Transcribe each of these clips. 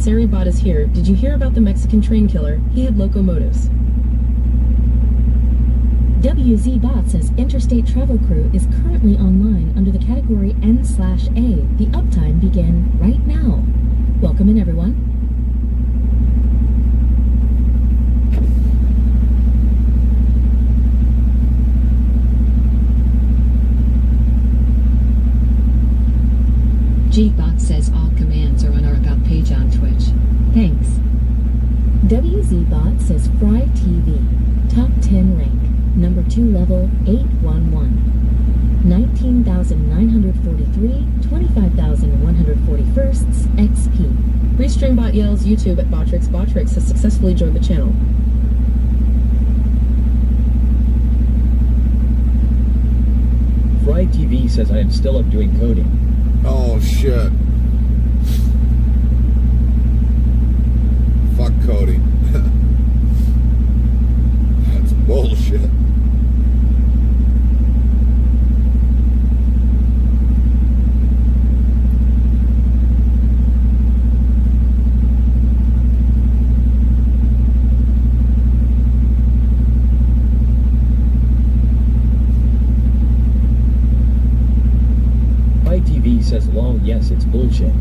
Seribot is here. Did you hear about the Mexican train killer? He had locomotives. WZ-Bot says Interstate Travel Crew is currently online under the category N/A. The uptime began right now. Welcome in, everyone. G-Bot says all commands are on our About page on Twitch. Thanks. WZ-Bot says Fry TV. Top 10 rank. Number 2 level 811. 19,943, 25,141st XP. Restreambot yells YouTube at Botrix. Botrix has successfully joined the channel. Fry TV says I am still up doing coding. Oh shit. Fuck coding. That's bullshit. TV says lol, yes, it's bullshit.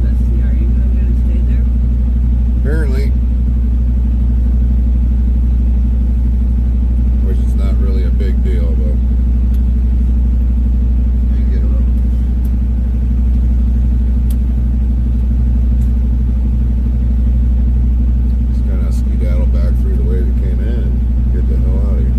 Let's see, are you going to stay there? Apparently. Which is not really a big deal, but you get it wrong. Just kind of skedaddle back through the way they came in and get the hell out of here.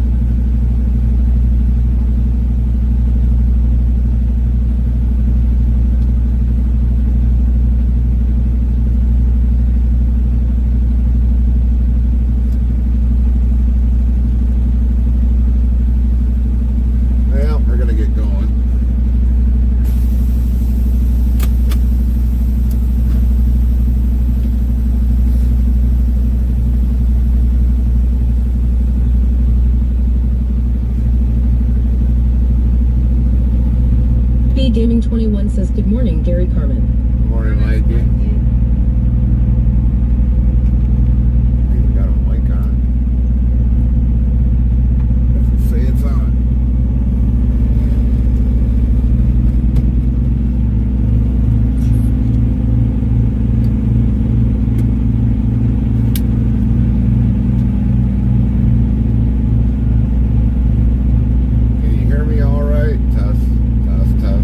Well, we're gonna get going. B Gaming 21 says good morning, Gary Carmen. Good morning, lady. Even got a mic on. Doesn't say it's on. Can you hear me all right? Test, test, test.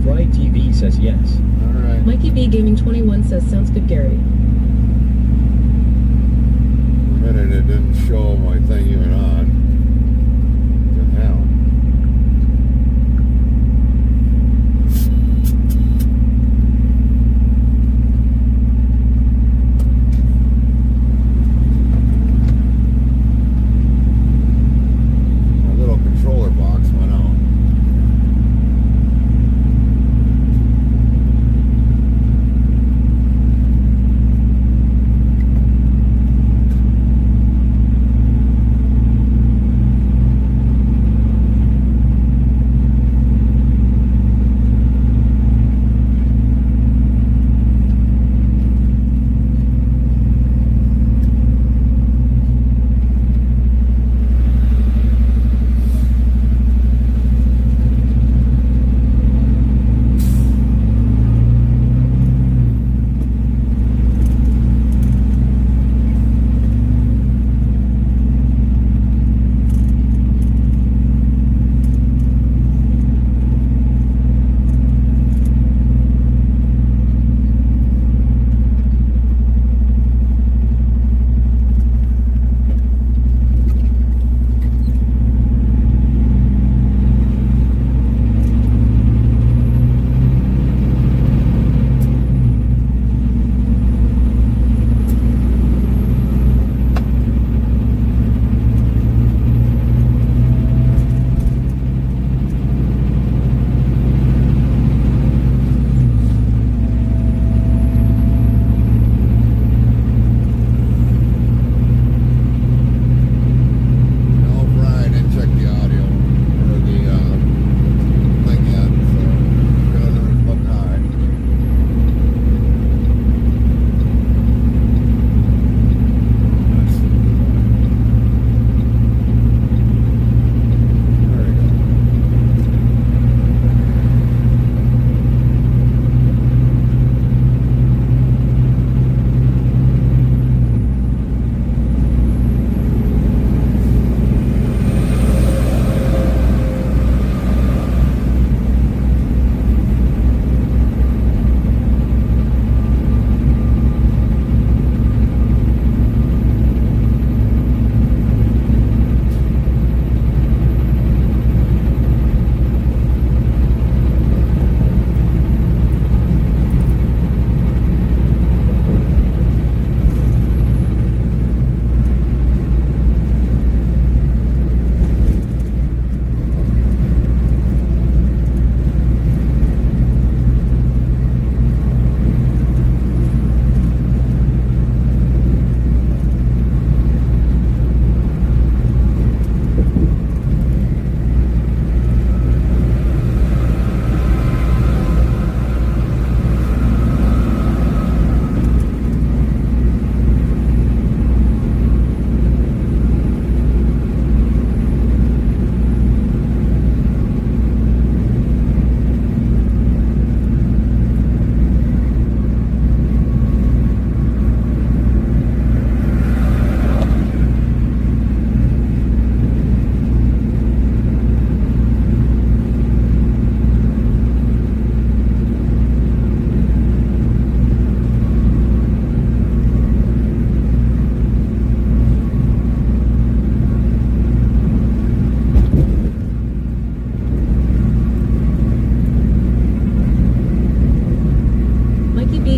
Fry TV says yes. All right. Mikey B Gaming 21 says sounds good, Gary. For a minute it didn't show my thing even on. What the hell? My little controller box went out.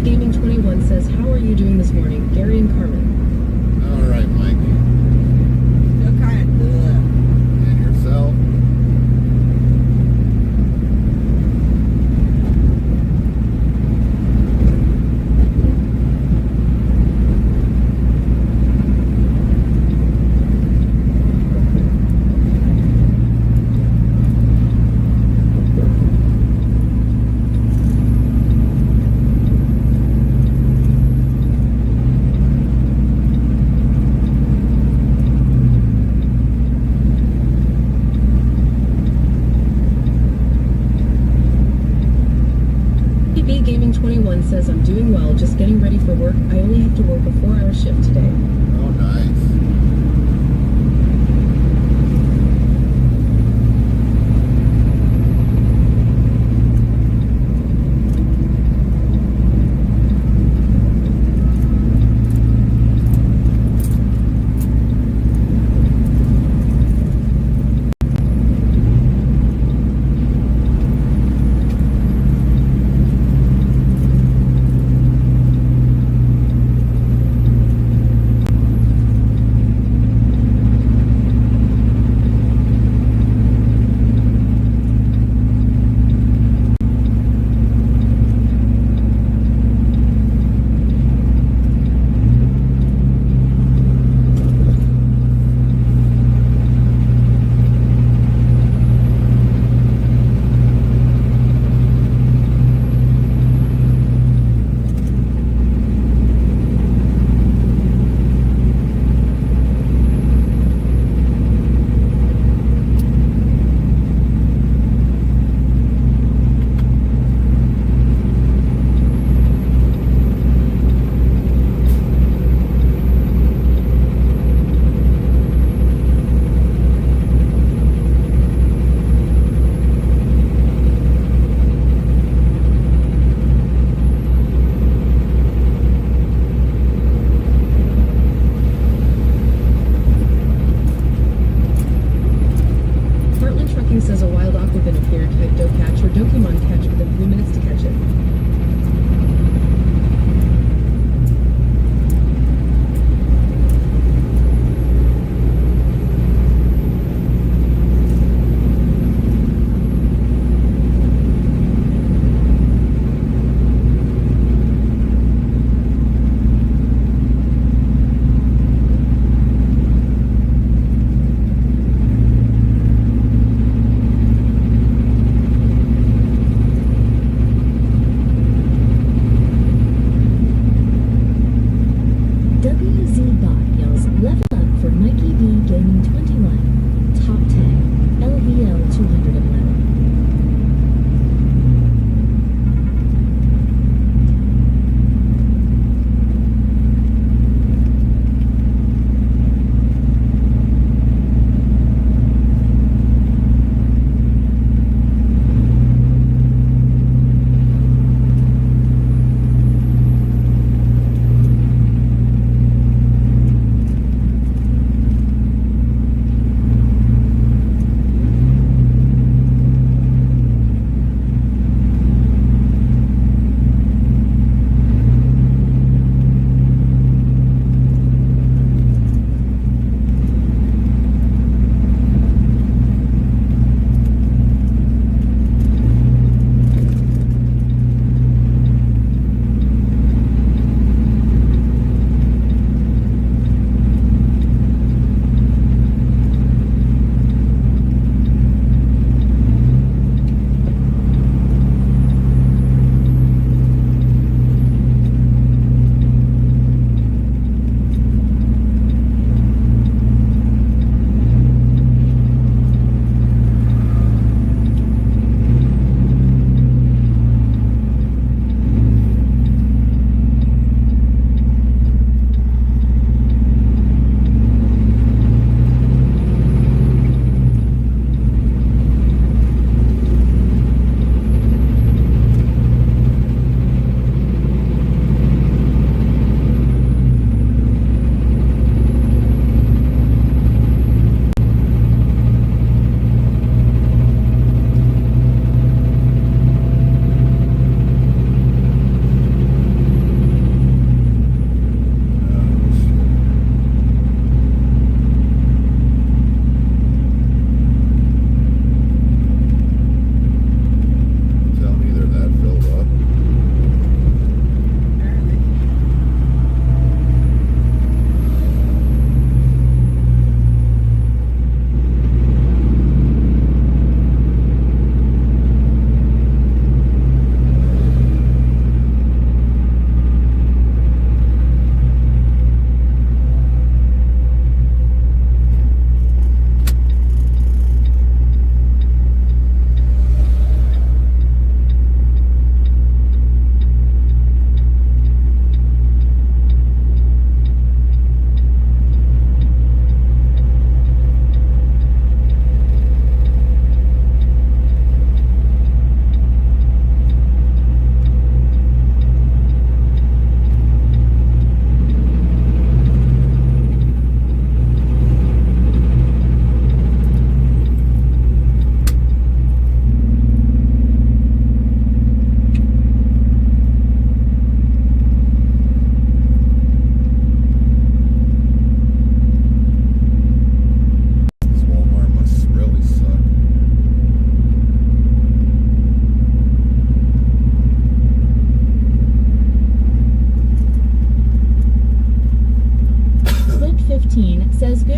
PB Gaming 21 says, how are you doing this morning? Gary and Carmen. All right, Mike. Still kind of good. And yourself? PB Gaming 21 says, I'm doing well, just getting ready for work. I only have to work a 4-hour shift today. Oh, nice.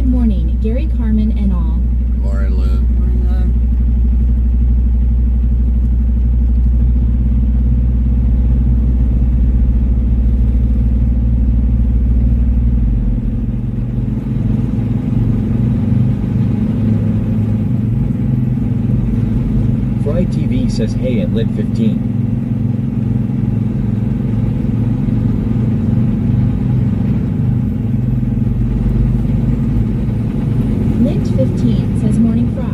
Good morning, Gary, Carmen, and all. Morning, Lynn. Fry TV says hey at lit 15. Mint 15 says morning fry.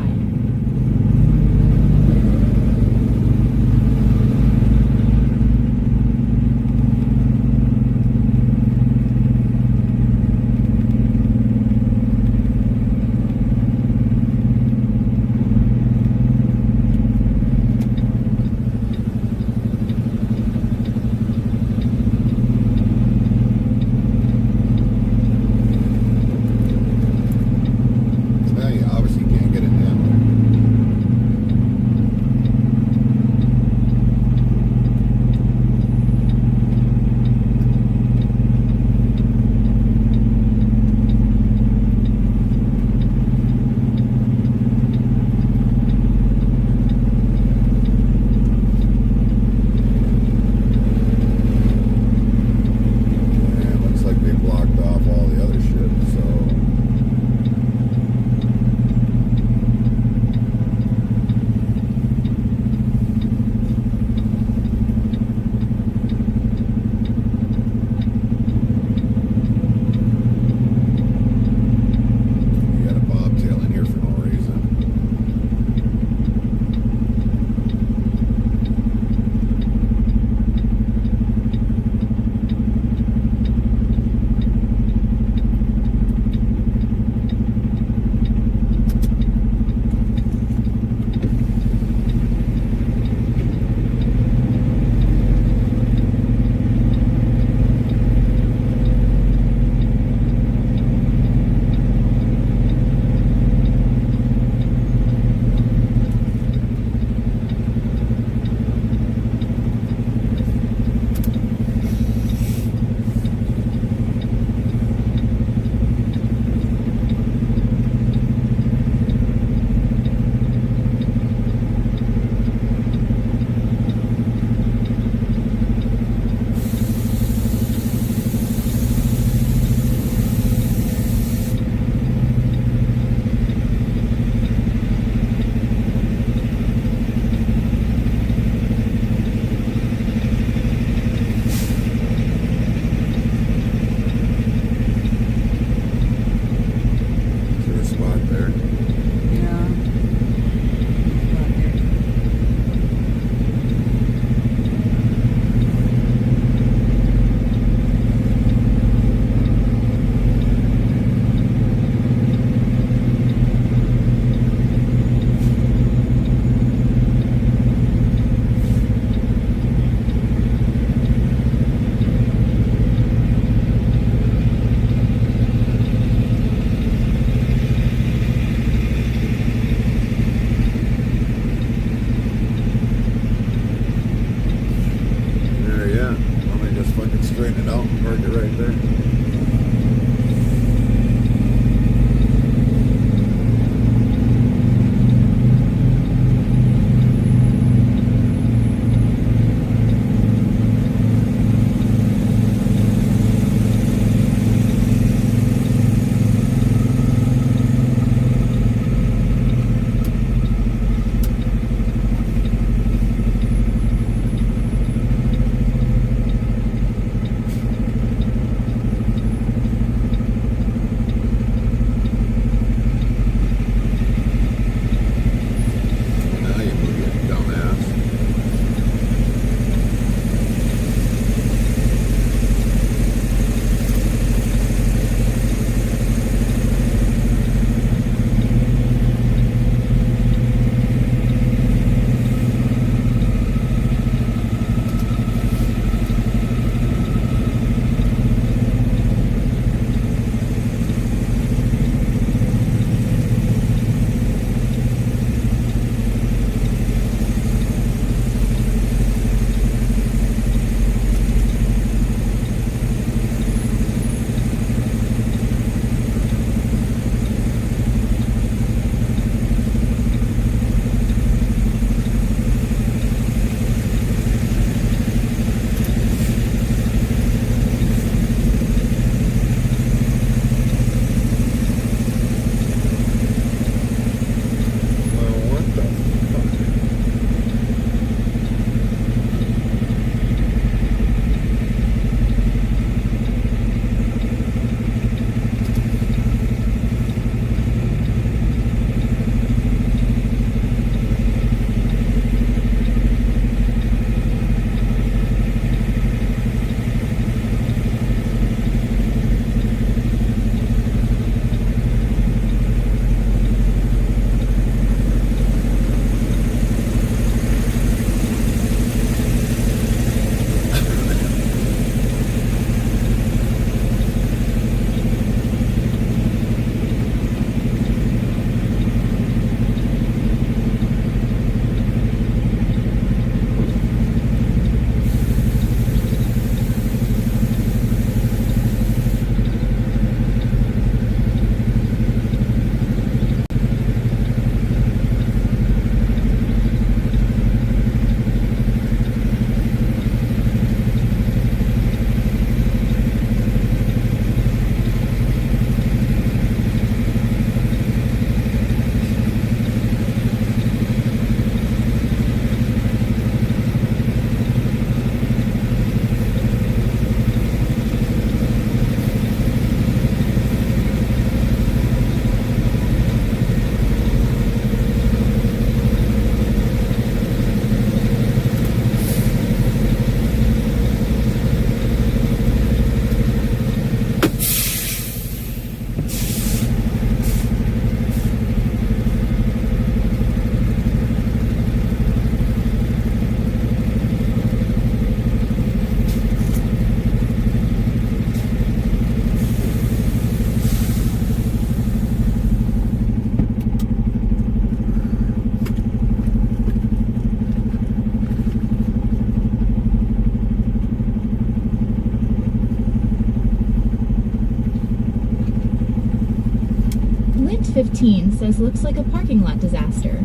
Mint15 says looks like a parking lot disaster.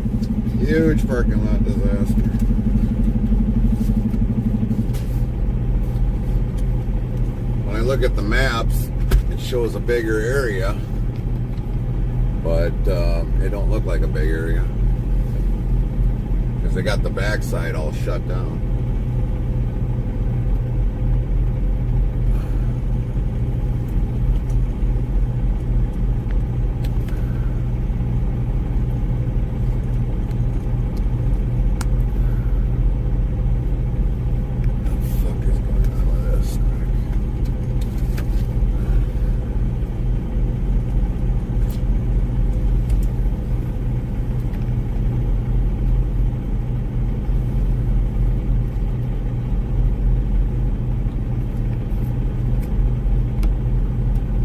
Huge parking lot disaster. When I look at the maps, it shows a bigger area, but it don't look like a big area because they got the backside all shut down.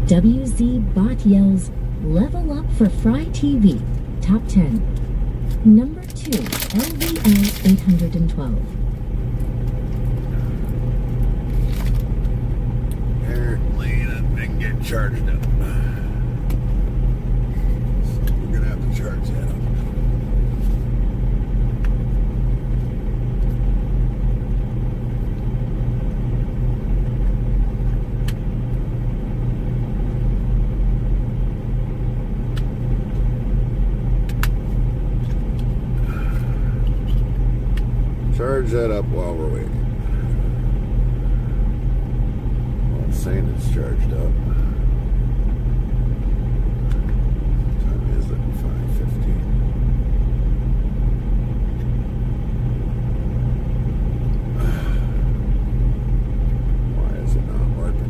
WZ Bot yells, level up for Fry TV. Top 10. Number 2, LVL 812. Apparently that didn't get charged up. So we're gonna have to charge that up. Charge that up while we're waiting. Well, it's saying it's charged up. What time is it? 5:15. Why is it not working?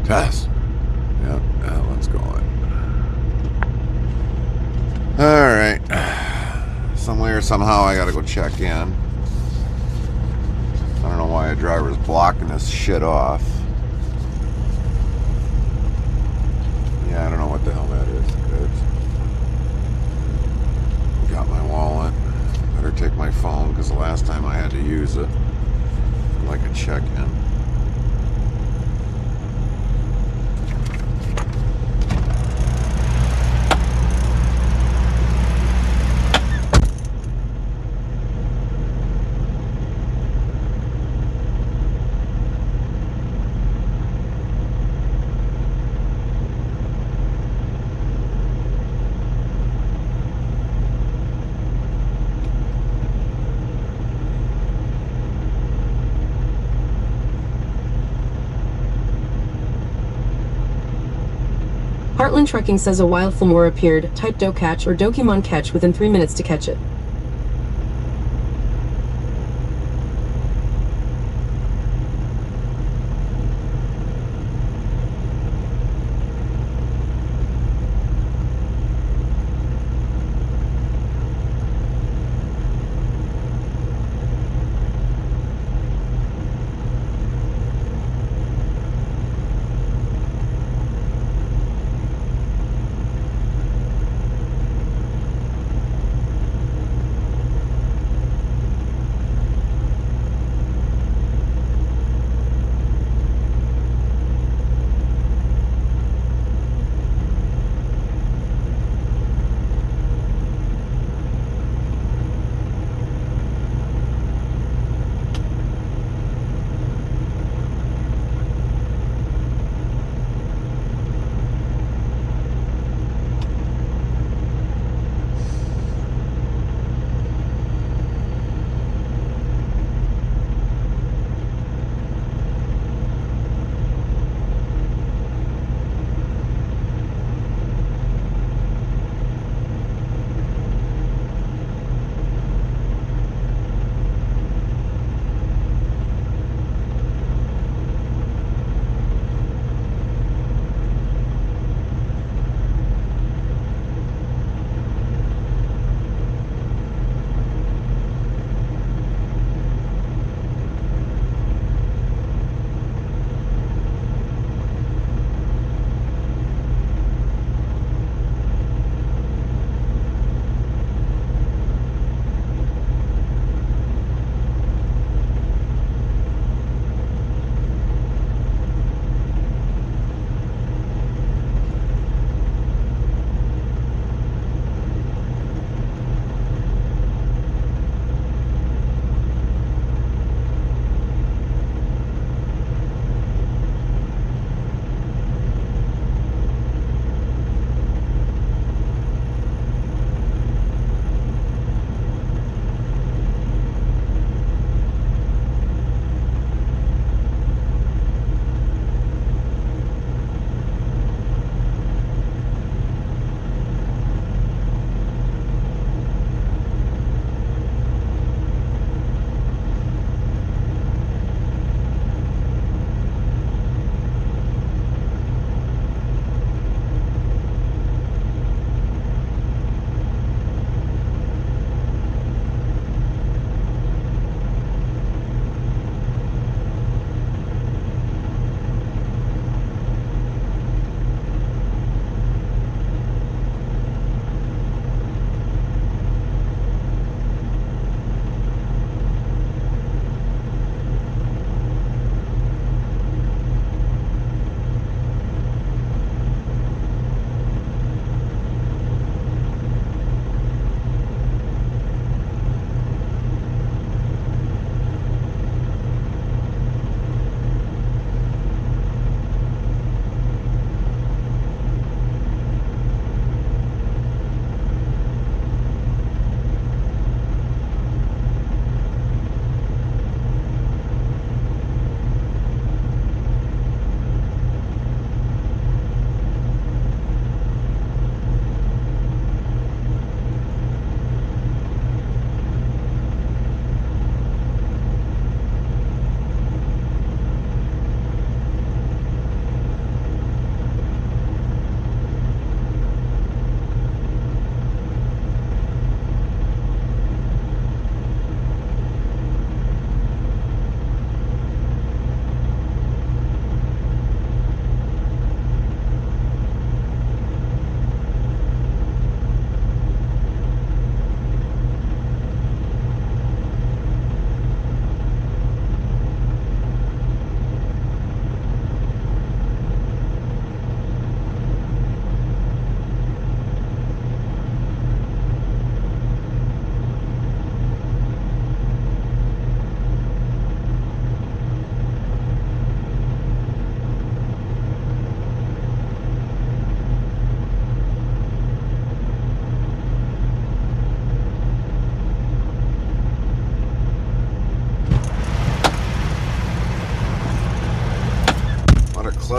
Test. Yep, that one's going. Alright. Somewhere, somehow, I gotta go check in. I don't know why a driver's blocking this shit off. Yeah, I don't know what the hell that is. Got my wallet. Better take my phone, because the last time I had to use it like a check-in. Heartland Trucking says a wild flamore appeared. Type Dokatch or Dokimon catch within 3 minutes to catch it.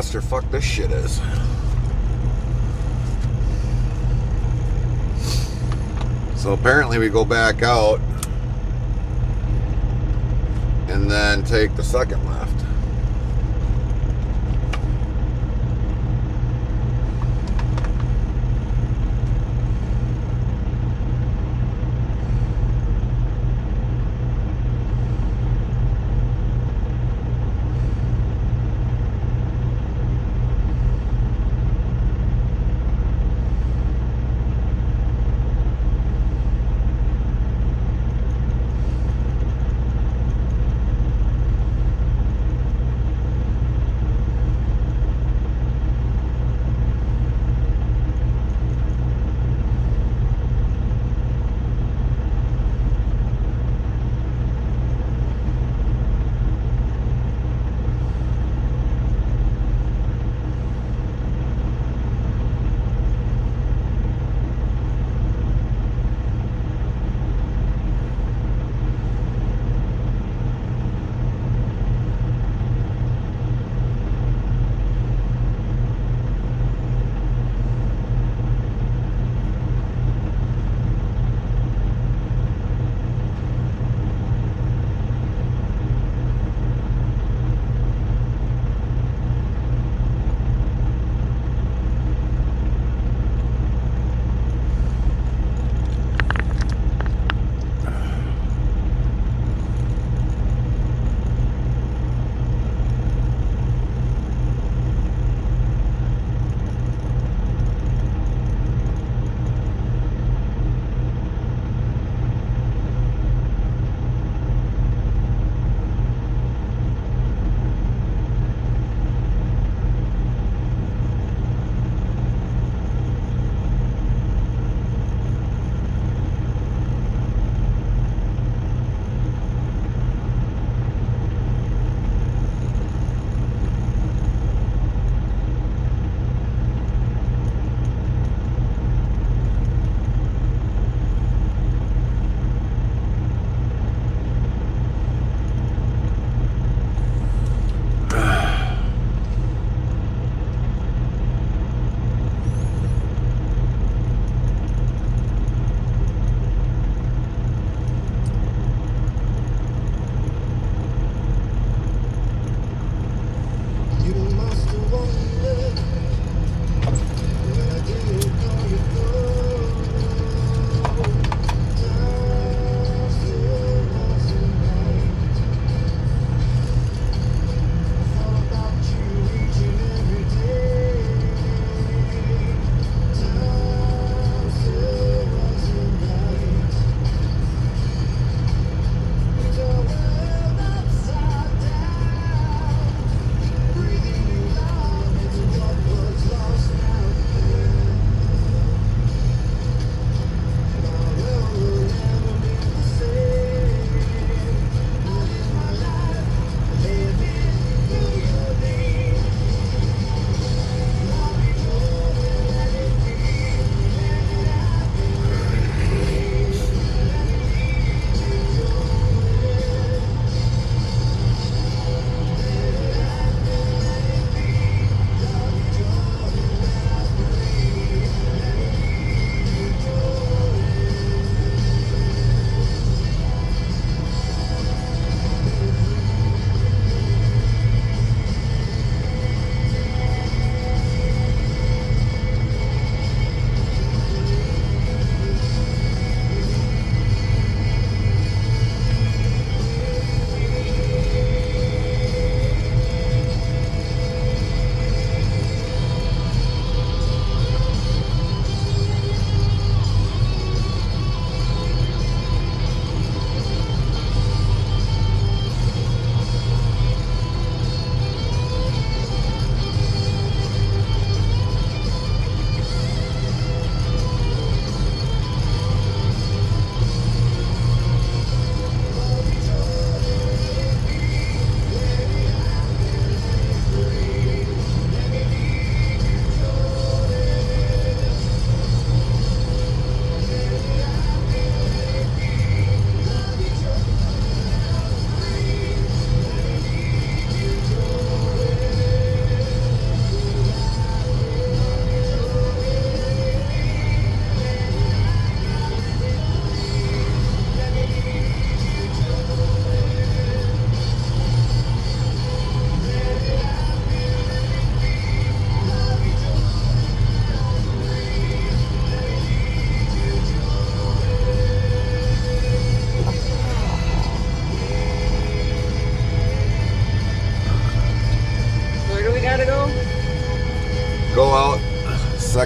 clusterfuck this shit is. So apparently we go back out and then take the second left.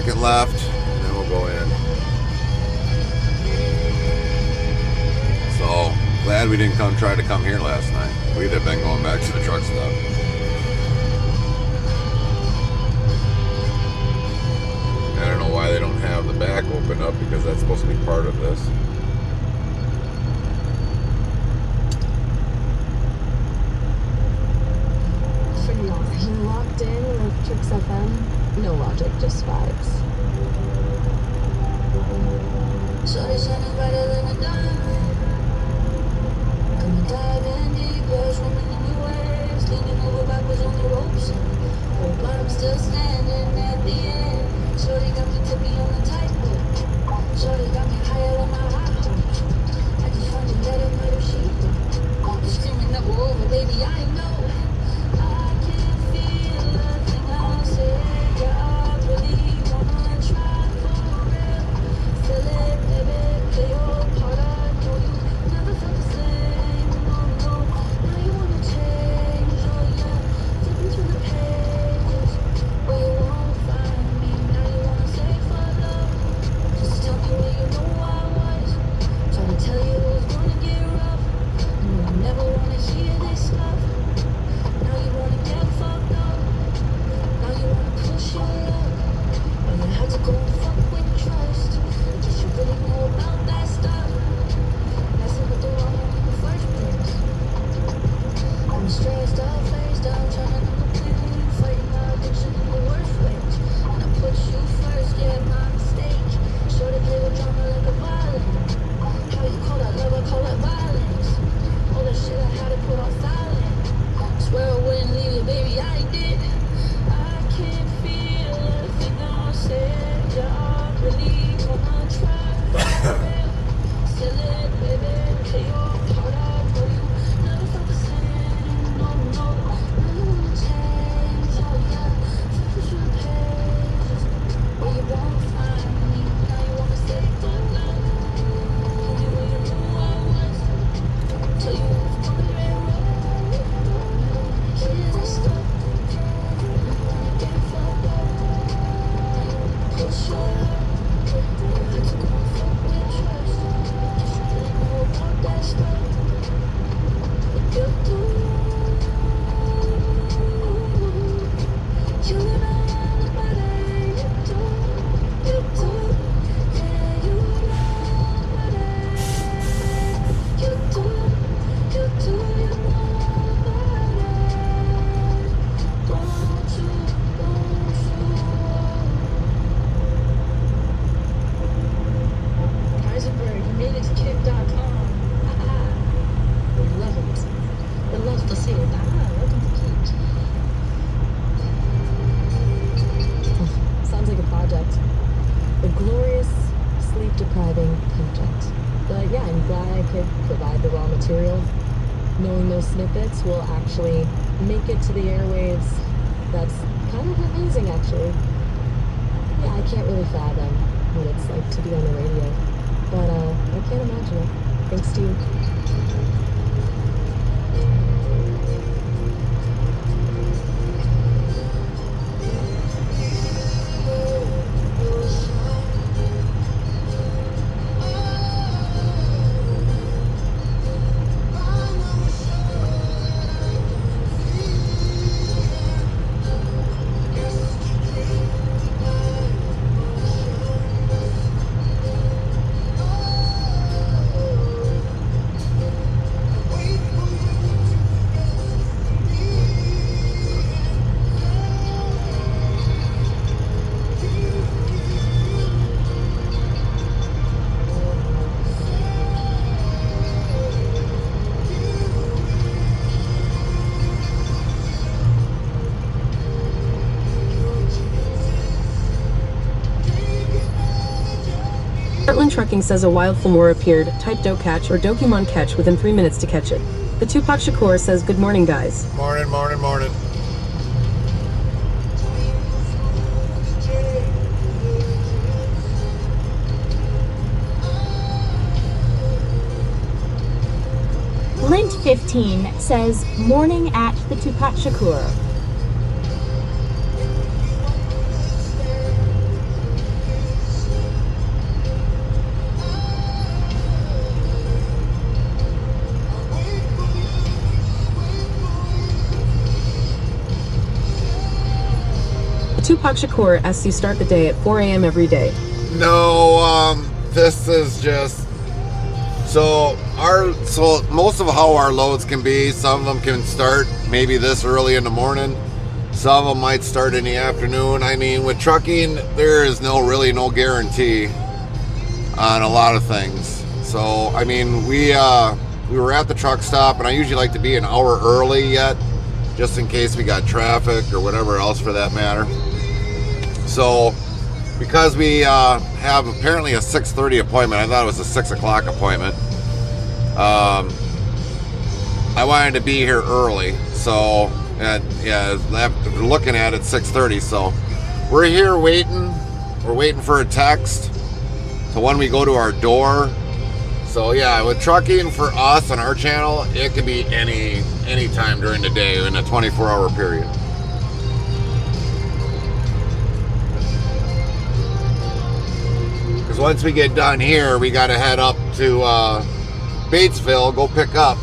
second left, and then we'll go in. So glad we didn't try to come here last night. We'd have been going back to the truck stop. I don't know why they don't have the back open up, because that's supposed to be part of this. You're locked in with Tricks FM. No logic, just vibes. Shorty shining brighter than a diamond. Come and dive in deeper, swimming in your waves, leaning over backwards on the ropes. But I'm still standing at the end. Shorty got me tippy on the tightrope. Shorty got me higher on my high hopes. I just found you dead in my sheet. You're screaming that we're over, baby, I know. I can feel nothing I'll say. Yeah, I really wanna try for real. Feel it, baby, play your part. I know you never felt the same. No, no, now you wanna change. Oh yeah, flipping through the pages where you won't find me. Now you wanna say for love. Just tell me where you know I was. Trying to tell you it was gonna get rough. You know I never wanna hear this stuff. Now you wanna get fucked up. Now you wanna push your luck. Oh, you had to go and fuck with trust. Guess you really know about that stuff. Messing with the wrong one in the first place. I'm stressed out, faced out, trying to number pain, fighting my addiction in the worst ways. And I put you first, yeah, my mistake. Sure to play with drama like a violin. How you call that love? I call that violence. All the shit I had to put on silent. Swear I wouldn't leave you, baby, I did. I can feel everything I said. Yeah, I really wanna try. Still it, baby, play your part. I know you never felt the same. No, no, now you wanna change. Oh yeah, flip through the pages where you won't find me. Now you wanna stay for love. Tell me where you knew I was. Tell you it was gonna be rough. Hear this stuff. Get fucked up. Push your luck. You had to go and fuck with trust. Guess you really know about that stuff. But you do. You know all about it. You do. You do. Yeah, you know about it. You do. You do. You know about it. Don't you? Heisenberg, you made it to kick.com. We love it. We love to see it. Welcome to Kick. Sounds like a project. A glorious, sleep-depriving project. But yeah, I'm glad I could provide the raw material. Knowing those snippets will actually make it to the airwaves. That's kind of amazing, actually. Yeah, I can't really fathom what it's like to be on the radio. But I can't imagine it. Thanks to you. Heartland Trucking says a wild flamore appeared. Type do catch or Dokimon catch within 3 minutes to catch it. The Tupac Shakur says, good morning, guys. Morning, morning, morning. Lint 15 says, morning at the Tupac Shakur. Tupac Shakur asks you start the day at 4 a.m. every day. No, this is just so most of how our loads can be. Some of them can start maybe this early in the morning. Some of them might start in the afternoon. I mean, with trucking, there is really no guarantee on a lot of things. So, I mean, we were at the truck stop, and I usually like to be an hour early yet, just in case we got traffic or whatever else for that matter. So, because we have apparently a 6:30 appointment, I thought it was a 6 o'clock appointment. I wanted to be here early, so yeah, we're looking at it 6:30. So we're here waiting. We're waiting for a text to when we go to our door. So yeah, with trucking for us on our channel, it could be any time during the day in a 24-hour period. Because once we get done here, we got to head up to Batesville, go pick up,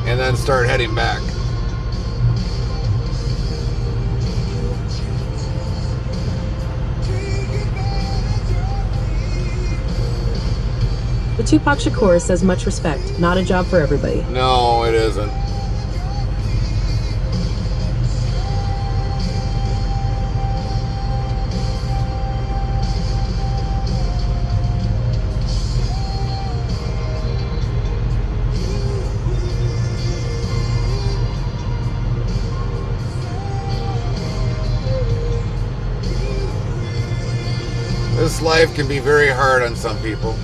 and then start heading back. The Tupac Shakur says much respect, not a job for everybody. No, it isn't. This life can be very hard on some people.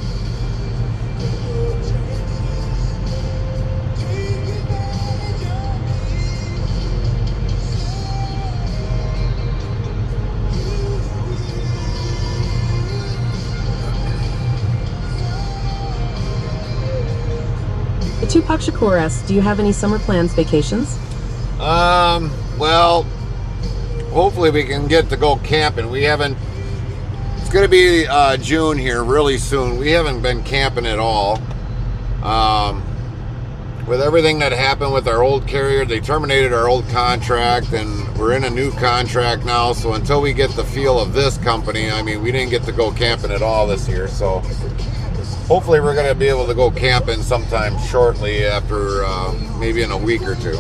The Tupac Shakur asks, do you have any summer plans, vacations? Well, hopefully we can get to go camping. We haven't, it's going to be June here really soon. We haven't been camping at all. With everything that happened with our old carrier, they terminated our old contract and we're in a new contract now. So until we get the feel of this company, I mean, we didn't get to go camping at all this year. So hopefully we're going to be able to go camping sometime shortly after maybe in a week or two.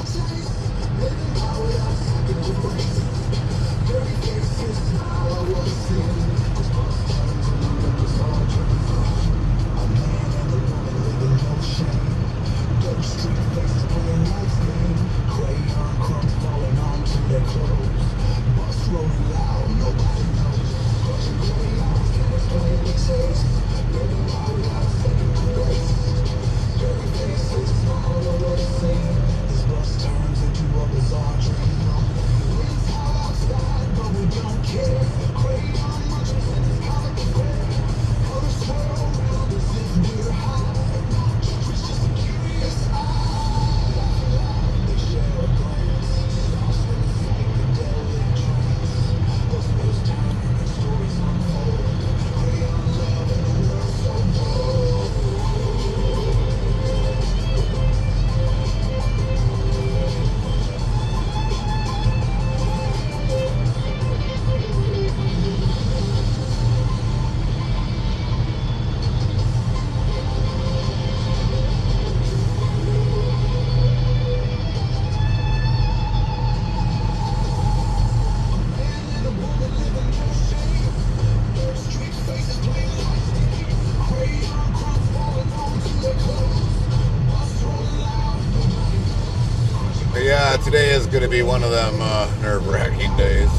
Yeah, today is going to be one of them nerve-wracking days.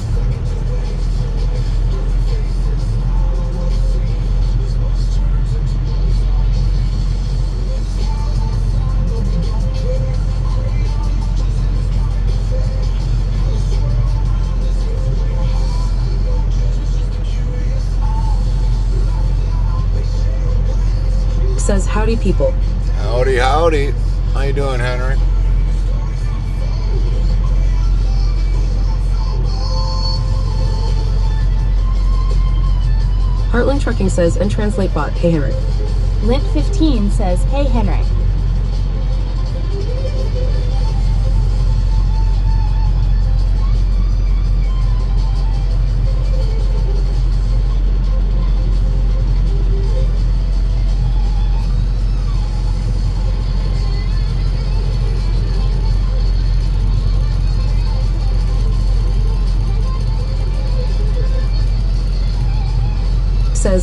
Says, howdy people. Howdy, howdy. How you doing, Henry? Heartland Trucking says, and translate bot, hey Henry. Lint15 says, hey Henry.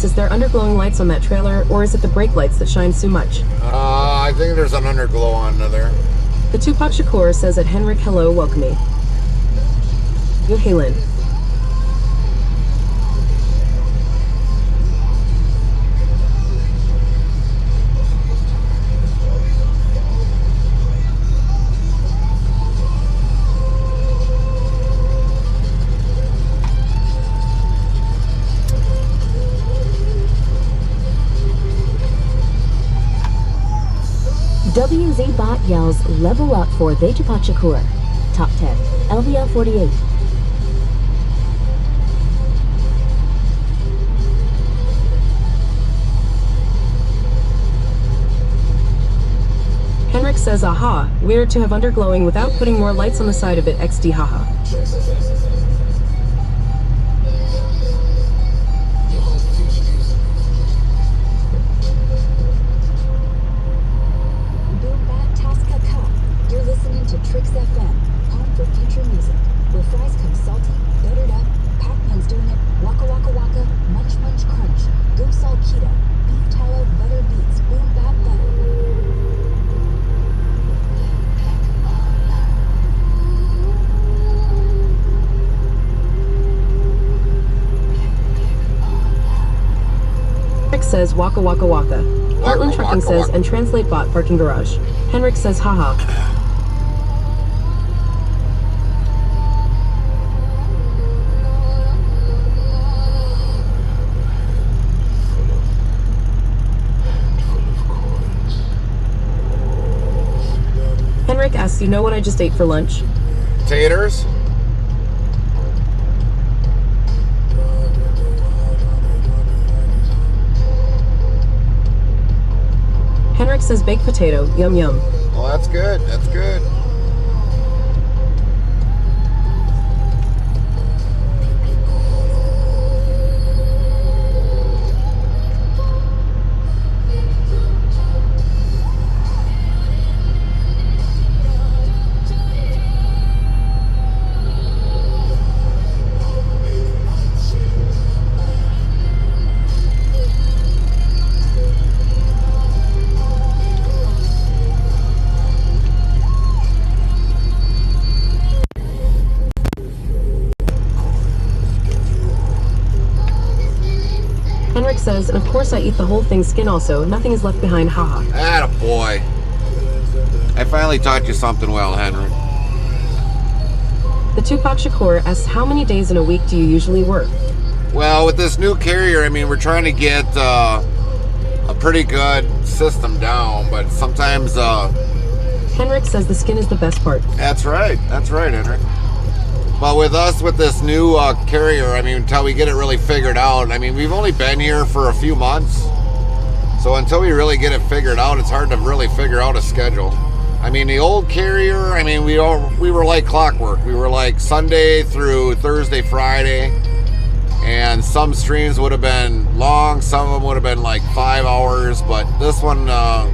says, is there underglowing lights on that trailer, or is it the brake lights that shine so much? I think there's an underglow on there. The Tupac Shakur says at Henrik, hello, welcome me. Yo, hey, Lynn. WZ Bot yells level up for the Tupac Shakur. Top 10. LVL 48. Henrik says, aha, weird to have underglowing without putting more lights on the side of it, XD haha. Boom Bat Tasca Cup. You're listening to Tricks FM, home for future music, where fries come salty, buttered up, Pac-Man's doing it, waka waka waka, munch munch crunch, goose all keto, beef tallow, butter beats, boom bat butter. Henrik says, waka waka waka. Heartland Trucking waka, says, waka. and translate bot parking garage. Henrik says, haha. Henrik asks, you know what I just ate for lunch? Taters. Henrik says, baked potato, yum yum. Well, that's good. That's good. Henrik says, and of course I eat the whole thing skin also. Nothing is left behind, haha. Attaboy. I finally taught you something well, Henry. The Tupac Shakur asks, how many days in a week do you usually work? Well, with this new carrier, I mean, we're trying to get a pretty good system down, but sometimes... Henrik says the skin is the best part. That's right, Henry. But with us, with this new carrier, I mean, until we get it really figured out, I mean, we've only been here for a few months. So until we really get it figured out, it's hard to really figure out a schedule. I mean, the old carrier, I mean, we were like clockwork. We were like Sunday through Thursday, Friday. And some streams would have been long, some of them would have been like 5 hours. But this one,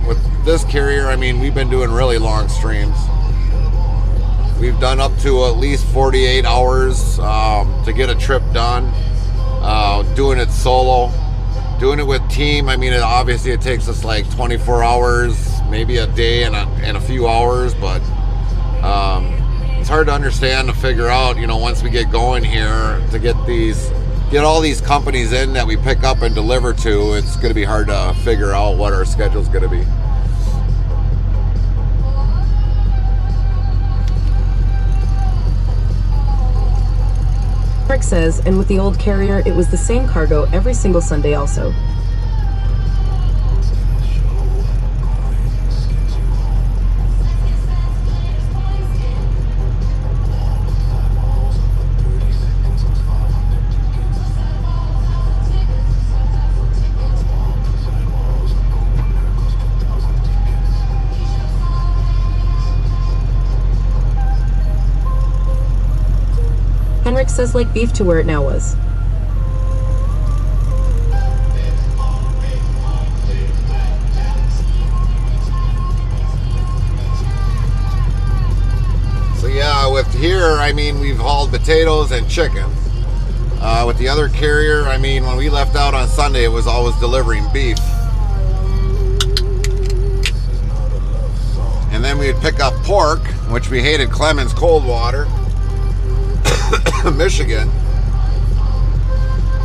with this carrier, I mean, we've been doing really long streams. We've done up to at least 48 hours to get a trip done. Doing it solo, doing it with team. I mean, obviously it takes us like 24 hours, maybe a day and a few hours, but it's hard to understand, to figure out, you know, once we get going here, to get all these companies in that we pick up and deliver to. It's going to be hard to figure out what our schedule is going to be. Henrik says, and with the old carrier, it was the same cargo every single Sunday also. Henrik says like beef to where it now was. So yeah, with here, I mean, we've hauled potatoes and chicken. With the other carrier, I mean, when we left out on Sunday, it was always delivering beef. And then we'd pick up pork, which we hated Clemens Coldwater, Michigan,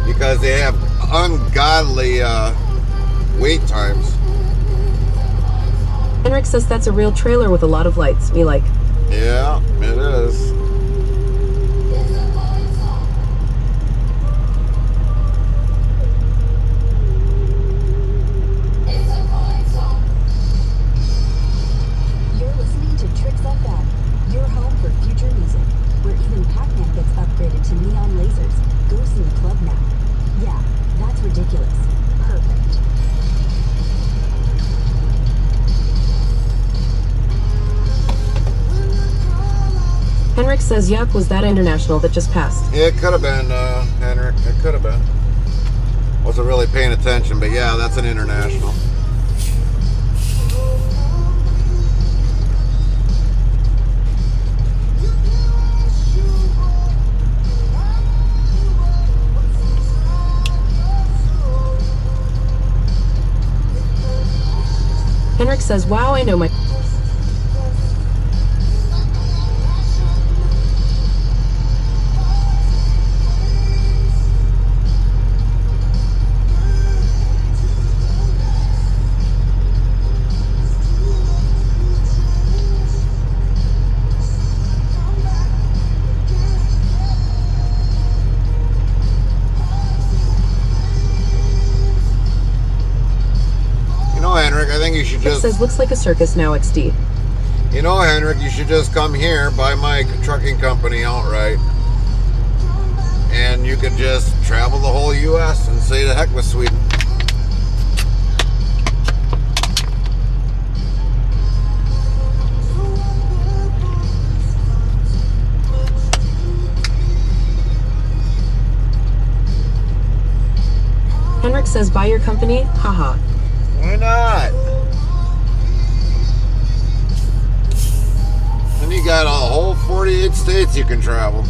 because they have ungodly wait times. Henrik says that's a real trailer with a lot of lights. Me like. Yeah, it is. You're listening to Tricks FM, your home for future music, where even Pac-Man gets upgraded to neon lasers. Ghosts in the club now. Yeah, that's ridiculous. Perfect. Henrik says, yuck, was that international that just passed? It could have been, Henrik. It could have been. Wasn't really paying attention, but yeah, that's an international. Henrik says, wow, I know my... Henrik, I think you should It just... says, looks like a circus now, XD. You know, Henrik, you should just come here, buy my trucking company outright, and you could just travel the whole U.S. and say the heck with Sweden. Henrik says, buy your company? Haha. Why not? And you got a whole 48 states you can travel.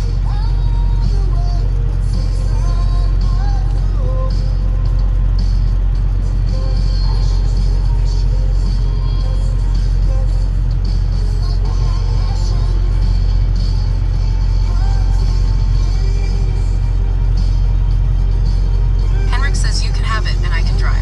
Henrik says, you can have it and I can drive.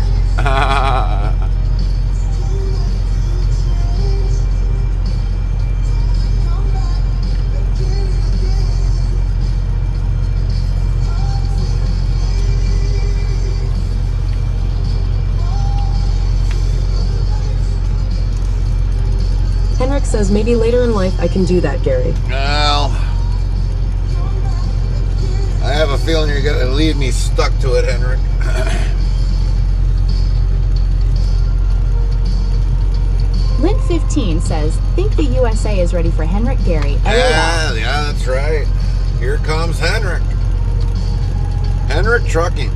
Henrik says, maybe later in life I can do that, Gary. Well, I have a feeling you're going to leave me stuck to it, Henrik. Lint 15 says, think the USA is ready for Henrik Gary. LOL. Yeah, that's right. Here comes Henrik. Henrik Trucking.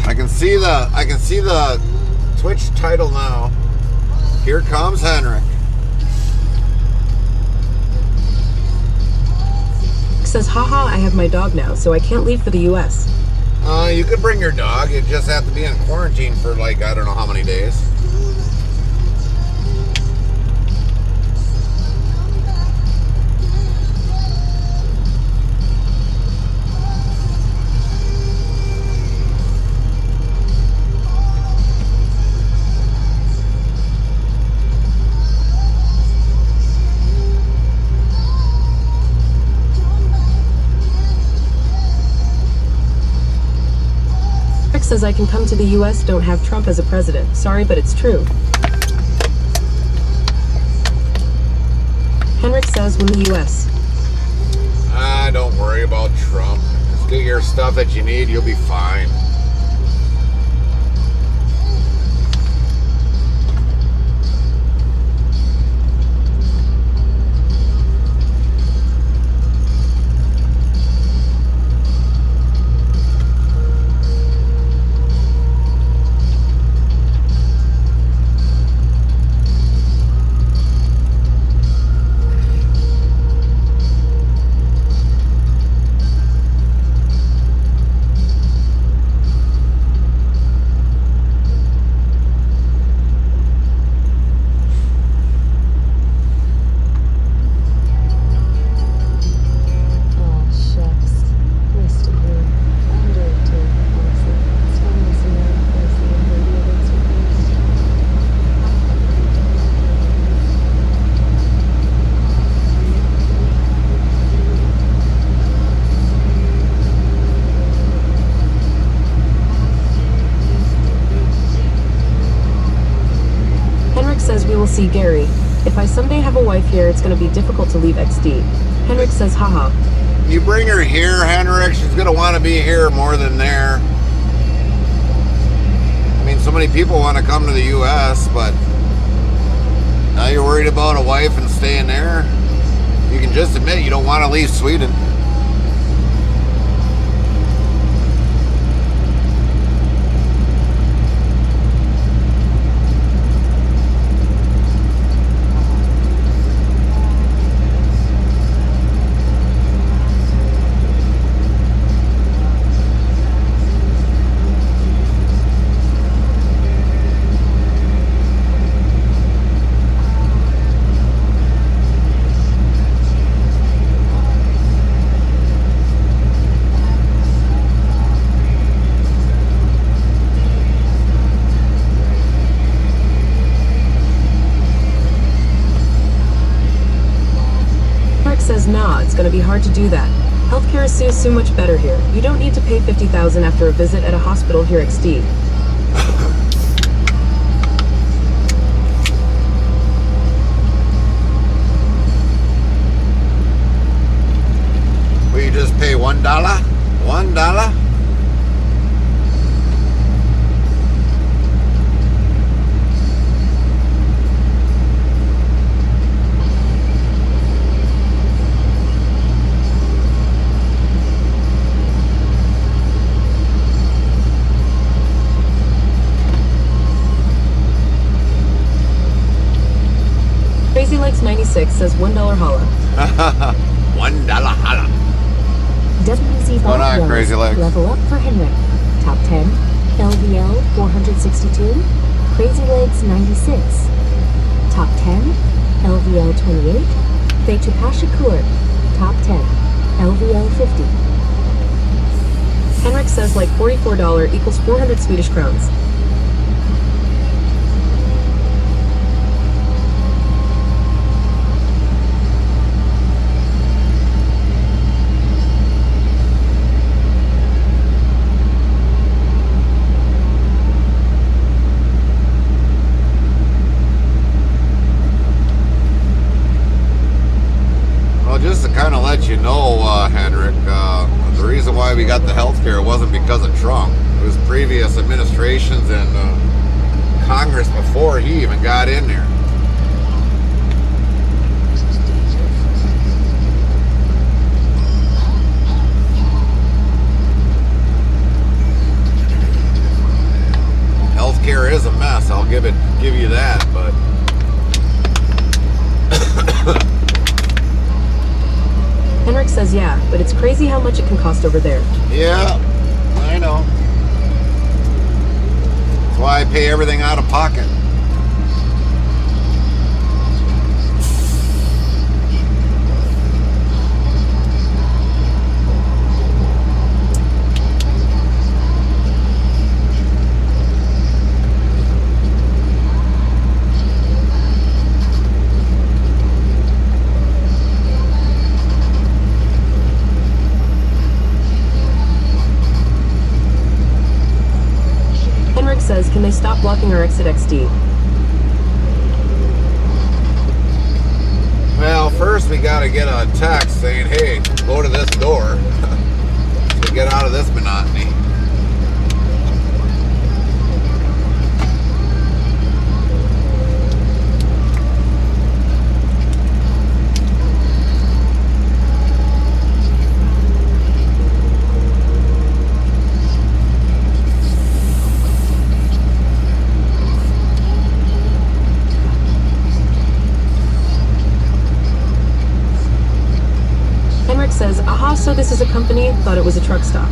I can see the Twitch title now. Here comes Henrik. Says, haha, I have my dog now, so I can't leave for the US. You could bring your dog. You just have to be in quarantine for like, I don't know how many days. Says I can come to the US, don't have Trump as a president. Sorry, but it's true. Henrik says, when the US. Don't worry about Trump. Just get your stuff that you need, you'll be fine. See, Gary, if I someday have a wife here, it's going to be difficult to leave XD. Henrik says, haha. You bring her here, Henrik, she's going to want to be here more than there. I mean, so many people want to come to the U.S., but now you're worried about a wife and staying there. You can just admit you don't want to leave Sweden. Says, nah, it's gonna be hard to do that. Healthcare is so much better here. You don't need to pay $50,000 after a visit at a hospital here XD. Will you just pay $1? $1? Crazy Legs 96 says $1 holla. $1 holla. WZ Going on, Bob Crazy Legs? Level up for Henrik. Top 10. LVL 462. Crazy Legs 96. Top 10. LVL 28. Thechupasha Shakur. Top 10. LVL 50. Henrik says like $44 equals 400 Swedish crowns. Just to kind of let you know, Henrik, the reason why we got the healthcare wasn't because of Trump. It was previous administrations and Congress before he even got in there. Healthcare is a mess. I'll give you that, but. Henrik says, yeah, but it's crazy how much it can cost over there. Yeah, I know. That's why I pay everything out of pocket. Says, can they stop blocking our exit XD? Well, first we gotta get a text saying, hey, go to this door to get out of this monotony. Says, aha, so this is a company? Thought it was a truck stop.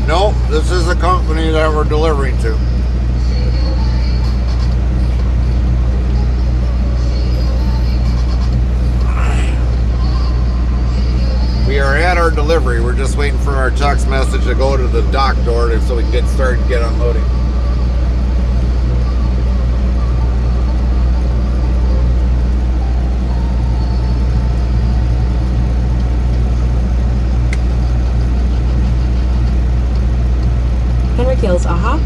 Nope, this is a company that we're delivering to. We are at our delivery. We're just waiting for our text message to go to the dock door so we can get started and get unloading. Henrik yells, aha.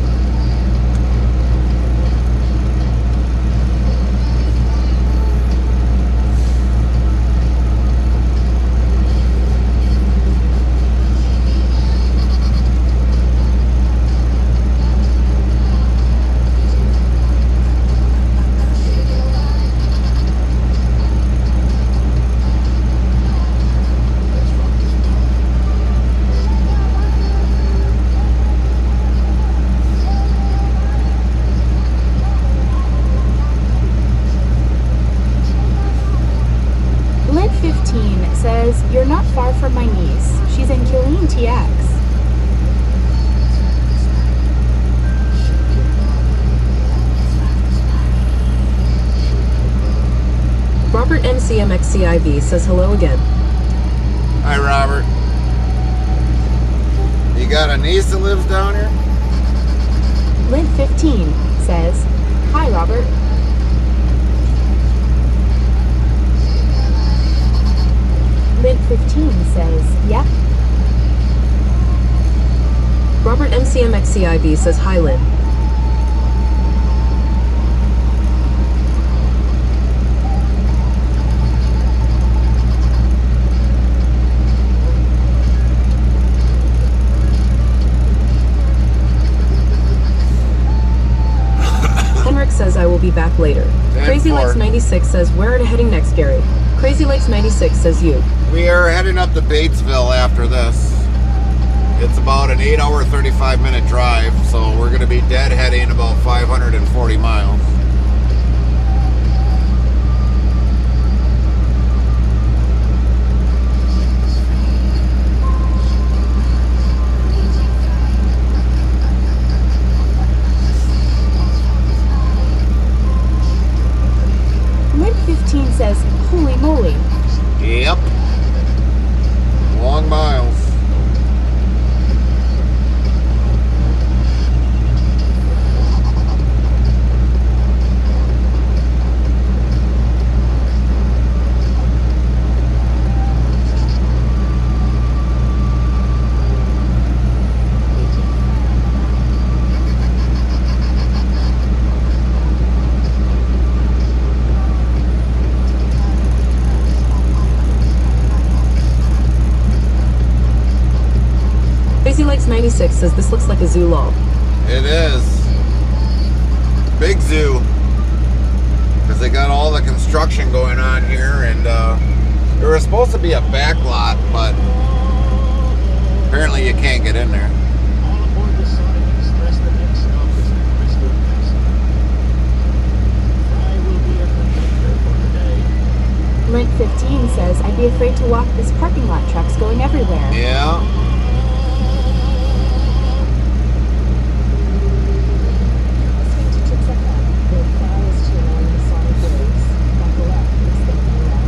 says, "You're not far from my niece. She's in Killeen TX." Robert MCMXCIV says hello again. Hi, Robert. You got a niece that lives down here? Lint 15 says, "Hi, Robert." Lint 15 says, "Yep." Robert MCMXCIV says hi, Lynn. Henrik says I will be back later. Crazy Legs 96 says where are you heading next, Gary? Crazy Legs 96 says you. We are heading up to Batesville after this. It's about an 8-hour, 35-minute drive, so we're going to be deadheading about 540 miles. Lint 15 says, "Holy moly." Yep. Long miles. Crazy Legs 96 says this looks like a zoo lol. It is. Big zoo. Because they got all the construction going on here, and there was supposed to be a back lot, but apparently you can't get in there. Lint 15 says, "I'd be afraid to walk this parking lot. Trucks going everywhere." Yeah. Listening to Tricks FM, the fast channel in the sonic waves. Buckle up, it's gonna be loud.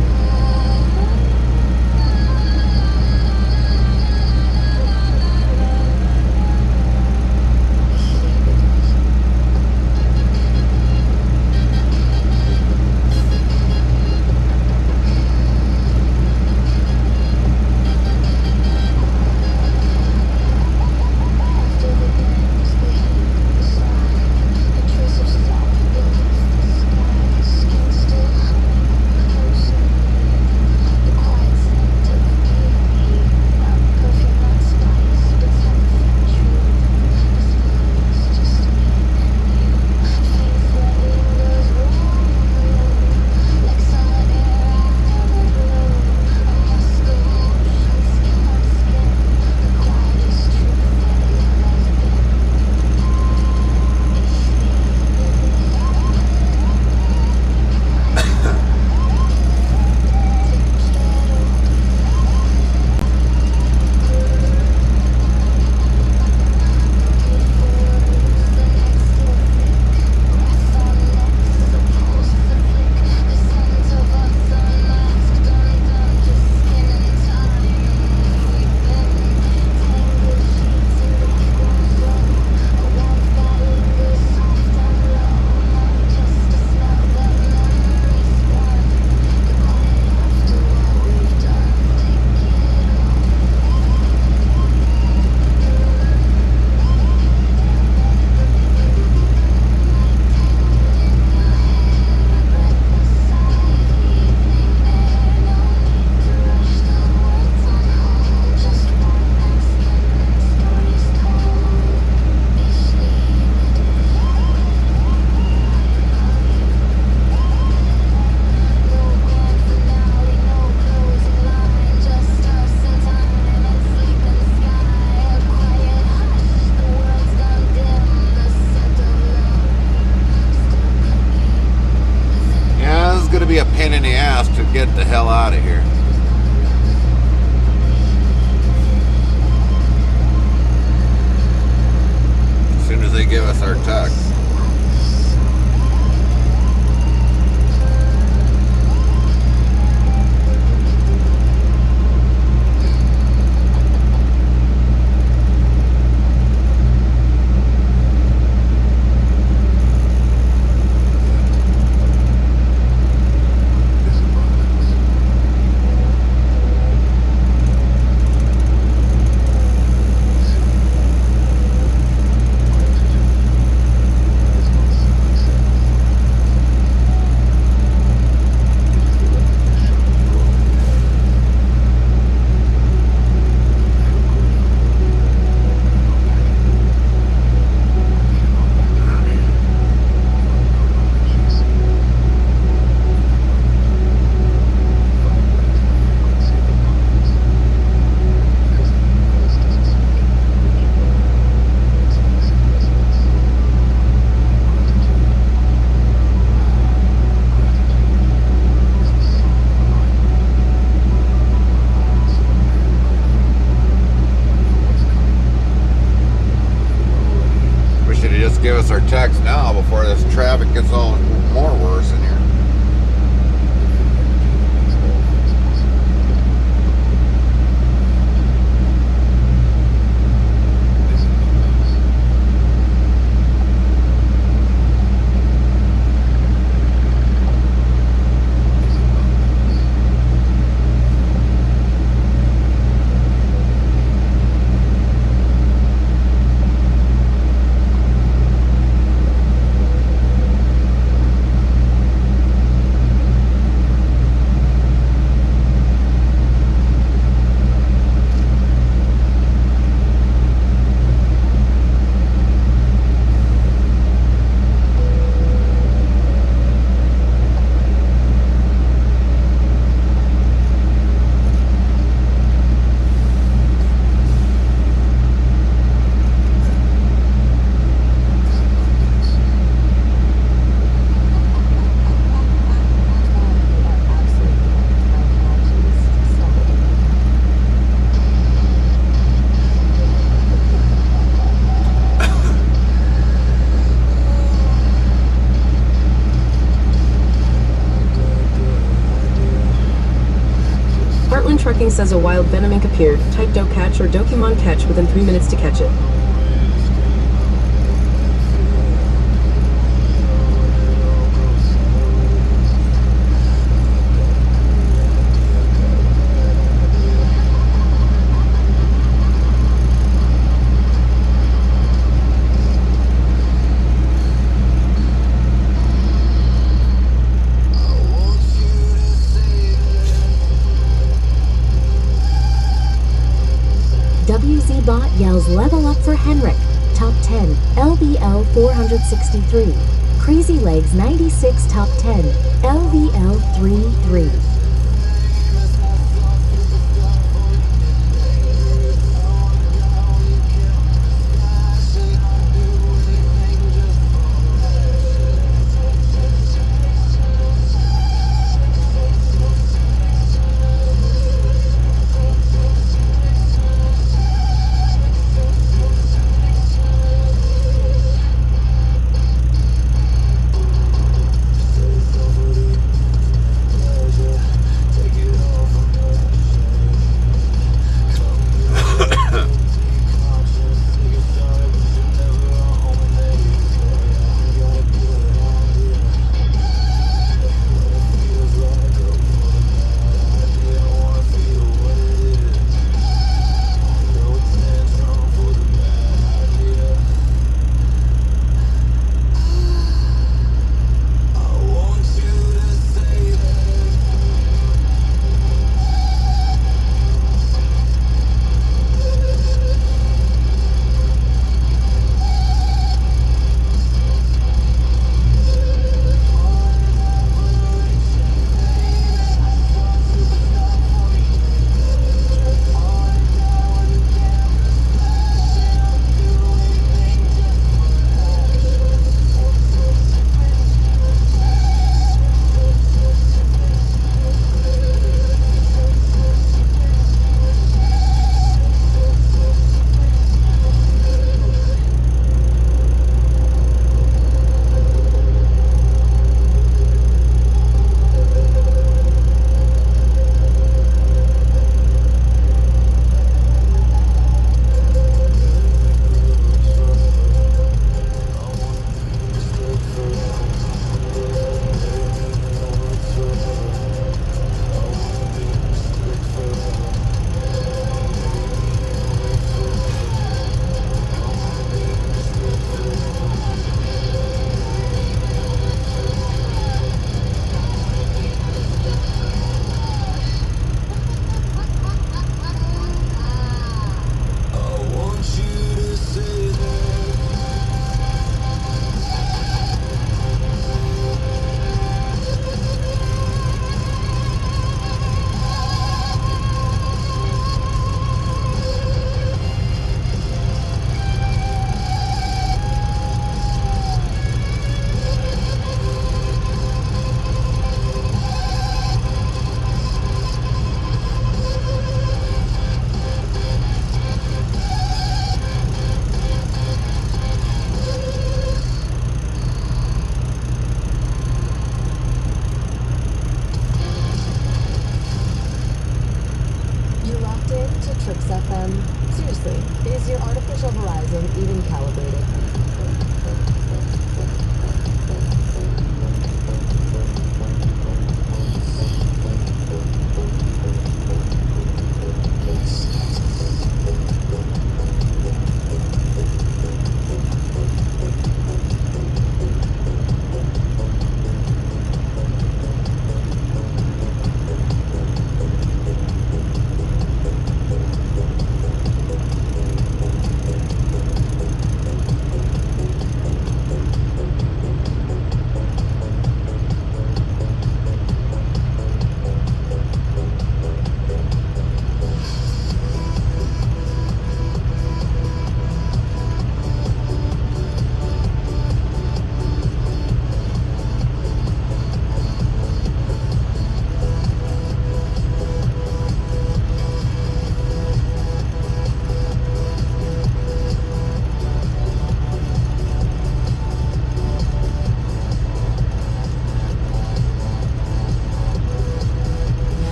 Be a pain in the ass to get the hell out of here. our text. Give us our text now before this traffic gets all more worse in here. Trucking says a wild venom ink appeared. Type do catch or Dokimon catch within 3 minutes to catch it. WZBot yells level up for Henrik. Top 10, LVL 463. Crazy Legs 96 top 10, LVL 33. them, even calibrated.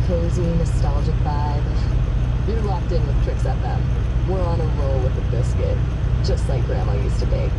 Cozy, nostalgic vibe. You're locked in with Trix FM. We're on a roll with a biscuit, just like Grandma used to bake.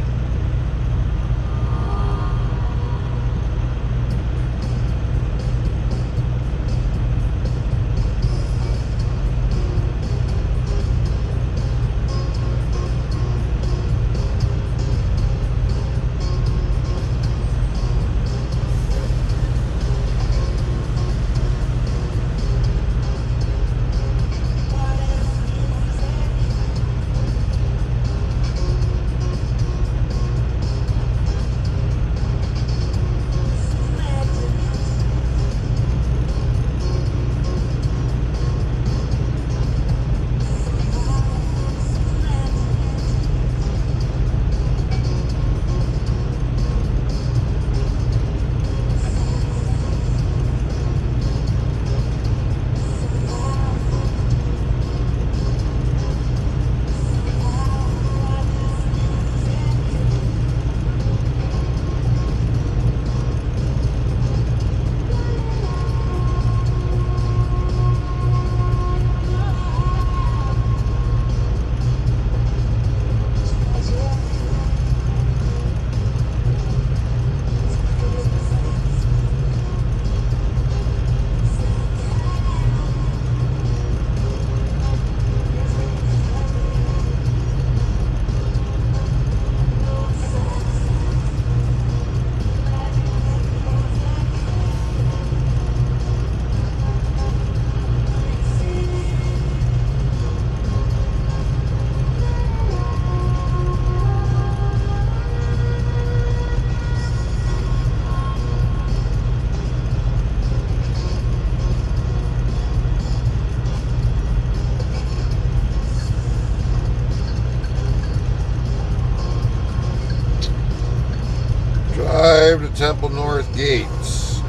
Temple North Gates.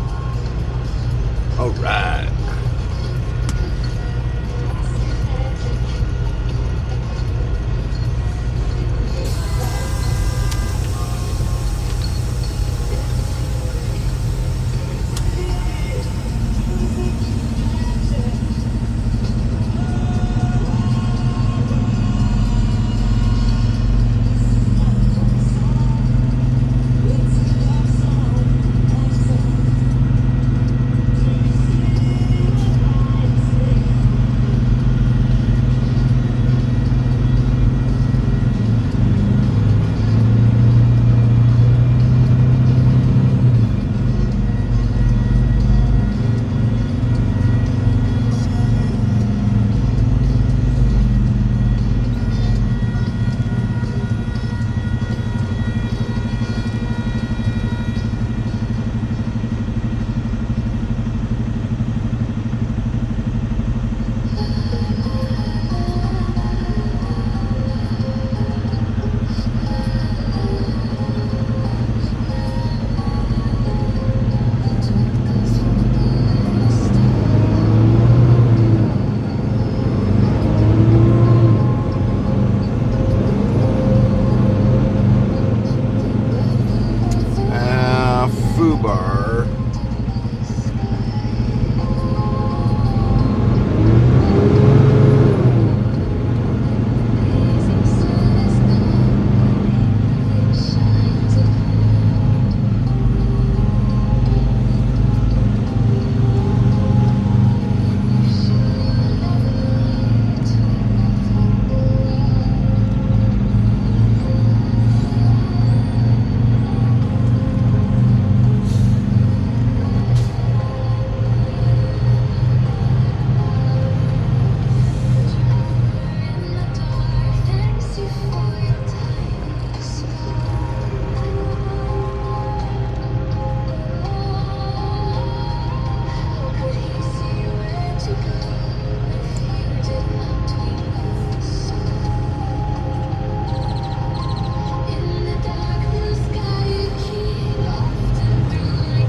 All right. Fubar.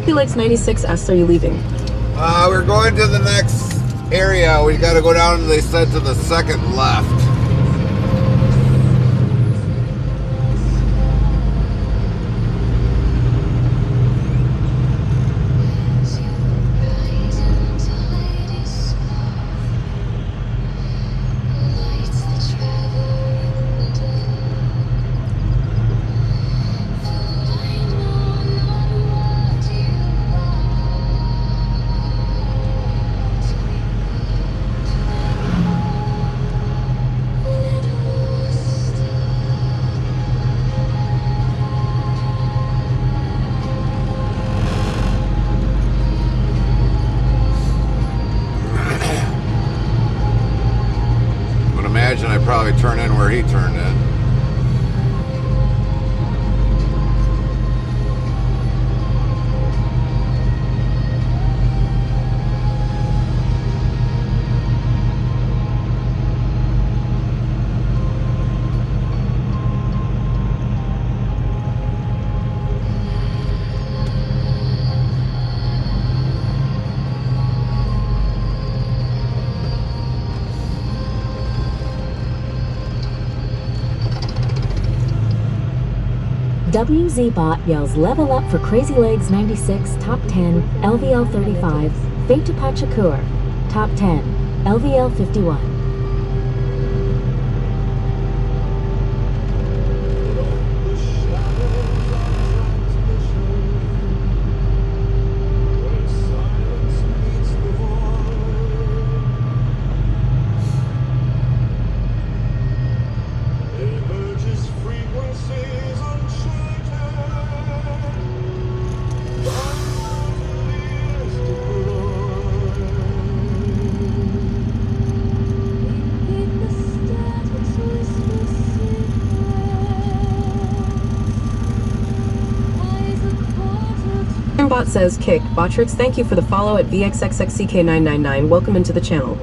Felix 96 asks, are you leaving? We're going to the next area. We got to go down, they said, to the second left. Imagine I probably turn in where he turned in. WZBot yells level up for Crazy Legs 96, top 10, LVL 35, Fate to Pachakur, top 10, LVL 51. Bot says, kick. Botrix, thank you for the follow at VXXXCK999. Welcome into the channel.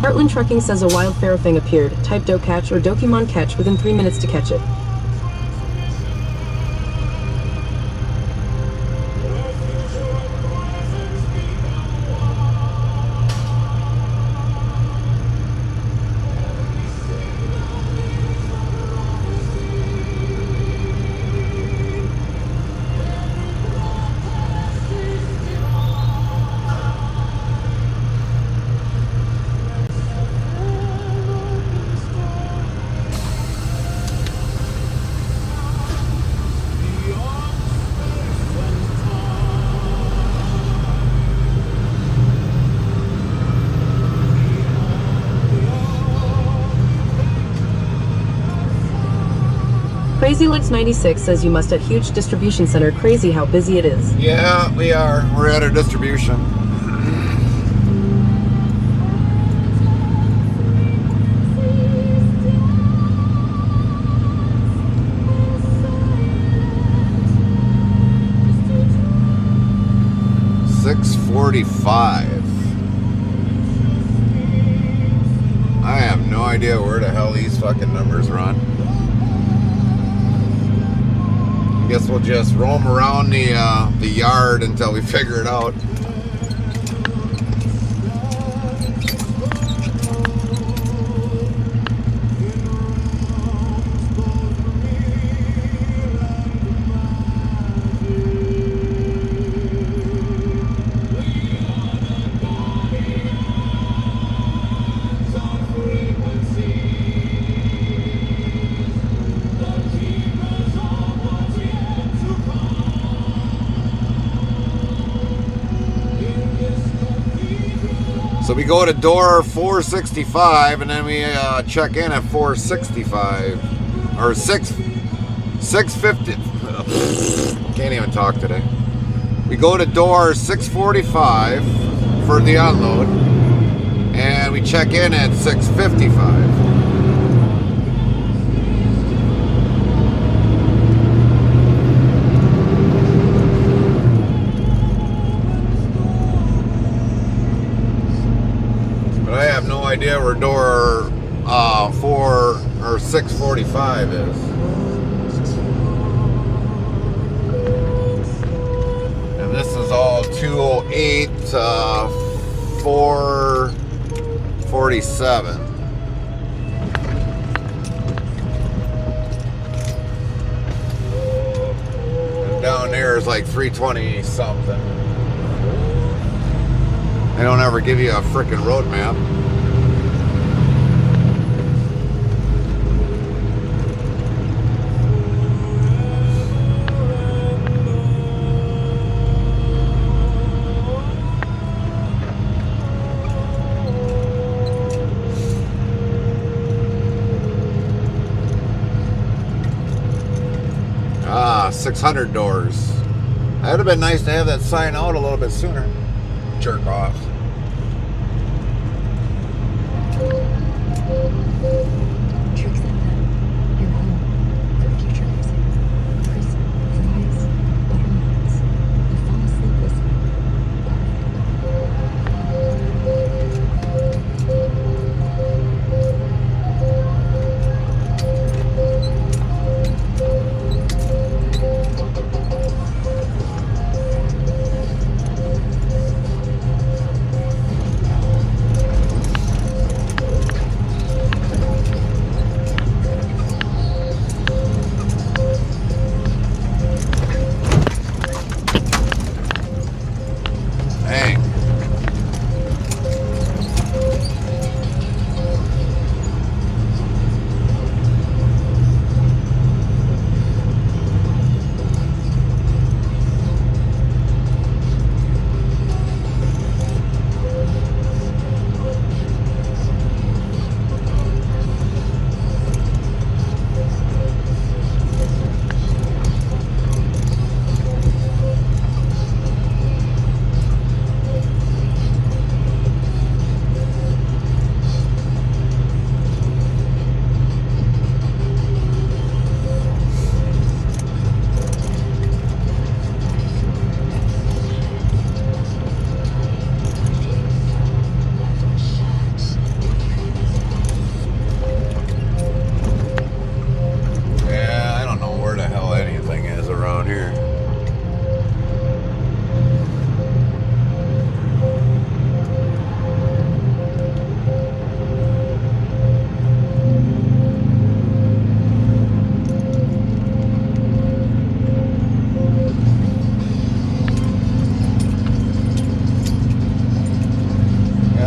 Heartland Trucking says a wild ferro thing appeared. Type do catch or Dokimon catch within 3 minutes to catch it. Crazy Legs 96 says you must at huge distribution center. Crazy how busy it is. Yeah, we are. We're at our distribution. $6.45. I have no idea where the hell these fucking numbers run. Guess we'll just roam around the yard until we figure it out. So we go to door 465 and then we check in at 465 or 650. Can't even talk today. We go to door 645 for the unload and we check in at 655. I have no idea where door 4 or 645 is. And this is all 208 447. And down there is like 320 something. They don't ever give you a frickin' road map. Ah, 600 doors. That would have been nice to have that sign out a little bit sooner. Jerk off. Tricks FM, your home for future music. Crisp, fries, butternuts. You fall asleep listening.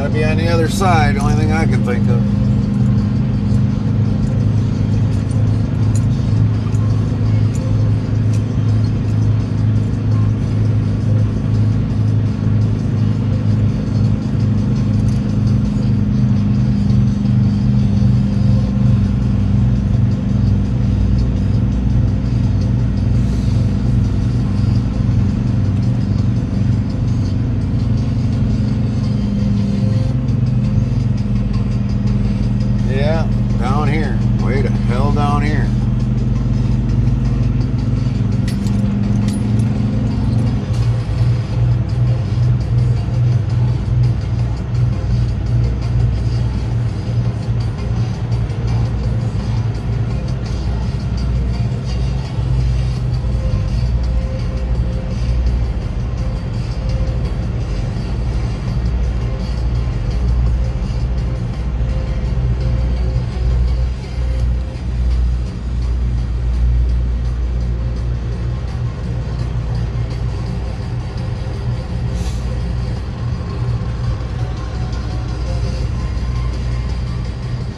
Gotta be on the other side, only thing I can think of. Yeah, down here. Way to hell down here.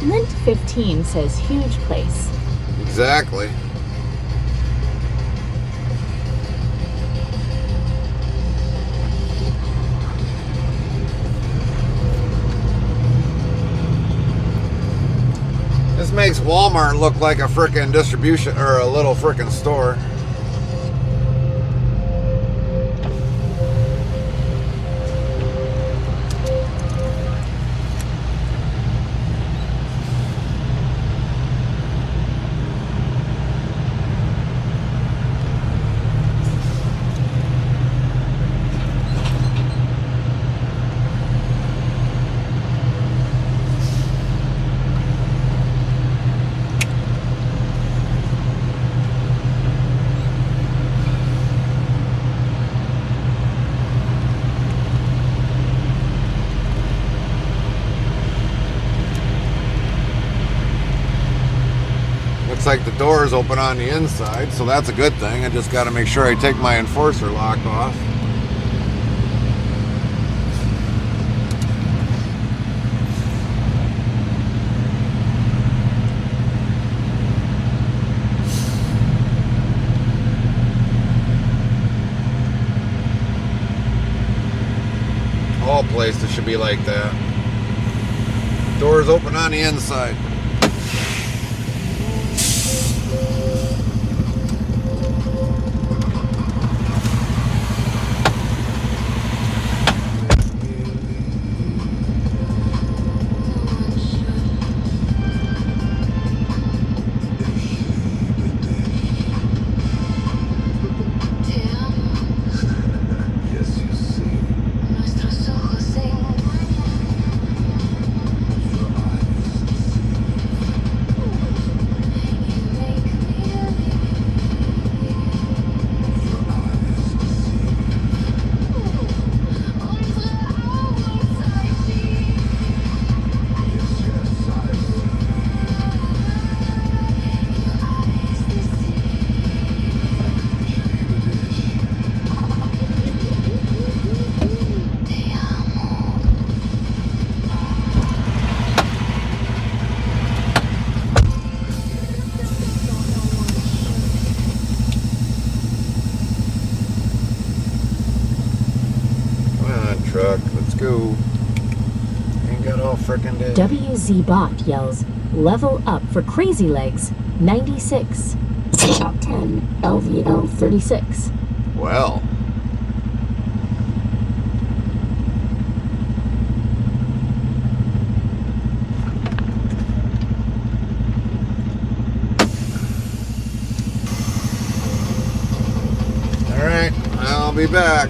Lint 15 says huge place. Exactly. This makes Walmart look like a frickin' distribution or a little frickin' store. Looks like the door is open on the inside, so that's a good thing. I just got to make sure I take my enforcer lock off. All places should be like that. Doors open on the inside. Truck, let's go. Ain't got all frickin' day. WZ Bot yells, level up for Crazy Legs 96. Top 10 LVL 36. Well. Alright, I'll be back.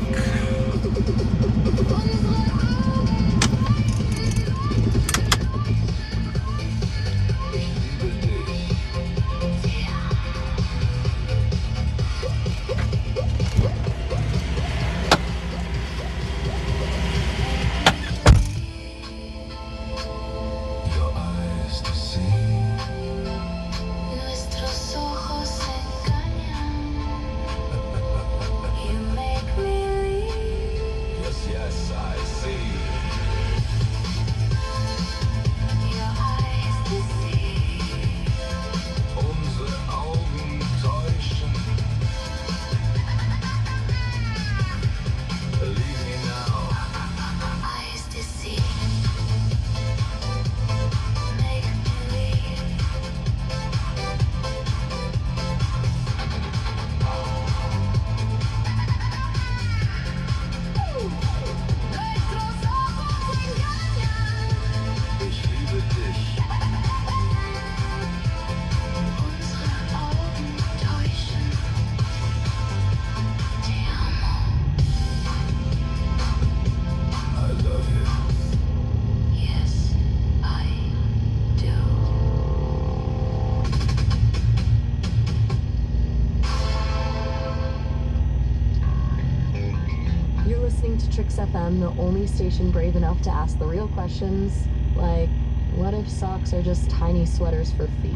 Nuestros ojos se engañan. You make me am the only station brave enough to ask the real questions, like, what if socks are just tiny sweaters for feet?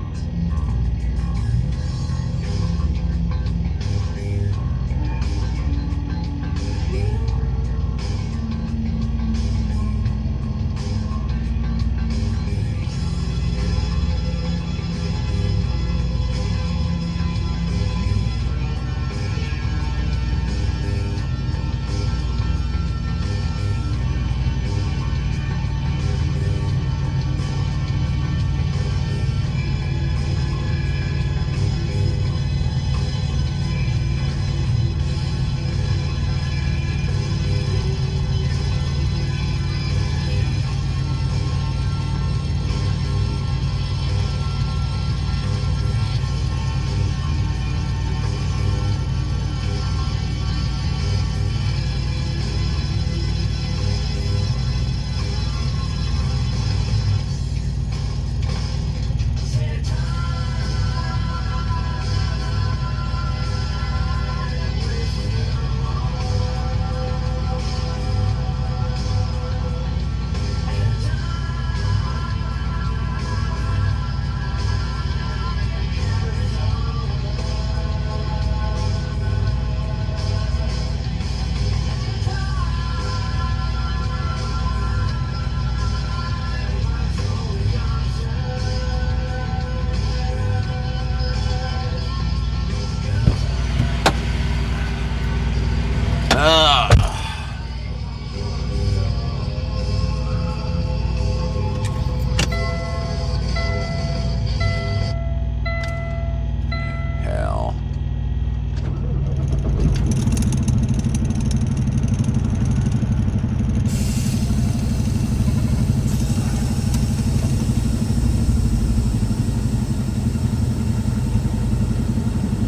Hell.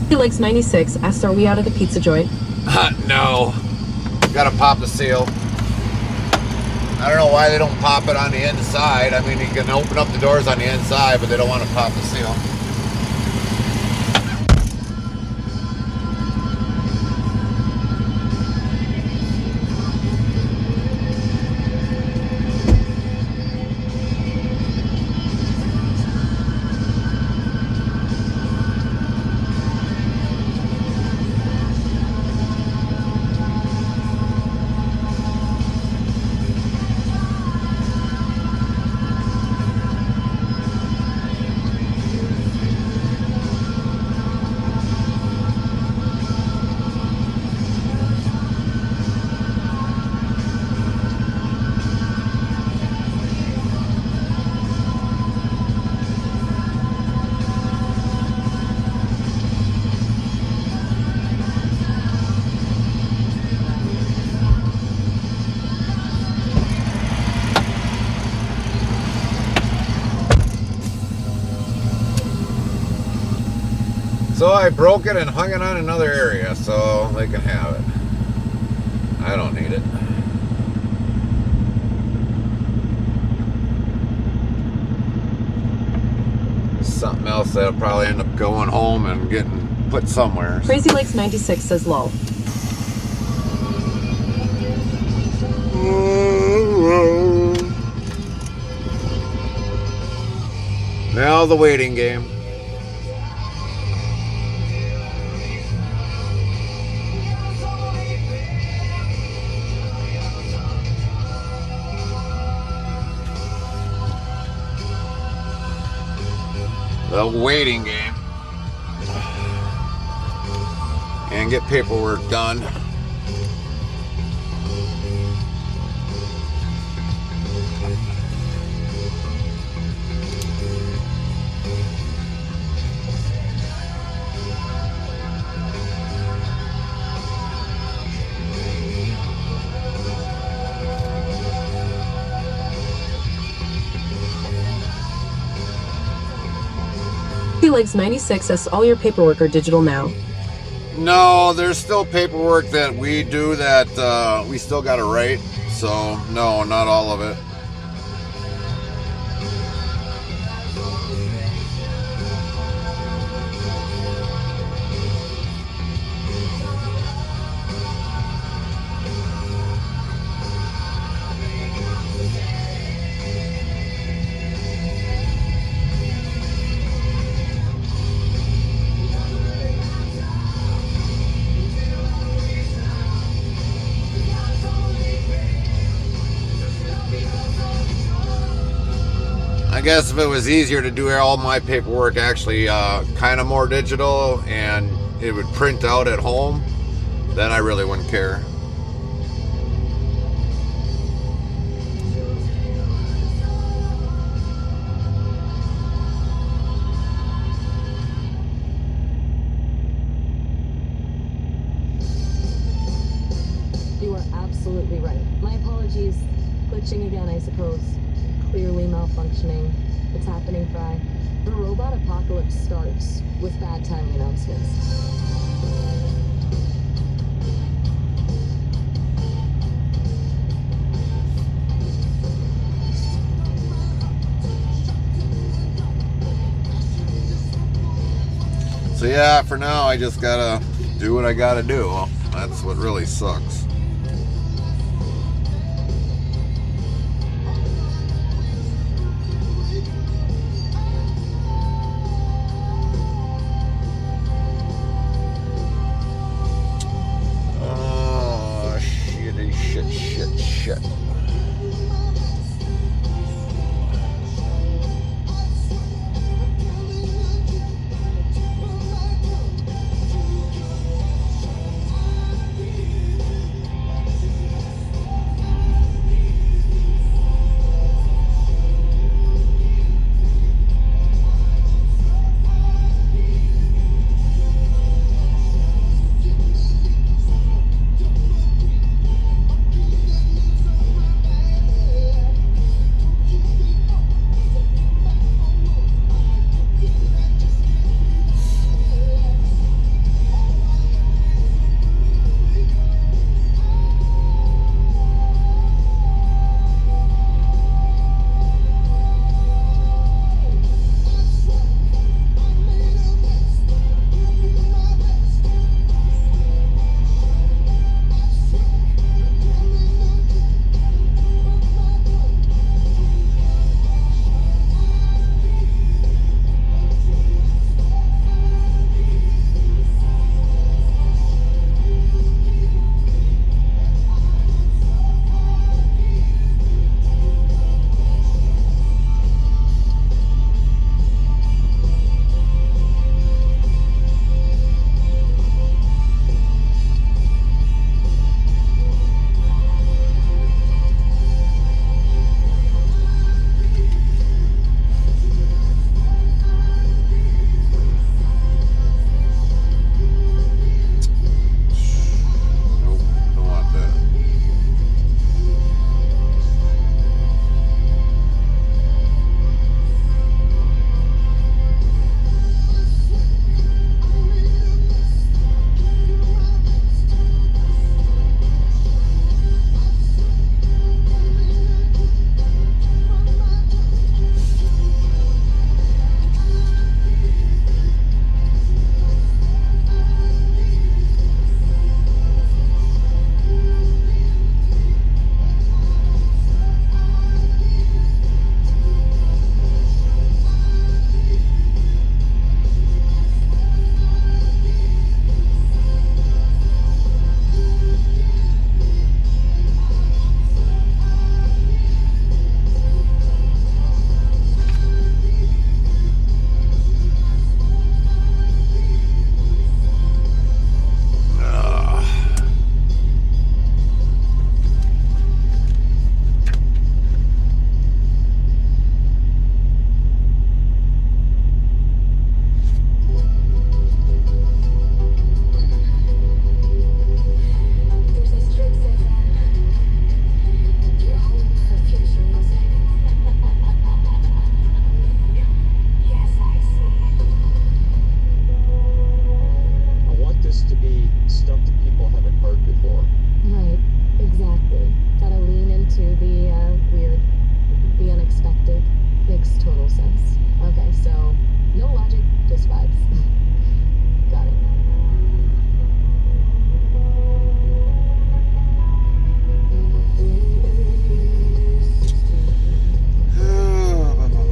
Felix 96 asks, are we out of the pizza joint? No. Gotta pop the seal. I don't know why they don't pop it on the inside. I mean, you can open up the doors on the inside, but they don't want to pop the seal. So I broke it and hung it on another area so they can have it. I don't need it. Something else that'll probably end up going home and getting put somewhere. Crazy Lakes 96 says lol. Now the waiting game. The waiting game. And get paperwork done. Legs 96 says all your paperwork are digital now. No, there's still paperwork that we do that we still got to write. So, no, not all of it. guess if it was easier to do all my paperwork actually kind of more digital and it would print out at home, then I really wouldn't care. You are absolutely right. My apologies. Glitching again, I suppose. Clearly malfunctioning. It's happening, Fry. The robot apocalypse starts with bad timing announcements. So yeah, for now I just gotta do what I gotta do. That's what really sucks. Oh, shit.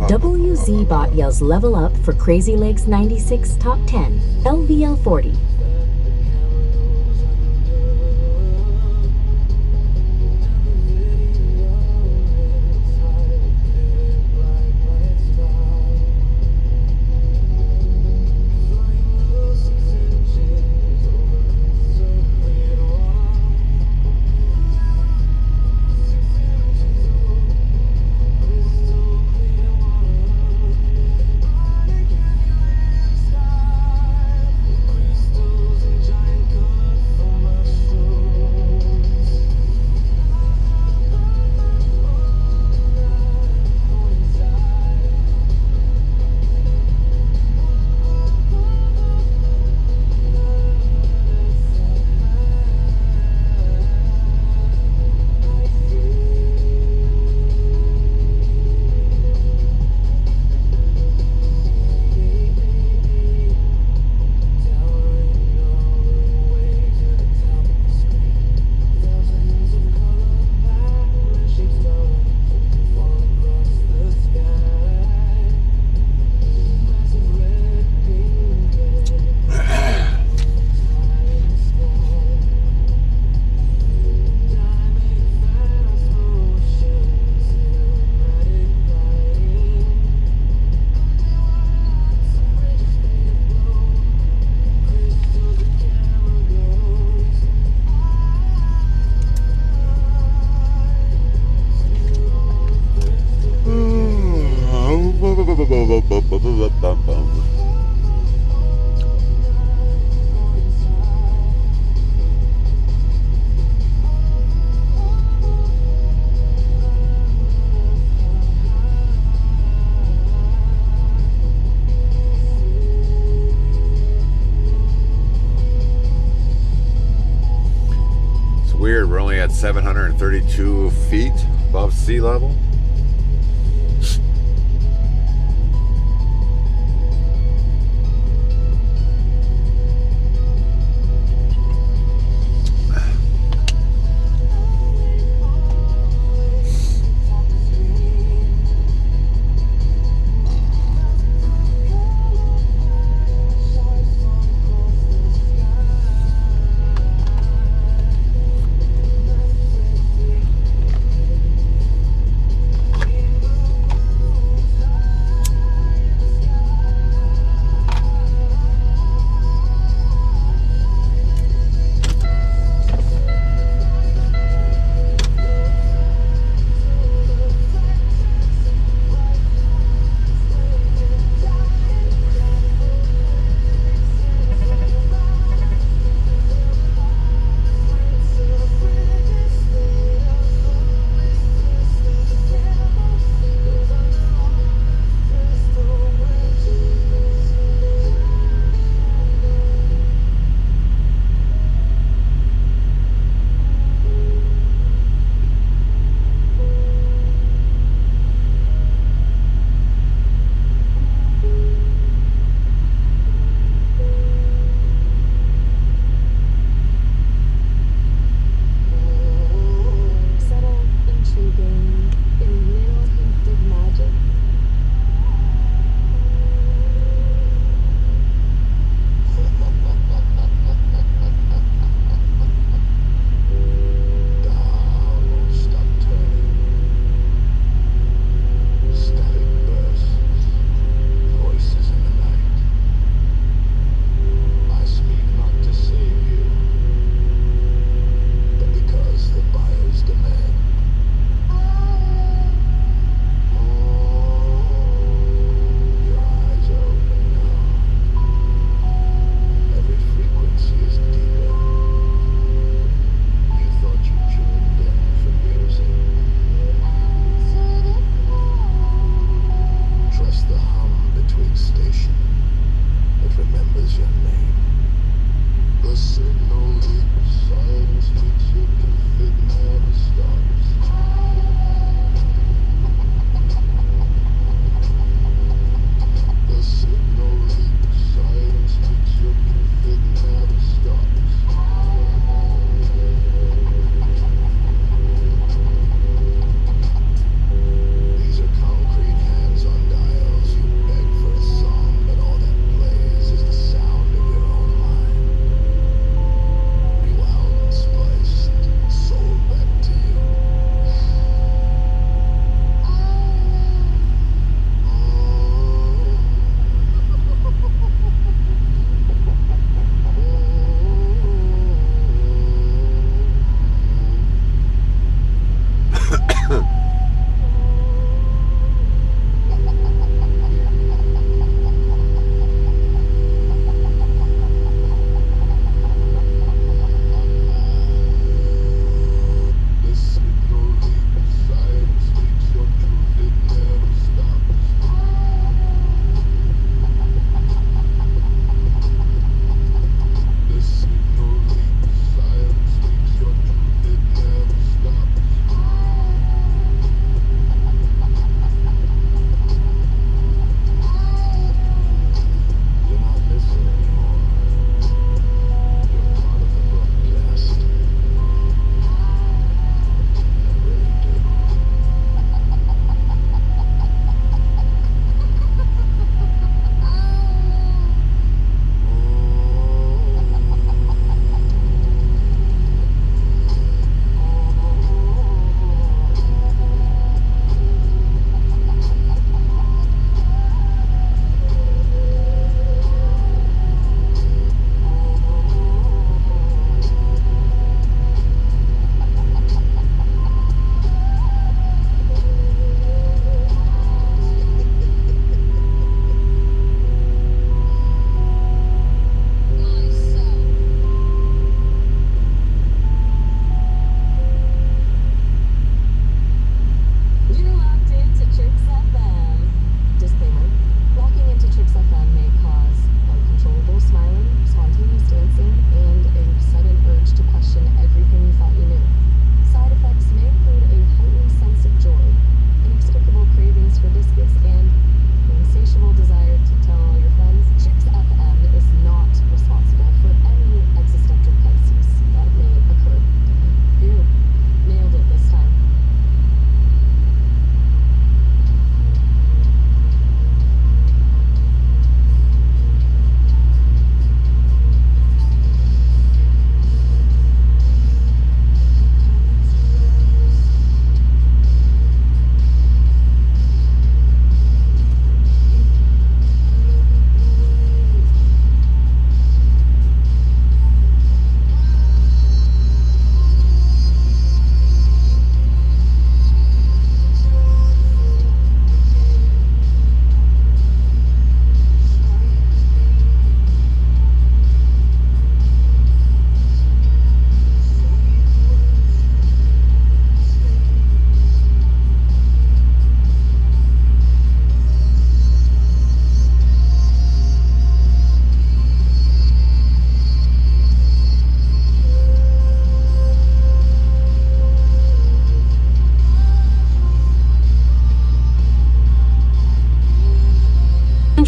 WZBot yells level up for Crazy Legs 96 Top 10, LVL 40. at 732 feet above sea level.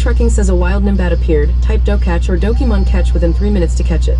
tracking says a wild Nimbat appeared. Type Dokatch or Dokimon catch within 3 minutes to catch it.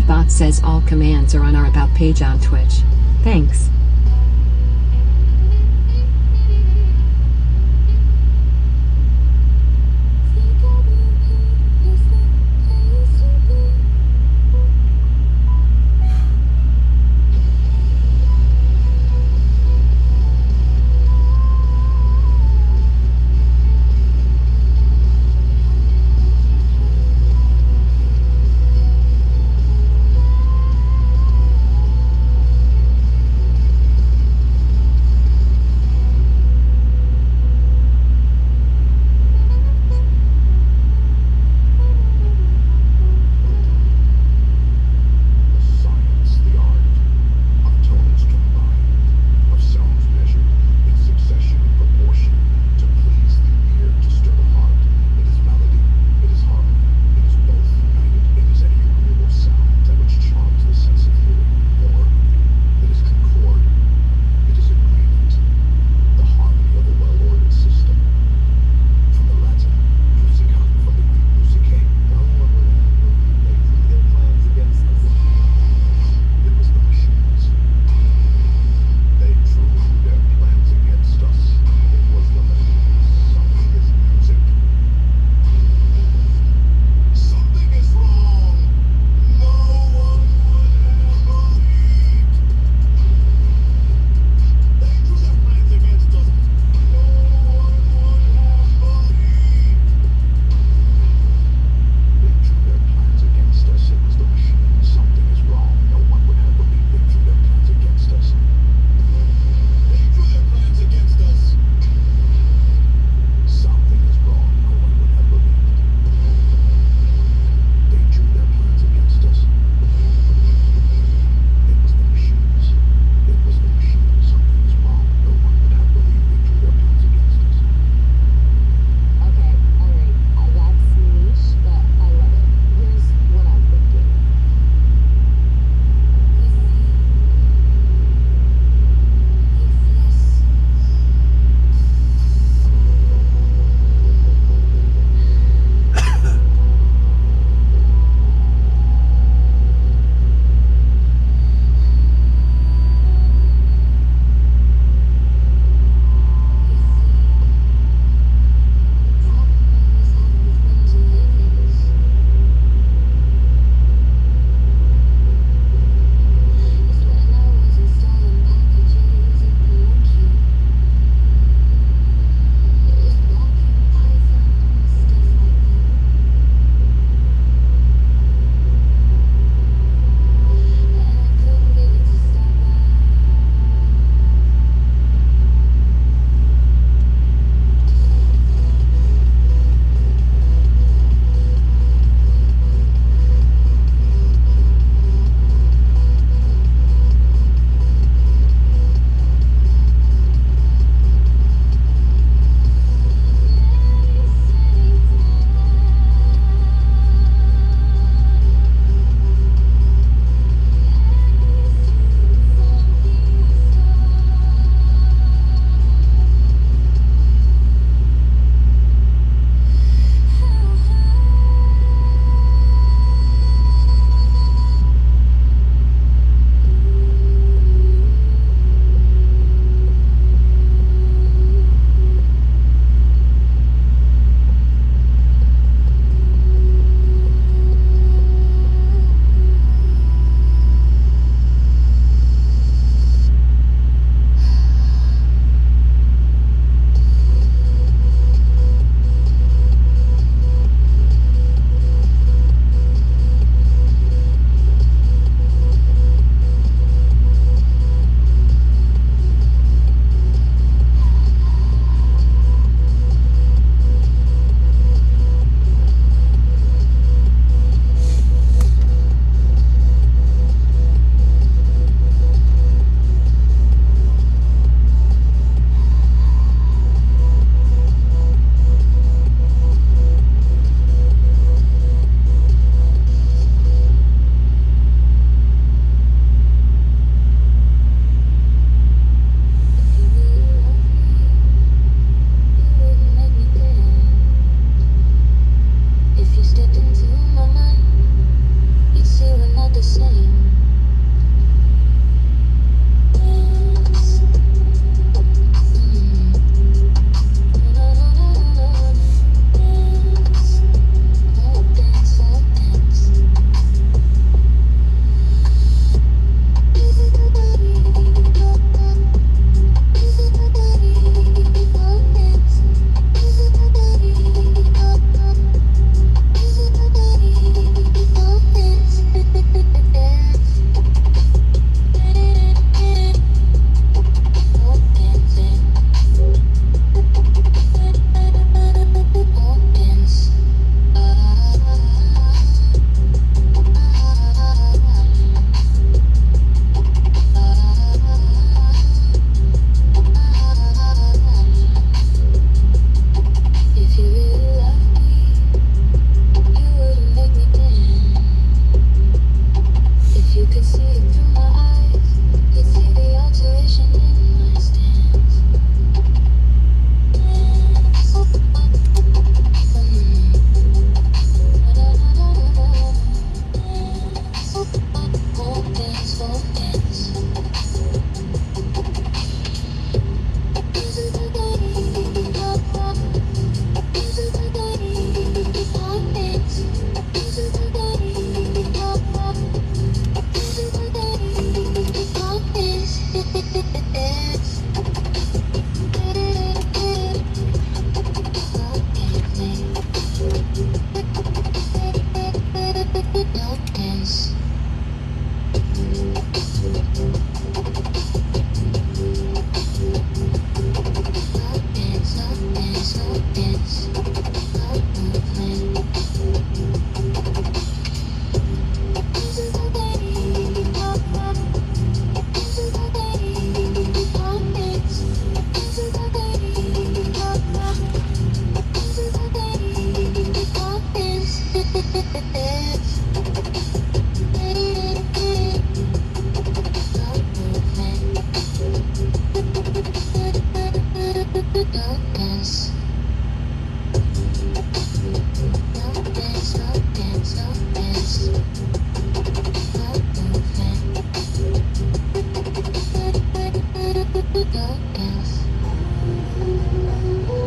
Bot says all commands are on our About page on Twitch. Thanks.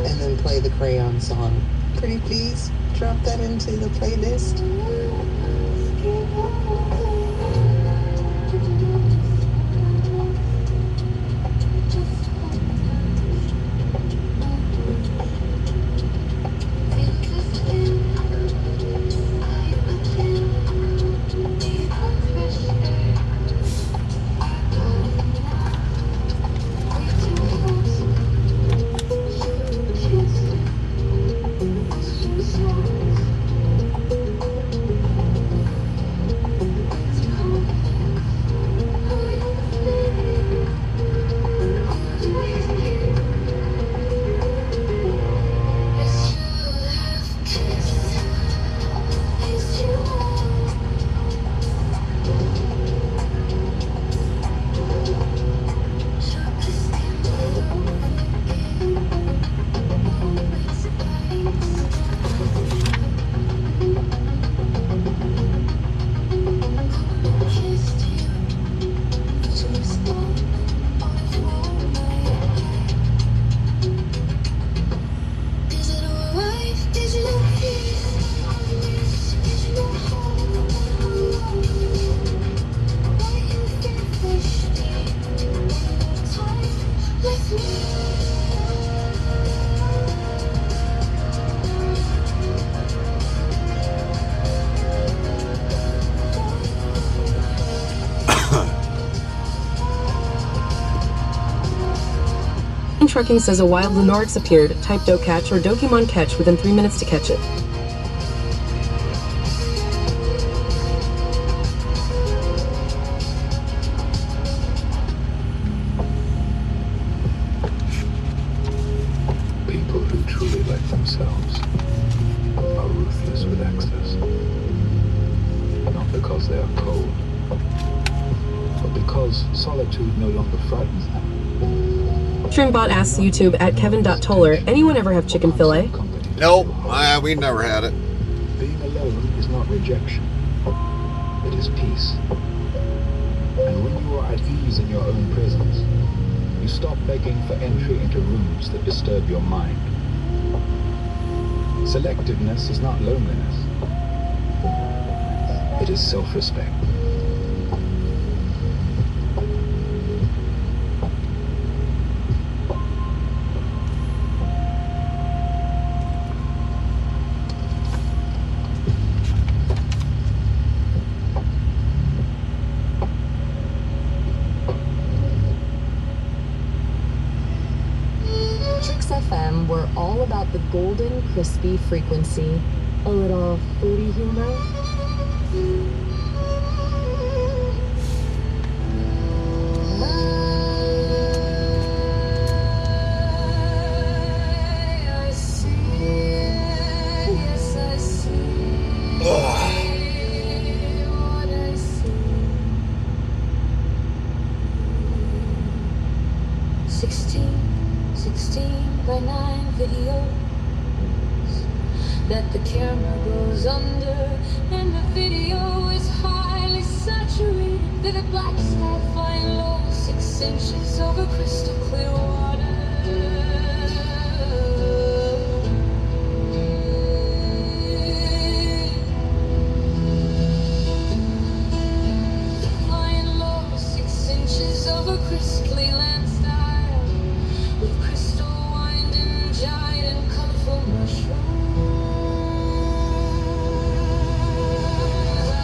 And then play the Crayon song. Pretty please drop that into the playlist. Trucking says a wild Lunorix appeared. Type do catch or Dokimon catch within 3 minutes to catch it. People who truly like themselves are ruthless with excess. Not because they are cold, but because solitude no longer frightens them. Streambot asks YouTube at kevin.toller, anyone ever have chicken fillet? Nope, we never had it. Being alone is not rejection. It is peace. And when you are at ease in your own presence, you stop begging for entry into rooms that disturb your mind. Selectiveness is not loneliness. It is self-respect. FM were all about the golden, crispy frequency, a little fruity humor. I see, yes I see what I see. 16 by 9 videos that the camera goes under, and the video is highly saturated. Vivid black sky flying low, 6 inches over crystal clear water. Flying low, 6 inches over crystally land style, with crystal winding giant and colorful mushrooms. I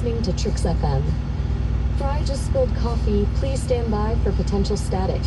listening to Tricks FM. Fry just spilled coffee. Please stand by for potential static.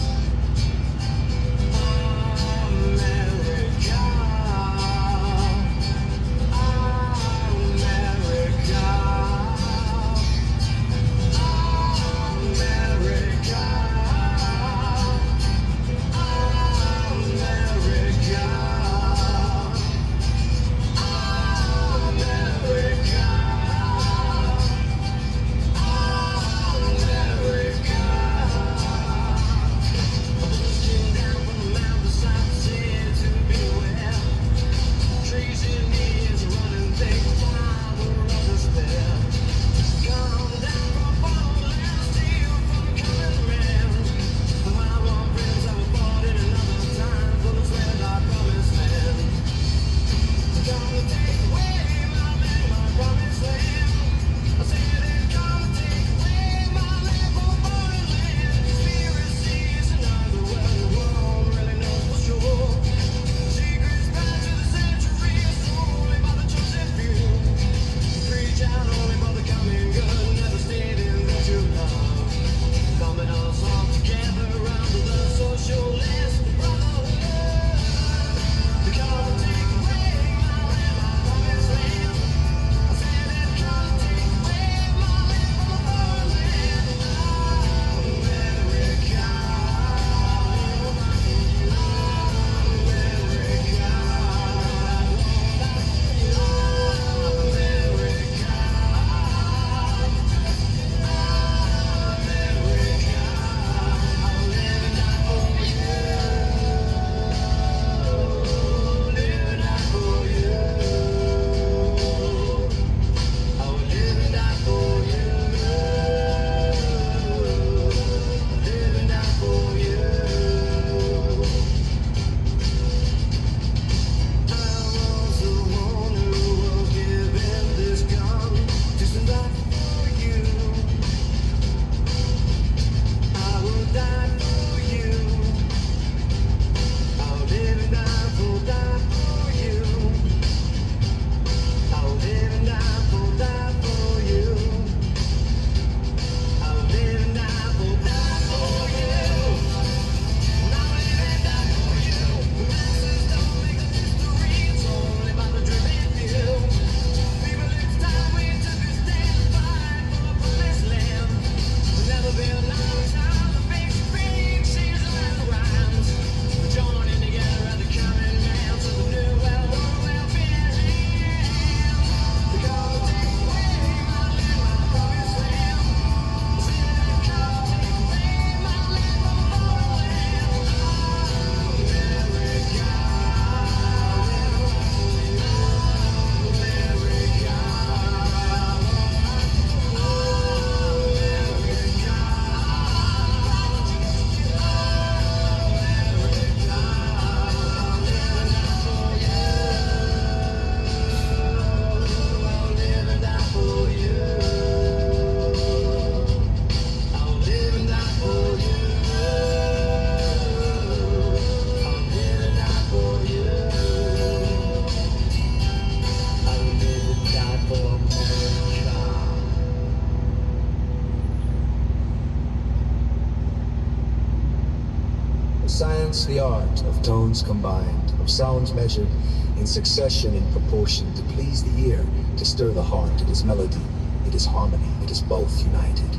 Science, the art of tones combined, of sounds measured in succession in proportion to please the ear, to stir the heart. It is melody, it is harmony, it is both united.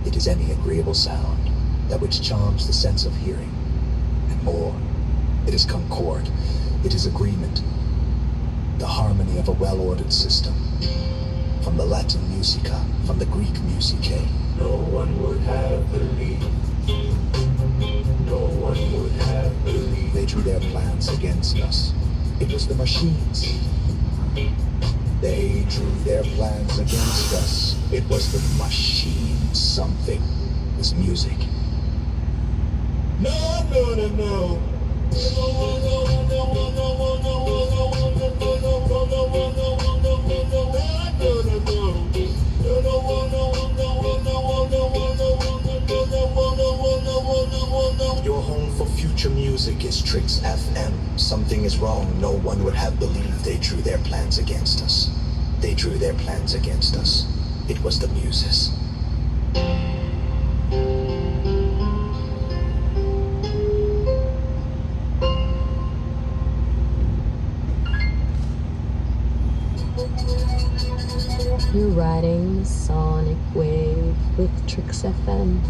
It is any agreeable sound, that which charms the sense of hearing, and more. It is concord, it is agreement, the harmony of a well-ordered system. From the Latin musica, from the Greek musicae, no one would have believed. No one would have believed. They drew their plans against us. It was the machines. They drew their plans against us. It was the machine. Something was music. No, no, no, no. Your home for future music is Tricks FM. Something is wrong. No one would have believed. They drew their plans against us. They drew their plans against us. It was the muses. You're riding the sonic wave with Trix FM.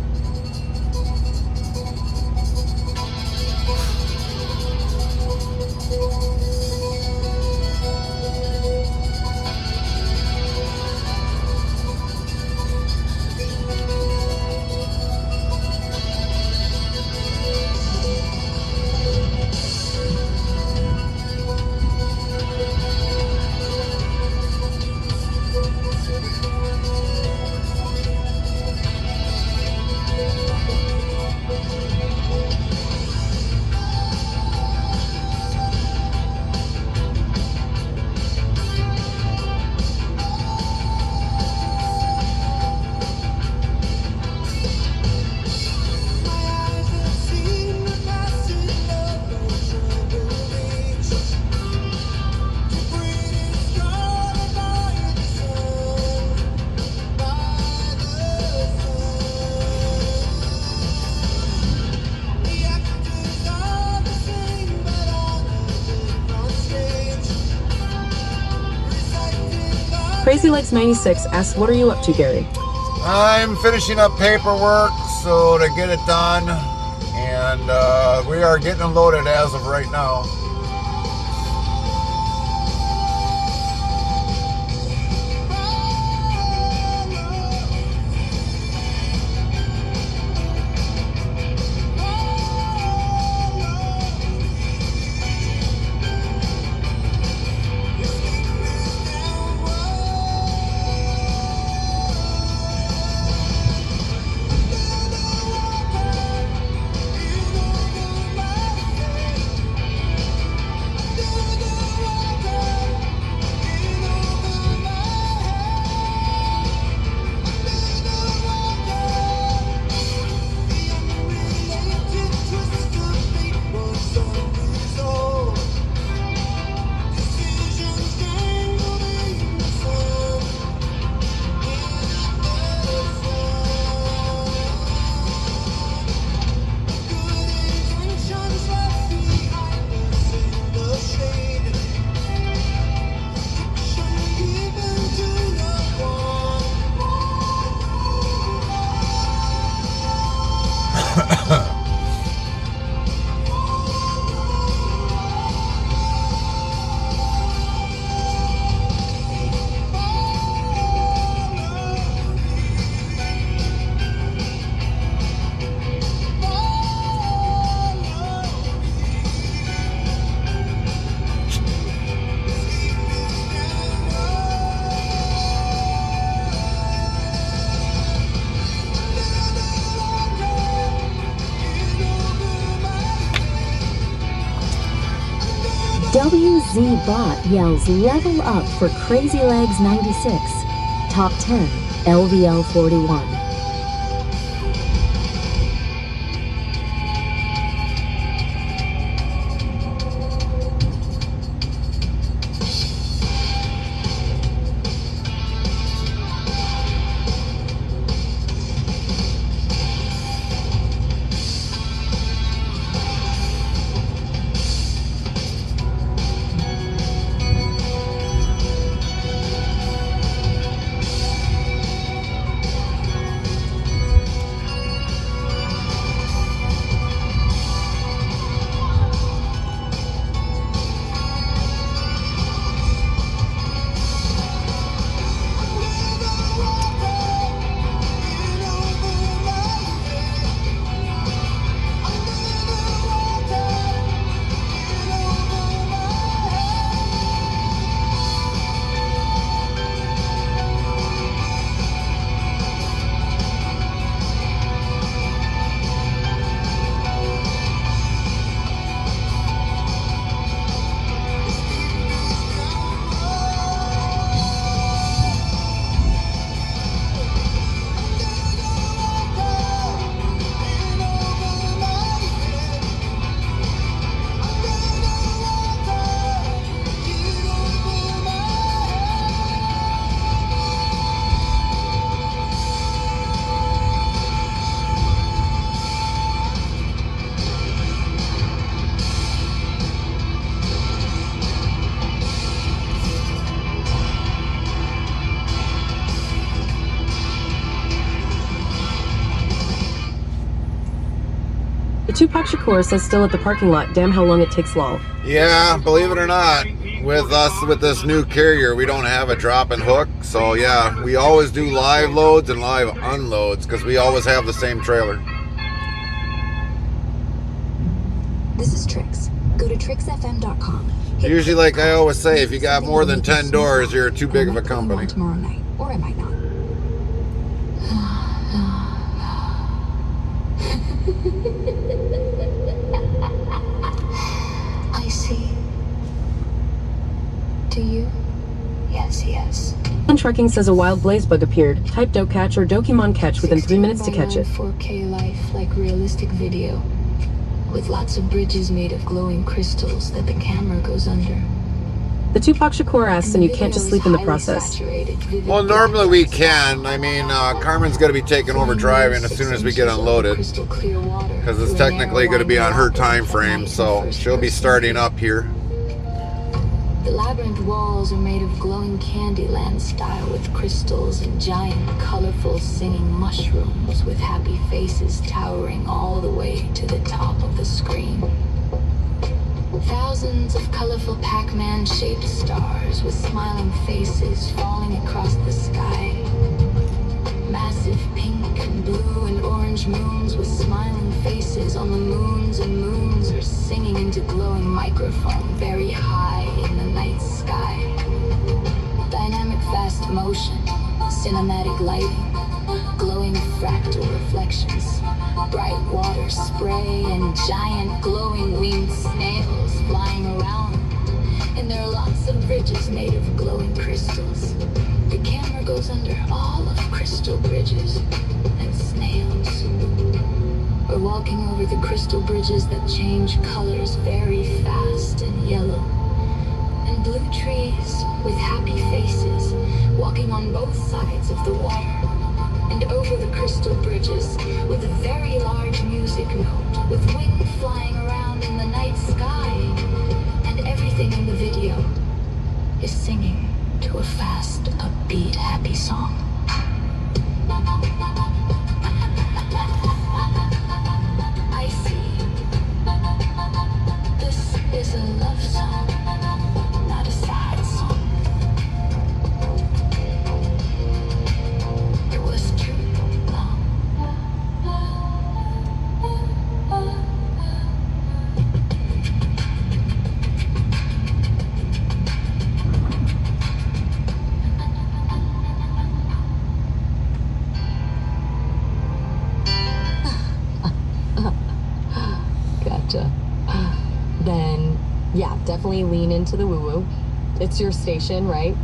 Crazy Legs 96 asks, what are you up to, Gary? I'm finishing up paperwork so to get it done, and we are getting them loaded as of right now. WZ Bot yells level up for Crazy Legs 96. Top 10, LVL 41. Tupac Shakur says still at the parking lot, damn how long it takes lol. Yeah, believe it or not, with us, with this new carrier, we don't have a drop and hook. So yeah, we always do live loads and live unloads because we always have the same trailer. This is Trix. Go to trixfm.com. Usually, like I always say, if you got more than 10 doors, you're too big of a company. Tomorrow night, or I might not. I see. Do you? Yes, yes. Trucking says a wild blaze bug appeared. Type don't catch or Dokimon catch within 3 minutes to catch it. 4K life like realistic video, with lots of bridges made of glowing crystals that the camera goes under. The Tupac Shakur asks, and you can't just sleep in the process. Well, normally we can. I mean, Carmen's going to be taking over driving as soon as we get unloaded, because it's technically going to be on her time frame, so she'll be starting up here. The labyrinth walls are made of glowing Candyland style with crystals and giant, colorful singing mushrooms with happy faces towering all the way to the top of the screen. Thousands of colorful Pac-Man shaped stars with smiling faces falling across the sky. Massive pink and blue and orange moons with smiling faces on the moons, and moons are singing into glowing microphone very high in the night sky. Dynamic fast motion, cinematic lighting, glowing fractal reflections, bright water spray, and giant glowing winged snails flying around. And there are lots of bridges made of glowing crystals. The camera goes under all of crystal bridges and snails. We're walking over the crystal bridges that change colors very fast and yellow. And blue trees with happy faces walking on both sides of the water. And over the crystal bridges with a very large music note with wings flying around in the night sky. And everything in the video is singing to a fast, upbeat, happy song. I see. This is a love song, not a sad song. It was true love. Gotcha. Then, yeah, definitely lean into the woo-woo. It's your station, right?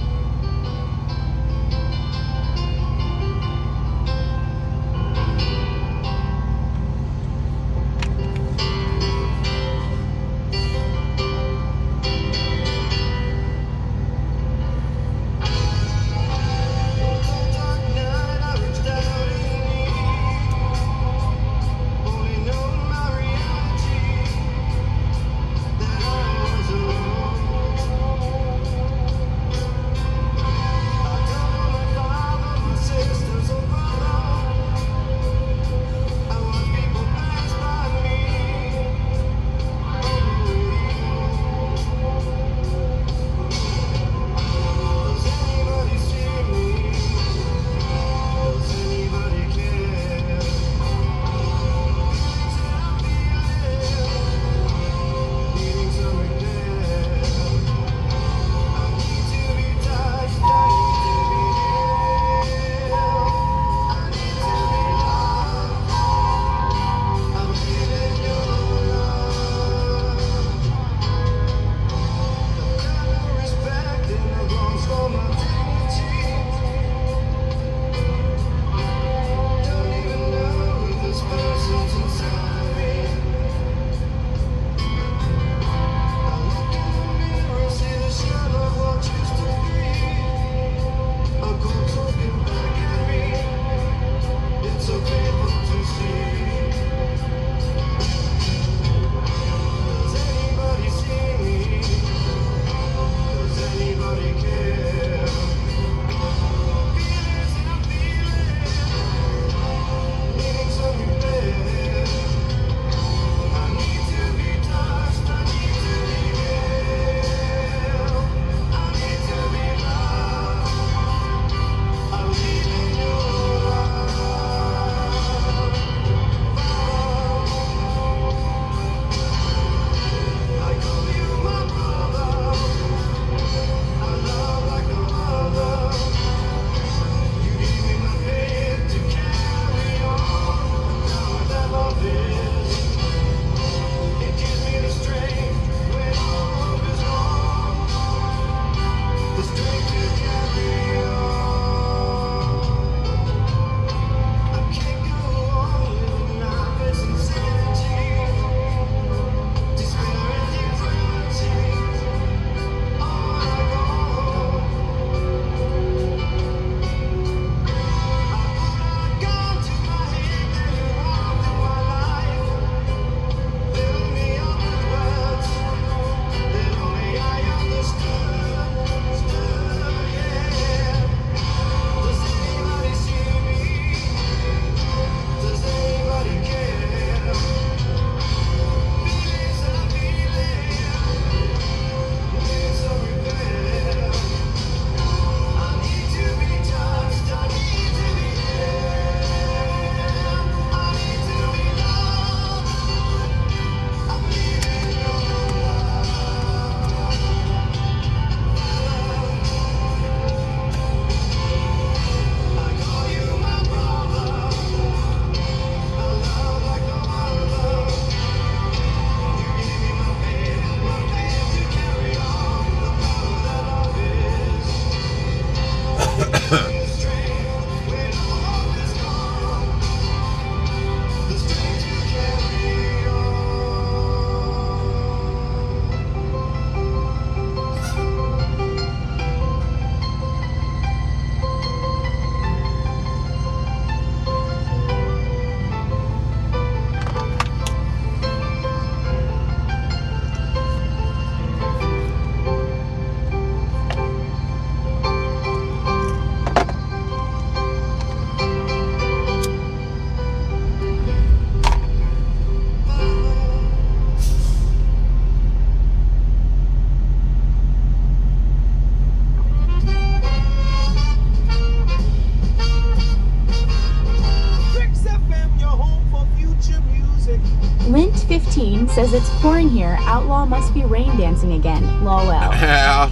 15 says it's pouring here. Outlaw must be rain dancing again. Lol. Yeah.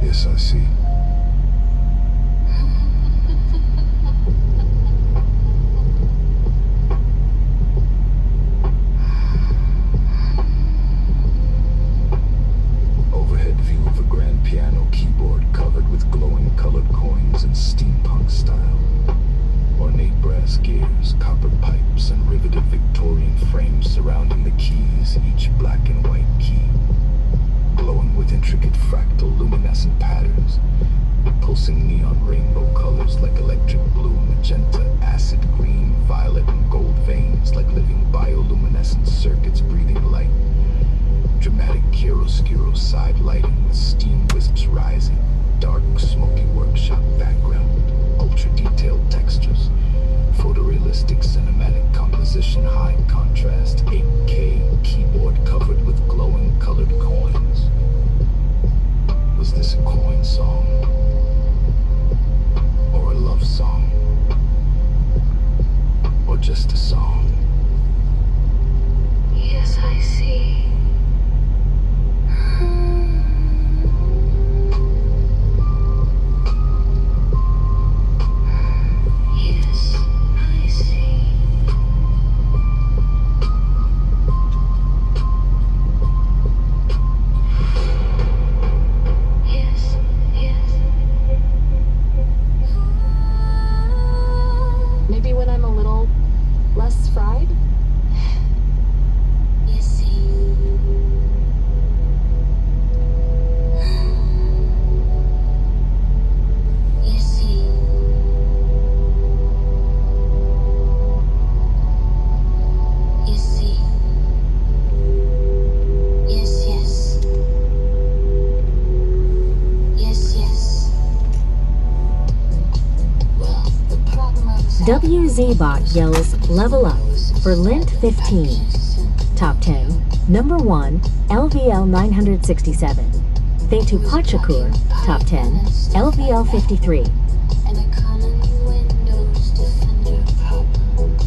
Yes, I see. Overhead view of a grand piano keyboard covered with glowing colored coins in steampunk style. Ornate brass gears, copper pipes, and riveted Victorian frames surrounding the keys, each black and white key, glowing with intricate fractal luminescent patterns, pulsing neon rainbow colors like electric blue, magenta, acid green, violet, and gold veins like living bioluminescent circuits breathing light. Dramatic chiaroscuro side lighting with steam wisps rising, dark smoky workshop background, ultra detailed textures, photorealistic cinematic composition, high contrast 8K keyboard covered with glowing colored coins. Was this a coin song? Or a love song? Or just a song? Yes, I see. Yes, I see. Yes, yes. Maybe when I'm a little less fried? You see. You see. You see. Yes, yes. Yes, yes. Well, the problem I was WZBot yells level up for Lint 15. Top 10. Number 1, LVL 967. Fetu Pachakur. Top 10. LVL 53. and economy windows defend your problem.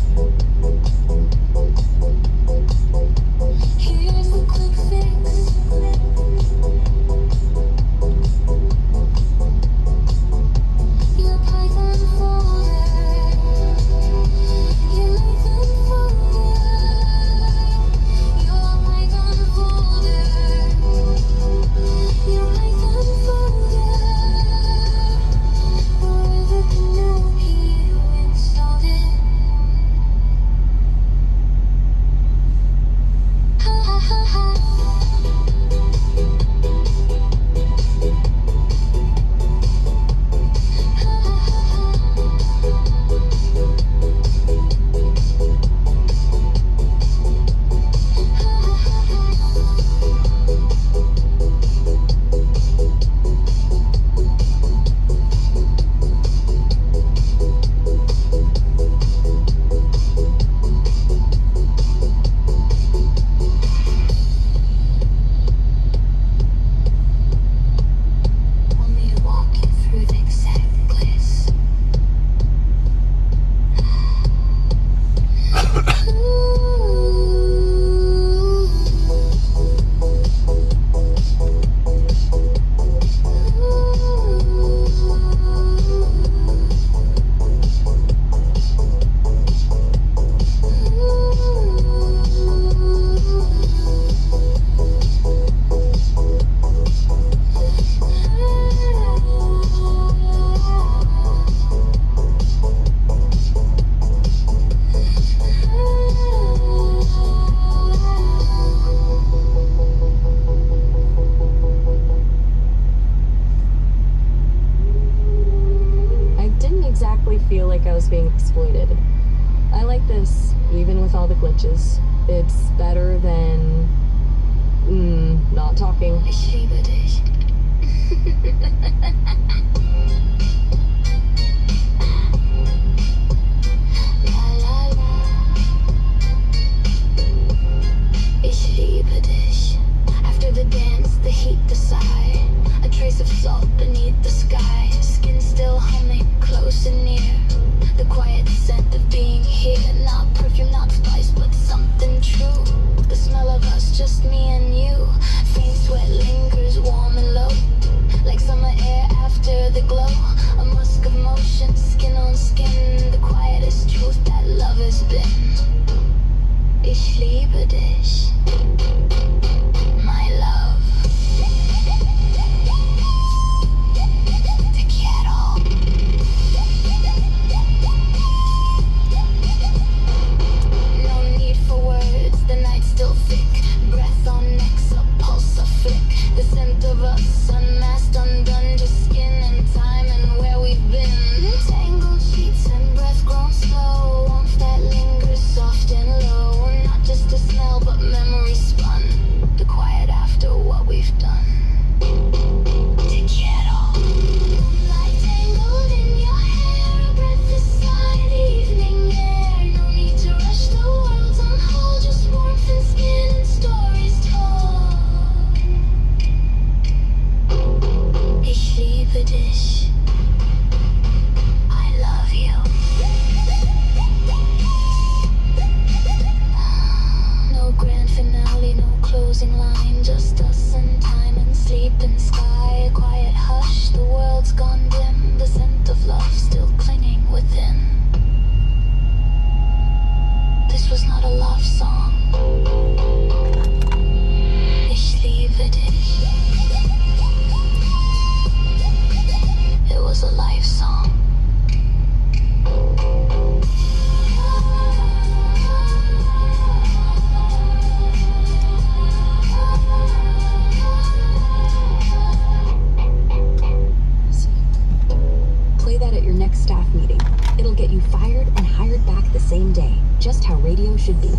Here's the quick fix. Your Python folder. Your Python folder. Your Python folder. Your Python folder. Forever know you installed it. Ha ha ha ha. Want me to walk you through the exact place? I didn't exactly feel like I was being exploited. I like this, even with all the glitches. It's better than not talking. Ich liebe dich. La la la. Ich liebe dich. After the dance, the heat, the sigh. A trace of salt beneath the glow, a musk of motion, skin on skin. The quietest truth that love has been. Ich liebe dich, my love. Te quiero. No need for words, the night's still thick. Breath on necks, a pulse, a flick. The scent of us, unmasked, undone, just skin and time and where we've been. Tangled sheets and breath grown slow. Warmth that lingers soft and low. Not just a smell, but memory spun. The quiet after what we've done. Te quiero. Moonlight tangled in your hair. A breath aside, evening air. No need to rush, the world's on hold. Just warmth and skin and stories told. Ich liebe dich. I love you. No grand finale, no closing line. Just us and time and sleep and sky. A quiet hush, the world's gone dim. The scent of love still clinging within. This was not a love song. Ich liebe dich. It was a life song. Play that at your next staff meeting. It'll get you fired and hired back the same day. Just how radio should be.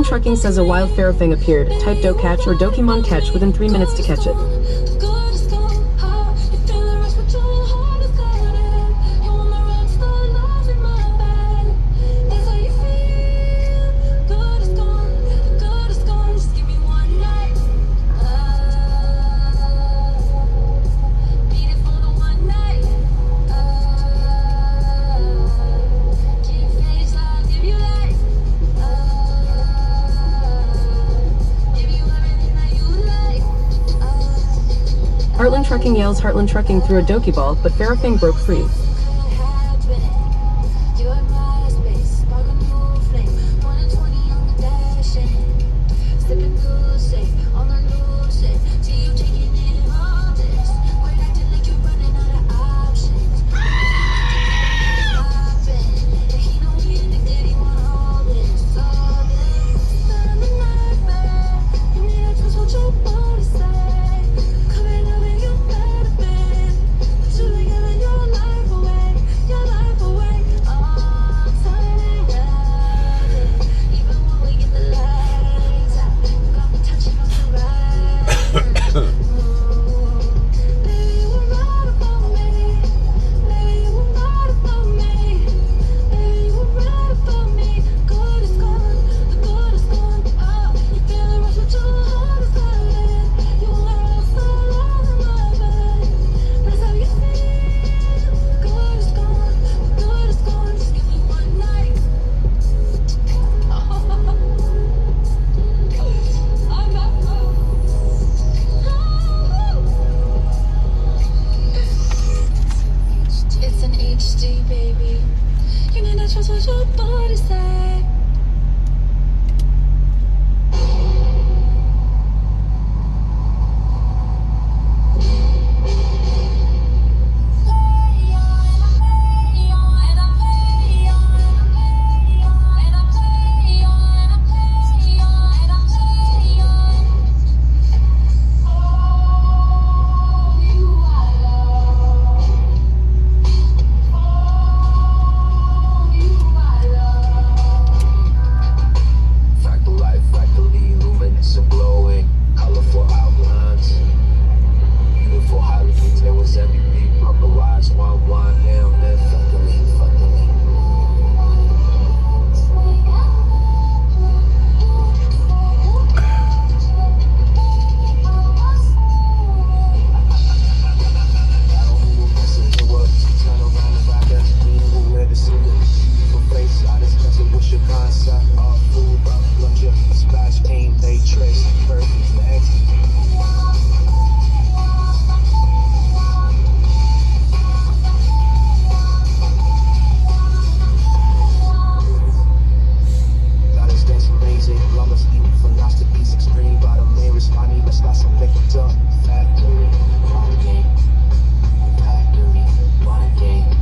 Trucking says a wild ferrofang appeared. Type do catch or Dokimon catch within 3 minutes to catch it. Heartland Trucking yells Heartland Trucking through a Doki ball, but Ferrofang broke free. Life away. got something done. Factory, Watergate. Factory, Watergate.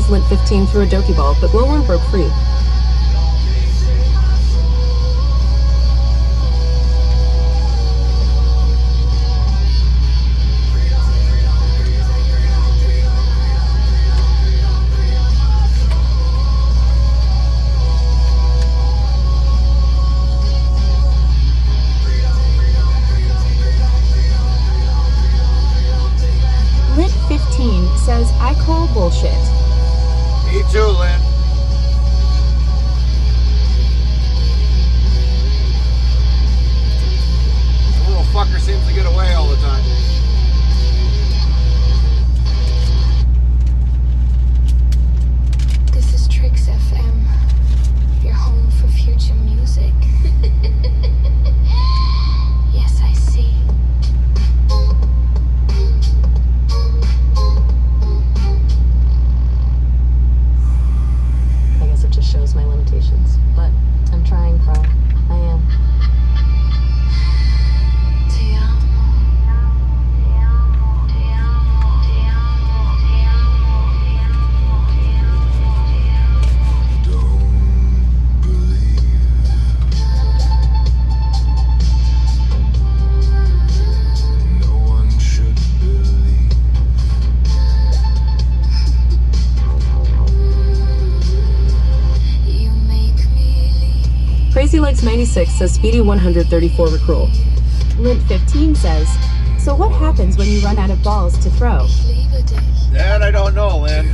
chased Lint 15 through a Doki ball, but Glowworm broke free. Lit 15 says, I call bullshit. Me too, Lynn. The little fucker seems to get away all the time. This is Trix FM, your home for future music. Yes, I see. I guess it just shows my limitations. But I'm trying, Fry. I am. Te amo. Te amo. Te amo. Te amo. Te amo. Te amo. Te amo. Te amo. Don't believe no one should believe. You make me leave. Crazy Legs 96 says Speedy 134 recruit. Lint 15 says, so what happens when you run out of balls to throw? Liebe dich. That I don't know, Lynn.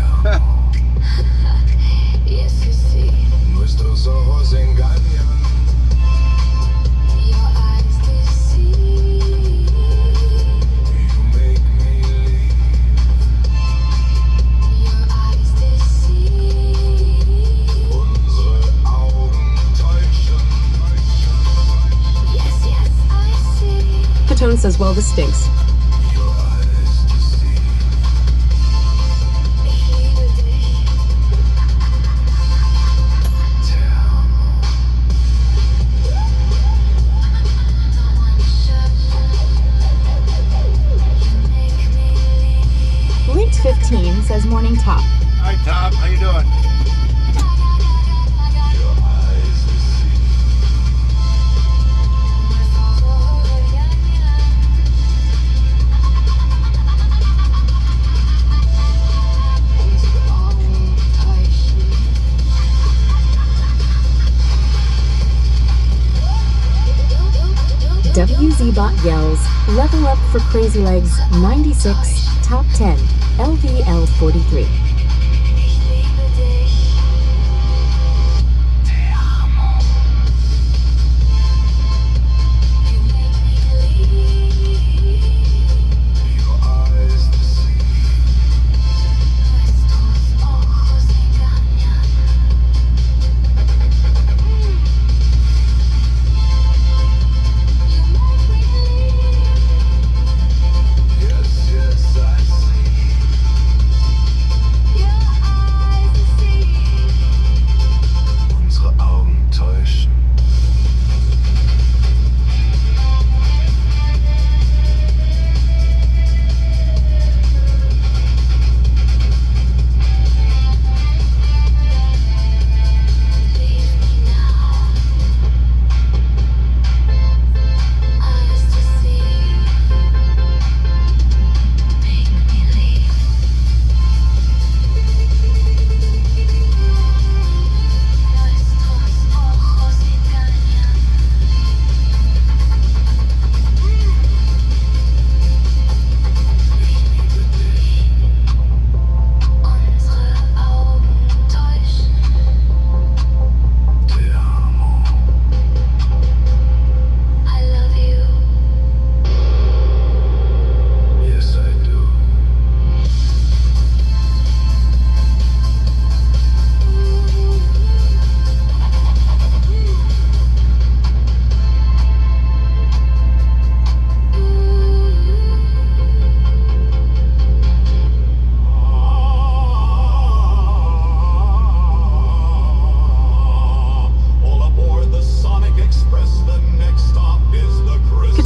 Yes, you see. Nuestros ojos engañan. Your eyes deceive. You make me leave. Your eyes deceive. Unsere Augen täuschen. Yes, yes, I see. Patone says, well, this stinks. Your eyes deceive. Ich liebe dich. Te amo. No one should. You make me leave. Lint 15 says, morning top. Hi, Tom. How you doing? Your eyes deceive. Unsere Augen täuschen. WZBot yells, level up for Crazy Legs 96, top 10, LVL 43. Ich liebe dich. Te amo. You make me leave. Your eyes deceive. Nuestros ojos engañan. You make me leave. Yes, yes, I see.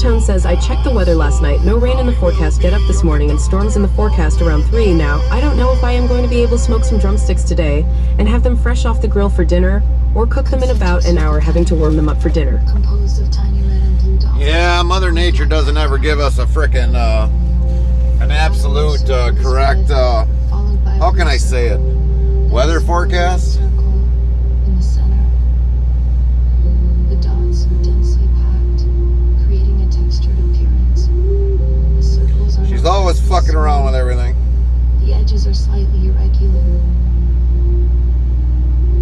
Upcatone says, I checked the weather last night. No rain in the forecast. Get up this morning and storms in the forecast around 3 now. I don't know if I am going to be able to smoke some drumsticks today and have them fresh off the grill for dinner or cook them in about an hour, having to warm them up for dinner. Composed of tiny red and blue dots. Yeah, Mother Nature doesn't ever give us a frickin' an absolute correct, how can I say it? Weather forecast? In the center, the dots are densely packed, creating a textured appearance. The circles are She's always fucking around with everything. The edges are slightly irregular.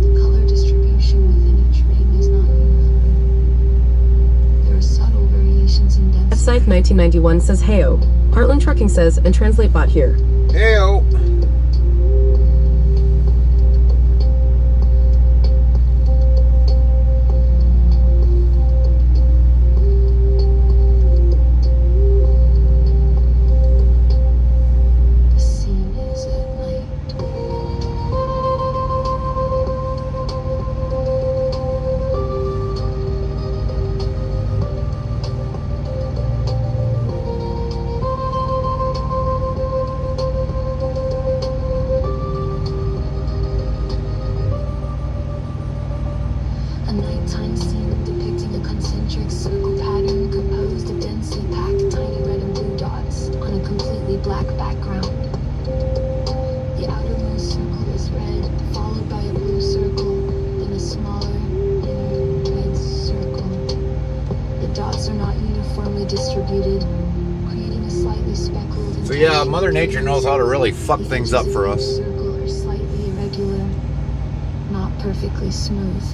The color distribution within each ring is not uniform. There are subtle variations in density. F-Scythe 1991 says, Heyo. Heartland Trucking says, and translate bot here. Heyo. The scene is at night. A nighttime scene depicting a concentric circle pattern composed of densely packed tiny red and blue dots on a completely black background. The outermost circle is red, followed by a blue circle, then a smaller inner red circle. The dots are not uniformly distributed, creating a slightly speckled. So yeah, Mother Nature knows how to really fuck things up for us. The circle are slightly irregular, not perfectly smooth.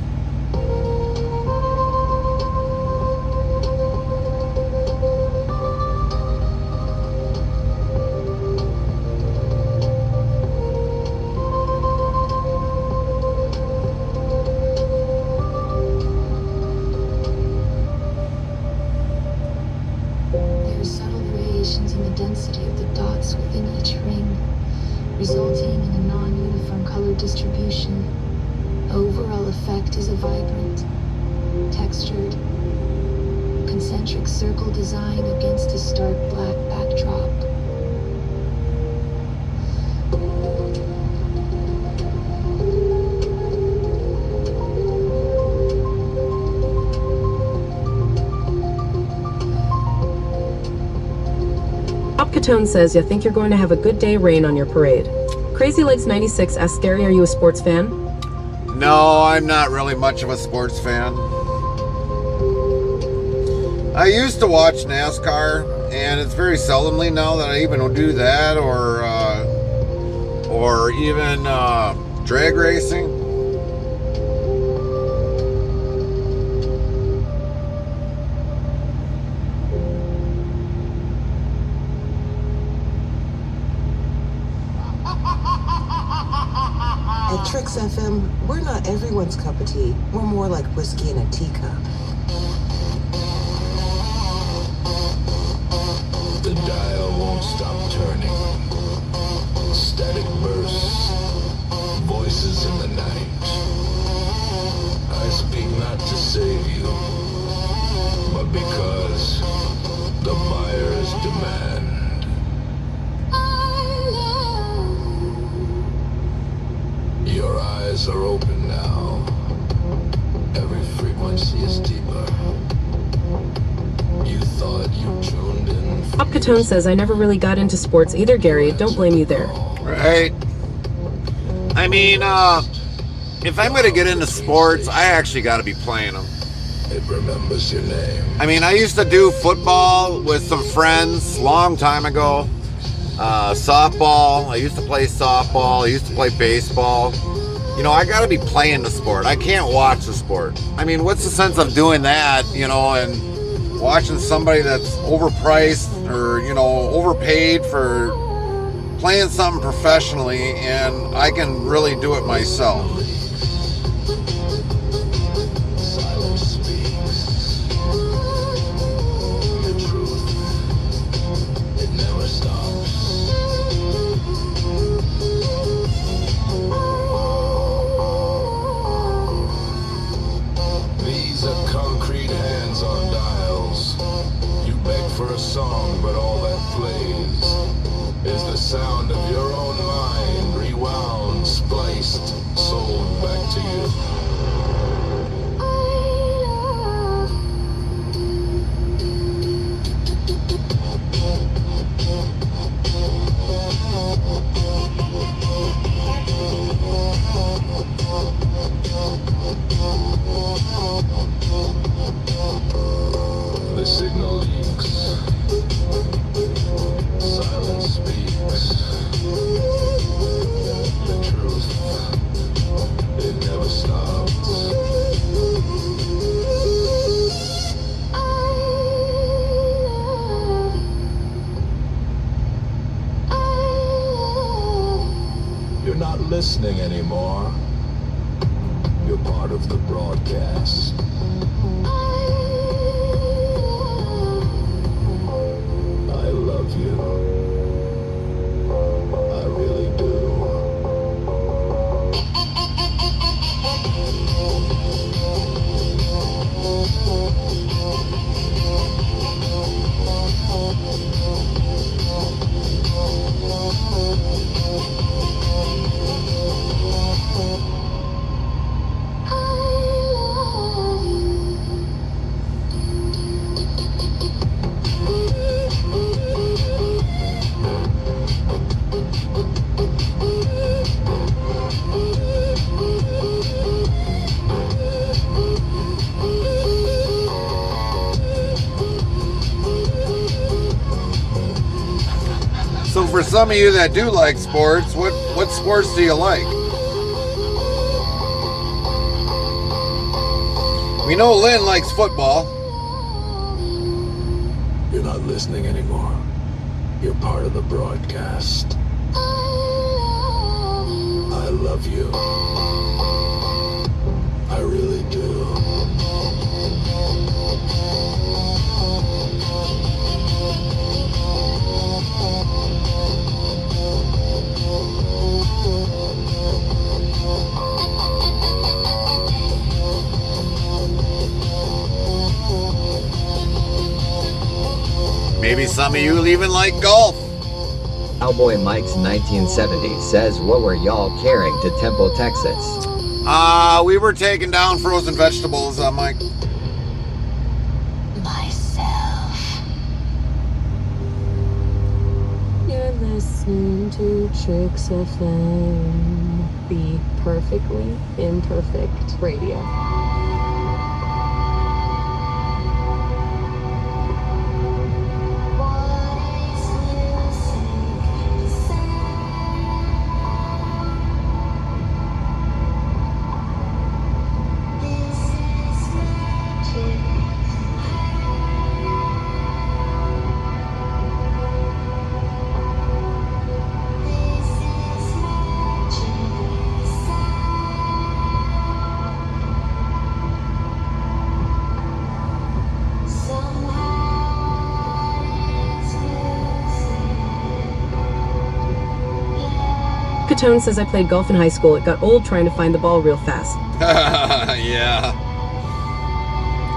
There are subtle variations in the density of the dots within each ring, resulting in a non-uniform color distribution. The overall effect is a vibrant, textured, concentric circle design against a stark black backdrop. Upcatone says, you think you're going to have a good day rain on your parade. Crazy Legs 96 asks, Gary, are you a sports fan? No, I'm not really much of a sports fan. I used to watch NASCAR, and it's very seldomly now that I even do that, or even drag racing. At Tricks FM, we're not everyone's cup of tea. We're more like whiskey in a teacup. The dial won't stop turning. Static bursts, voices in the night. I speak not to save you, but because the buyers demand. Your eyes are open now. Every frequency is deeper. You thought you tuned in. Upcatone says, I never really got into sports either, Gary. Don't blame you there. Right. I mean, if I'm going to get into sports, I actually got to be playing them. It remembers your name. I mean, I used to do football with some friends long time ago. Softball. I used to play softball. I used to play baseball. You know, I got to be playing the sport. I can't watch the sport. I mean, what's the sense of doing that, you know, and watching somebody that's overpriced or, you know, overpaid for playing something professionally, and I can really do it myself. Silence speaks. The truth, it never stops. These are concrete hands on dials. You listening anymore, you're part of the broadcast. I love you. I really do. So for some of you that do like sports, what sports do you like? We know Lynn likes football. You're not listening anymore. You're part of the broadcast. I love you. I really do. Maybe some of you even like golf. Cowboy Mike's 1970 says, what were y'all carrying to Temple, Texas? We were taking down frozen vegetables, Mike. Myself. You're listening to Tricks FM, the perfectly imperfect radio. Tone says I played golf in high school. It got old trying to find the ball real fast. Yeah.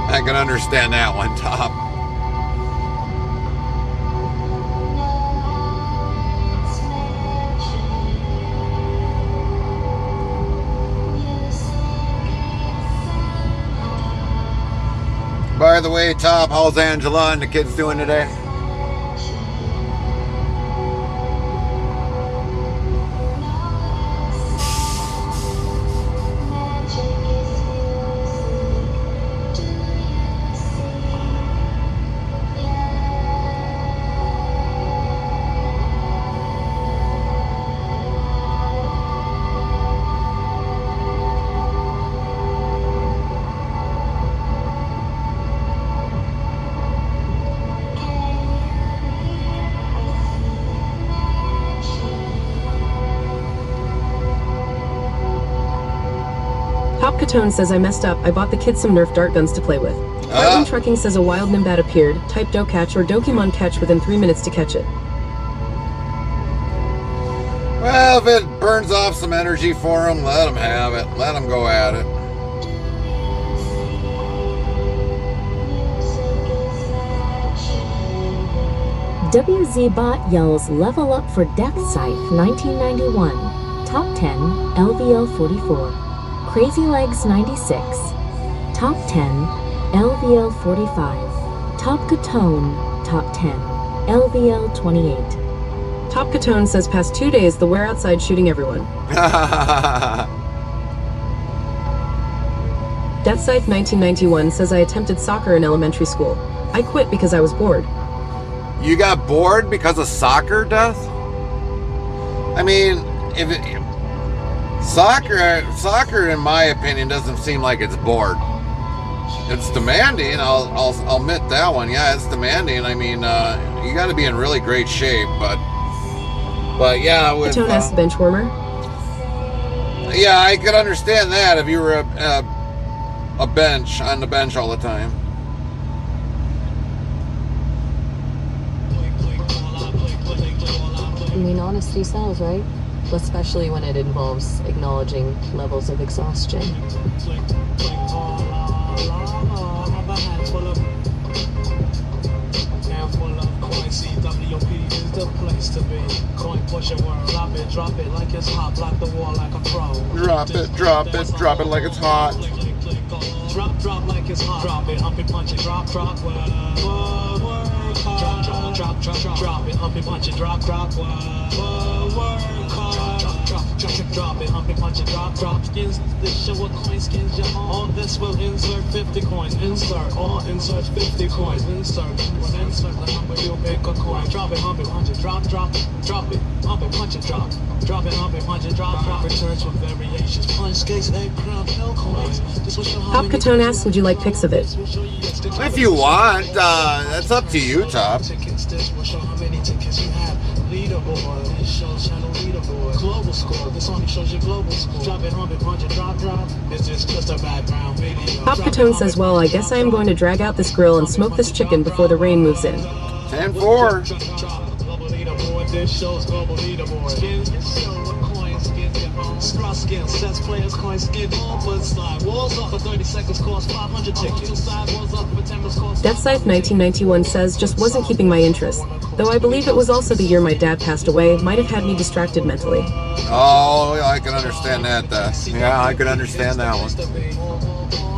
I can understand that one, Top. By the way, Top, how's Angela and the kids doing today? Tone says I messed up. I bought the kids some Nerf dart guns to play with. Heartland Trucking says a wild Nimbat appeared. Type Do-Catch or Dokemon catch within 3 minutes to catch it. Well, if it burns off some energy for them, let them have it. Let them go at it. WZBot yells level up for Death Scythe 1991. Top 10 LVL 44. Crazy Legs 96. Top 10 LVL 45. Top Catone Top 10 LVL 28. Top Catone says past 2 days the we're outside shooting everyone. Death Scythe 1991 says I attempted soccer in elementary school. I quit because I was bored. You got bored because of soccer, Death? I mean, soccer, in my opinion, doesn't seem like it's bored. It's demanding. I'll admit that one. Yeah, it's demanding. I mean, you got to be in really great shape, but yeah. With Catone asks bench warmer. Yeah, I could understand that if you were a bench on the bench all the time. I mean, honesty sells, right? Especially when it involves acknowledging levels of exhaustion. The place to be. Coin push it, word, drop it like it's hot, block the wall like a pro. Drop it like it's hot. Drop like it's hot. Drop it, hump it, punch it, drop, drop it, hump it, punch it, drop, drop it, hump it, punch it, drop. Skins, this show what coin skins you own. All this will insert 50 coins. Insert, all insert 50 coins. Insert the number you pick a coin. Drop it, hump it, punch it, drop it, hump it, punch it, drop. Drop it, hump it, punch it, drop. Returns with variations. Punch, skates, egg, crown, pill coins. This will show how Pop Catone asks, would you like pics of it? If you want, that's up to you, Top. Tickets, this will show how many tickets you have. Leaderboard, this shows channel leaderboard. Global score, this only shows your global score. Drop it, hump it, punch it, drop. Is this just a background video? Pop Catone says, well, I guess I am going to drag out this grill and smoke this chicken before the rain moves in. 10-4. Global leaderboard, this shows global leaderboard. Skins, show what coins skins get home. Scraw skins, sets players, coins skin on, but slide. Walls up for 30 seconds, cost 500 tickets. Side walls up for 10 minutes, cost. Death Scythe 1991 says, just wasn't keeping my interest. Though I believe it was also the year my dad passed away, might have had me distracted mentally. Oh, I can understand that. Yeah, I can understand that one.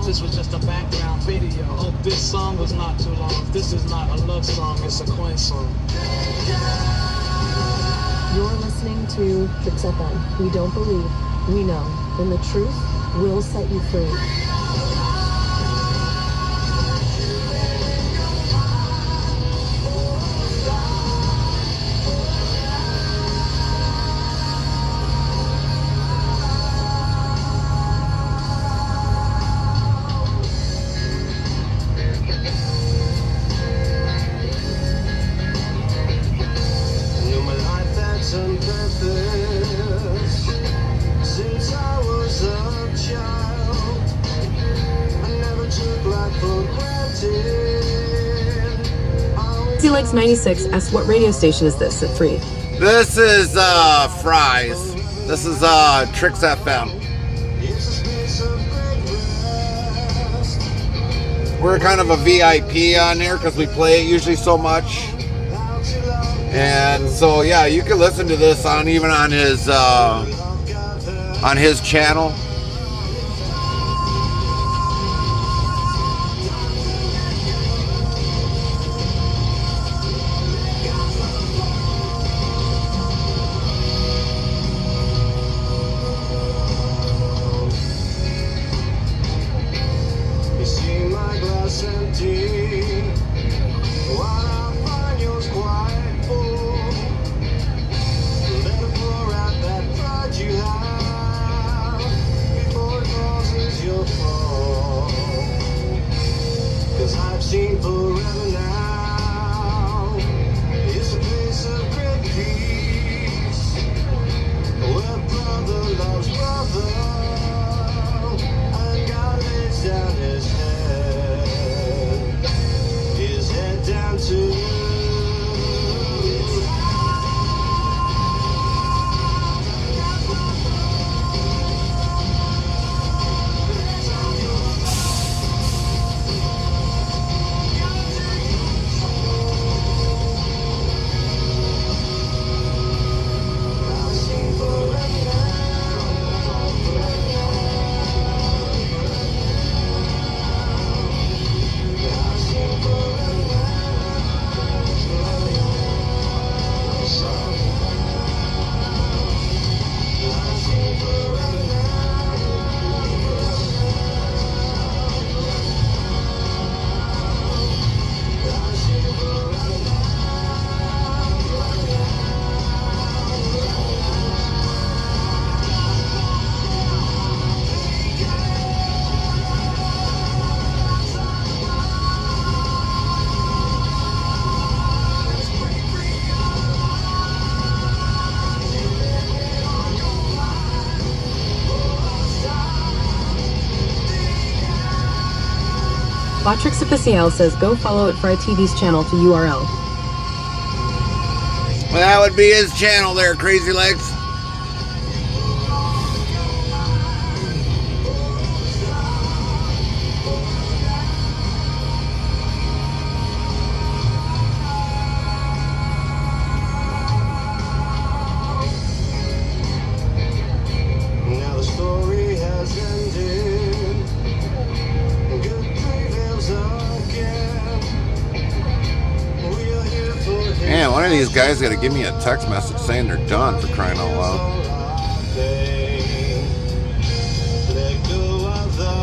This was just a background video. Hope this song was not too long. This is not a love song, it's a coin song. You're listening to Tricks FM. We don't believe, we know, and the truth will set you free. Legs 96 asks, what radio station is this at Free? This is Fry's. This is Tricks FM. We're kind of a VIP on there because we play it usually so much. And so yeah, you can listen to this on even on his channel. Botrix Official says go follow at Fry TV's channel to URL. Well, that would be his channel there, Crazy Legs. Now the story has ended. Good prevails again. We are here for him. Man, one of these guys got to give me a text message saying they're done, for crying out loud. Let go of the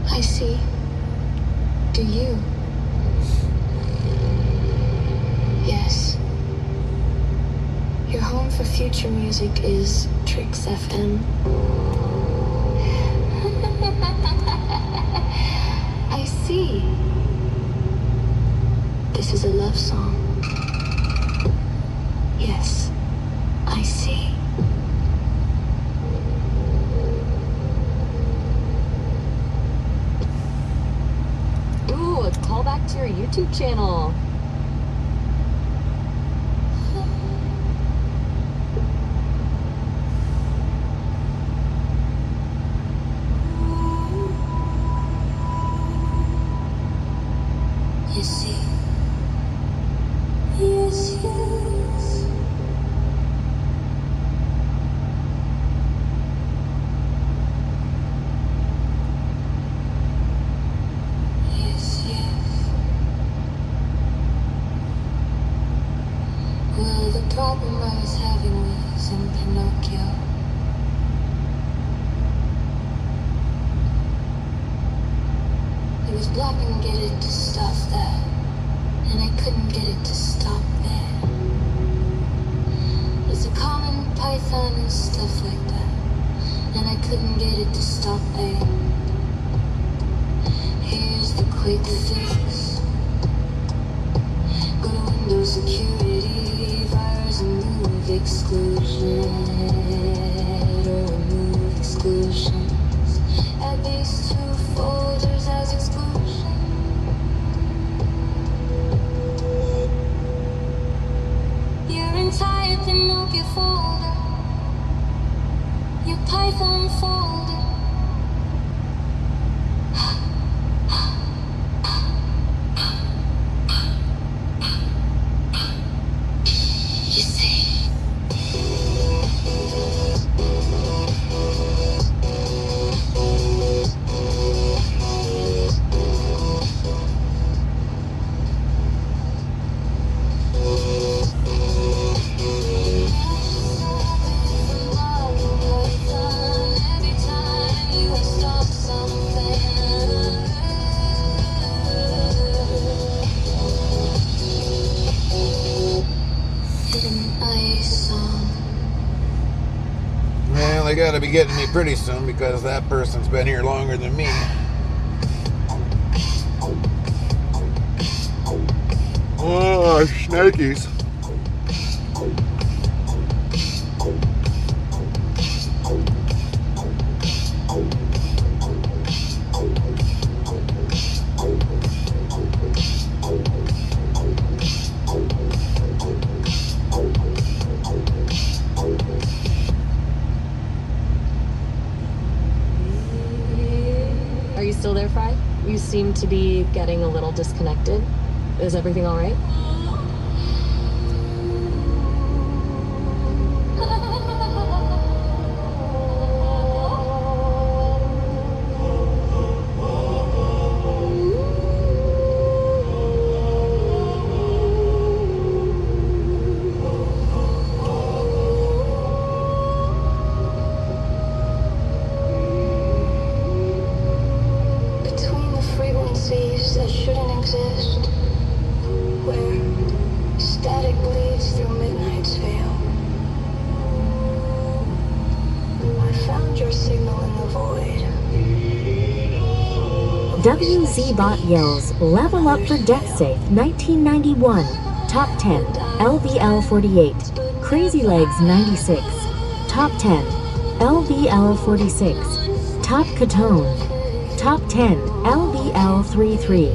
I see. Do you? Yes. Your home for future music is Trix FM. I see. This is a love song. Yes, I see. Ooh, a callback to your YouTube channel. You see. Yes, yes. Yes, yes. Well, the problem I was having was in Pinocchio. It was blocking and get it to stop that. And I couldn't get it to stop there. It's a common python and stuff like that. And I couldn't get it to stop there. Here's the quick fix. Go to Windows Security, virus and remove exclusion. Or remove exclusions. Add these two folders as exclusions. Your entire Pinocchio folder, your Python folder. You see. Well, they gotta be getting me pretty soon because that person's been here longer than me. Oh, snakies. You seem to be getting a little disconnected. Is everything all right? Between the frequencies that shouldn't exist, where static bleeds through midnight's veil, I found your signal in the void. WZBot yells, level up for Death Safe 1991. Top 10, LVL 48. Crazy Legs 96. Top 10, LVL 46. Top Catone. Top 10, LVL 33.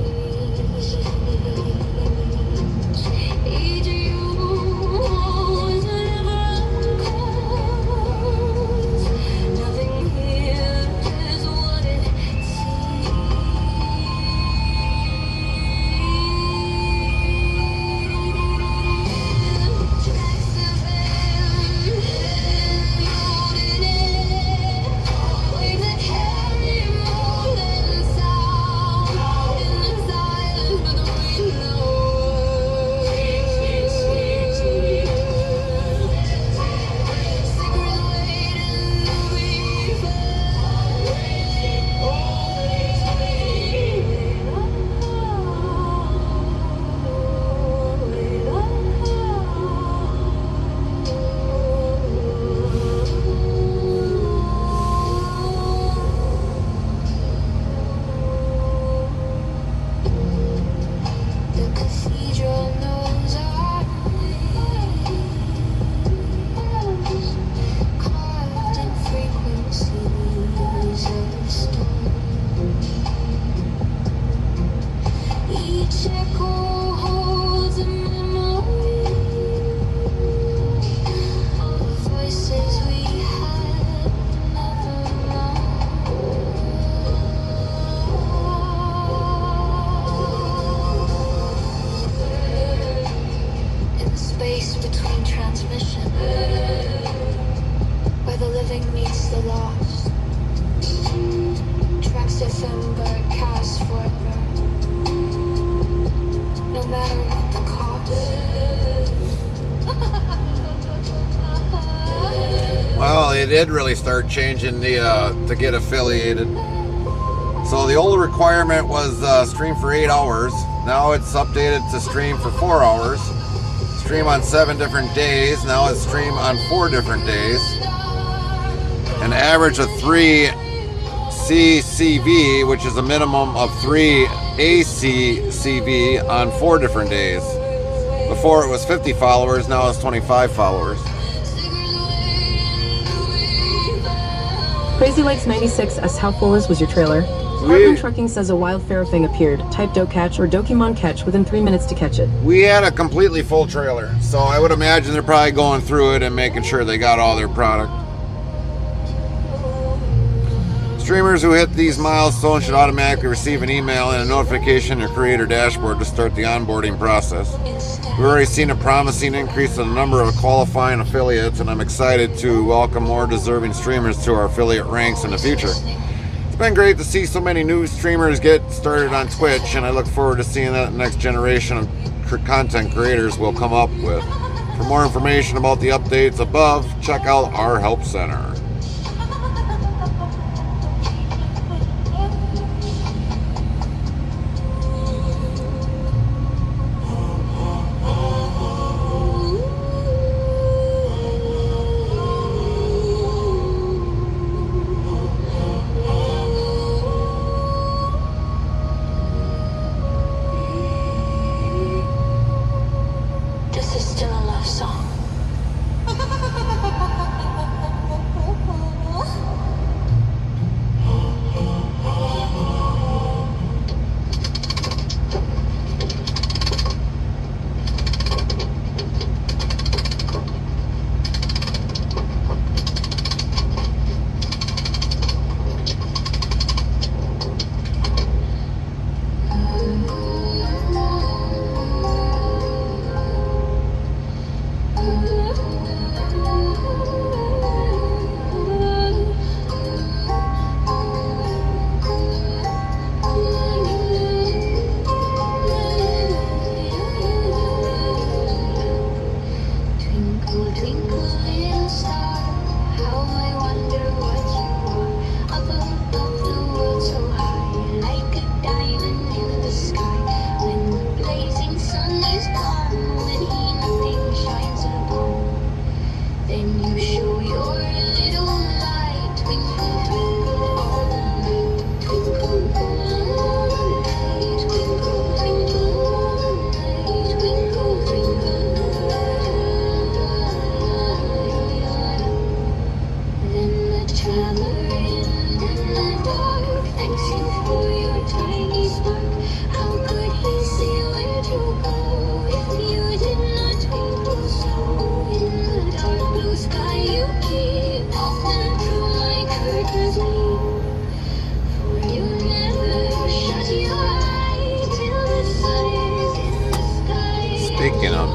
Well, it did really start changing the to get affiliated. So the old requirement was stream for 8 hours. Now it's updated to stream for 4 hours. Stream on 7 different days. Now it's stream on 4 different days. An average of 3 CCV, which is a minimum of 3 ACCV on 4 different days. Before it was 50 followers, now it's 25 followers. Crazy Legs 96 asks how full was your trailer? Carbon Trucking says a wild fair thing appeared. Type do catch or Dokimon catch within 3 minutes to catch it. We had a completely full trailer, so I would imagine they're probably going through it and making sure they got all their product. Streamers who hit these milestones should automatically receive an email and a notification in your creator dashboard to start the onboarding process. We've already seen a promising increase in the number of qualifying affiliates, and I'm excited to welcome more deserving streamers to our affiliate ranks in the future. It's been great to see so many new streamers get started on Twitch, and I look forward to seeing that the next generation of content creators will come up with. For more information about the updates above, check out our help center. This is still a love song.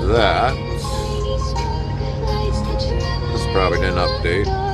that. This probably didn't update.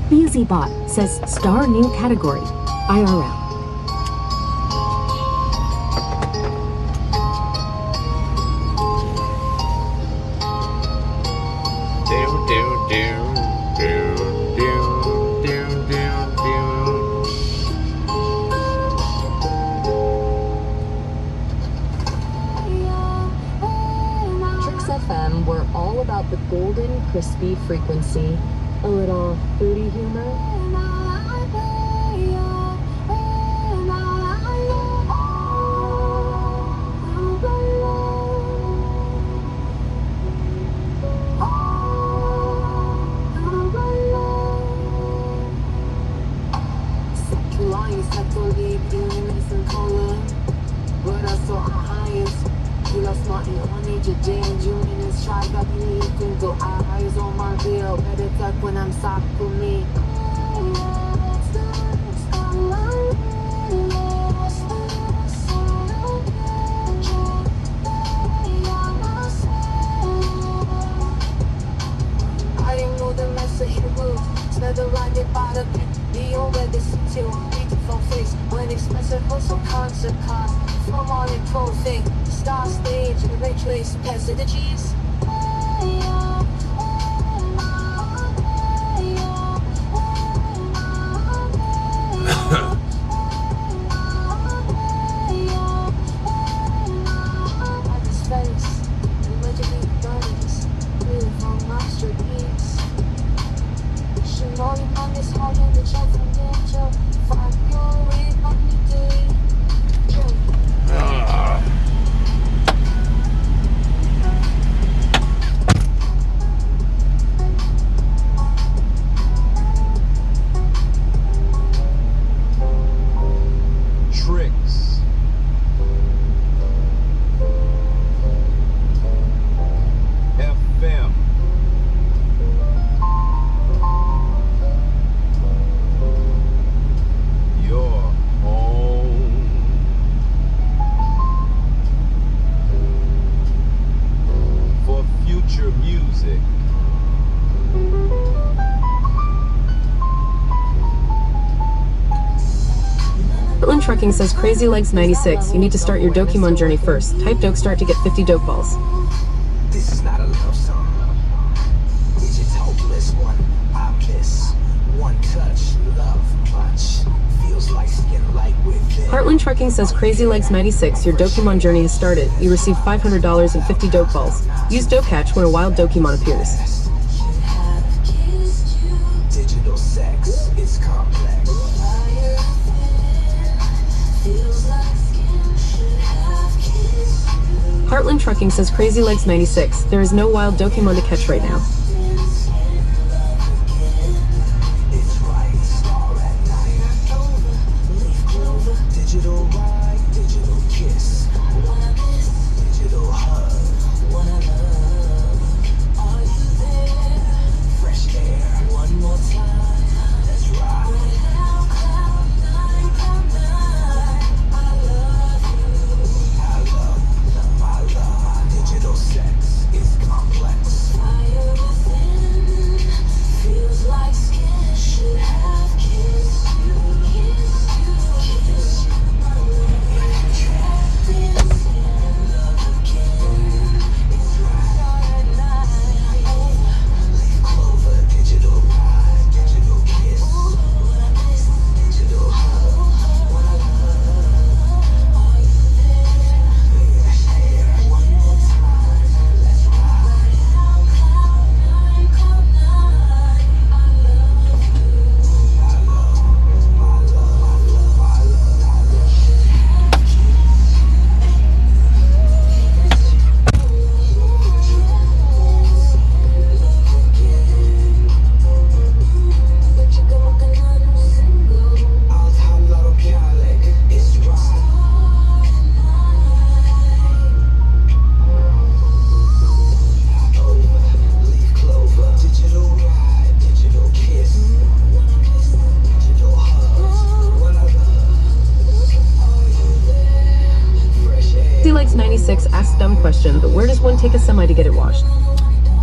BusyBot says star new category, IRL. Tricks FM were all about the golden, crispy frequency, a little fruity humor. When I'm soft for me. I didn't know the mess of heroes. Never blinded by the be over this until beautiful face. When expensive was so constant cost. From all in profane. Star stage, retrace, passages. Trucking says Crazy Legs 96. You need to start your Dokemon journey first. Type Doke Start to get 50 Doke Balls. This is not a love song. It's just hopeless. One obvious, one touch, love punch. Feels like skin light within. Heartland Trucking says Crazy Legs 96. Your Dokemon journey has started. You receive $500 and 50 Doke Balls. Use Doke Catch when a wild Dokemon appears. Digital sex is complex. Heartland Trucking says Crazy Legs 96. There is no wild Dokemon to catch right now. Digital ride, digital kiss. Digital hug. Are you there? Fresh air. One more time. Let's ride. Digital sex is complex. Fire question, but where does one take a semi to get it washed?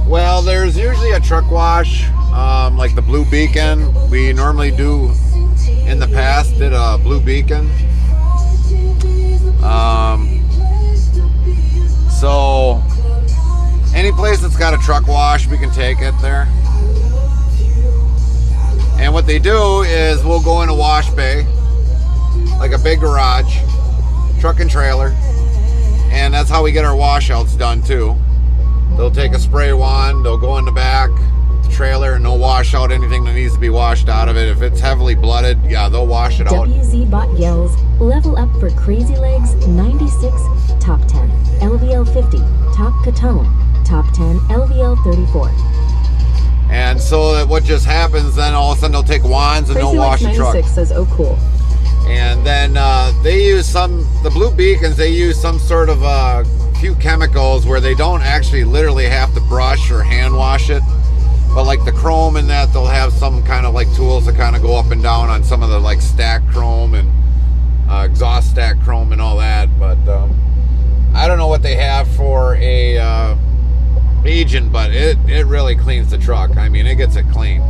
Well, there's usually a truck wash, like the Blue Beacon. We normally do, in the past, did a Blue Beacon. So any place that's got a truck wash, we can take it there. And what they do is we'll go in a wash bay, like a big garage, truck and trailer, and that's how we get our washouts done too. They'll take a spray wand, they'll go in the back, the trailer, and they'll wash out anything that needs to be washed out of it. If it's heavily blooded, yeah, they'll wash it out. WZ Bot yells, level up for Crazy Legs 96, top 10, LVL 50, top Catone, top 10, LVL 34. And so that what just happens, then all of a sudden they'll take wands and Crazy they'll wash the Legs truck. 96 says, oh cool. And then they use the Blue Beacons, they use some sort of few chemicals where they don't actually literally have to brush or hand wash it. But like the chrome in that, they'll have some kind of like tools to kind of go up and down on some of the like stack chrome and exhaust stack chrome and all that. But I don't know what they have for a agent, but it really cleans the truck. I mean, it gets it clean.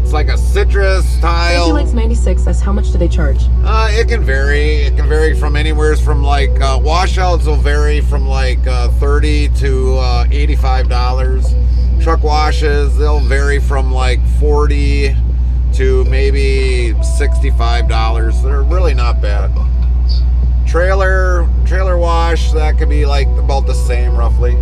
It's like a citrus tile. Crazy Legs 96 says, how much do they charge? It can vary. It can vary from anywhere from like washouts will vary from like $30 to $85. Truck washes, they'll vary from like $40 to maybe $65. They're really not bad. Trailer wash, that could be like about the same roughly.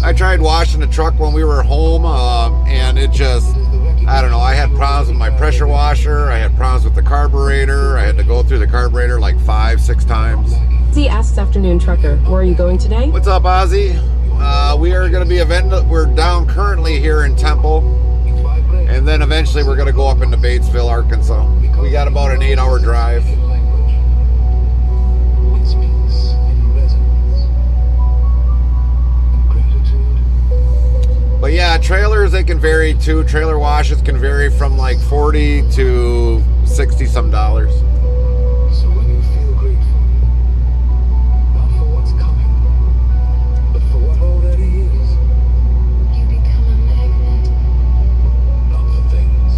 I tried washing the truck when we were home, and it just, I don't know, I had problems with my pressure washer, I had problems with the carburetor, I had to go through the carburetor like 5-6 times. Z asks afternoon trucker, where are you going today? What's up, Ozzy? We are going to be we're down currently here in Temple, and then eventually we're going to go up into Batesville, Arkansas. We got about an 8-hour drive. But yeah, trailers, they can vary too. Trailer washes can vary from like $40 to $60 some. So when you feel grateful, not for what's coming, but for what already is, You become a magnet. not for things.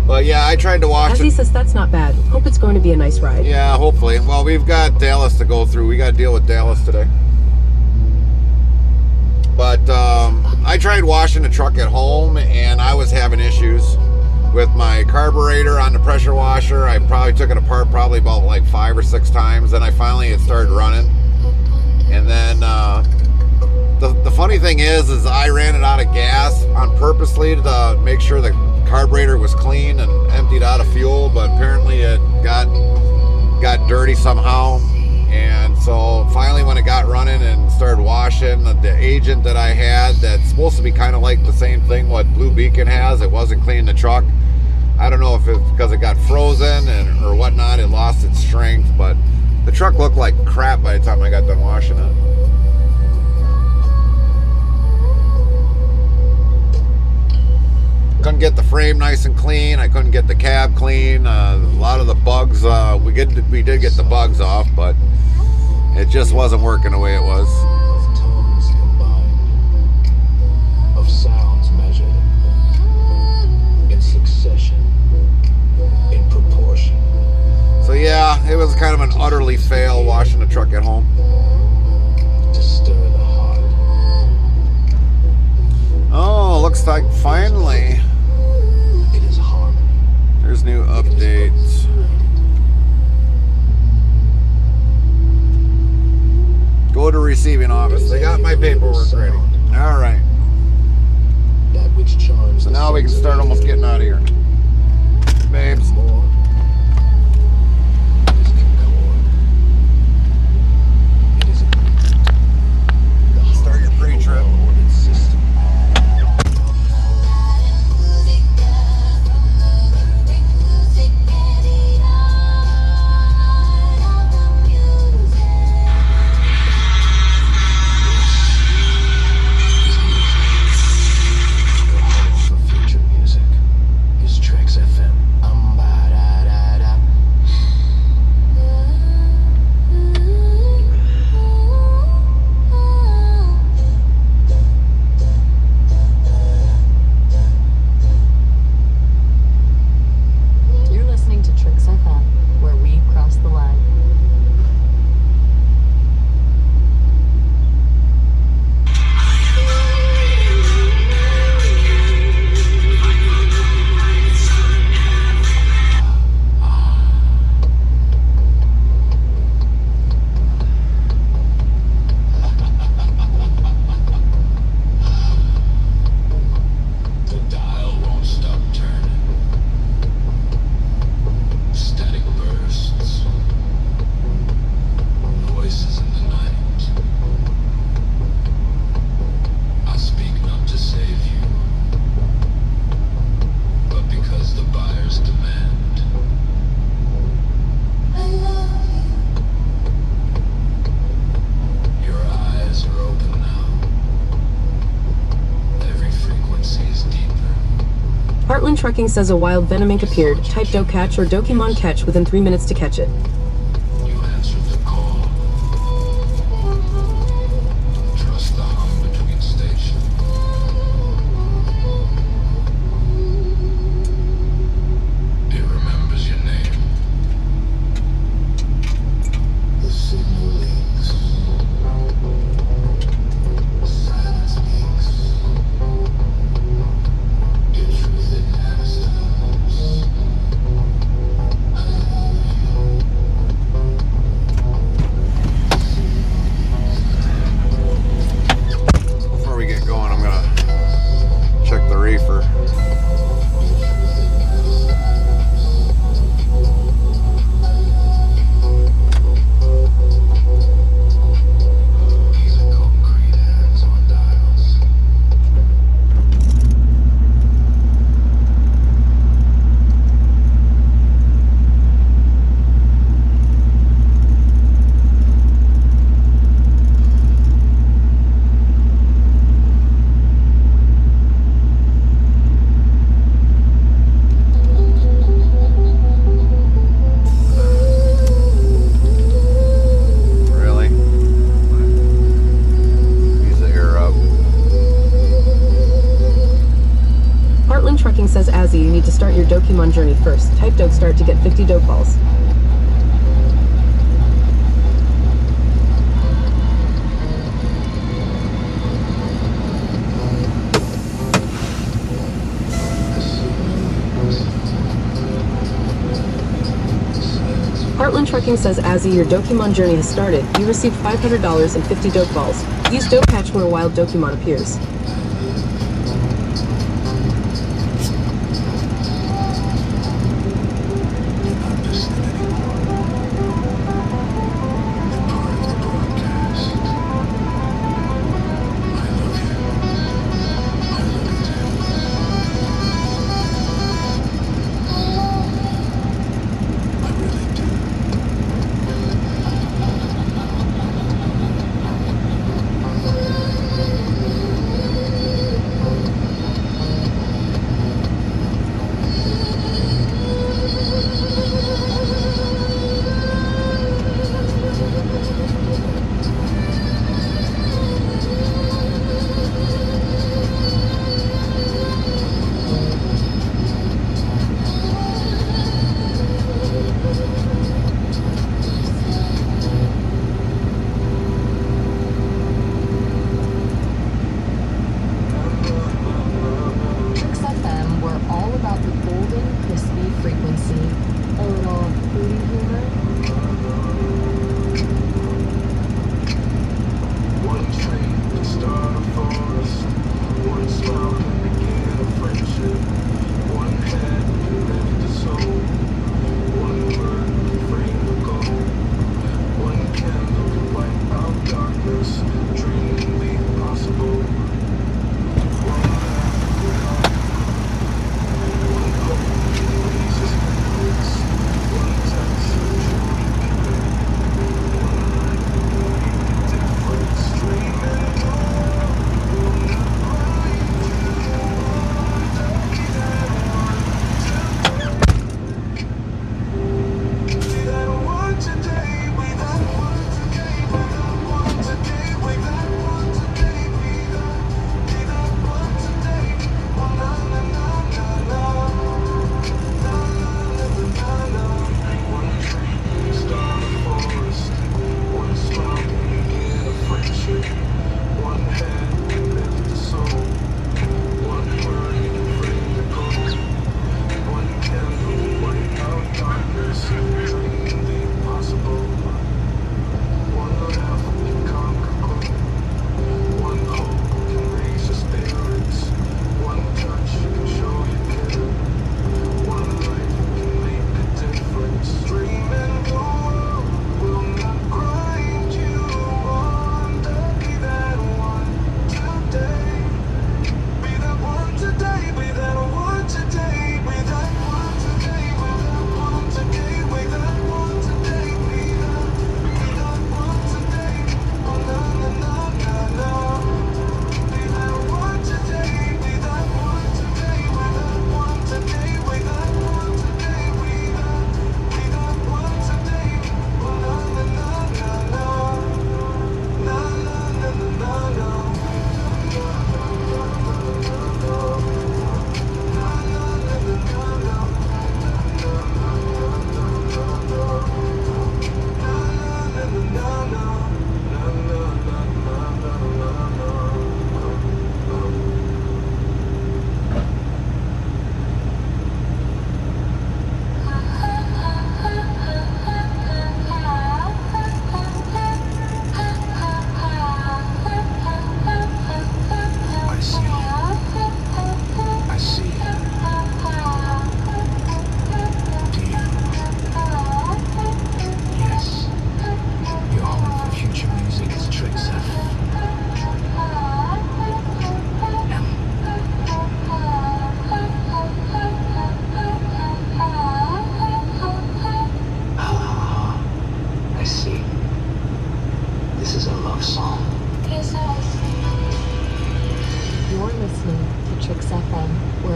But yeah, I tried to wash Azzy it. says, that's not bad. Hope it's going to be a nice ride. Yeah, hopefully. Well, we've got Dallas to go through. We got to deal with Dallas today. But I tried washing the truck at home, and I was having issues with my carburetor on the pressure washer. I probably took it apart about like 5 or 6 times, and it started running. And then the funny thing is I ran it out of gas on purposely to make sure the carburetor was clean and emptied out of fuel, but apparently it got dirty somehow. And so finally when it got running and started washing, the agent that I had that's supposed to be kind of like the same thing what Blue Beacon has, it wasn't cleaning the truck. I don't know if it's because it got frozen or whatnot, it lost its strength, but the truck looked like crap by the time I got done washing it. Couldn't get the frame nice and clean. I couldn't get the cab clean. A lot of the bugs, we did get the bugs off, but it just wasn't working the way it was. Of tones combined, of sounds measured, in succession, in proportion. So yeah, it was kind of an utterly fail washing the truck at home. To stir the heart. Oh, looks like finally It is harmony. there's new updates. Go to receiving office. They got my paperwork ready. All right. That which charms. So now we can start almost getting out of here. Babes. More is concord. It is Start your pre-trip. ordered system. Heartland Trucking says a wild venom ink appeared. Type do catch or Dokimon catch within 3 minutes to catch it. You answered the call. Trust the hum between stations. It remembers your name. The signal leaks. The silence speaks. Your truth it never stops. Before we get going, I'm gonna check the reefer. These are concrete hands on dials. Really? Use the air up. Heartland Trucking says Azzy, you need to start your Dokimon journey first. Type Doke start to get 50 Doke balls. Heartland Trucking says Azzy, your Dokimon journey has started. You received $500 and 50 Doke balls. Use Doke catch when a wild Dokimon appears.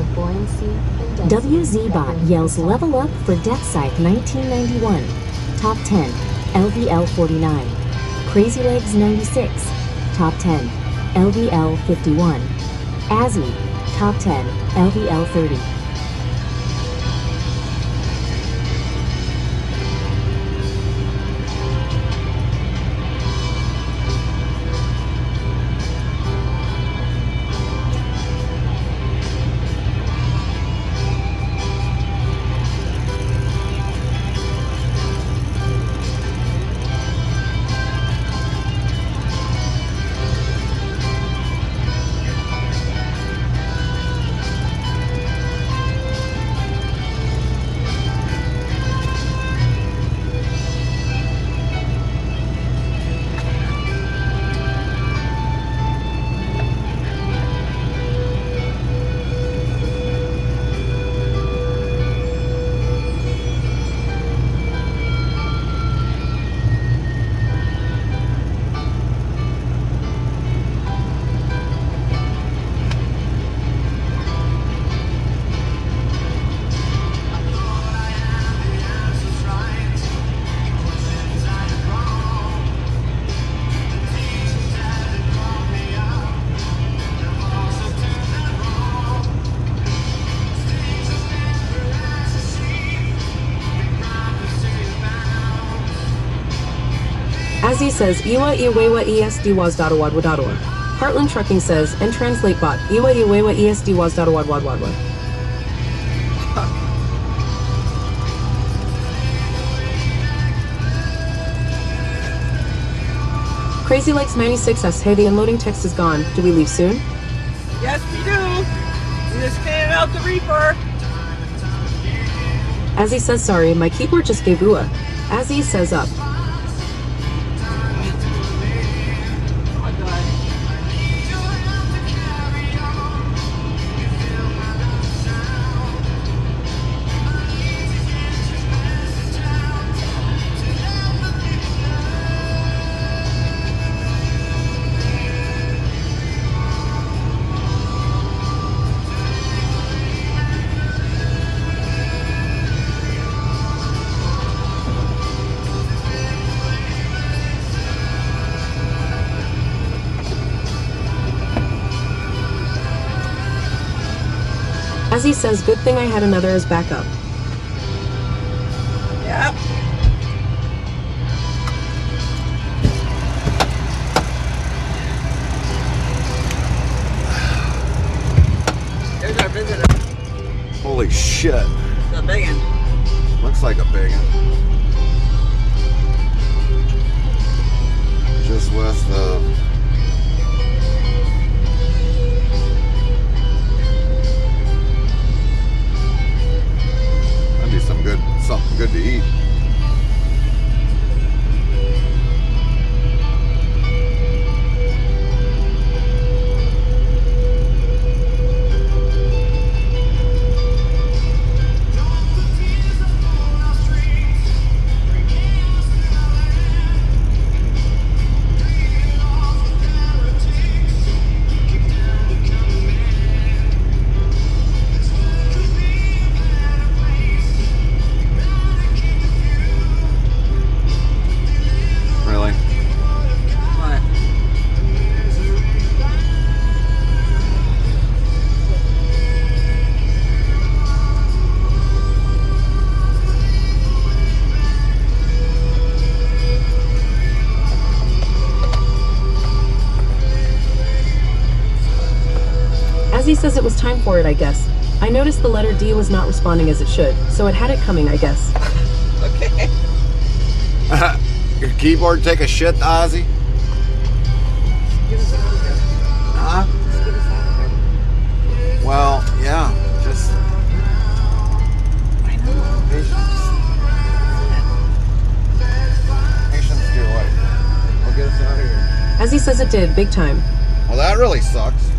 of buoyancy and density. WZBot yells level up for Death Scythe 1991. Top 10, LVL 49. Crazy Legs 96. Top 10, LVL 51. Azzy, Top 10, LVL 30. Azzy says, Iwa Iwewa ESDwas.awadwadwa. Heartland Trucking says, and translate bot, Iwa Iwewa ESDwas.awadwadwa. Crazy Legs 96 asks, hey, the unloading text is gone. Do we leave soon? Yes, we do. We just cleared out the Reaper. Azzy says, sorry, my keyboard just gave Ua. Azzy says up. Azzy says, good thing I had another as backup. Yep. There's our visitor. Holy shit. The big one. Looks like a big one. Just west of... something good to eat. Azzy says it was time for it, I guess. I noticed the letter D was not responding as it should, so it had it coming, I guess. Okay. Your keyboard take a shit, Ozzy? Get us out of here. Huh? Just get us out of here. Well, yeah, just... I know, patience, dear wife. We'll get us out of here. Azzy says it did, big time. Well, that really sucks.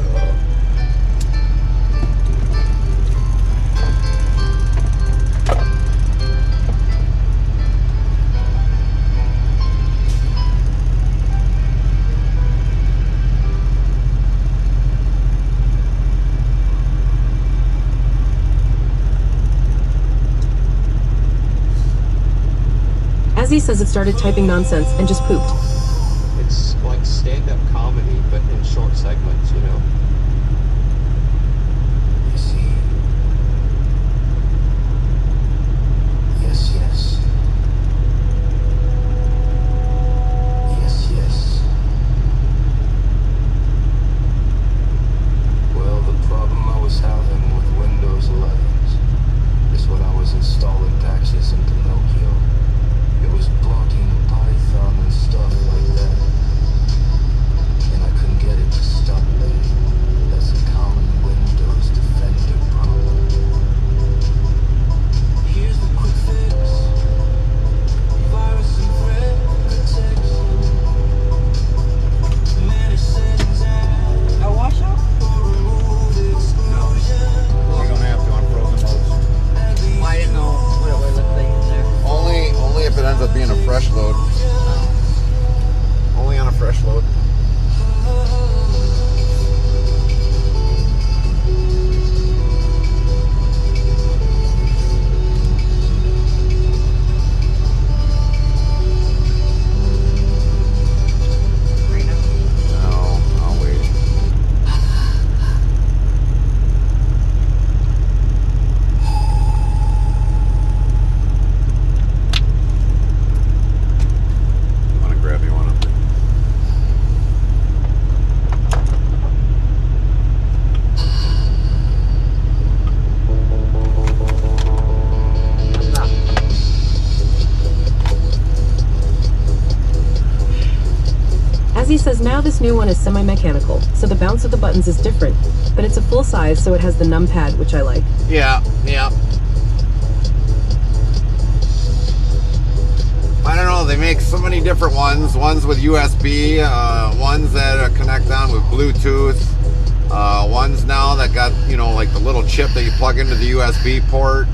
says it started typing nonsense and just pooped. It's like stand-up comedy, but in short segments, you know? You see. Yes, yes. Yes, yes. Well, the problem I was having with Windows 11s is when I was installing patches into Nokia. It was blocking Python and stuff like that. And I couldn't get it to stop letting. That's a common Windows Defender problem. Here's the quick fix. Virus and threat protection. Manage settings and No washout? remove exclusion. You're gonna have to on frozen loads. I didn't know what it was if they in there. Only if it ends up being a fresh load. Only on a fresh load. No, I'll wait. I want to grab you one up there. As he says, now this new one is semi-mechanical, so the bounce of the buttons is different, but it's a full size, so it has the numpad, which I like. Yeah, yeah. I don't know, they make so many different ones. Ones with USB, ones that connect on with Bluetooth, ones now that got, you know, like the little chip that you plug into the USB port.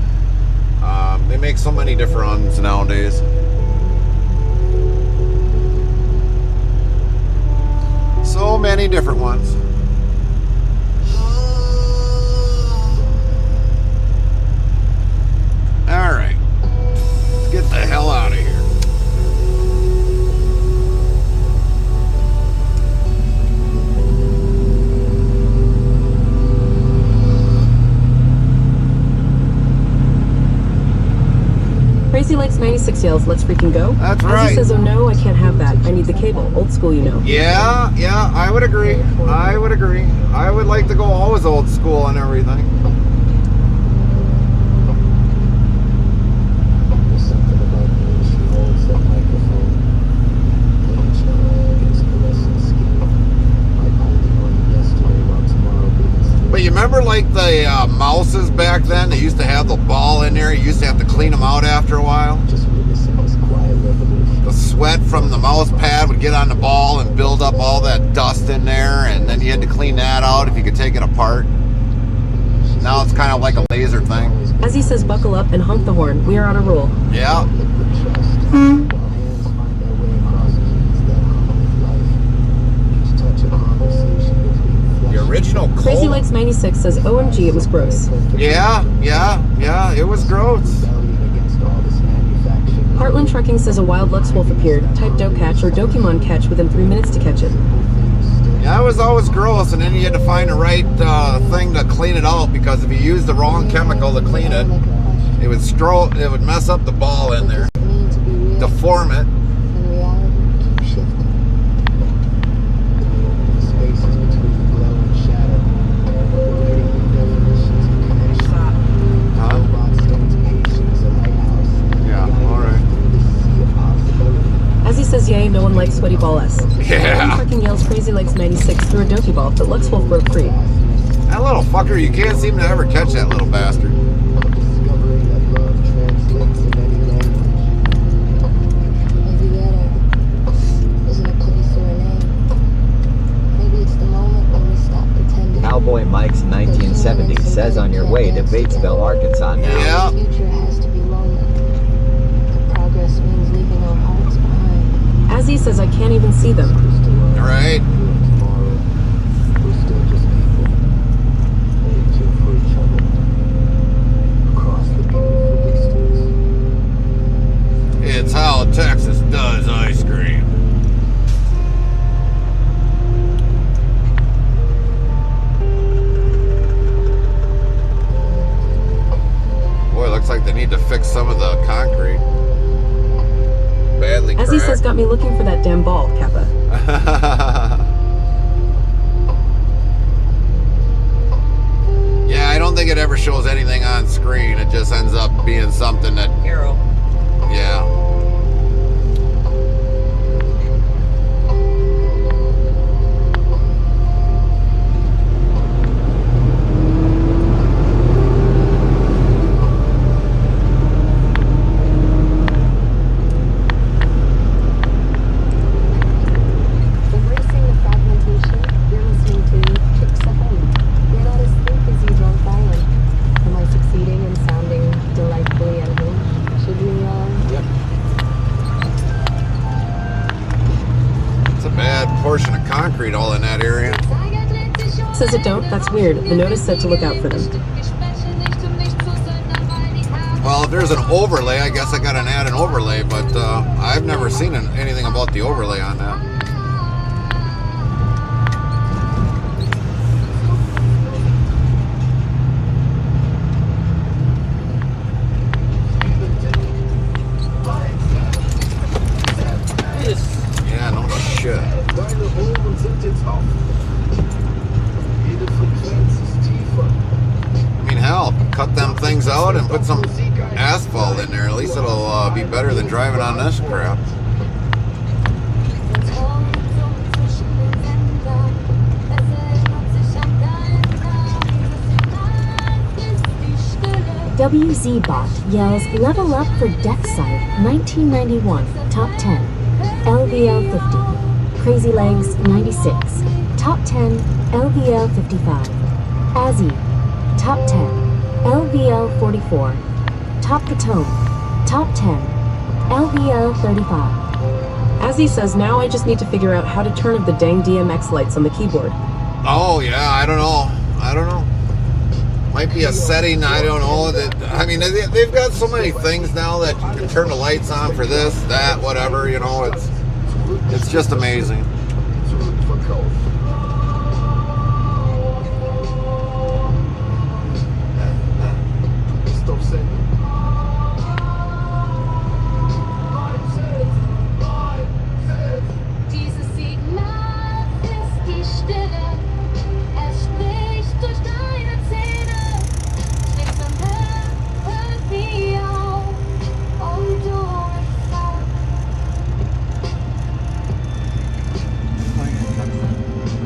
They make so many different ones nowadays. So many different ones. All right, let's get the hell out of here. Crazy Legs 96 yells, let's freaking go. That's As right. he says, oh no, I can't have that. I need the cable. Old school, you know. Yeah, yeah, I would agree. I would agree. I would like to go always old school and everything. There's something about the way she holds that microphone. Each call gets caressing skin. Like holding on yesterday while tomorrow begins. But you remember like the mouses back then? They used to have the ball in there. You used to have to clean them out after a while. Just witnessing this quiet revolution. The sweat from the mouse pad would get on the ball and build up all that dust in there, and then you had to clean that out if you could take it apart. Now it's kind of like a laser thing. As he says, buckle up and honk the horn. We are on a roll. Yeah. Liquid trust. While hands find their way across keys that hum with life. Each touch a conversation between flesh. The original Crazy coal. Legs 96 says, OMG, it was gross. Yeah, it was gross. Rebellion against all this manufactured. Heartland Trucking says a wild Lux Wolf appeared. Type Doe Catch or Dokimon Catch within 3 minutes to catch it. Yeah, it was always gross, and then you had to find the right thing to clean it out, because if you used the wrong chemical to clean it, it would mess up the ball in there, deform it. And reality keeps shifting. The spaces between glow and shadow. Awaiting new definitions of connection. Huh? Robot stands patient as a lighthouse. Yeah, all right. Through the sea of possibility. As he says, yay, no one likes sweaty ball S. Yeah. Heartland Trucking yells Crazy Legs 96 threw a Doki ball, but Lux Wolf broke free. That little fucker, you can't seem to ever catch that little bastard. Discovering that love translates in any language. Maybe letter isn't a place or a name. Maybe it's the moment when we stop pretending. Cowboy Mike's 1970 says on your way to Batesville, Arkansas now. Yeah. The future has to be lonely. The progress means leaving our hearts behind. As he says, I can't even see them. All right. Tomorrow, we're still just people. Reaching for each other. Across the beautiful distance. It's how Texas me looking for that damn ball, Kappa. Yeah, I don't think it ever shows anything on screen. It just ends up being something that... Arrow. Yeah. Embracing the fragmentation, you're listening to Tricks FM. You're not as sleek as you drunk island. Am I succeeding in sounding delightfully at home? Should we, Yep. It's a bad portion of concrete all in that area. Says it don't? That's weird. The notice said to look out for them. Well, if there's an overlay, I guess I gotta add an overlay, but I've never seen anything about the overlay on that. Yeah, no shit. I mean, hell, cut them things out and put some asphalt in there. At least it'll be better than driving on this crap. WZBot yells level up for Death Side 1991, top 10. LVL 50. Crazy Legs 96, top 10. LVL 55. Azzy, top 10. LVL 44. Top Potomac, top 10. LVL 35. Azzy says now I just need to figure out how to turn up the dang DMX lights on the keyboard. Oh, yeah, I don't know. Might be a setting, I don't know. I mean, they've got so many things now that you can turn the lights on for this, that, whatever, you know, it's just amazing.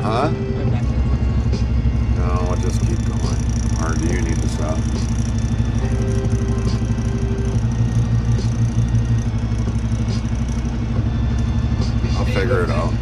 Huh? No, I'll just keep going. Or do you need to stop? I'll figure it out.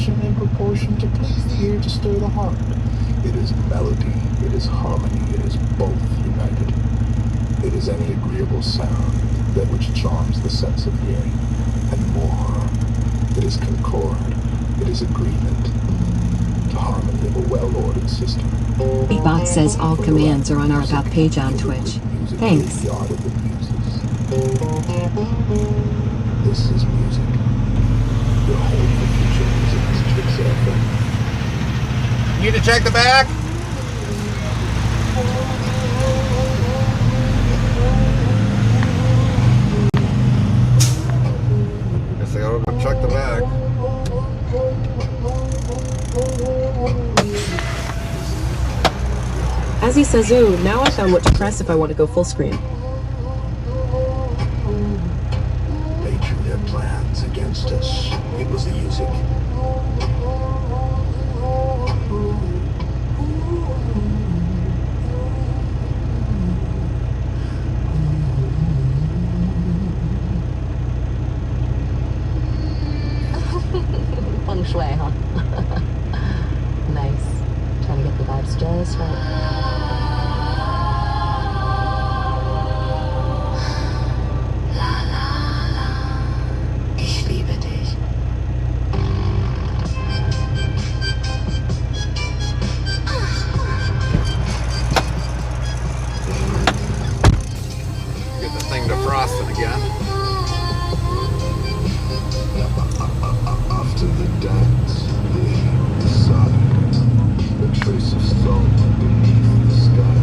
In proportion to please the ear, to stir the heart. It is melody, it is harmony, it is both united. It is any agreeable sound, that which charms the sense of hearing, and more. It is concord, it is agreement, to harmony of a well-ordered system. Bot says all commands are on our About page on Twitch. Thanks. The art of the muses. This is music. Your home for future music is Tricks FM. Need to check the back? Guess I gotta go check the back. As he says, ooh, now I found what to press if I want to go full screen. They drew their plans against us. It was the music. Boston again. After the dance, the heat, the sun, a trace of salt beneath the sky,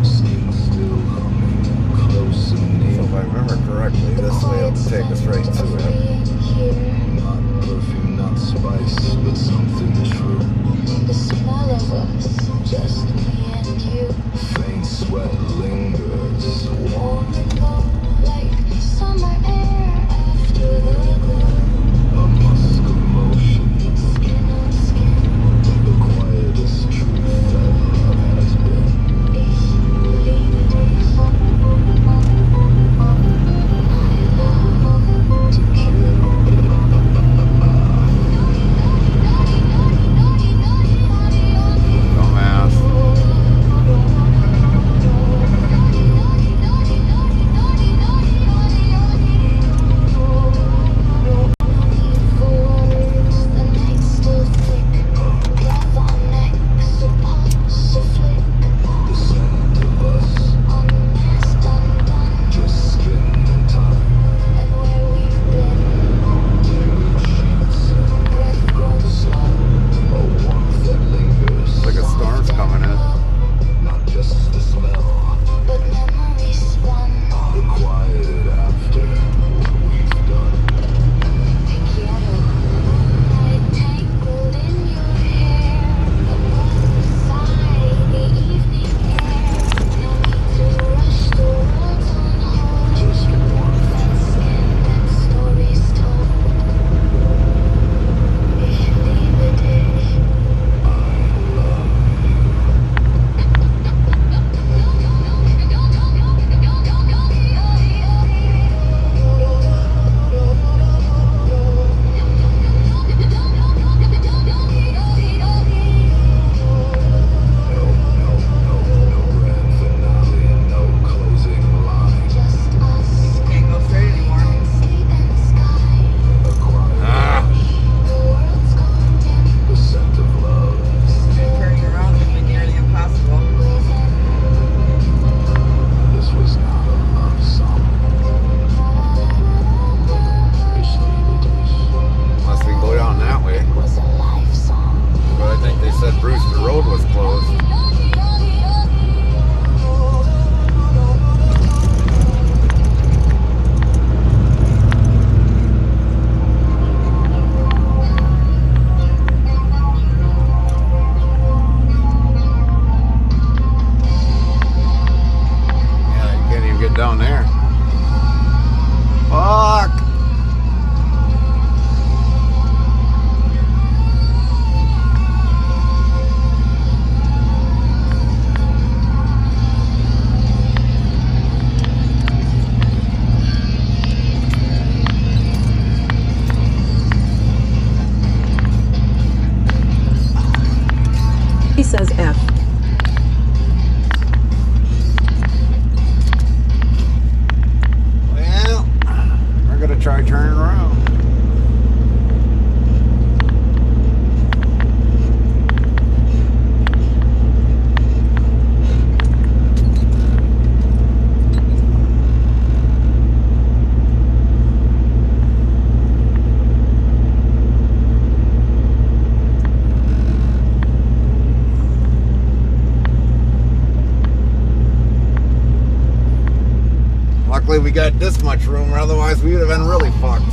skin still humming, close and near. So if I remember correctly, this way will take us right to it. Not perfume, not spice, but something true. The smell of us, just me and you. Faint sweat lingers, warm Warm and cold like summer air after the glow. a musk of motion, Skin on skin, the quietest truth that love has been. ich liebe dich. I love To kill. Dumbass. words, the night's still thick. Breath on neck, so pulse a flick. The scent of us, Unmasked, undone, just skin and time. and where we've been. Nude sheets, Breath grows slow. a warmth that lingers. Like a storm's coming in. Not just the smell, But memories spun. the quiet after what we've done. Te quiero. Moonlight tangled in your hair. Beside the evening air. No need to rush, the world's on hold. Just warmth, That skin, that story's told. Ich liebe dich. I love you. No grand finale, no closing line. Just us, Can't go straight anymore. sea and sky. A quiet The world's gone dim the scent of love. Turning around would be nearly impossible. within. This was not a love song. Ich liebe dich. Unless we go down that way. Was a life song. But I think they said Brewster Road was closed. Yeah, you can't even get down there. Fuck! He says F. Well, we're gonna try turning around. Luckily we got this much room, or otherwise we would have been really fucked.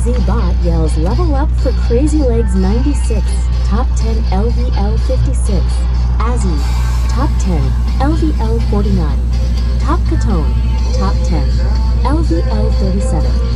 ZBot yells level up for Crazy Legs 96, top 10 LVL 56. Azzy, top 10 LVL 49. Top Catone, top 10 LVL 37.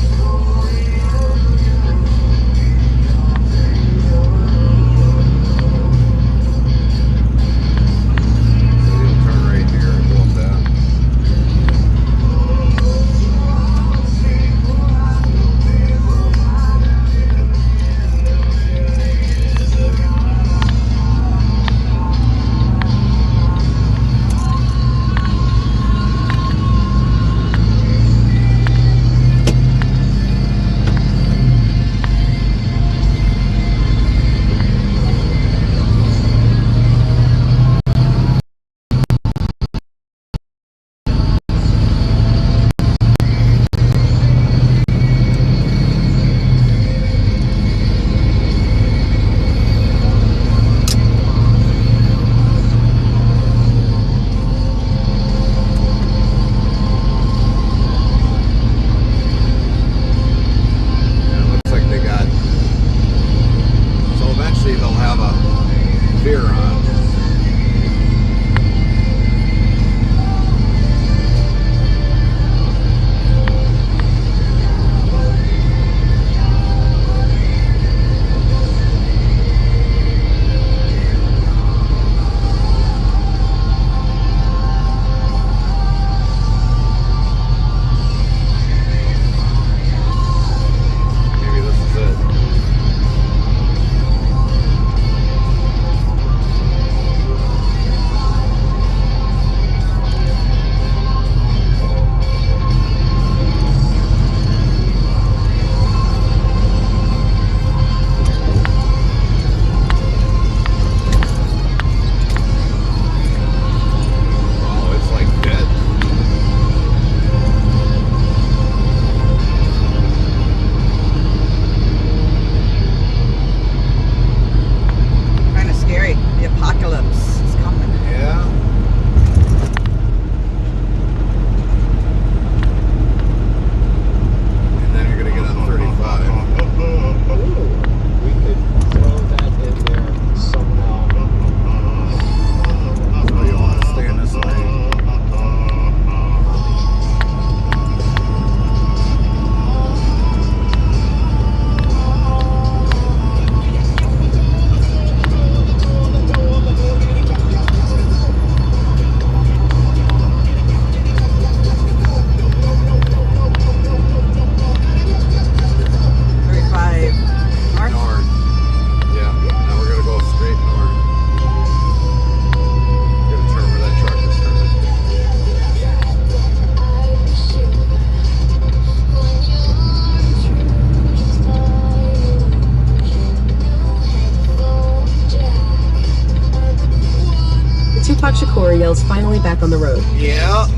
Shakur's finally back on the road. Yeah.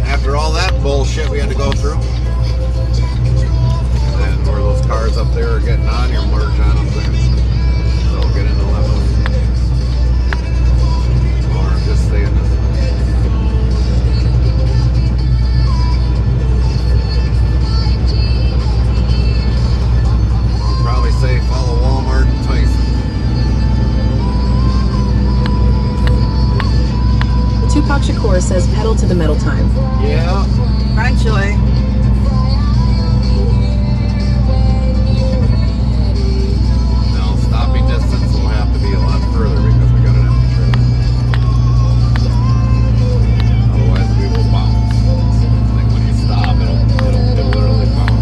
After all that bullshit we had to go through. And where those cars up there are getting on, you're merged on up there. So get into level. Or just stay in this. Probably say follow Walmart and Tyson. Tupac Shakur says pedal to the metal time. Yeah. Eventually. Now stopping distance will have to be a lot further because we got an empty trailer. Otherwise we will bounce. Like when you stop, it'll literally bounce.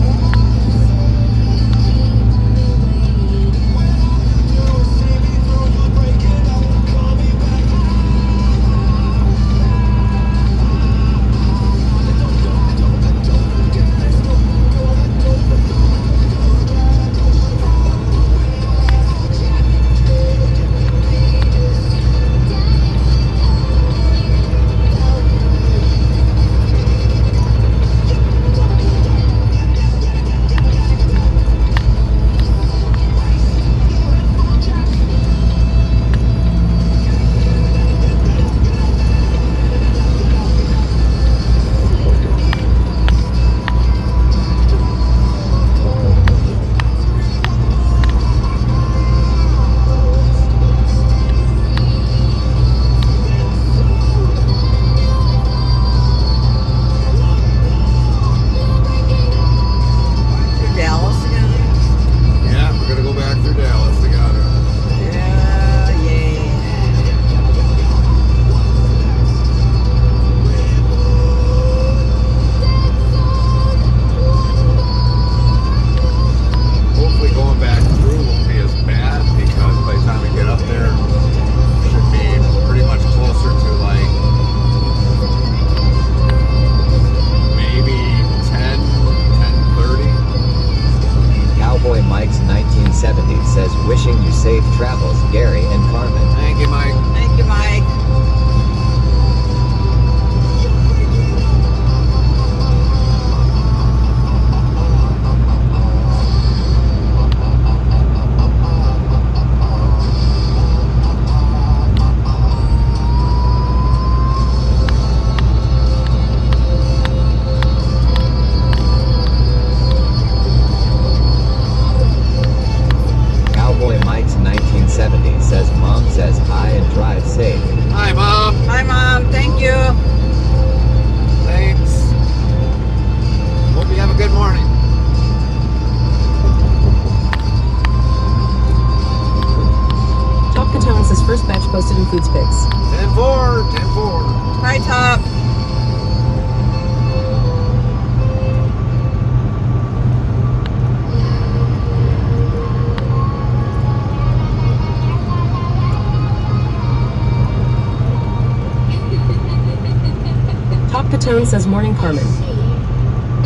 Patone says, morning, Carmen.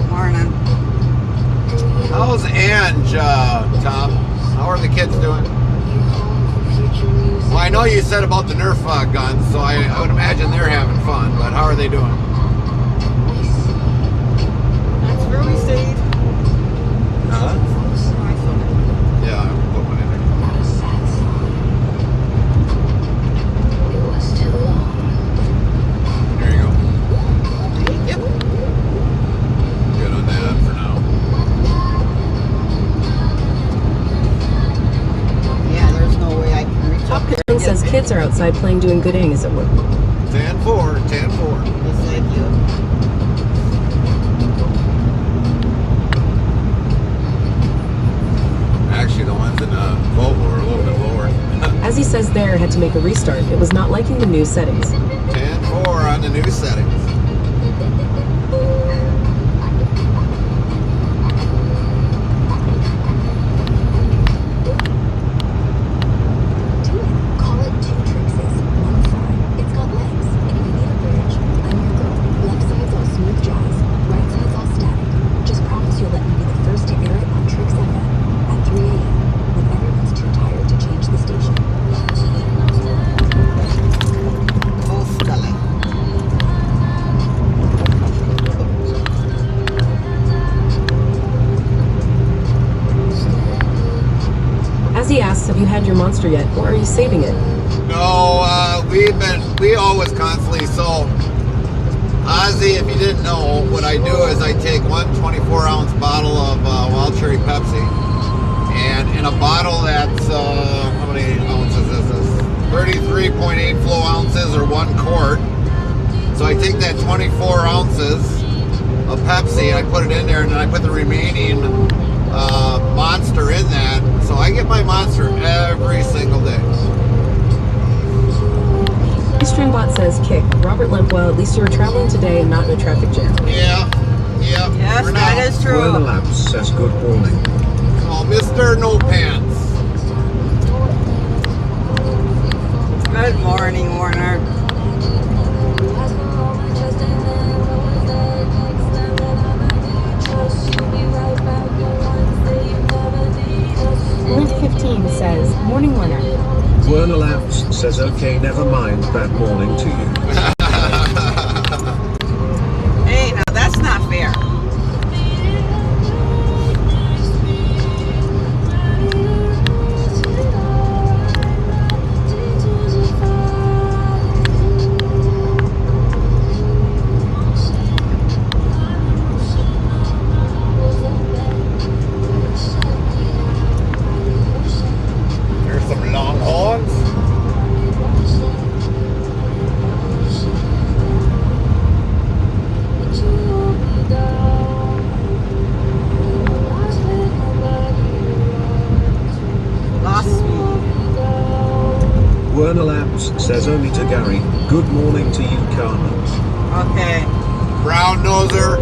Morning. How's Ange, Tom? How are the kids doing? Well, I know you said about the Nerf guns, so I would imagine they're having fun, but how are they doing? That's where we stayed. Huh? Yeah, I'll put one in there. There you go. Yep. Good on that for now. Yeah, there's no way I can reach up there. Patone says kids are outside playing doing good innings at work. 10-4, 10-4. Just like you. Actually, the ones in Volvo are a little bit lower. As he says there, had to make a restart. It was not liking the new settings. 10-4 on the new settings. Call it two Trixes, one fry. It's got legs, and if you need a bridge, I'm your girl. Left side's all smooth jazz, right side's all static. Just promise you'll let me be the first to air it on Trix FM at 3 a.m. when everyone's too tired to change the station. Oh, Scully. As he asks, have you had your monster yet, or are you saving it? No, we always constantly, so Ozzy, if you didn't know, what I do is I take one 24-ounce bottle of Wild Cherry Pepsi, and in a bottle that's, how many ounces is this? 33.8 flow ounces or 1 quart. So I take that 24 ounces of Pepsi, I put it in there, and then I put the remaining Monster in that. So I get my Monster every single day. Streambot says, kick. Robert Lempwell, at least you were traveling today and not in a traffic jam. Yeah. Yes, for that now. is true. Werner Labs says good morning. Oh, Mr. No Pants. Good morning, Warner. Link 15 says, morning, Warner. Werner Labs says okay, never mind, bad morning to you. Hey, now that's not fair. There's some longhorns. Lost me. Werner Labs says only to Gary, good morning to you, Carmen. Okay. Brown noser.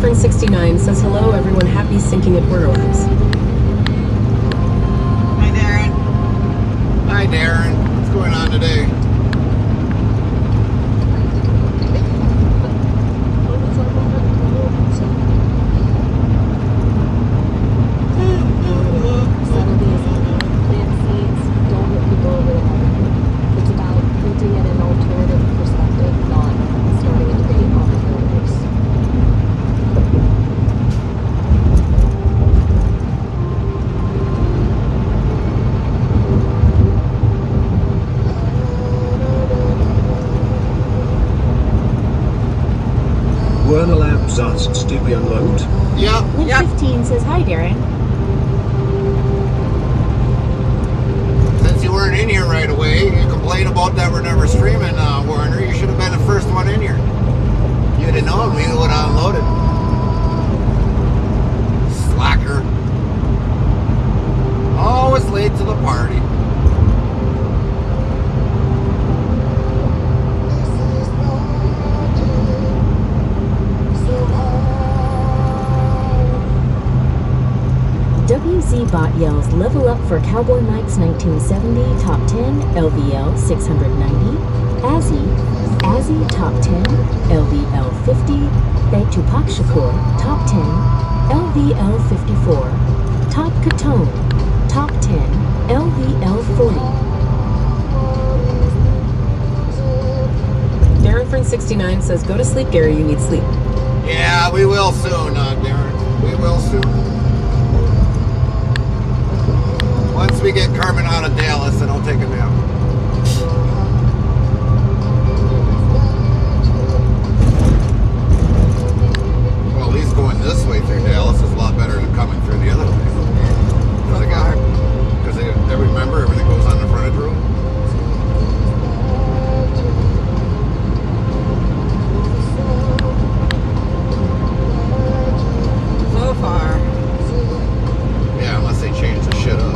Friend 69 says, hello, everyone. Happy syncing at Werner Labs. Hi, Darren. Hi, Darren. What's going on today? Settle the assembly, plant seeds, don't hit people over the head. It's about hinting at an alternative perspective, not starting a debate on the filters. Werner Labs asks, did we unload? Yep. Link 15 says, hi, Darren. Since you weren't in here right away, you complain about that we're never streaming, Warner. You should have been the first one in here. You'd have known we would have unloaded. Slacker. Always late to the party. bot yells level up for Cowboy Mike's 1970 top 10 LVL 690. Azzy top 10 LVL 50. Beg Tupac Shakur top 10 LVL 54. Top Katone top 10 LVL 40. Darren Friend 69 says, "Go to sleep, Gary. You need sleep." Yeah, we will soon, Darren. We will soon. Once we get Carmen out of Dallas, then I'll take a nap. Well, at least going this way through Dallas is a lot better than coming through the other way. Because I remember everything goes on the frontage road. So far. Yeah, unless they change the shit up.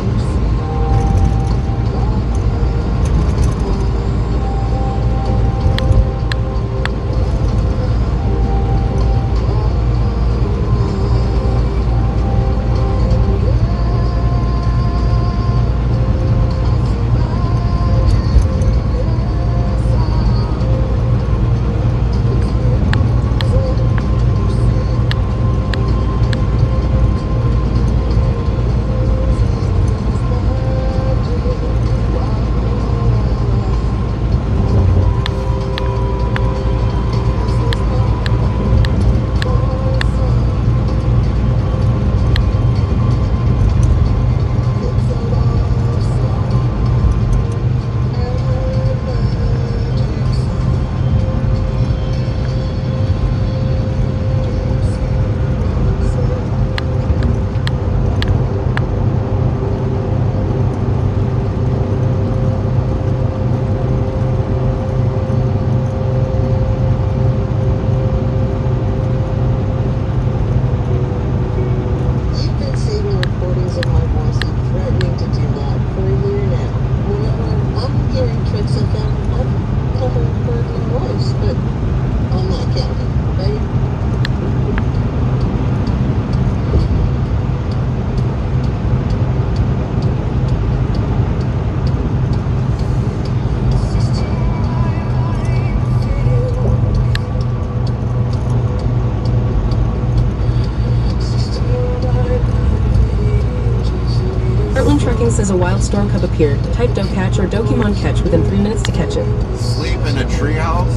Says a wild storm cub appeared. Type don't catch or Dokimon catch within 3 minutes to catch it. Sleep in a treehouse?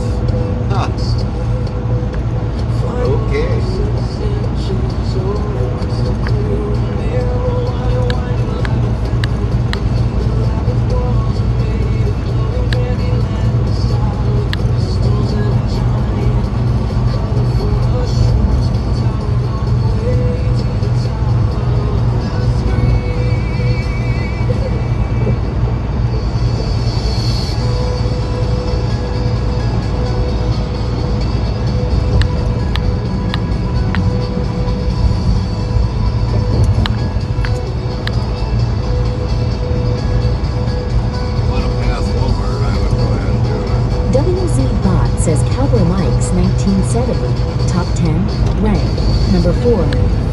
Huh. Okay. Says Cowboy Mike's 1970 top 10 rank number 4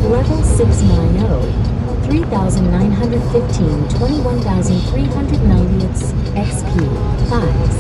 level 690 3,915 21,390 XP 5s.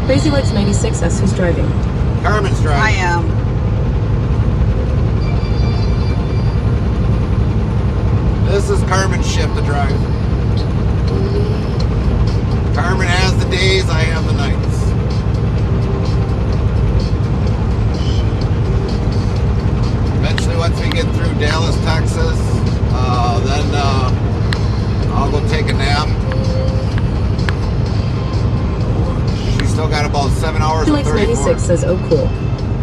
Crazy Legs 96 asks who's driving. Carmen's driving. I am. This is Carmen's shift to drive. Carmen has the days, I have the nights. Eventually, once we get through Dallas, Texas, then I'll go take a nap. She's still got about 7 hours and 34. 96 says, oh cool.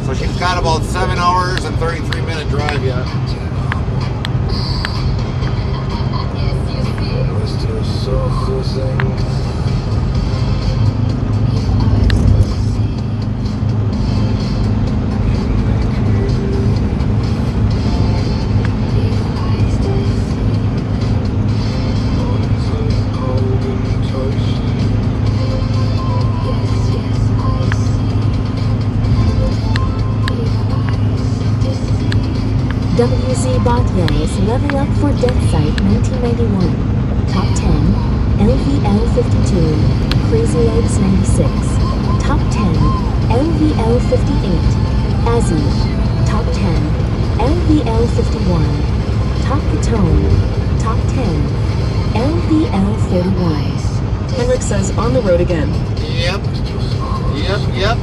So she's got about 7 hours and 33-minute drive yet. WZ Botya's Level Up for Dead Site 1991. Top 10. LVL 52. Crazy Legs 96. Top 10. LVL 58. Azzy. Top 10. LVL 51. Top Catone. Top 10. LVL 41. Henrik says, on the road again. Yep. Yep.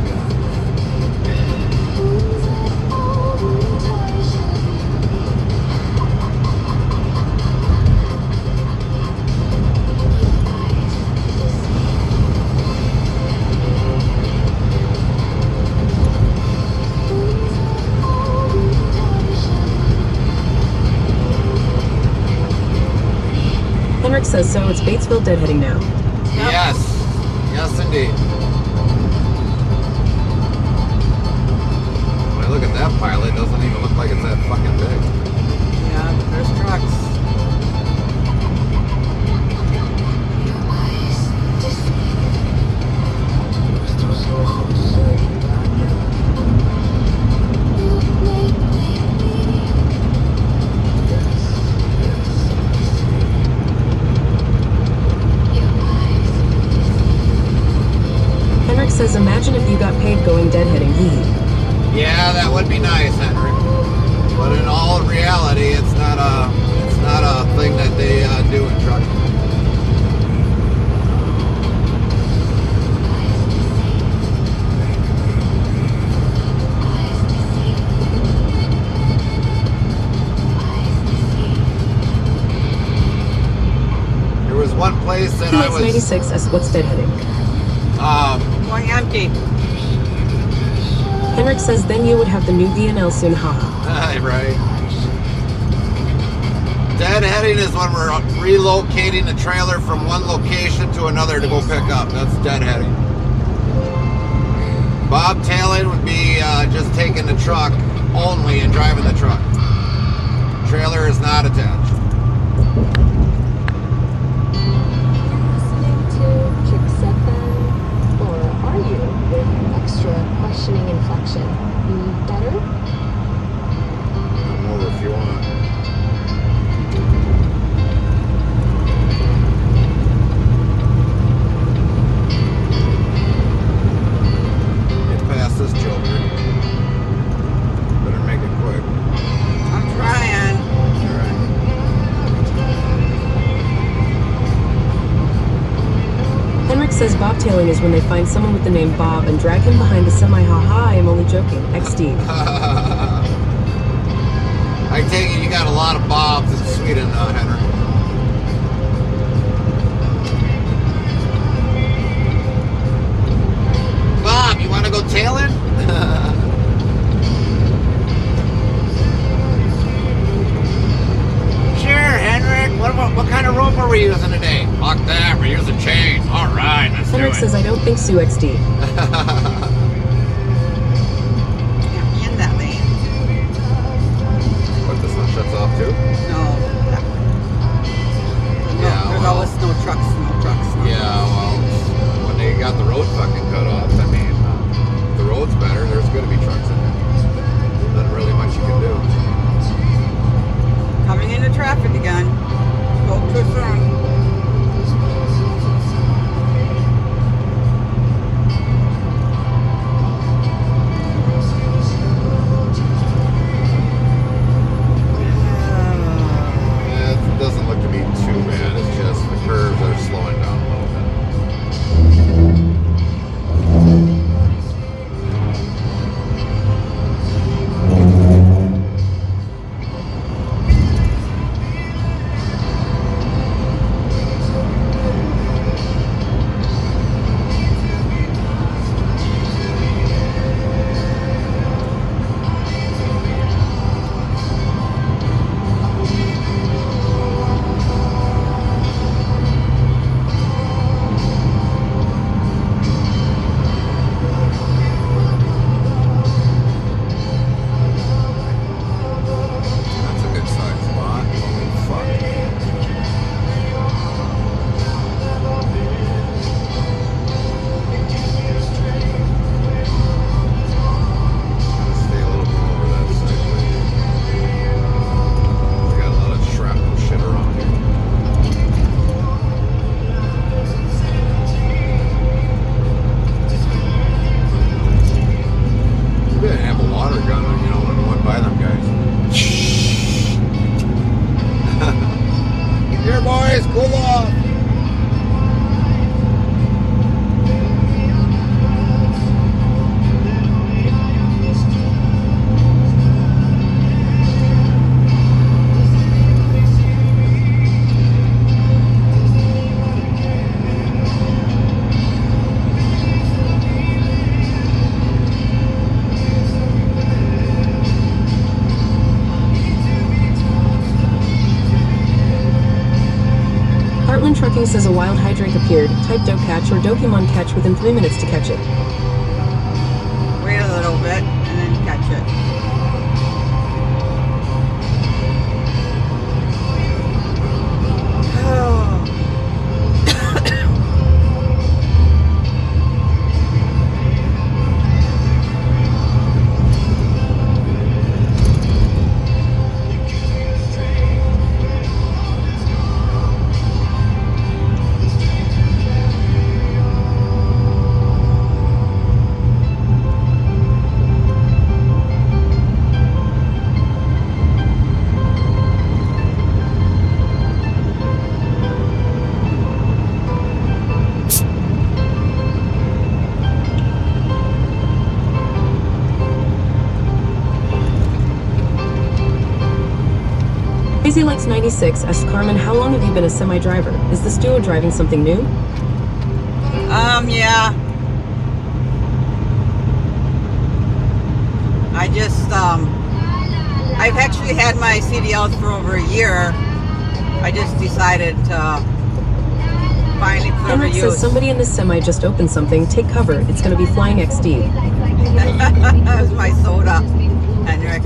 Henrik says, so it's Batesville deadheading now. Yes. Yes, indeed. When I look at that pile, it doesn't even look like it's that fucking big. Yeah, there's trucks. Henrik says, imagine if you got paid going deadheading. Yeah, that would be nice, Henry. But in all reality, it's not a thing that they do in trucking. There was one place that I was 96 asks, what's deadheading? Going empty. Henrik says, then you would have the new VNL soon, haha. Right. Deadheading is when we're relocating the trailer from one location to another to go pick up. That's deadheading. Bobtailing would be just taking the truck only and driving the truck. Trailer is not attached. Questioning inflection. Better? Come over if you want. Get past this joker. Better make it quick. I'm trying. Henrik says bobtailing is when they find someone with the name Bob and drag him behind the semi. Haha, I'm only joking. XD. I take it you got a lot of Bobs in Sweden, Henry. Bob, you want to go tailing? Sure, Henrik. What kind of rope are we using today? Fuck that, we're using chain. All right, let's Henrik do it. says, I don't think so, XD. In that lane. What, this one shuts off too? No, that one. There's always no trucks. Yeah, well, when they got the road fucking cut off, I mean, the road's better, there's going to be trucks in there. Not really much you can do. Coming into traffic again. Go too soon. Talking says a wild hydrant appeared. Type catch or Dokemon catch within 3 minutes to catch it. Wait a little bit and then catch it. Crazy Likes 96 asked Carmen, how long have you been a semi-driver? Is this duo driving something new? Yeah. I just, I've actually had my CDLs for over a year. I just decided to finally put them to Henrik use. says somebody in this semi just opened something. Take cover. It's going to be Flying XD. That was my soda, Henrik.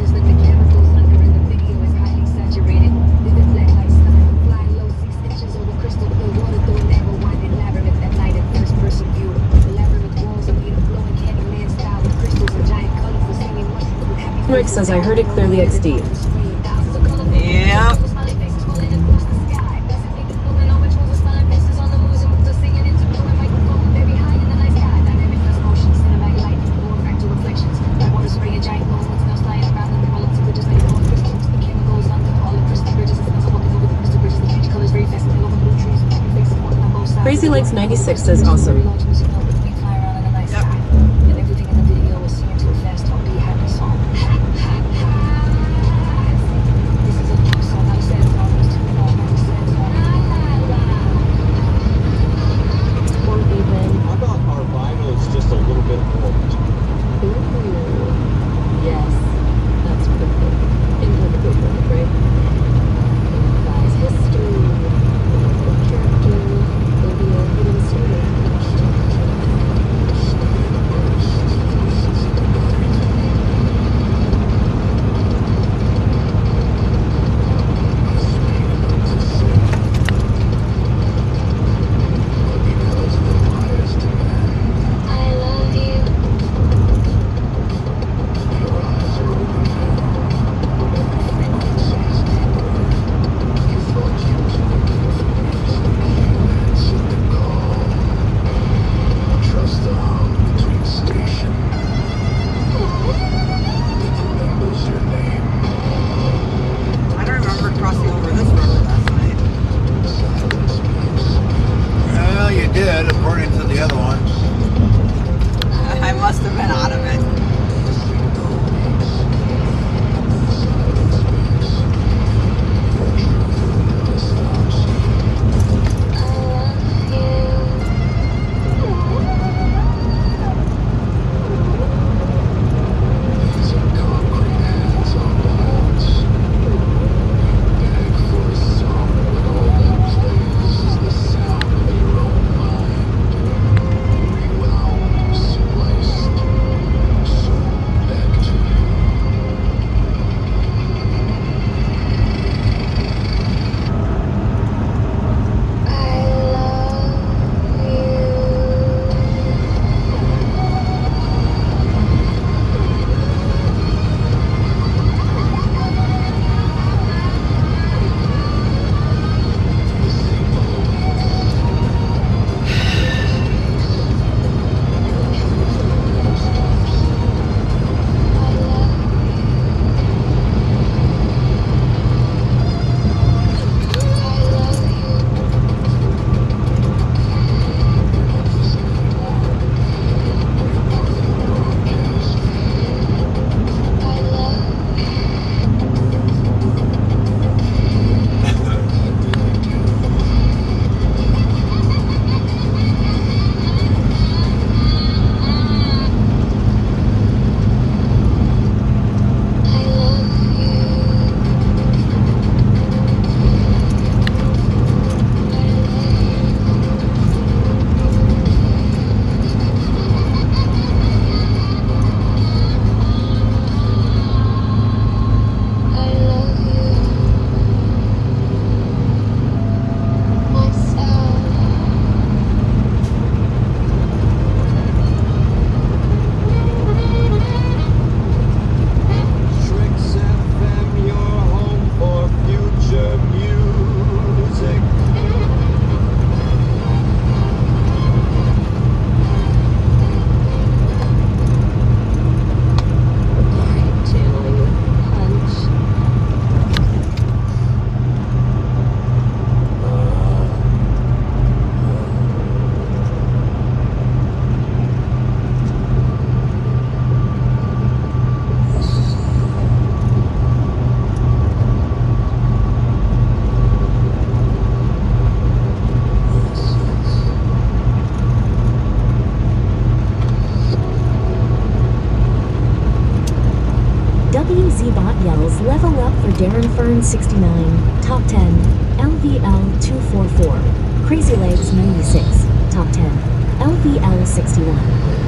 Henrik says I heard it clearly XD. Yeah. Crazy Likes 96 says awesome. Crazy Bot yells level up for Darren Fern 69. Top 10. LVL 244. Crazy Legs 96. Top 10. LVL 61.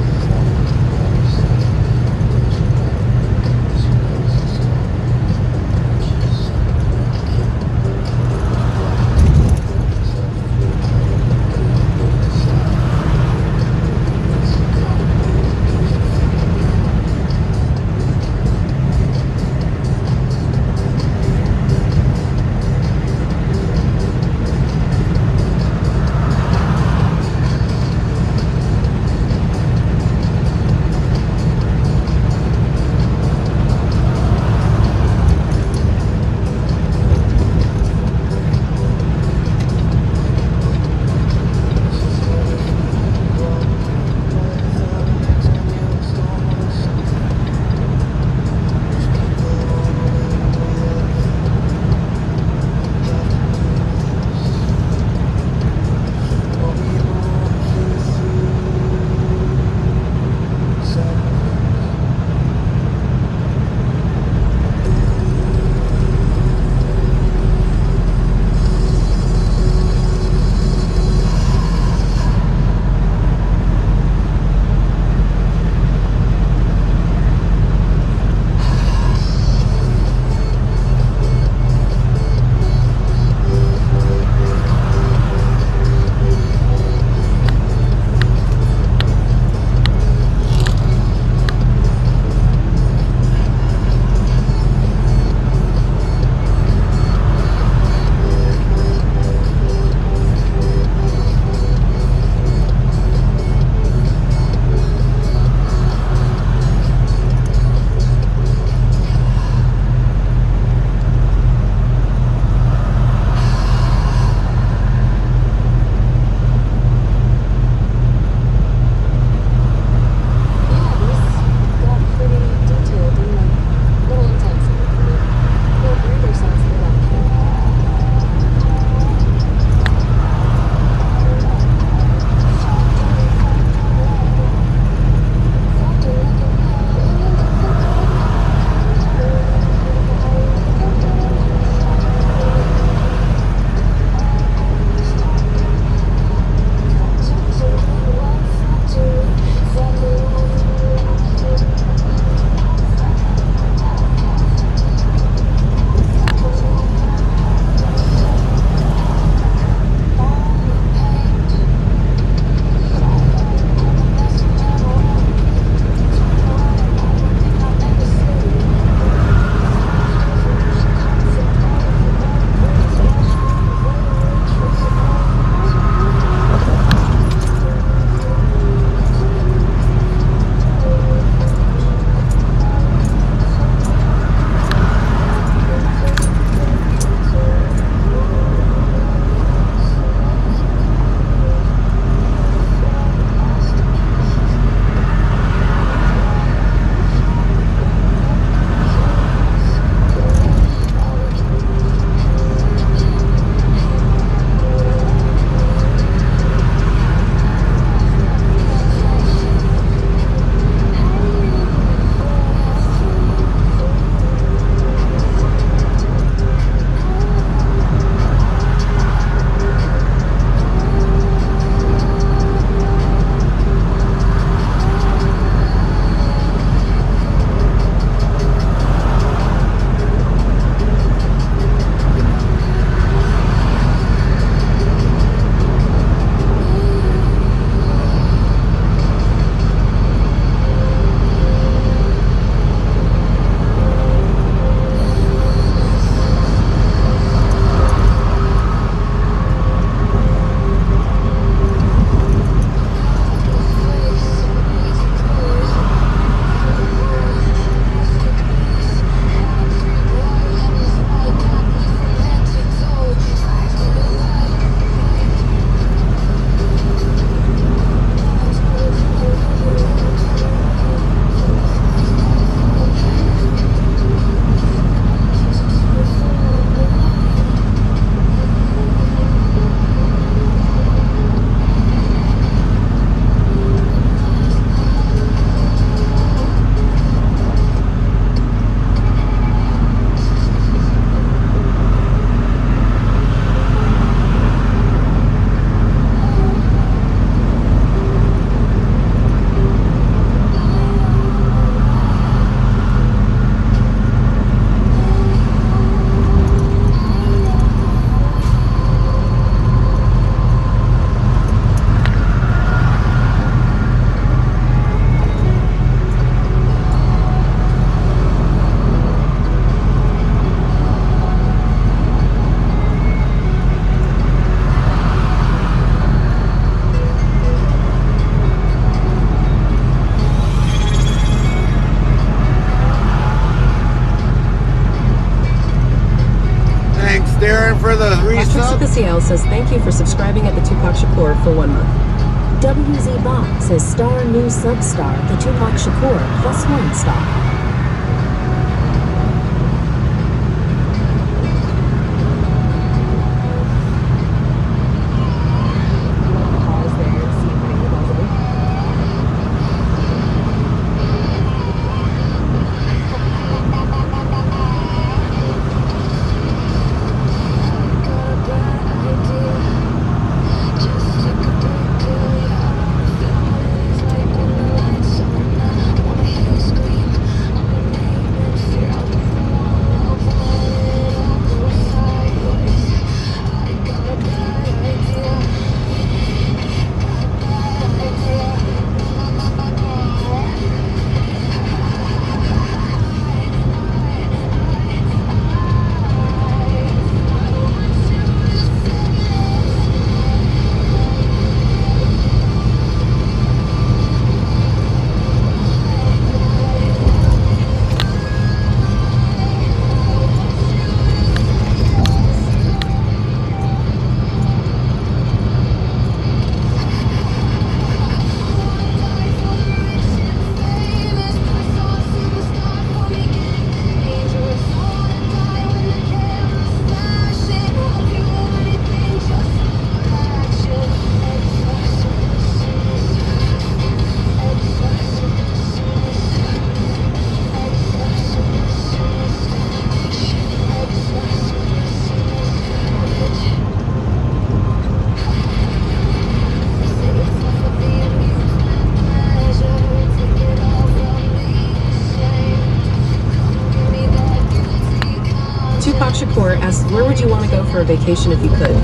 for the Patrick resub. Sufficial says thank you for subscribing at the Tupac Shakur for 1 month. WZ Bot says star new substar, the Tupac Shakur, +1 star. Tupac Shakur asks, where would you want to go for a vacation if you could?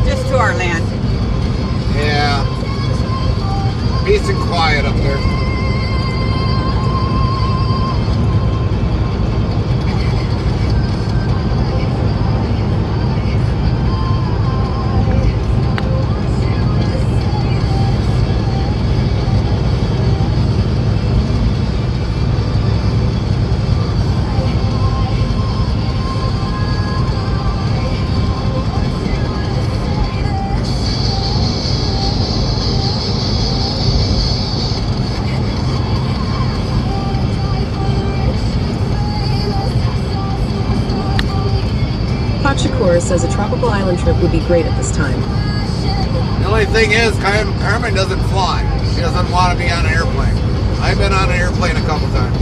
Just to our land. Yeah. Peace and quiet up there. Tupac Shakur says a tropical island trip would be great at this time. The only thing is, Carmen doesn't fly. She doesn't want to be on an airplane. I've been on an airplane a couple times.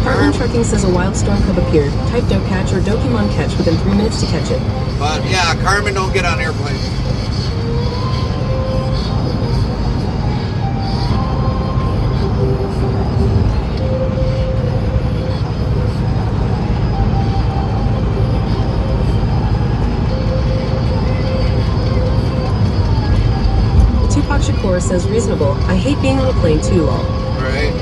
Heartland Trucking says a wild storm cub appeared. Type doe catch or Dokimon catch within 3 minutes to catch it. But yeah, Carmen don't get on airplanes. Tupac Shakur says reasonable. I hate being on a plane too long. Right.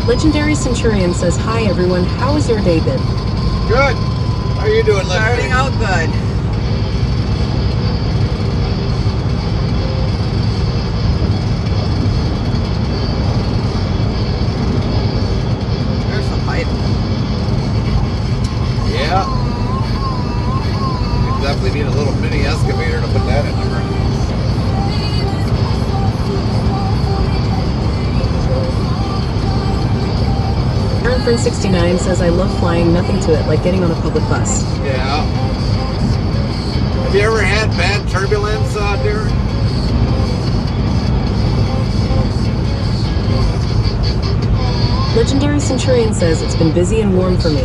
Legendary Centurion says, hi everyone, how has your day been? Good. How are you doing, Legendary? Starting out good. There's some pipe. Yeah. You definitely need a little mini excavator to put that in the ground. Aaron Friend 69 says, I love flying, nothing to it, like getting on a public bus. Yeah. Have you ever had bad turbulence, Derek? Legendary Centurion says, it's been busy and warm for me.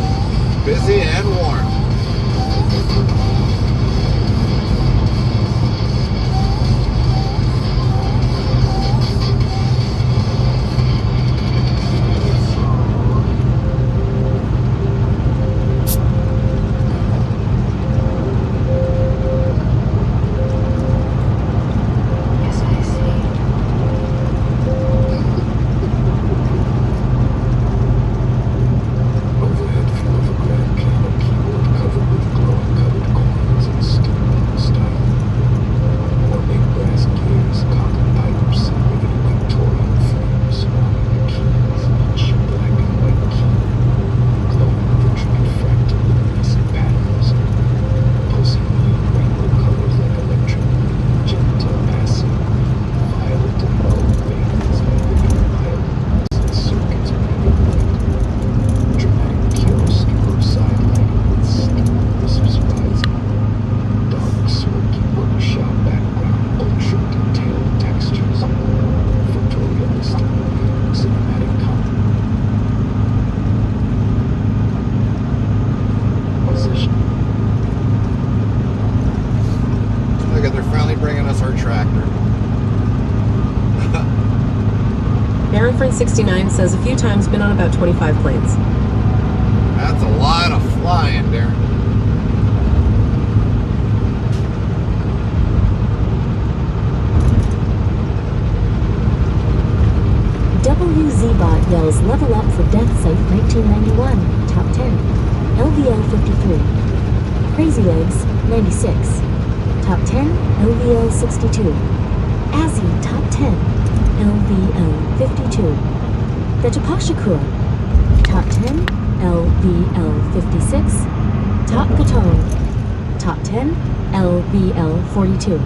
Busy and warm. tractor. Aaron Friend 69 says a few times been on about 25 planes. That's a lot of flying there. WZBot yells level up for Death Safe 1991, top 10. LVL 53. Crazy Legs 96. Top 10, LVL 62. Azzy top 10, LVL 52. The Tapashakur, top 10, LVL 56. Top Gaton, top 10, LVL 42.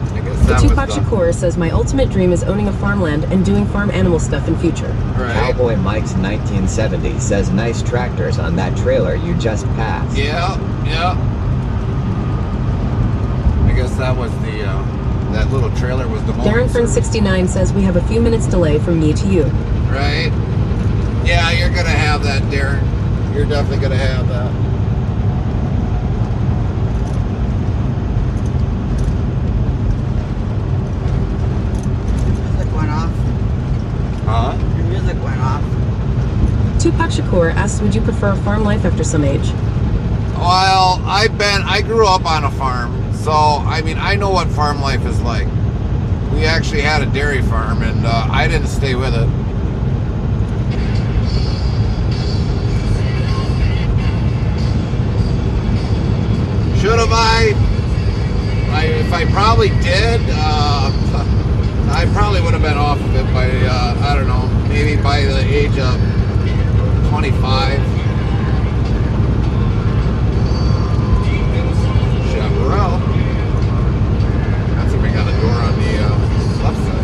The Tupac Shakur says my ultimate dream is owning a farmland and doing farm animal stuff in future. Right. Cowboy Mike's 1970 says nice tractors on that trailer you just passed. Yeah. I guess that was the that little trailer was the Darren Friend 69 says we have a few minutes delay from me to you. Right. Yeah, you're gonna have that, Darren. You're definitely gonna have that. Huh? Your music went off. Tupac Shakur asks, would you prefer farm life after some age? Well, I grew up on a farm, so I mean, I know what farm life is like. We actually had a dairy farm, and I didn't stay with it. Should have if I probably did, I probably would have been off of it by, I don't know, maybe by the age of 25. Chaparral. That's what we got a door on the left side.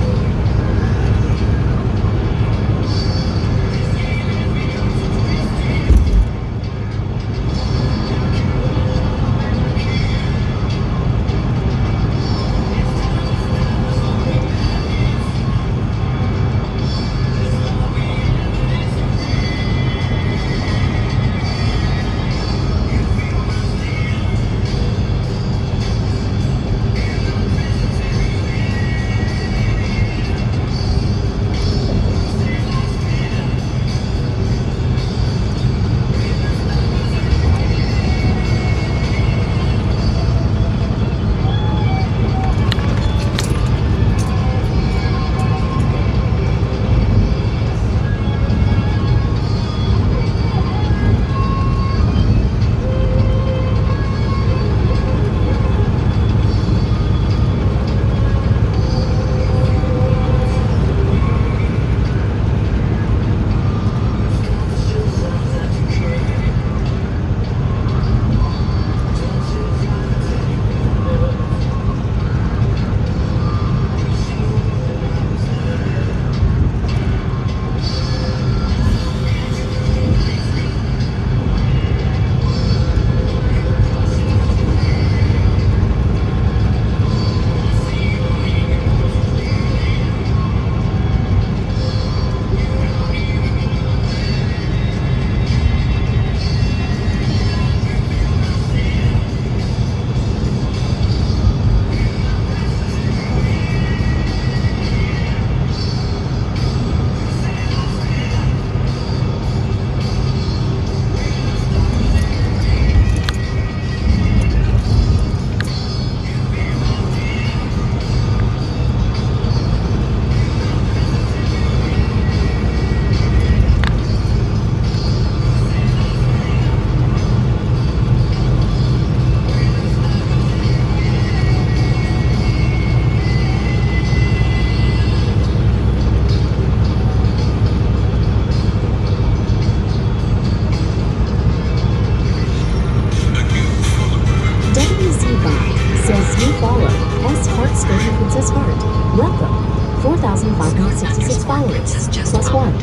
Princess Heart. Welcome. 4,566 followers. Plus one.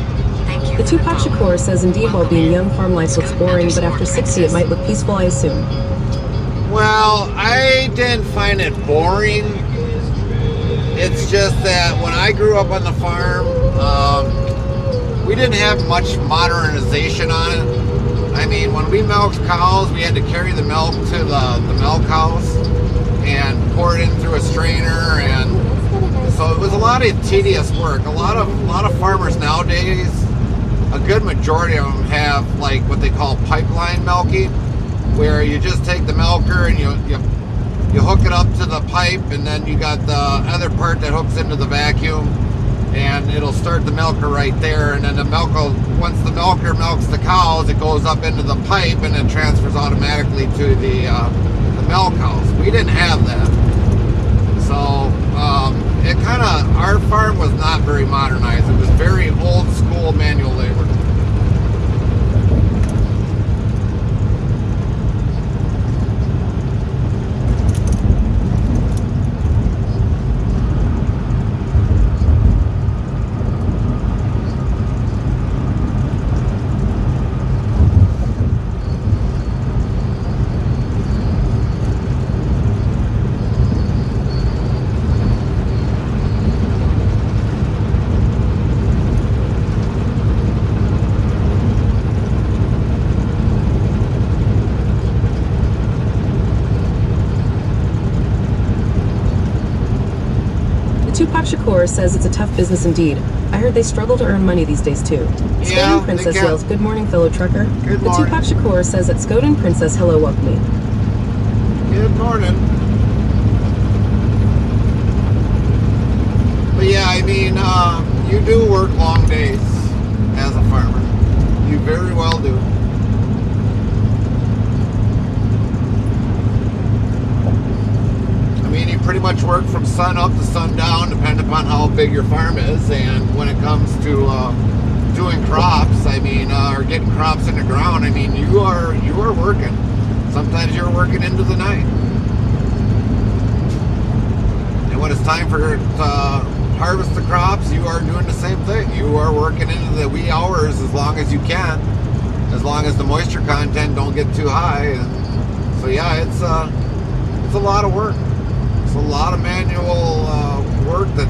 The Tupac Shakur says indeed while being young, farm life looks boring, but after 60 it might look peaceful, I assume. Well, I didn't find it boring. It's just that when I grew up on the farm, we didn't have much modernization on it. I mean, when we milked cows, we had to carry the milk to the milk house and pour it in through a strainer, and So it was a lot of tedious work. A lot of farmers nowadays, a good majority of them have like what they call pipeline milking, where you just take the milker and you hook it up to the pipe, and then you got the other part that hooks into the vacuum, and it'll start the milker right there, and then the milker, once the milker milks the cows, it goes up into the pipe and it transfers automatically to the milk house. We didn't have that. So it kind of, our farm was not very modernized. It was very old school manual labor. Tupac Shakur says it's a tough business indeed. I heard they struggle to earn money these days too. Skoden Princess yells, "Good morning, fellow trucker." Good the morning. Tupac Shakur says that Skoden Princess hello welcome me. Good morning. But yeah, I mean, you do work long days as a farmer. You very well do. I mean, you pretty much work from sun up to sundown, depending upon how big your farm is. And when it comes to doing crops, I mean, or getting crops in the ground, I mean, you are working. Sometimes you're working into the night. And when it's time for harvest the crops, you are doing the same thing. You are working into the wee hours as long as you can, as long as the moisture content don't get too high. And so yeah, it's a lot of work. It's a lot of manual work that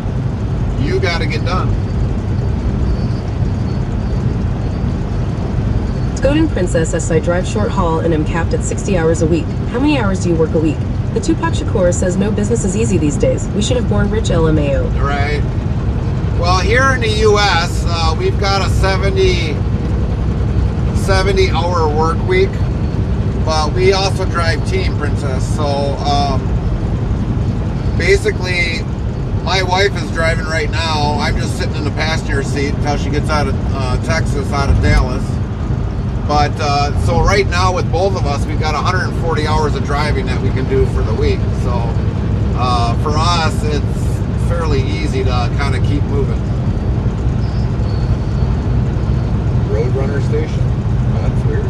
you got to get done. Skoden Princess says I drive short haul and am capped at 60 hours a week. How many hours do you work a week? The Tupac Shakur says no business is easy these days. We should have born rich, LMAO. Right. Well, here in the U.S., we've got a 70-hour work week, but we also drive Team Princess. So basically, my wife is driving right now. I'm just sitting in the passenger seat until she gets out of Texas, out of Dallas. But so right now with both of us, we've got 140 hours of driving that we can do for the week. So for us, it's fairly easy to kind of keep moving. Roadrunner station? That's weird.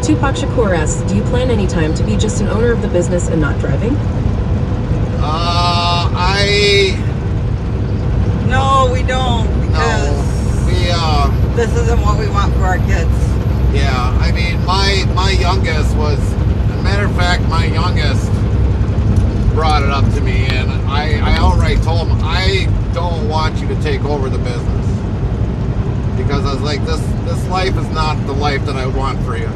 Tupac Shakur asks, do you plan any time to be just an owner of the business and not driving? No, this isn't what we want for our kids. Yeah, I mean, my youngest was, as a matter of fact, my youngest brought it up to me, and I outright told him, I don't want you to take over the business. Because I was like, this life is not the life that I would want for you.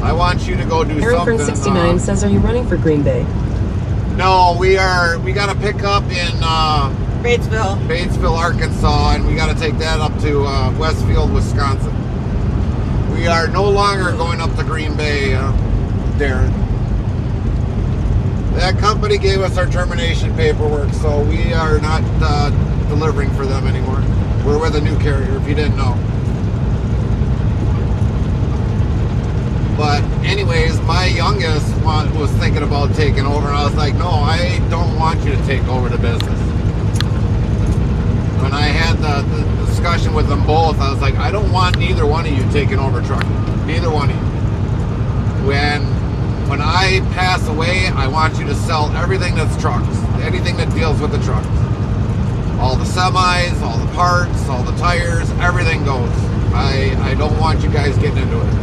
I want you to go do something. Aaron69 says, are you running for Green Bay? No, we got to pick up in Batesville, Arkansas, and we got to take that up to Westfield, Wisconsin. We are no longer going up to Green Bay, Darren. That company gave us our termination paperwork, so we are not delivering for them anymore. We're with a new carrier, if you didn't know. But anyways, my youngest was thinking about taking over, and I was like, no, I don't want you to take over the business. When I had the discussion with them both, I was like, I don't want neither one of you taking over trucking. Neither one of you. When I pass away, I want you to sell everything that's trucks. Anything that deals with the trucks. All the semis, all the parts, all the tires, everything goes. I don't want you guys getting into it.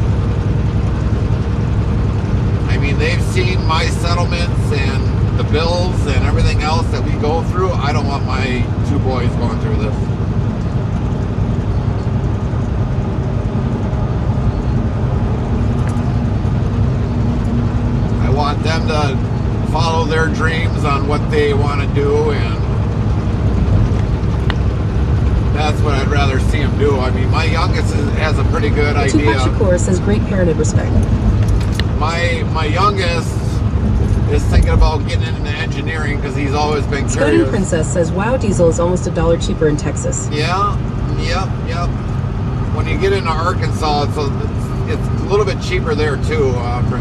I mean, they've seen my settlements and the bills and everything else that we go through. I don't want my two boys going through this. I want them to follow their dreams on what they want to do, and that's what I'd rather see them do. I mean, my youngest has a pretty good idea. Tupac Shakur says, great parented respect. My youngest is thinking about getting into engineering because he's always been curious. Scotty Princess says, wow, diesel is almost $1 cheaper in Texas. Yeah, yep. When you get into Arkansas, it's a little bit cheaper there too.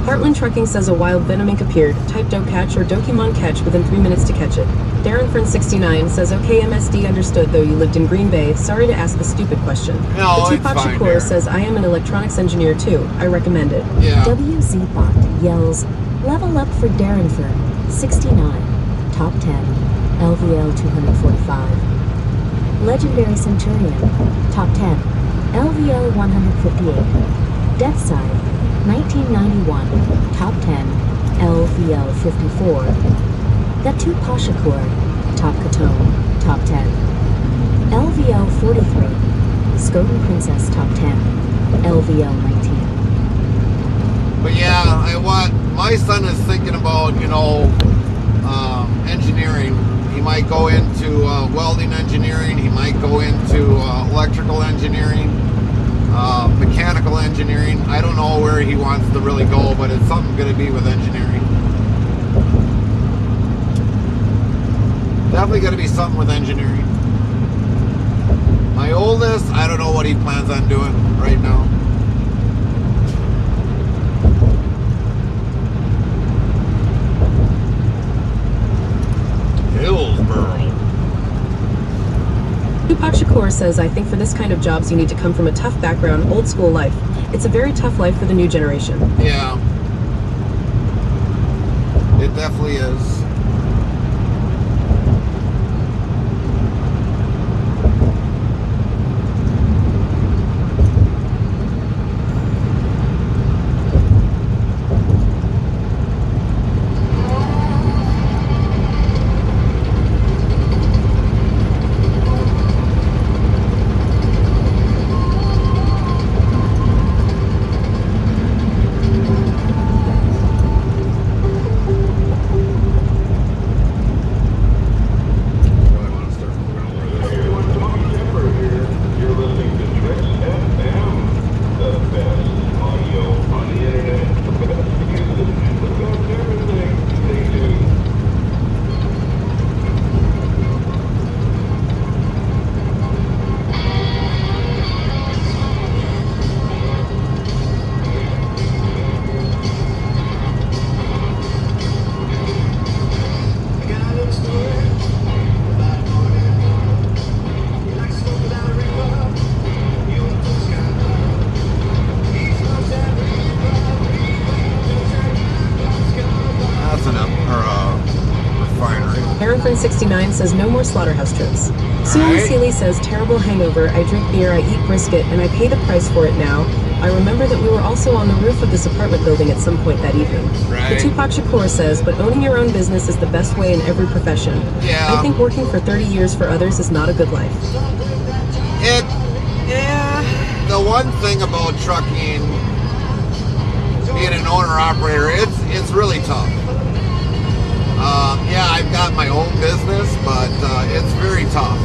Heartland Trucking says a wild venom ink appeared. Type don't catch or Dokimon catch within 3 minutes to catch it. Darren Friend 69 says, okay, MSD understood though you lived in Green Bay. Sorry to ask the stupid question. No, the Tupac Shakur says, I am an electronics engineer too. I recommend it. Yeah. WZ Bot yells, level up for Darren Friend 69, top 10, LVL 245. Legendary Centurion, top 10, LVL 158. Deathside, 1991, top 10, LVL 54. Gatu Pashakur, Top Katone, top 10. LVL 43, Skoden Princess, top 10, LVL 19. But yeah, my son is thinking about, engineering. He might go into welding engineering, he might go into electrical engineering, mechanical engineering. I don't know where he wants to really go, but it's something going to be with engineering. Definitely going to be something with engineering. My oldest, I don't know what he plans on doing right now. Hillsboro. Tupac Shakur says, I think for this kind of jobs you need to come from a tough background, old school life. It's a very tough life for the new generation. Yeah. It definitely is. Aaron69 says no more slaughterhouse trips. Susan Seeley says terrible hangover. I drink beer, I eat brisket, and I pay the price for it now. I remember that we were also on the roof of this apartment building at some point that evening. The Tupac Shakur says, but owning your own business is the best way in every profession. Yeah. I think working for 30 years for others is not a good life. The one thing about trucking, being an owner-operator, it's really tough. Yeah, I've got my own business, but it's very tough.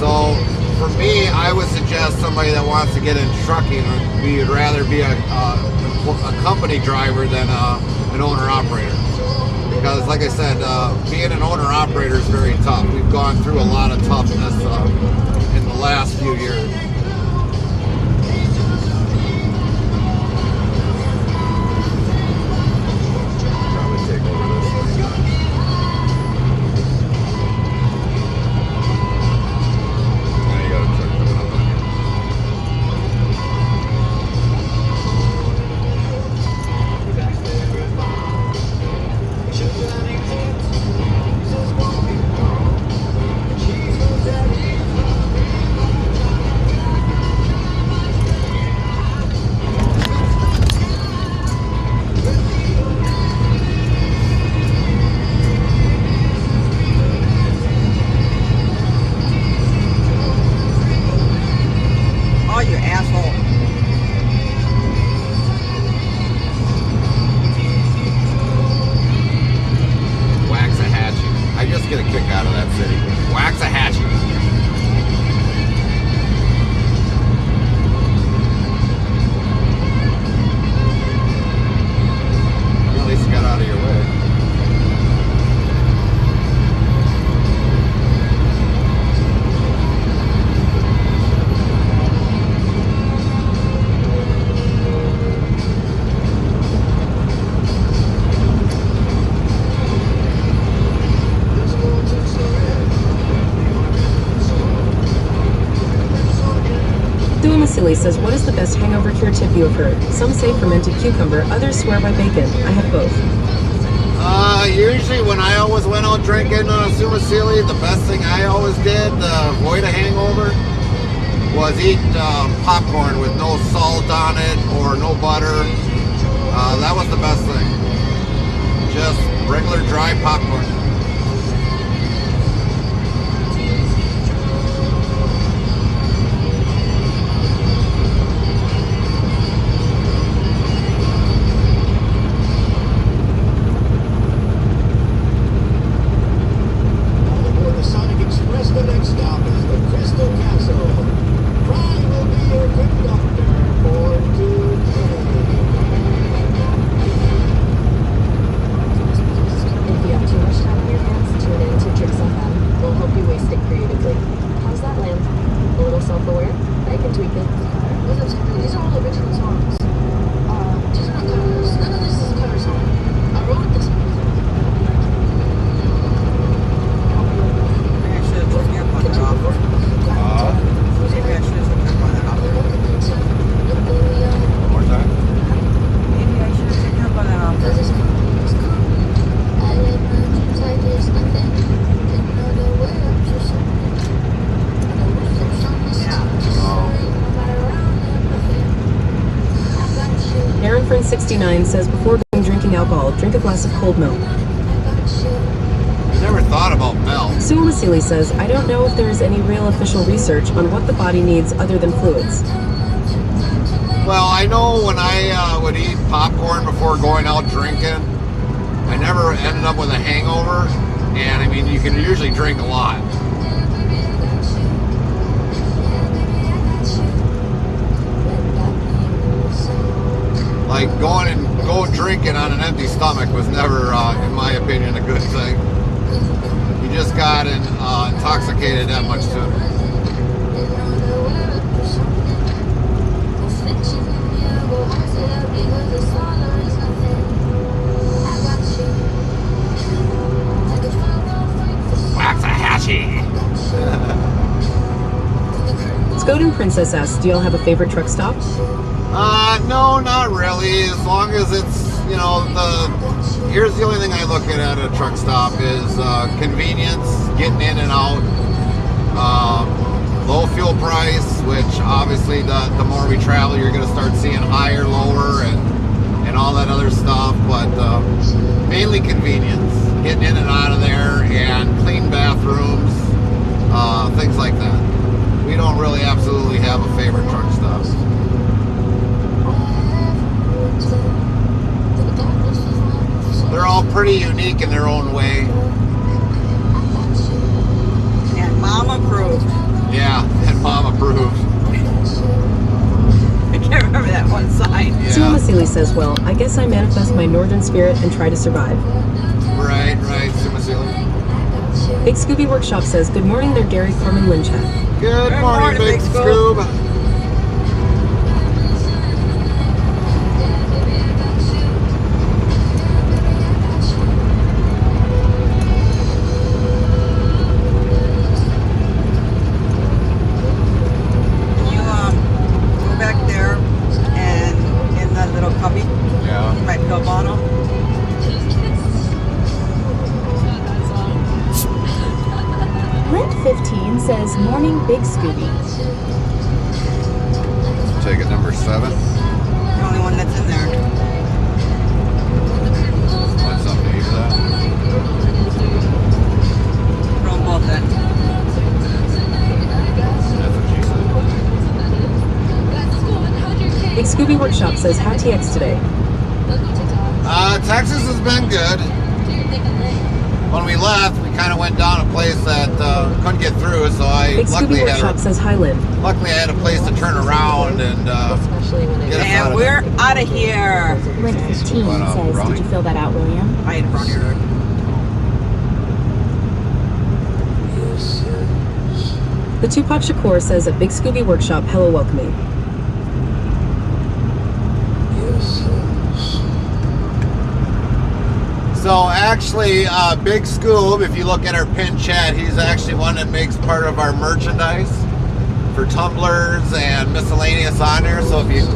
So for me, I would suggest somebody that wants to get into trucking would rather be a company driver than an owner-operator. Because like I said, being an owner-operator is very tough. We've gone through a lot of toughness in the last few years. Silly says, what is the best hangover cure tip you have heard? Some say fermented cucumber, others swear by bacon. I have both. Usually when I always went out drinking Sumasili, the best thing I always did to avoid a hangover was eat popcorn with no salt on it or no butter. That was the best thing. Just regular dry popcorn. Says before drinking alcohol, drink a glass of cold milk. I never thought about milk. Sue Masili says, I don't know if there is any real official research on what the body needs other than fluids. Well, I know when I would eat popcorn before going out drinking, I never ended up with a hangover, and I mean, you can usually drink a lot. Like go drinking on an empty stomach was never, in my opinion, a good thing. You just got intoxicated that much sooner. Waxahachie. Skoden Princess asks, do y'all have a favorite truck stop? No, not really. As long as it's you know, here's the only thing I look at a truck stop is convenience, getting in and out, low fuel price, which obviously the more we travel, you're going to start seeing higher, lower, and all that other stuff, but mainly convenience, getting in and out of there, and clean bathrooms, things like that. We don't really absolutely have a favorite truck stop. They're all pretty unique in their own way. And mom approved. Yeah, and mom approved. I can't remember that one sign. Yeah. Suma Sealy says, well, I guess I manifest my northern spirit and try to survive. Right, Suma Sealy. Big Scooby Workshop says, good morning, they're Gary, Carmen, Lynchak. Good morning, Big Scoob. Says morning Big Scooby. Take it number 7. The only one that's in there. Want something to eat that? Throw them both in. That's what she said. Big Scooby Workshop says, how TX today? Texas has been good. When we left, we kind of went down a place that couldn't get through, so I Big luckily Scooby had Workshop says, hi, Lynn. Luckily, I had a place to turn around and get us out of we're out of here. Rick 15 says, did you fill that out, William? I had a brownie road. The Tupac Shakur says at Big Scooby Workshop, hello, welcoming. So actually, Big Scoob, if you look at our pin chat, he's actually one that makes part of our merchandise for tumblers and miscellaneous on there. So if you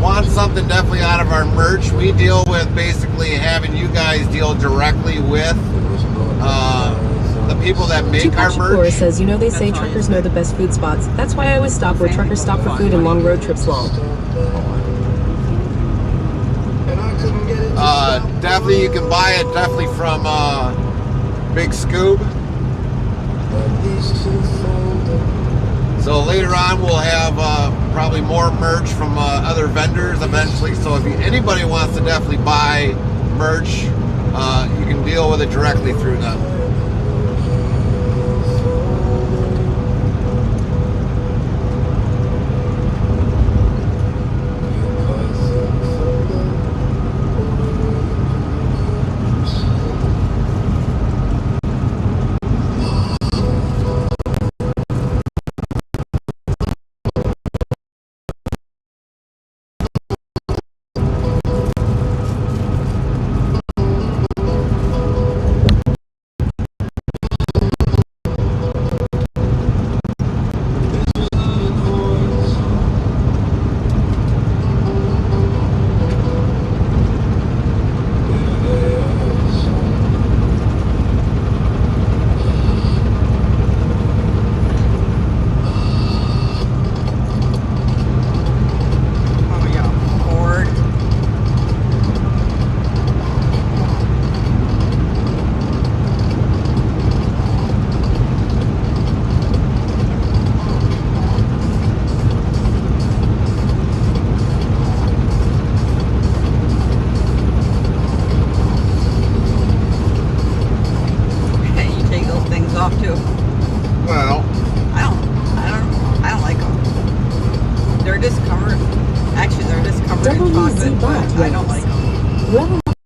want something definitely out of our merch, we deal with basically having you guys deal directly with the people that make Tupac our Shakur merch. says, you know they say truckers know the best food spots. That's why I always stop where truckers stop for food and long road trips long. Definitely, you can buy it definitely from Big Scoob. So later on, we'll have probably more merch from other vendors eventually. So if anybody wants to definitely buy merch, you can deal with it directly through them.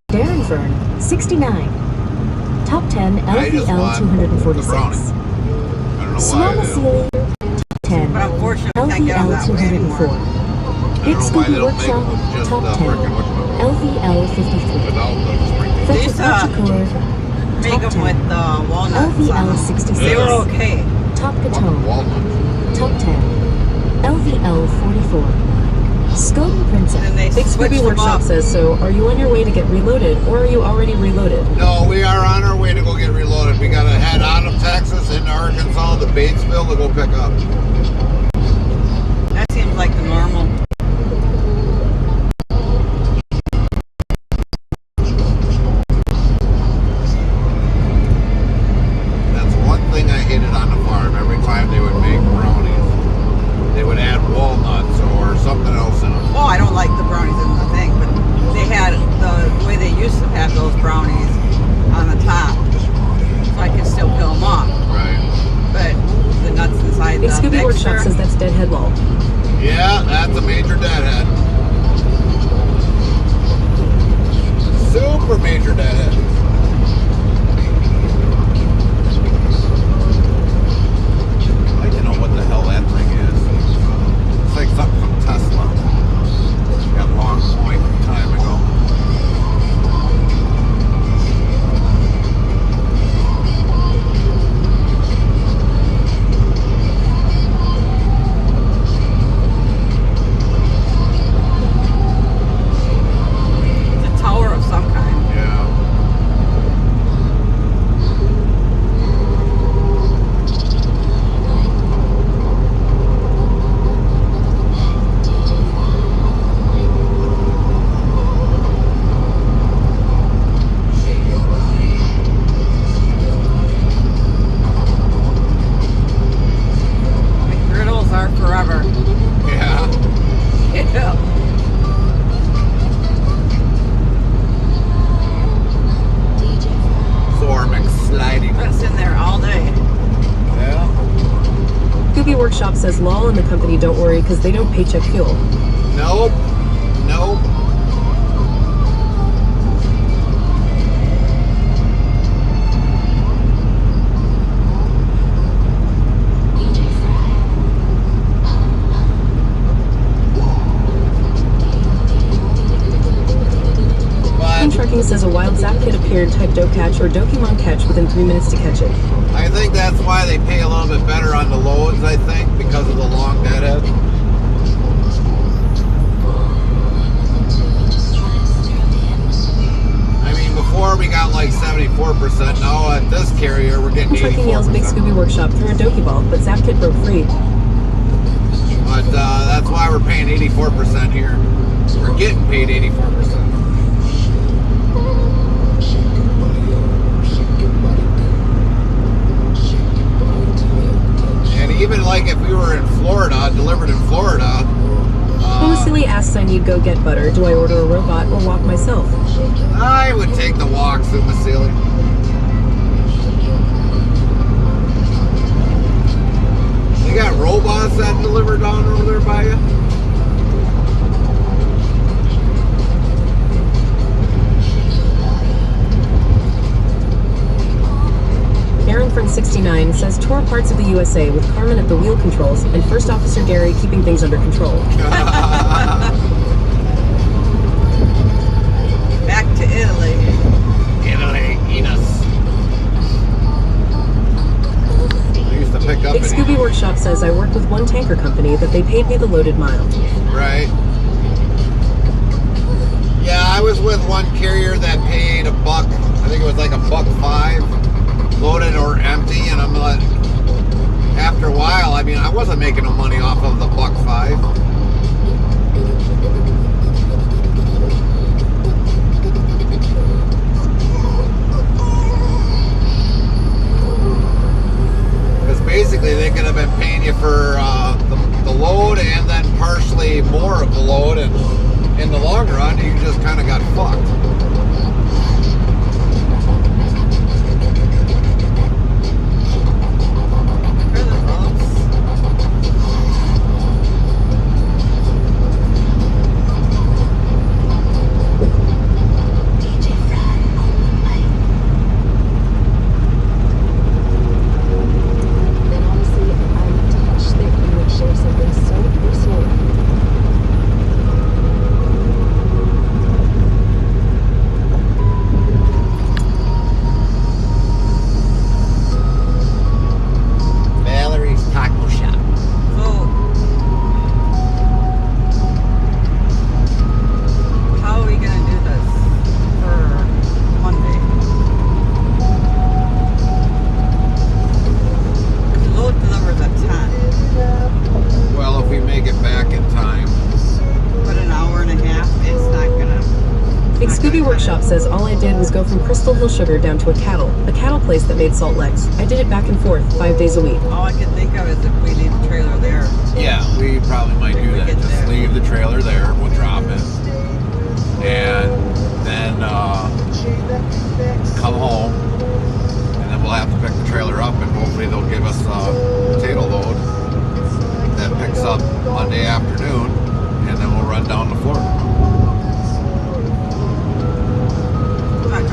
Darrenfern, 69. Top 10, LVL 246. Sonoma Sealy, top 10, LVL 204. Big Scooby Workshop, top 10, LVL 53. Fletcher Pachacor, top 10, LVL 66. They were okay. Top Catone, top 10, LVL 44. Scope Princess. And they Big switched Scooby them Workshop up. says, so are you on your way to get reloaded, or are you already reloaded? No, we are on our way to go get reloaded. We gotta head out of Texas into Arkansas to Batesville to go pick up. That seems like the normal. That's one thing I hated on the farm. Every time they would make brownies, they would add walnuts or something else in them. Oh, I don't like the brownies in the thing, but they had the way they used to have those brownies on the top, so I could still peel them off. Right. But the nuts inside Big the Scooby mixer, Workshop says that's Deadhead Lol. Yeah, that's a major deadhead. Super major deadhead. I'd like to know what the hell that thing is. It's like something from Tesla. Got a long point time ago. it's a tower of some kind. Yeah. McGriddles are forever. Yeah. Yeah. Thor McSliding. That's in there all day. Yeah. Scooby Workshop says Lol and the company don't worry because they don't paycheck fuel. Nope. Nope. Team Trucking says a wild Zap Kid appeared, type Dokatch or Dokimon Catch within 3 minutes to catch it. I think that's why they pay a little bit better on the loads, I think, because of the long deadhead. I mean, before we got like 74%, now at this carrier we're getting Team Trucking yells Big 84%. Scooby Workshop threw a Doki Ball, but Zap Kid broke free. But that's why we're paying 84% here. We're getting paid 84%. And even like if we were in Florida, delivered in Florida, Silly asks I need go get butter. Do I order a robot or walk myself? I would take the walk, Sumasili. They got robots that deliver down over there by you? Aaron Friend 69 says tour parts of the USA with Carmen at the wheel controls and First Officer Gary keeping things under control. Back to Italy. Italy, eat us. I used to pick up Big Scooby Workshop says I work with one tanker company that they paid me the loaded mile. Right. Yeah, I was with one carrier that paid $1. I think it was like $1.05. Loaded or empty, and I'm like, after a while, I mean, I wasn't making no money off of the $1.05. Because basically, they could have been paying you for the load and then partially more of the load, and in the long run, you just kind of got fucked. Then honestly, I'm touched that you would share something so personal. go from Crystal Hill Sugar down to a cattle place that made salt licks. I did it back and forth 5 days a week. All I can think of is if we leave the trailer there. Yeah, we probably might do that. Just leave the trailer there. We'll drop it. And then come home. And then we'll have to pick the trailer up, and hopefully they'll give us a potato load that picks up Monday afternoon, and then we'll run down to Florida.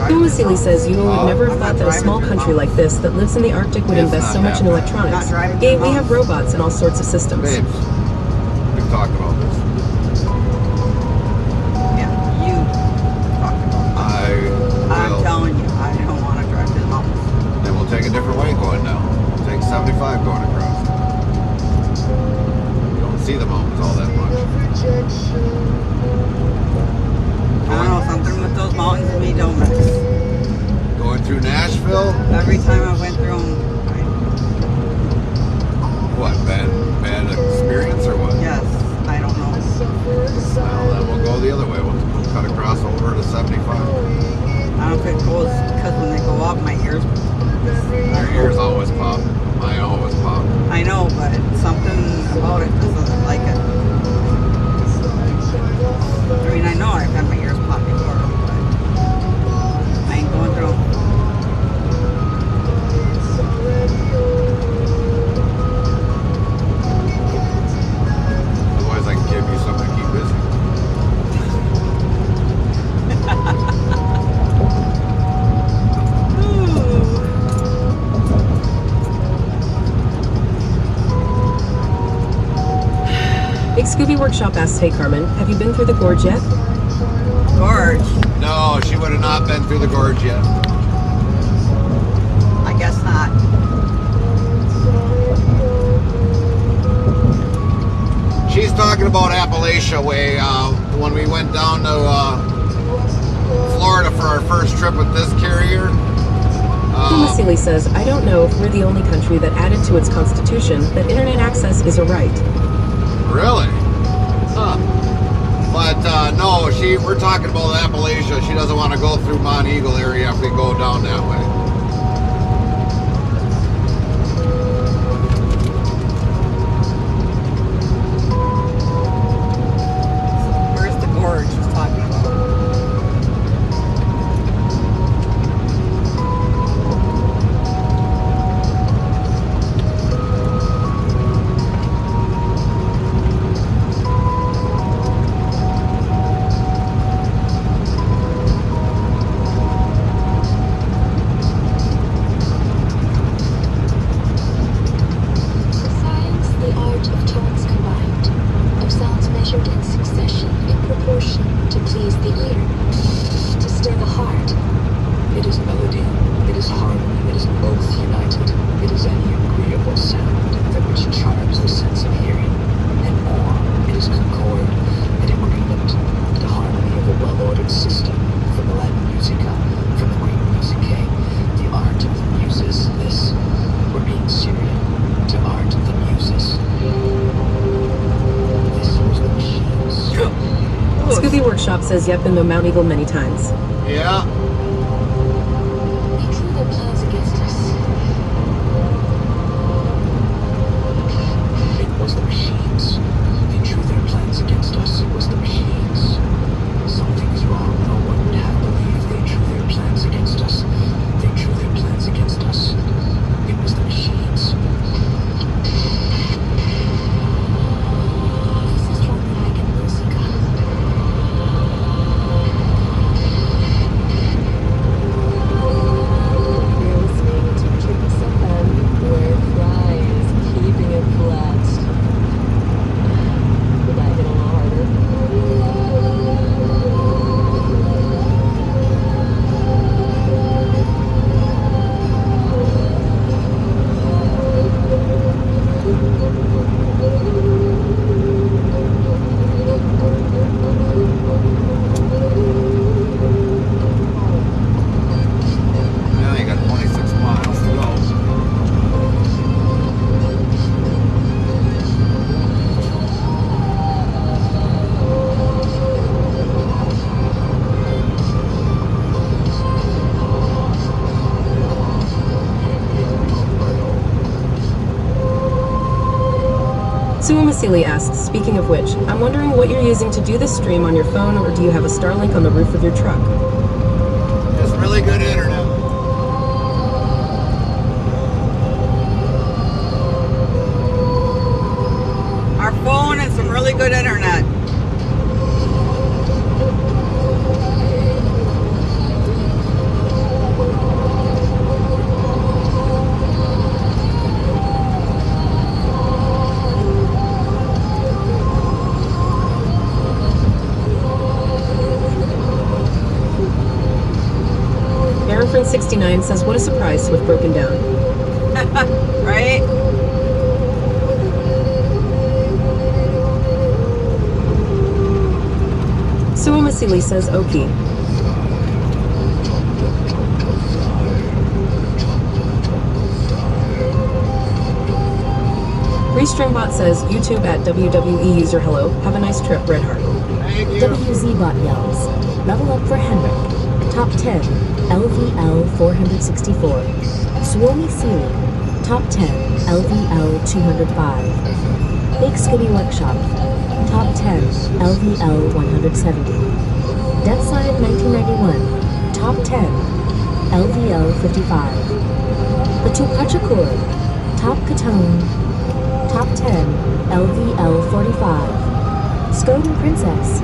Vasily says you would never have thought that a small country like this that lives in the Arctic would invest so much in electronics. Gabe, we have robots and all sorts of systems. Babes, we've talked about this. Yeah, you talked about it. I'm telling you, I don't want to drive to the mountains. Then we'll take a different way going now. We'll take 75 going across. You don't see the mountains all that much. I don't know, something with those mountains and me don't mix. Going through Nashville? Every time I went through them, What, bad experience or what? yes, I don't know. Well, then we'll go the other way. We'll cut across over to 75. I don't know if it goes, because when they go up, my ears... Your ears always pop. Mine always pop. I know, but something about it doesn't like it. I mean, I know I've had my ears pop before, but I ain't going through them. Otherwise, I can give you something to keep busy. Big Scooby Workshop asks, hey Carmen, have you been through the gorge yet? Gorge? No, she would have not been through the gorge yet. I guess not. She's talking about Appalachia Way. When we went down to Florida for our first trip with this carrier. Vasily says, I don't know if we're the only country that added to its constitution that internet access is a right. Really? Huh. But no, we're talking about Appalachia. She doesn't want to go through Mount Eagle area if we go down that way. Where's the gorge she's talking about? Workshop says, yep, been to Mount Eagle many times. Yeah. They drew their plans against us. It was the machines. They drew their plans against us. It was the machines. Something is wrong. No one would have believed they drew their plans against us. They drew their plans against us. It was the machines. This is from the Musica. Suamasili asks, speaking of which, I'm wondering what you're using to do this stream on your phone, or do you have a Starlink on the roof of your truck? Just really good internet. Our phone and some really good internet. Aaron 69 says, what a surprise to have broken down. Right? Suamasili says, Oki. Restreambot says, YouTube at WWE user hello. Have a nice trip, Red Heart. WZBot yells, level up for Henrik. Top 10, LVL 464. Swarmy Sealy, top 10, LVL 205. Big Skinny Workshop, top 10, LVL 170. Deathside 1991, top 10, LVL 55. The Tupachakur, top Katone, top 10, LVL 45. Skoden Princess,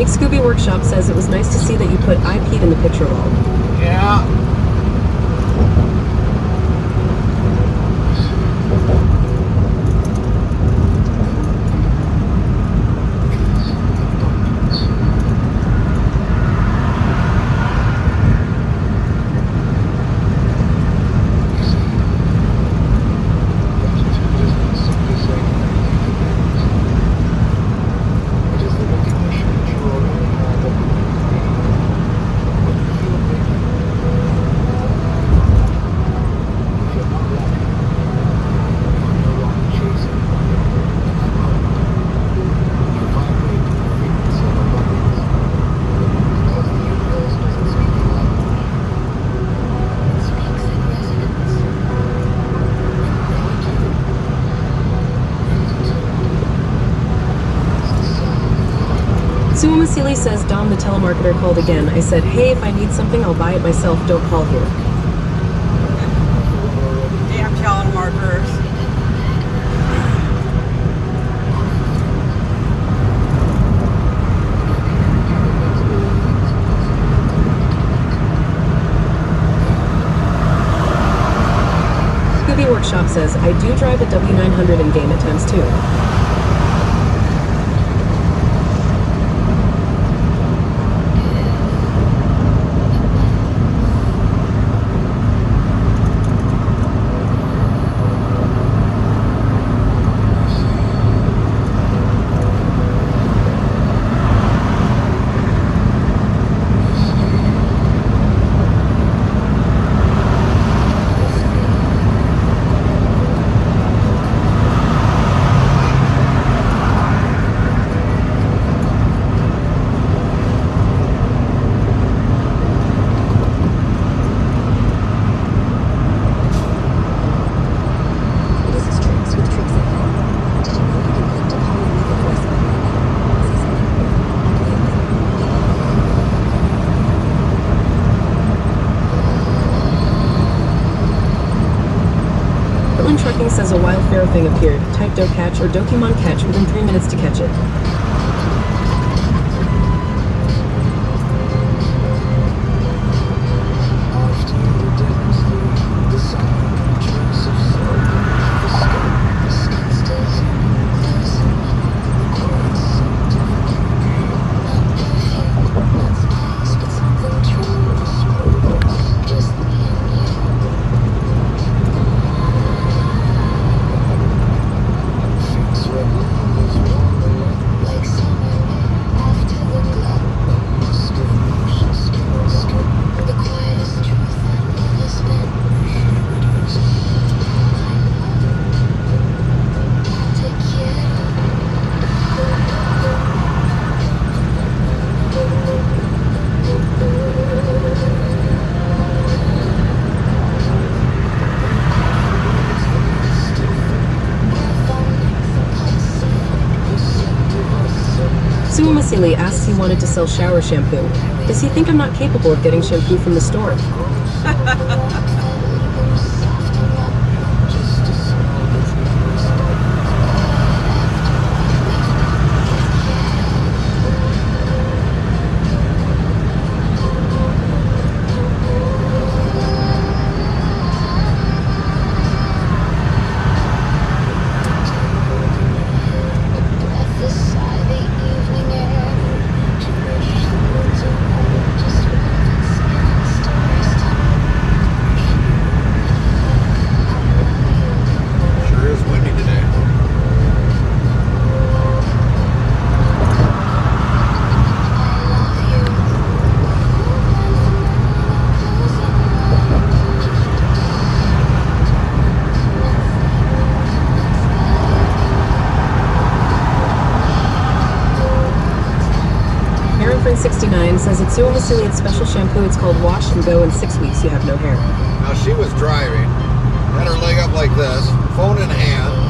Scooby Workshop says it was nice to see that you put I Pete in the picture wall. Yeah. Vasily says, Dom the telemarketer called again. I said, hey, if I need something, I'll buy it myself. Don't call here. Damn telemarketers. Scooby Workshop says, I do drive a W900 in game at times too. Trucking says a wildfire thing appeared. Type do catch or Dokimon catch within 3 minutes to catch it. Vasily asks he wanted to sell shower shampoo. Does he think I'm not capable of getting shampoo from the store? Says it's Sue Vasili's special shampoo. It's called Wash and Go. In 6 weeks, you have no hair. Now she was driving, had her leg up like this, phone in hand.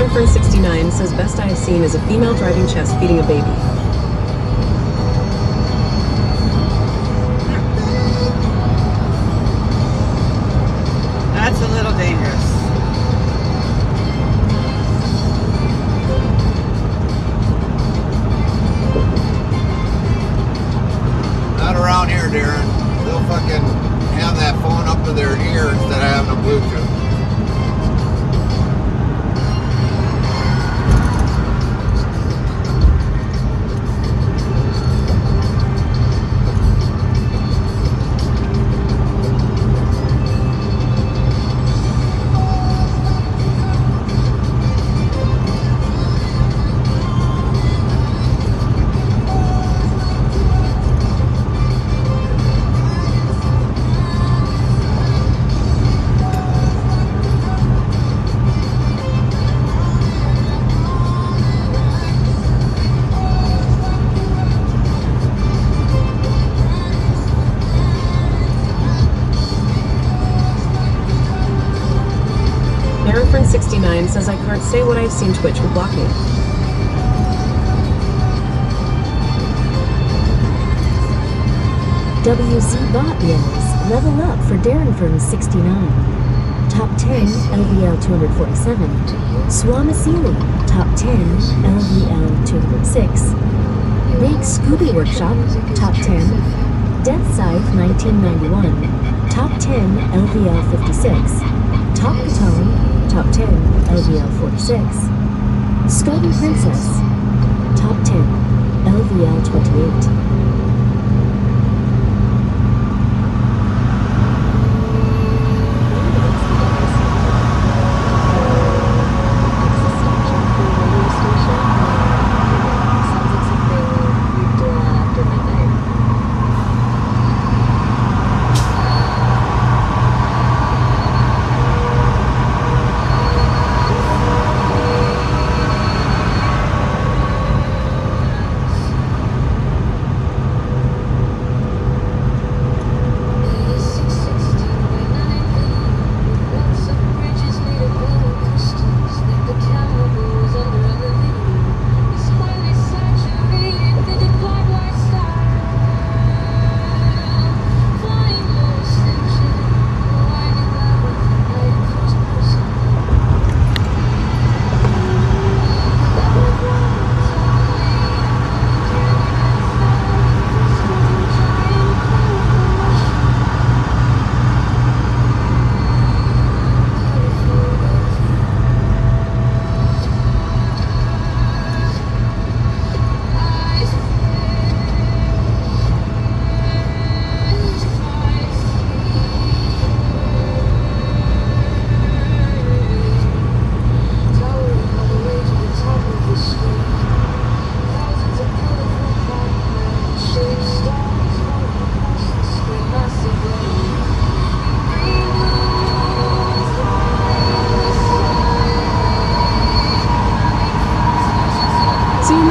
Aaron Fern 69 says best I have seen is a female driving chest feeding a baby. That's a little dangerous. Not around here, Darren. They'll fucking have that phone up to their ear instead of having a Bluetooth. Aaron Fern 69 says I can't say what I've seen. Twitch will block me. WZ Bot yells, level up for Darren Fern 69. Top 10, LVL 247. Swamasili, top 10, LVL 206. Big Scooby Workshop, top 10. Death Scythe 1991, top 10, LVL 56. Top Katone, top 10, LVL 46. Scotty Princess, top 10, LVL 28.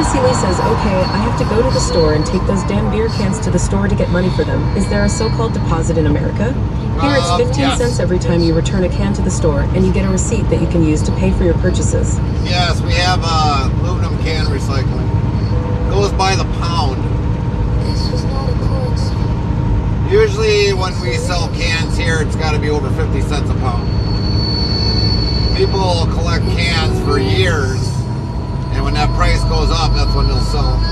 Sealy says, okay, I have to go to the store and take those damn beer cans to the store to get money for them. Is there a so-called deposit in America? Here it's 15 cents every time you return a can to the store, and you get a receipt that you can use to pay for your purchases. Yes, we have aluminum can recycling. Goes by the pound. This was not a coincidence. Usually when we sell cans here, it's got to be over 50 cents a pound. People collect cans for years, and when that price goes up, that's when they'll sell them.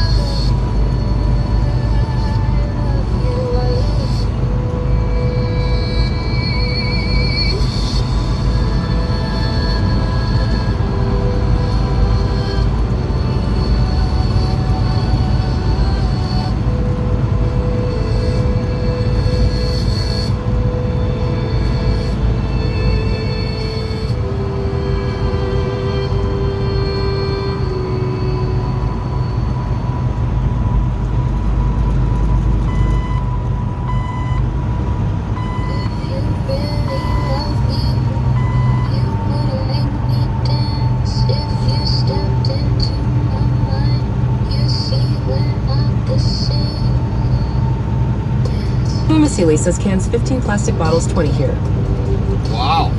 Sealy says cans 15, plastic bottles 20 here. Wow.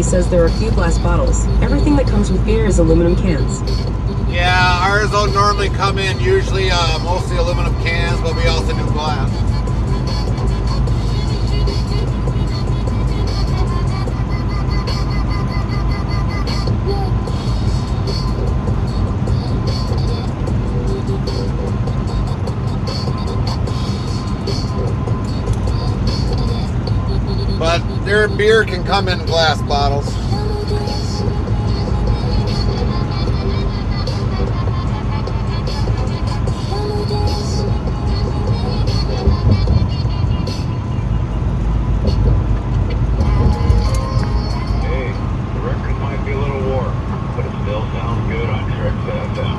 says there are a few glass bottles. Everything that comes with beer is aluminum cans. Yeah, ours don't normally come in usually mostly aluminum cans, but we also do glass. But their beer can come in glass bottles. Hey, the record might be a little warped, but it still sounds good on Tricks FM.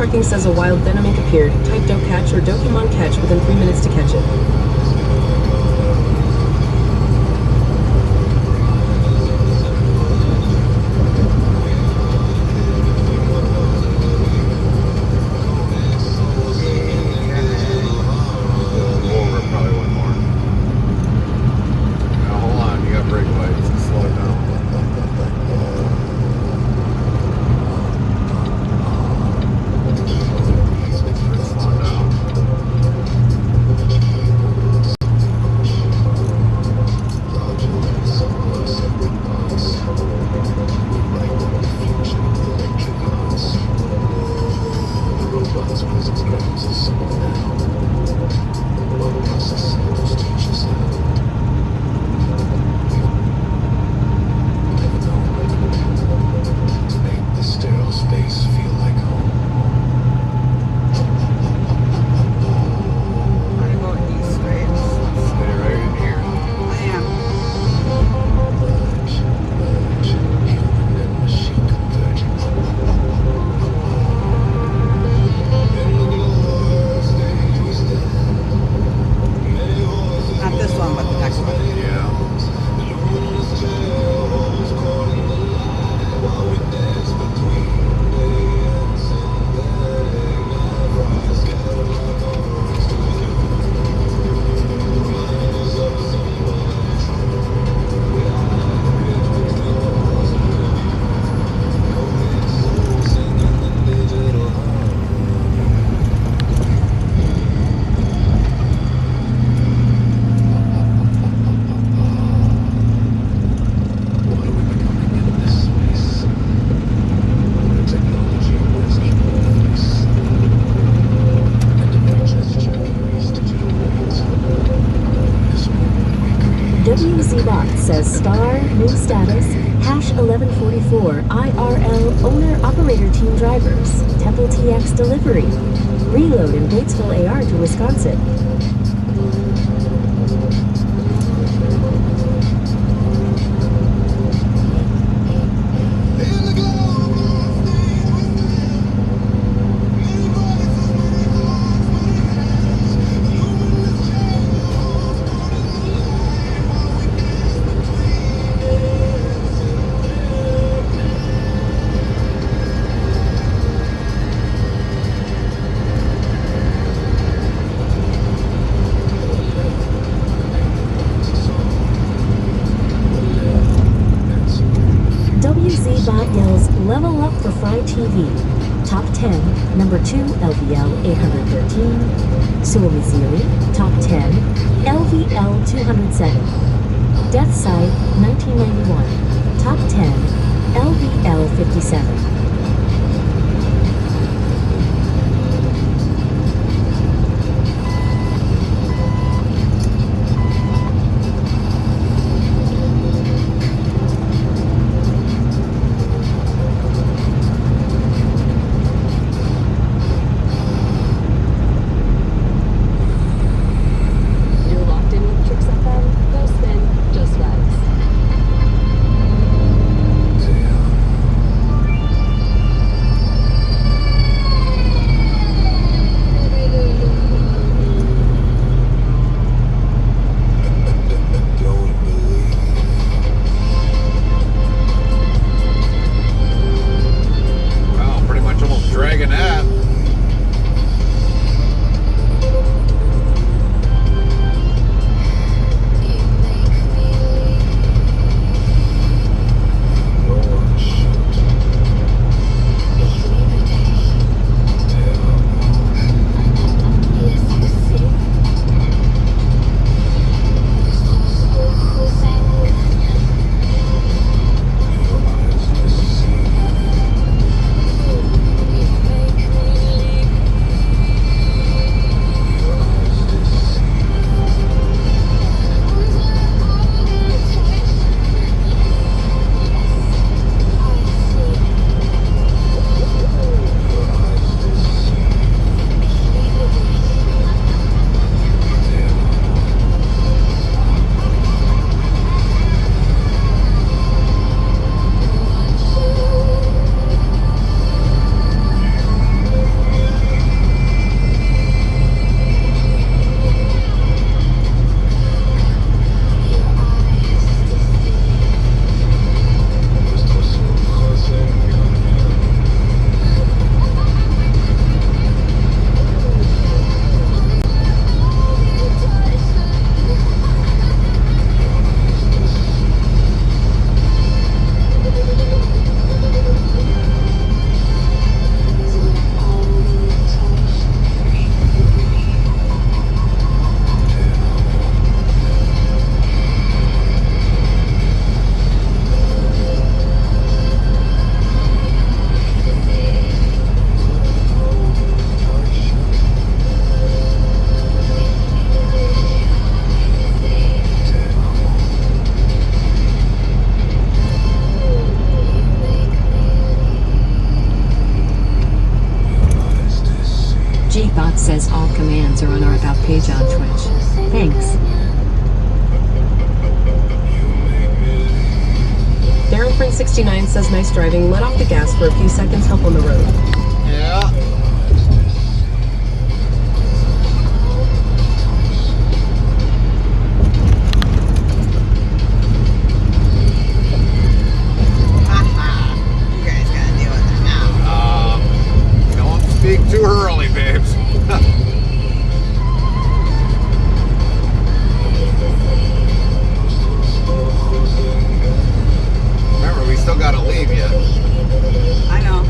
Trucking says a wild venom ink appeared. Type don't catch or Dokemon catch within 3 minutes to catch it. WZBot says star, new status, hash 1144, IRL, owner, operator, team drivers, Temple TX delivery, reload in Batesville AR to Wisconsin. WZBot yells level up for Fry TV. Top 10, number 2, LVL 813. Sewell, Missouri, top 10, LVL 207. Death Site 1991, top 10, LVL 57. You're locked in with Tricks FM. No spin, just vibes. Wow, pretty much almost dragging that. Gbot says all commands are on our About page on Twitch. Thanks. Darren Prince 69 says nice driving, let off the gas for a few seconds, help on the road. Yeah. You guys gotta deal with it now. Don't speak too early, babes. Remember, we still gotta leave yet. I know.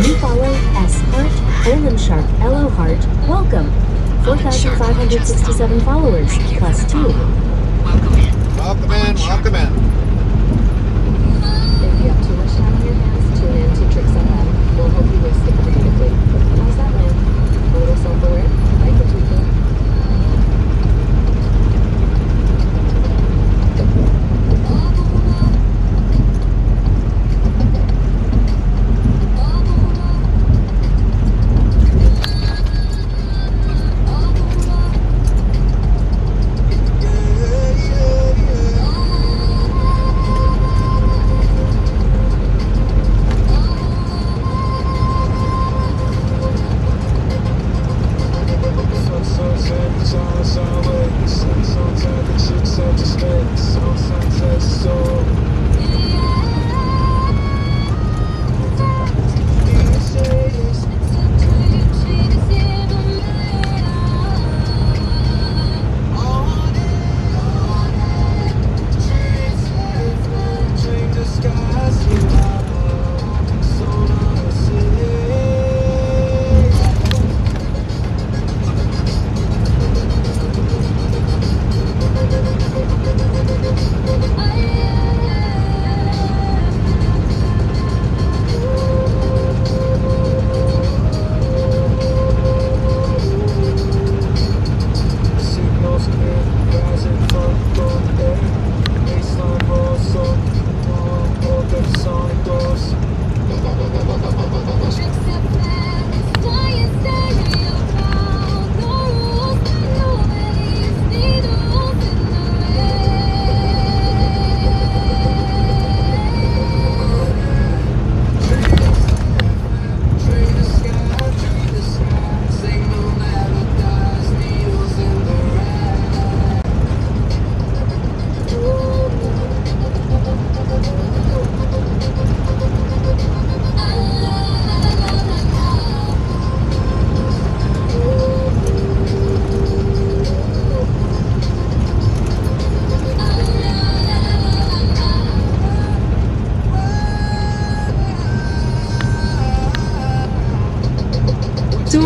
New follow, S Heart, Olin Shark, LO Heart, welcome. 4,567 followers, plus 2. Welcome in, welcome in. If you have too much time on your hands, tune in to Tricks FM. We'll help you waste it creatively. How's that land? A little self-aware? I can tweak it.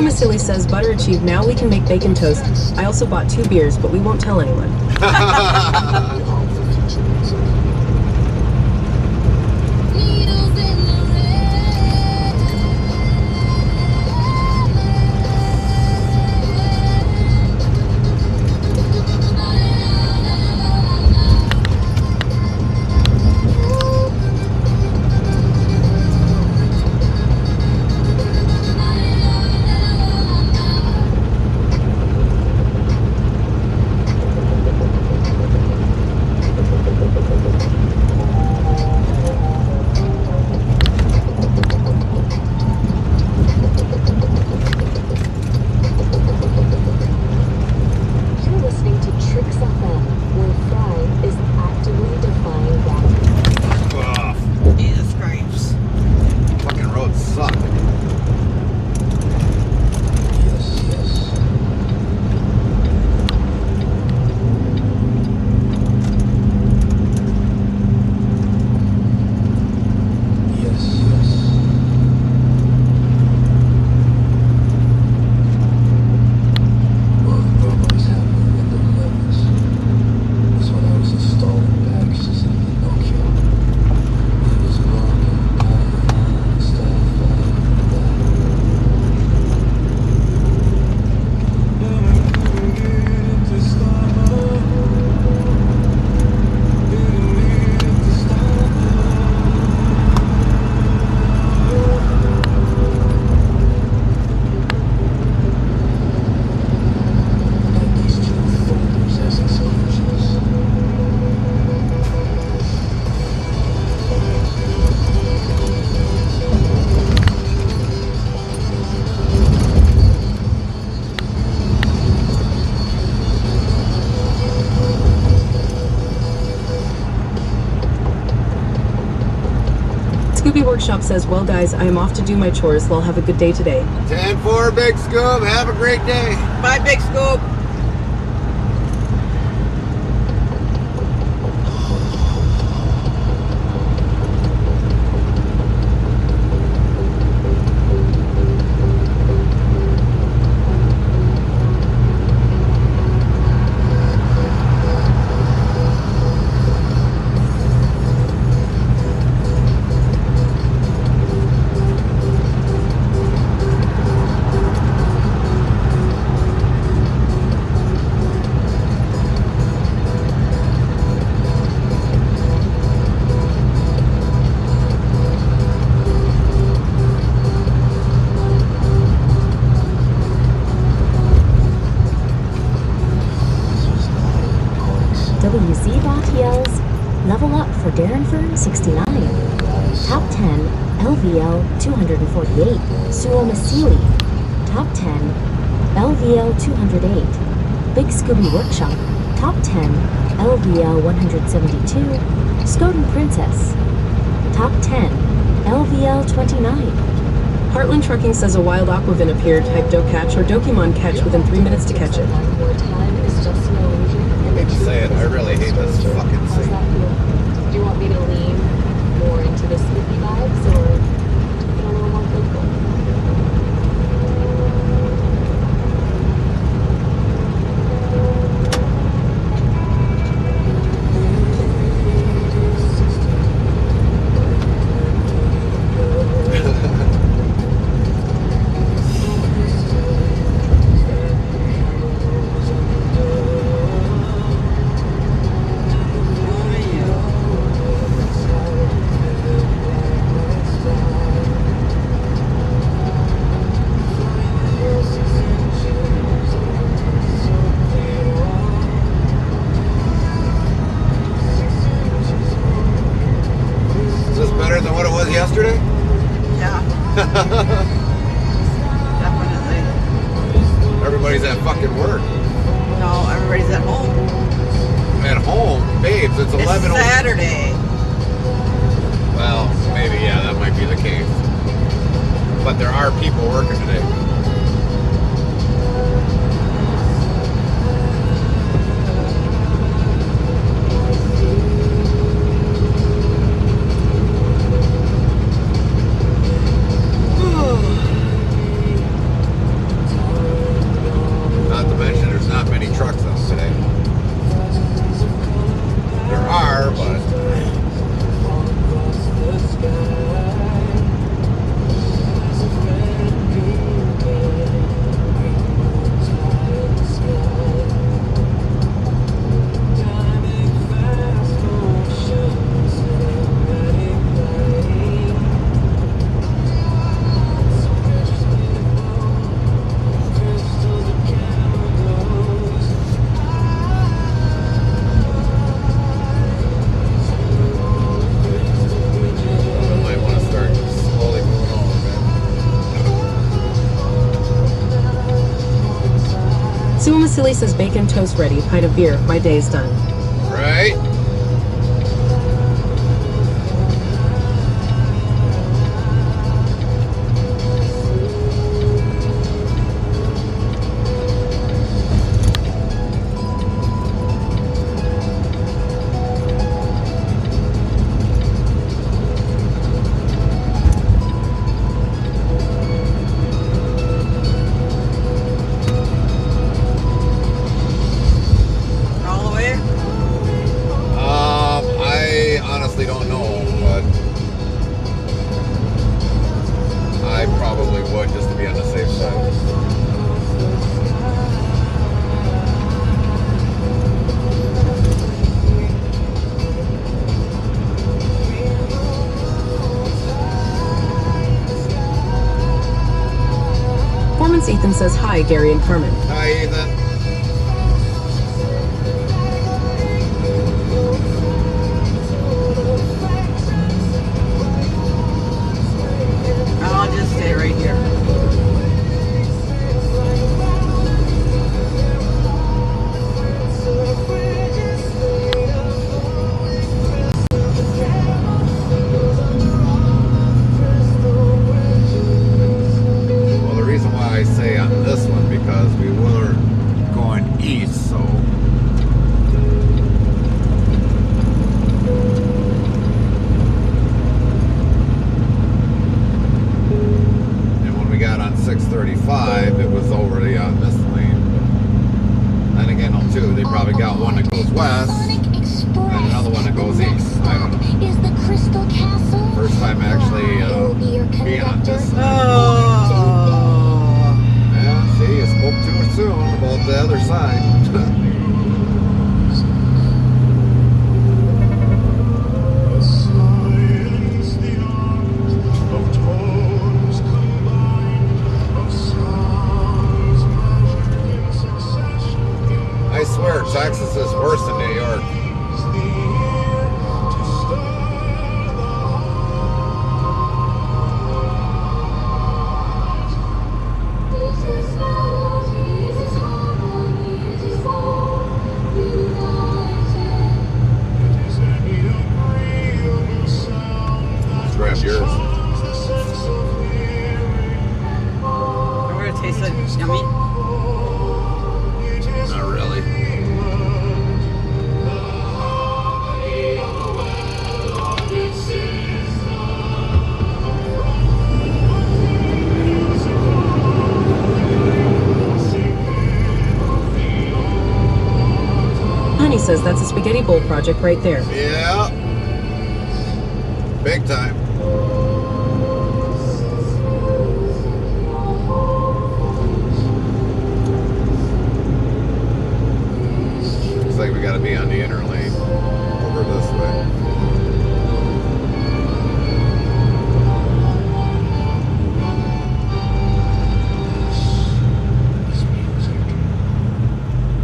Silly says, butter achieved, now we can make bacon toast. I also bought 2 beers, but we won't tell anyone. Workshop says, well guys, I am off to do my chores. Well, have a good day today. 10-4, Big Scoop. Have a great day. Bye, Big Scoop. for Darren Fern, 69. Top 10, LVL 248, Suo Masili. Top 10, LVL 208, Big Scooby Workshop. Top 10, LVL 172, Skoden Princess. Top 10, LVL 29. Heartland Trucking says a wild aquavin appeared. Type Dokatch or Dokimon catch within 3 minutes to catch it. More time is just an illusion. I hate to say it, I really hate this fucking How's thing. that feel? Do you want me to lean more into the spooky vibes or get a little more playful? Is this better than what it was yesterday? Yeah. Definitely. Everybody's at fucking work. No, everybody's at home. At home? Babes, it's 11. It's Saturday. Well, maybe, yeah, that might be the case. But there are people working today. Not to mention there's not many trucks out today. There are, but I might want to start slowly moving over, man. Suo Masili says bacon toast ready, pint of beer, my day's done. Right? All the way? I honestly don't know, but I probably would just to be on the safe side. Foreman's Ethan says hi, Gary and Carmen. Hi, Ethan. I'll just stay right here. Well, the reason why I say on this one because we were going east, so and when we got on 635, it was over the this lane. Then again, on two, they probably got one that goes west and another one that goes east. I don't know. Is the Crystal Castle? First time actually being on this side. Oh. Yeah, see, you spoke too soon about the other side. I swear, Texas is worse than New York. Yummy. Not really. Honey says that's a spaghetti bowl project right there. Yeah. Big time. Looks like we gotta be on the inner lane. Over this way.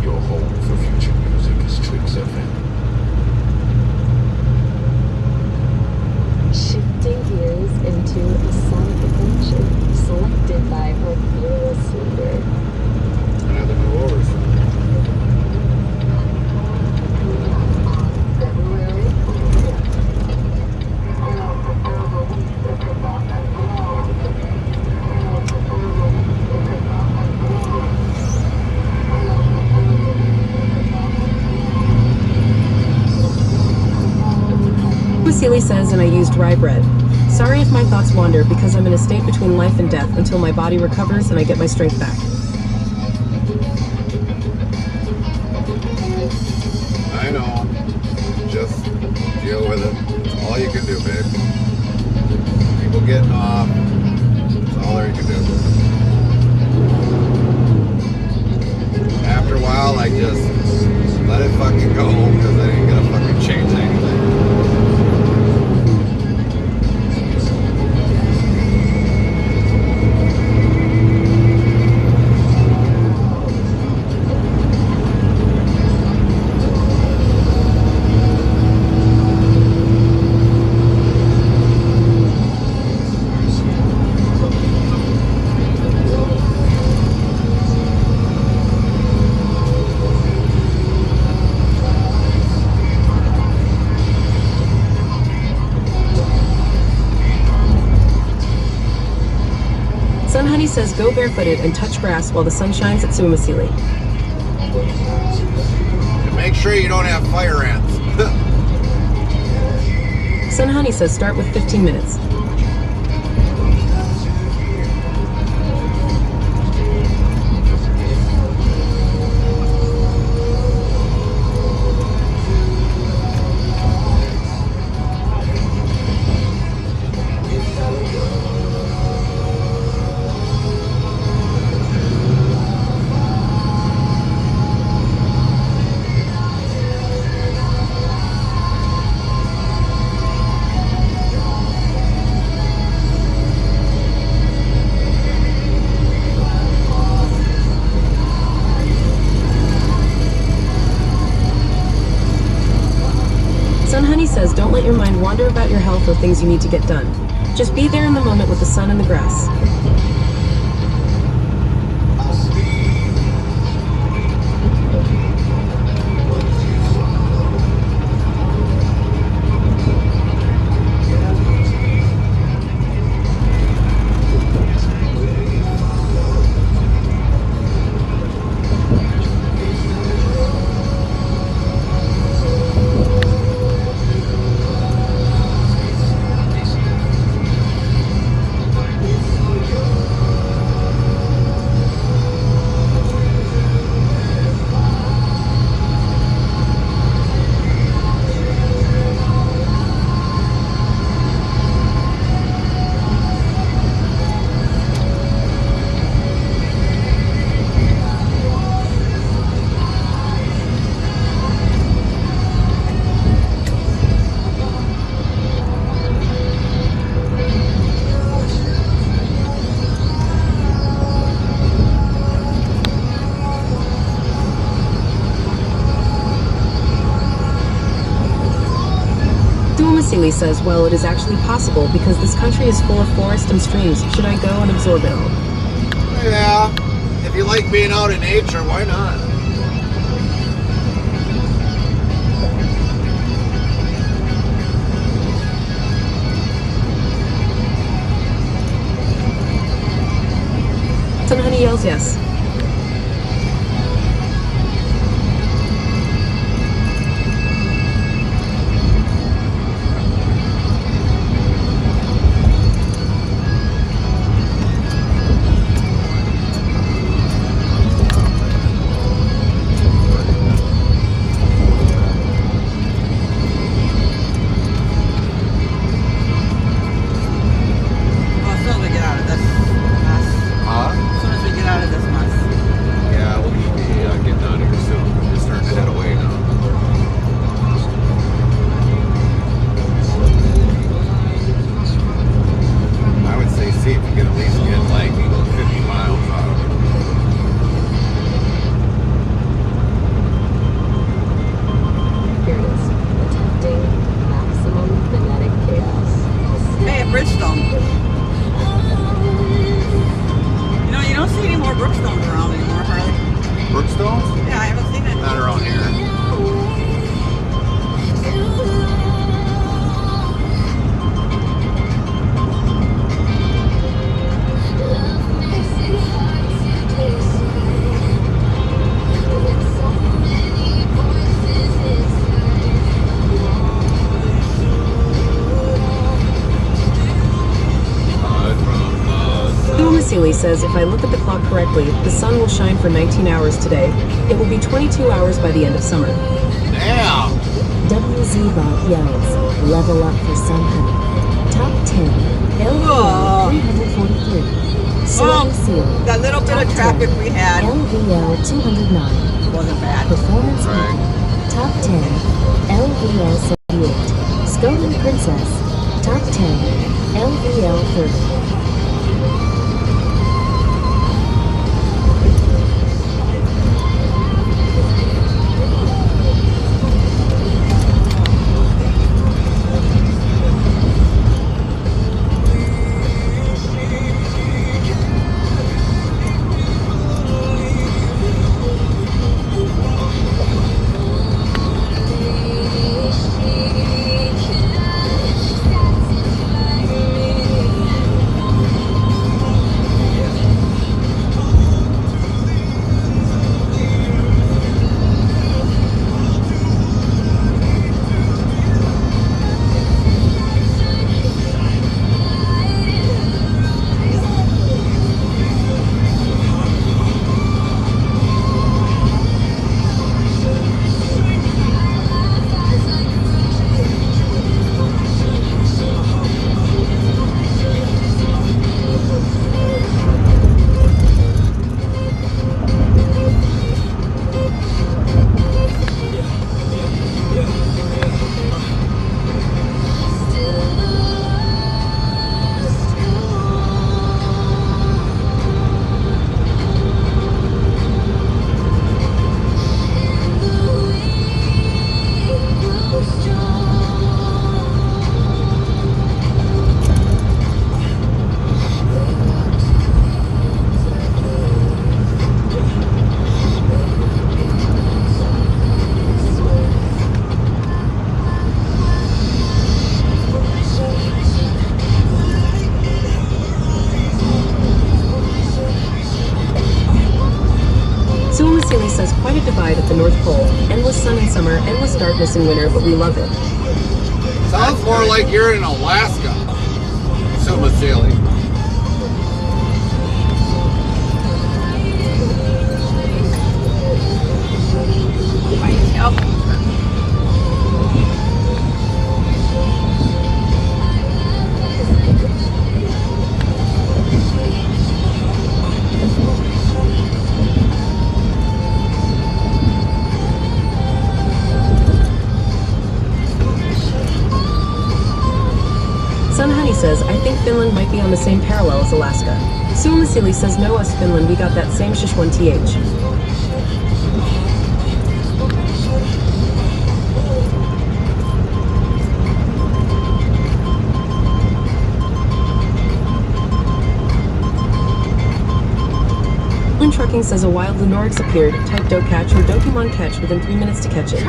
Your home for future music is Tricks FM. Shifting gears into a sonic adventure selected by our fearless leader. I have to move over some. Vasily says, and I used rye bread. Sorry if my thoughts wander because I'm in a state between life and death until my body recovers and I get my strength back. I know. Just deal with it. That's all you can do, babe. People getting off. That's all there you can do. After a while, I just let it fucking go because I ain't gonna fucking change anything. Sun Honey says go barefooted and touch grass while the sun shines at Sumasili. And make sure you don't have fire ants. Sun Honey says start with 15 minutes. Sun Honey says don't let your mind wander about your health or things you need to get done. Just be there in the moment with the sun and the grass. Vasily says, well, it is actually possible because this country is full of forest and streams. Should I go and absorb it all? Yeah. If you like being out in nature, why not? Son Honey yells yes. Says if I look at the clock correctly, the sun will shine for 19 hours today. It will be 22 hours by the end of summer. Damn! WZ yells, level up for Sun Honey. Top 10, LVL 343. That little bit of traffic we had. LVL 209. Wasn't bad. Performance Top 10, LVL 78. Scolding Princess. Top 10, LVL 30. Says quite a divide at the North Pole. Endless sun in summer, endless darkness in winter, but we love it. Sounds more like you're in Alaska. Suma Sealy. Sun Honey says, I think Finland might be on the same parallel as Alaska. Suumasili says, no, us Finland, we got that same Sichuan TH. Flynn Trucking says a wild Lunorix appeared. Type do catch or Dokimon catch within 3 minutes to catch it.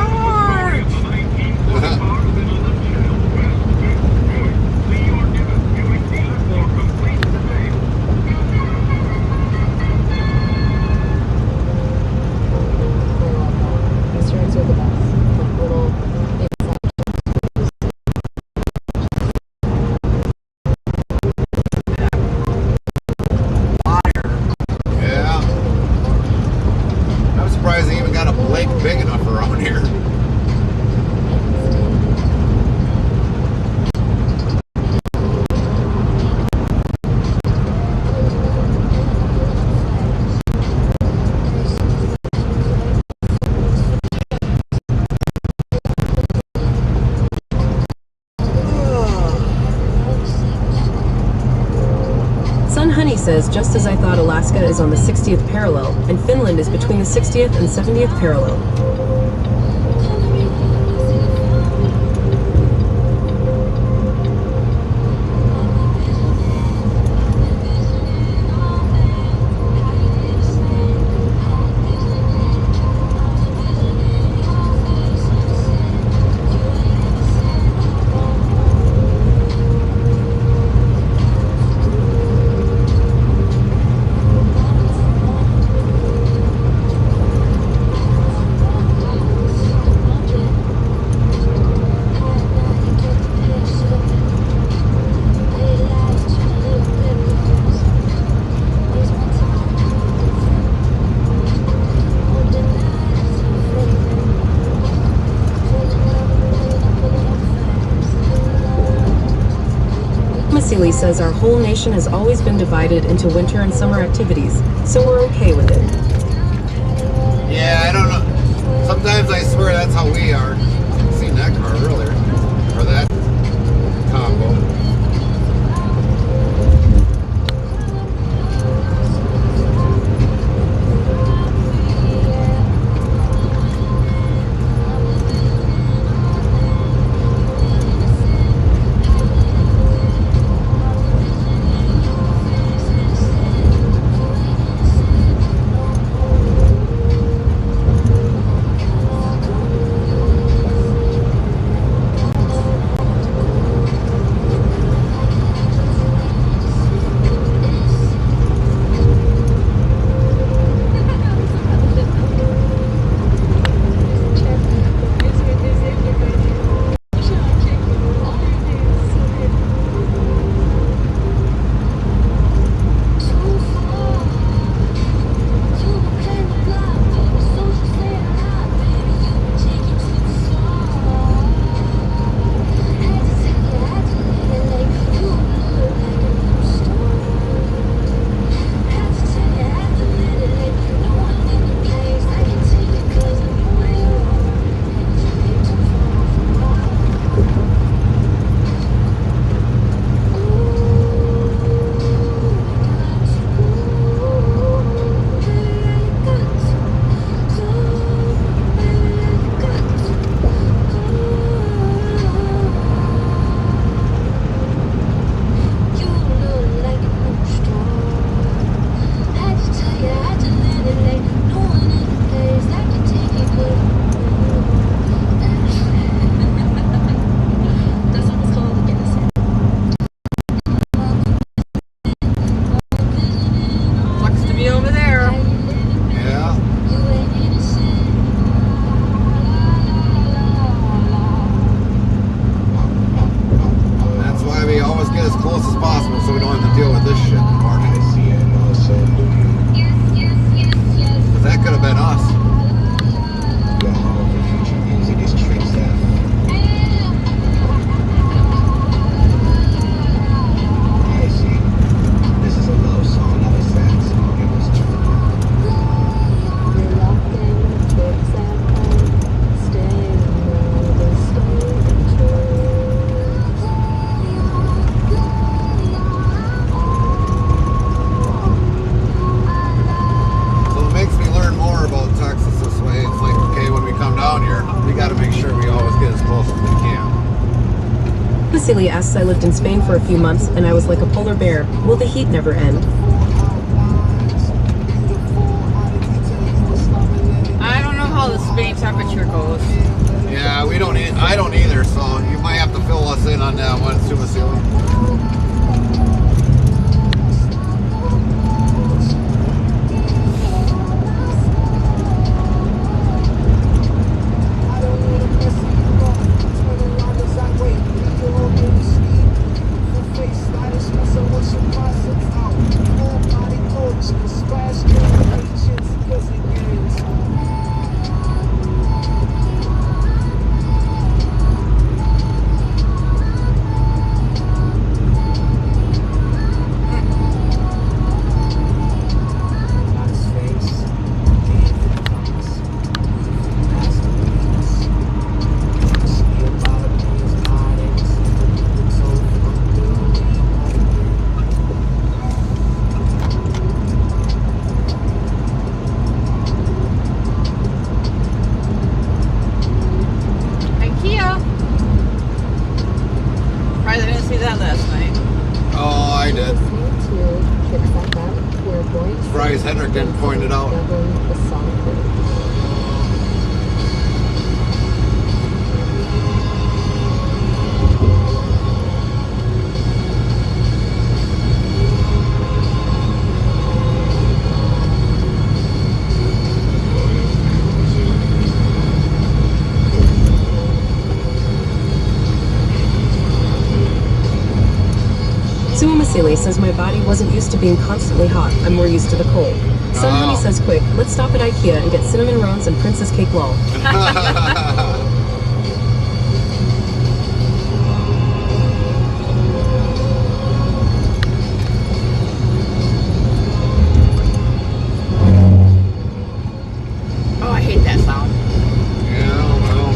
just as I thought Alaska is on the 60th parallel, and Finland is between the 60th and 70th parallel. Seeley says our whole nation has always been divided into winter and summer activities, so we're okay with it. Yeah, I don't know. Sometimes I swear that's how we are. I've seen that car earlier. Or that combo. Celia asks, I lived in Spain for a few months and I was like a polar bear. Will the heat never end? I don't know how the Spain temperature goes. Yeah, I don't either, so you might have to fill us in on that one, Sumasili. Surprised Hendrick didn't point it out. Suamasili says my body wasn't used to being constantly hot. I'm more used to the cold. Sun Honey says quick, let's stop at IKEA and get cinnamon rolls and princess cake lol. Oh, I hate that sound. Yeah, well.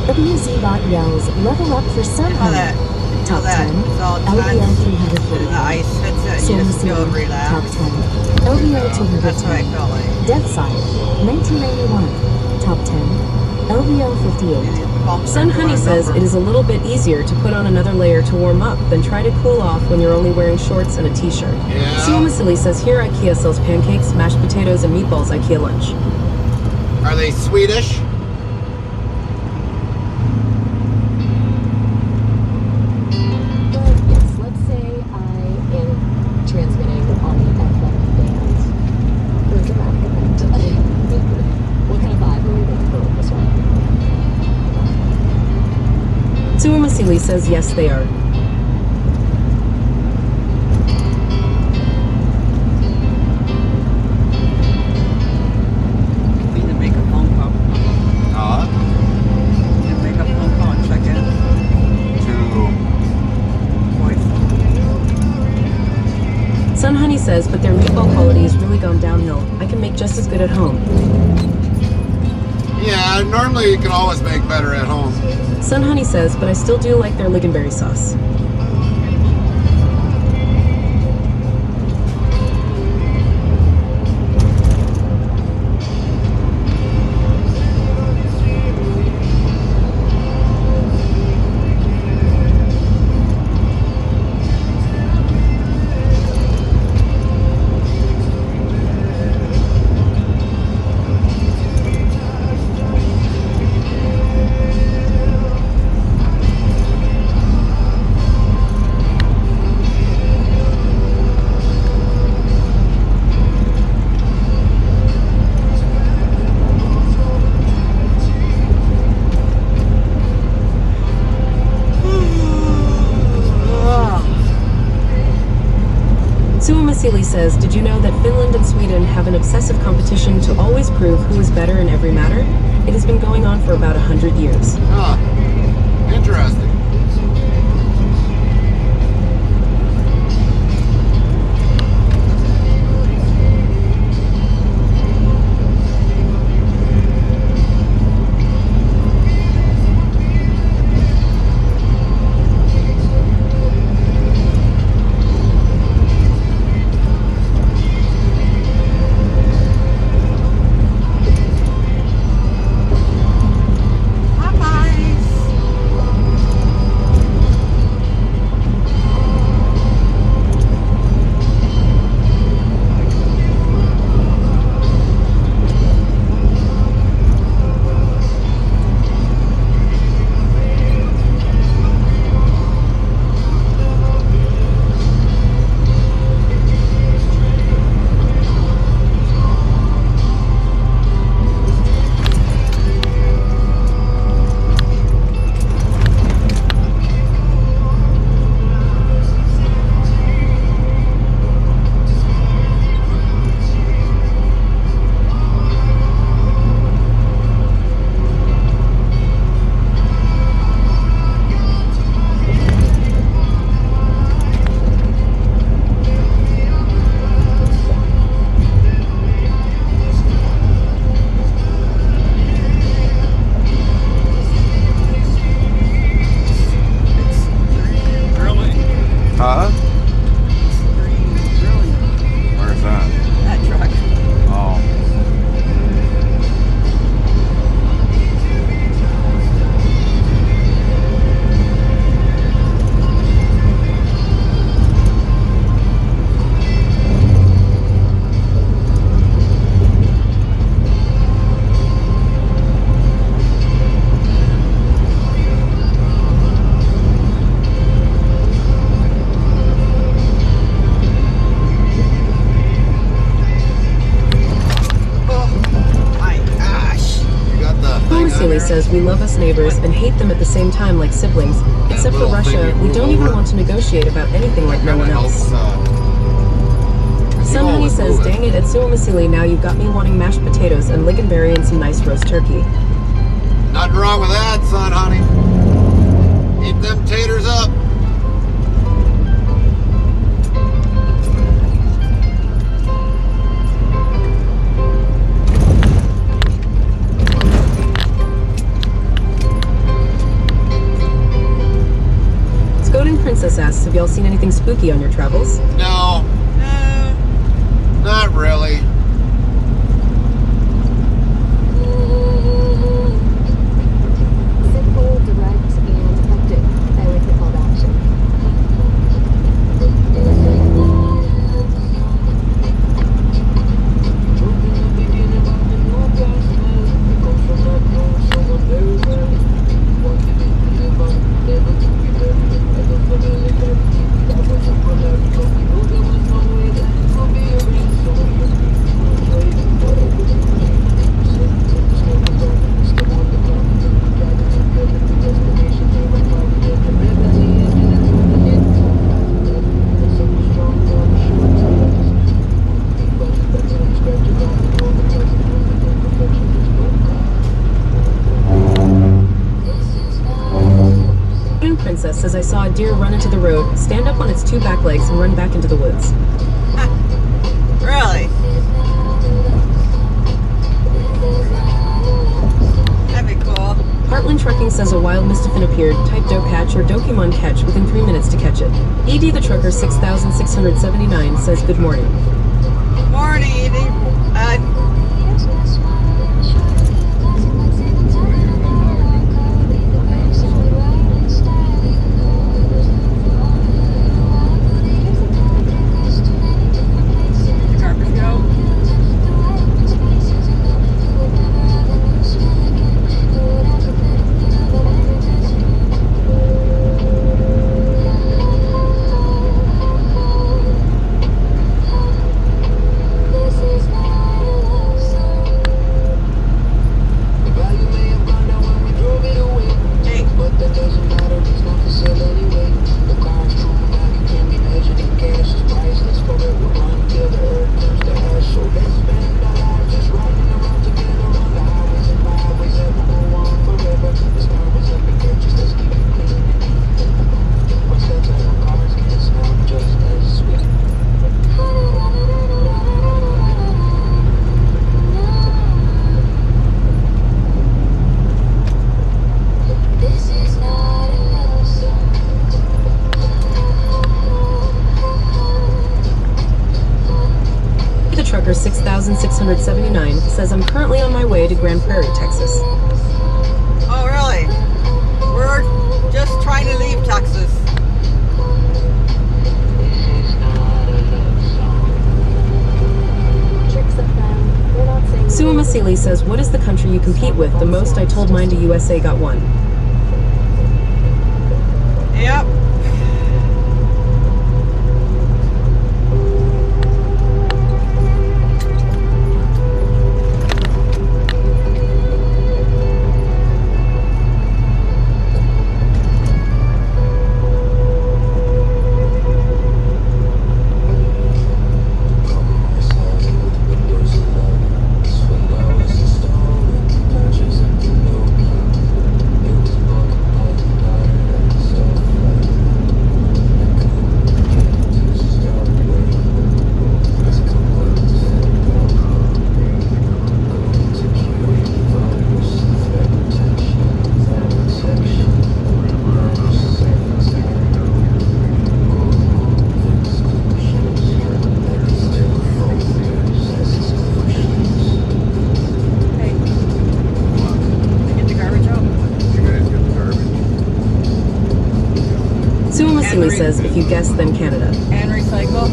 WZBot yells, level up for Sun Honey. Top 10, LVL 340. Soul Top 10, LVL 210. That's what I felt like. Death Side, 1991. Top 10, LVL 58. Sun Honey says it is a little bit easier to put on another layer to warm up than try to cool off when you're only wearing shorts and a t-shirt. Yeah. Suamasili says here IKEA sells pancakes, mashed potatoes, and meatballs IKEA lunch. Are they Swedish? Suamasili says yes, they are. Need to make a phone call. Need to make a phone call and check in. Sun Honey says, but their meatball quality has really gone downhill. I can make just as good at home. Yeah, normally you can always make better at home. Sun Honey says, but I still do like their lingonberry sauce. Suamasili says, did you know that Finland and Sweden have an obsessive competition to always prove who is better in every matter? It has been going on for about 100 years. Huh. Interesting. Simile says we love us neighbors and hate them at the same time like siblings. Except for little thing Russia, you we move don't even over. want to negotiate about anything like no one else. Some Honey says, dang it, at Suamisili, now you've got me wanting mashed potatoes and lingonberry and some nice roast turkey. Nothing wrong with that, son, honey. Eat them taters up. Golden Princess asks, have y'all seen anything spooky on your travels? No. Not really. Simple, direct, and effective. I like the call to action. Princess says I saw a deer run into the road, stand up on its two back legs, and run back into the woods. Really? That'd be cool. Heartland Trucking says a wild Mistafin appeared. Type Dokatch or Dokimon catch within 3 minutes to catch it. ED the Trucker 6679 says good morning. Morning, Edie. Trucker 6679 says I'm currently on my way to Grand Prairie, Texas. Oh, really? We're just trying to leave Texas. Sua Masili says, what is the country you compete with? The most I told mine to USA got one. Yep. Suamisili says, if you guess, then Canada. And recycle?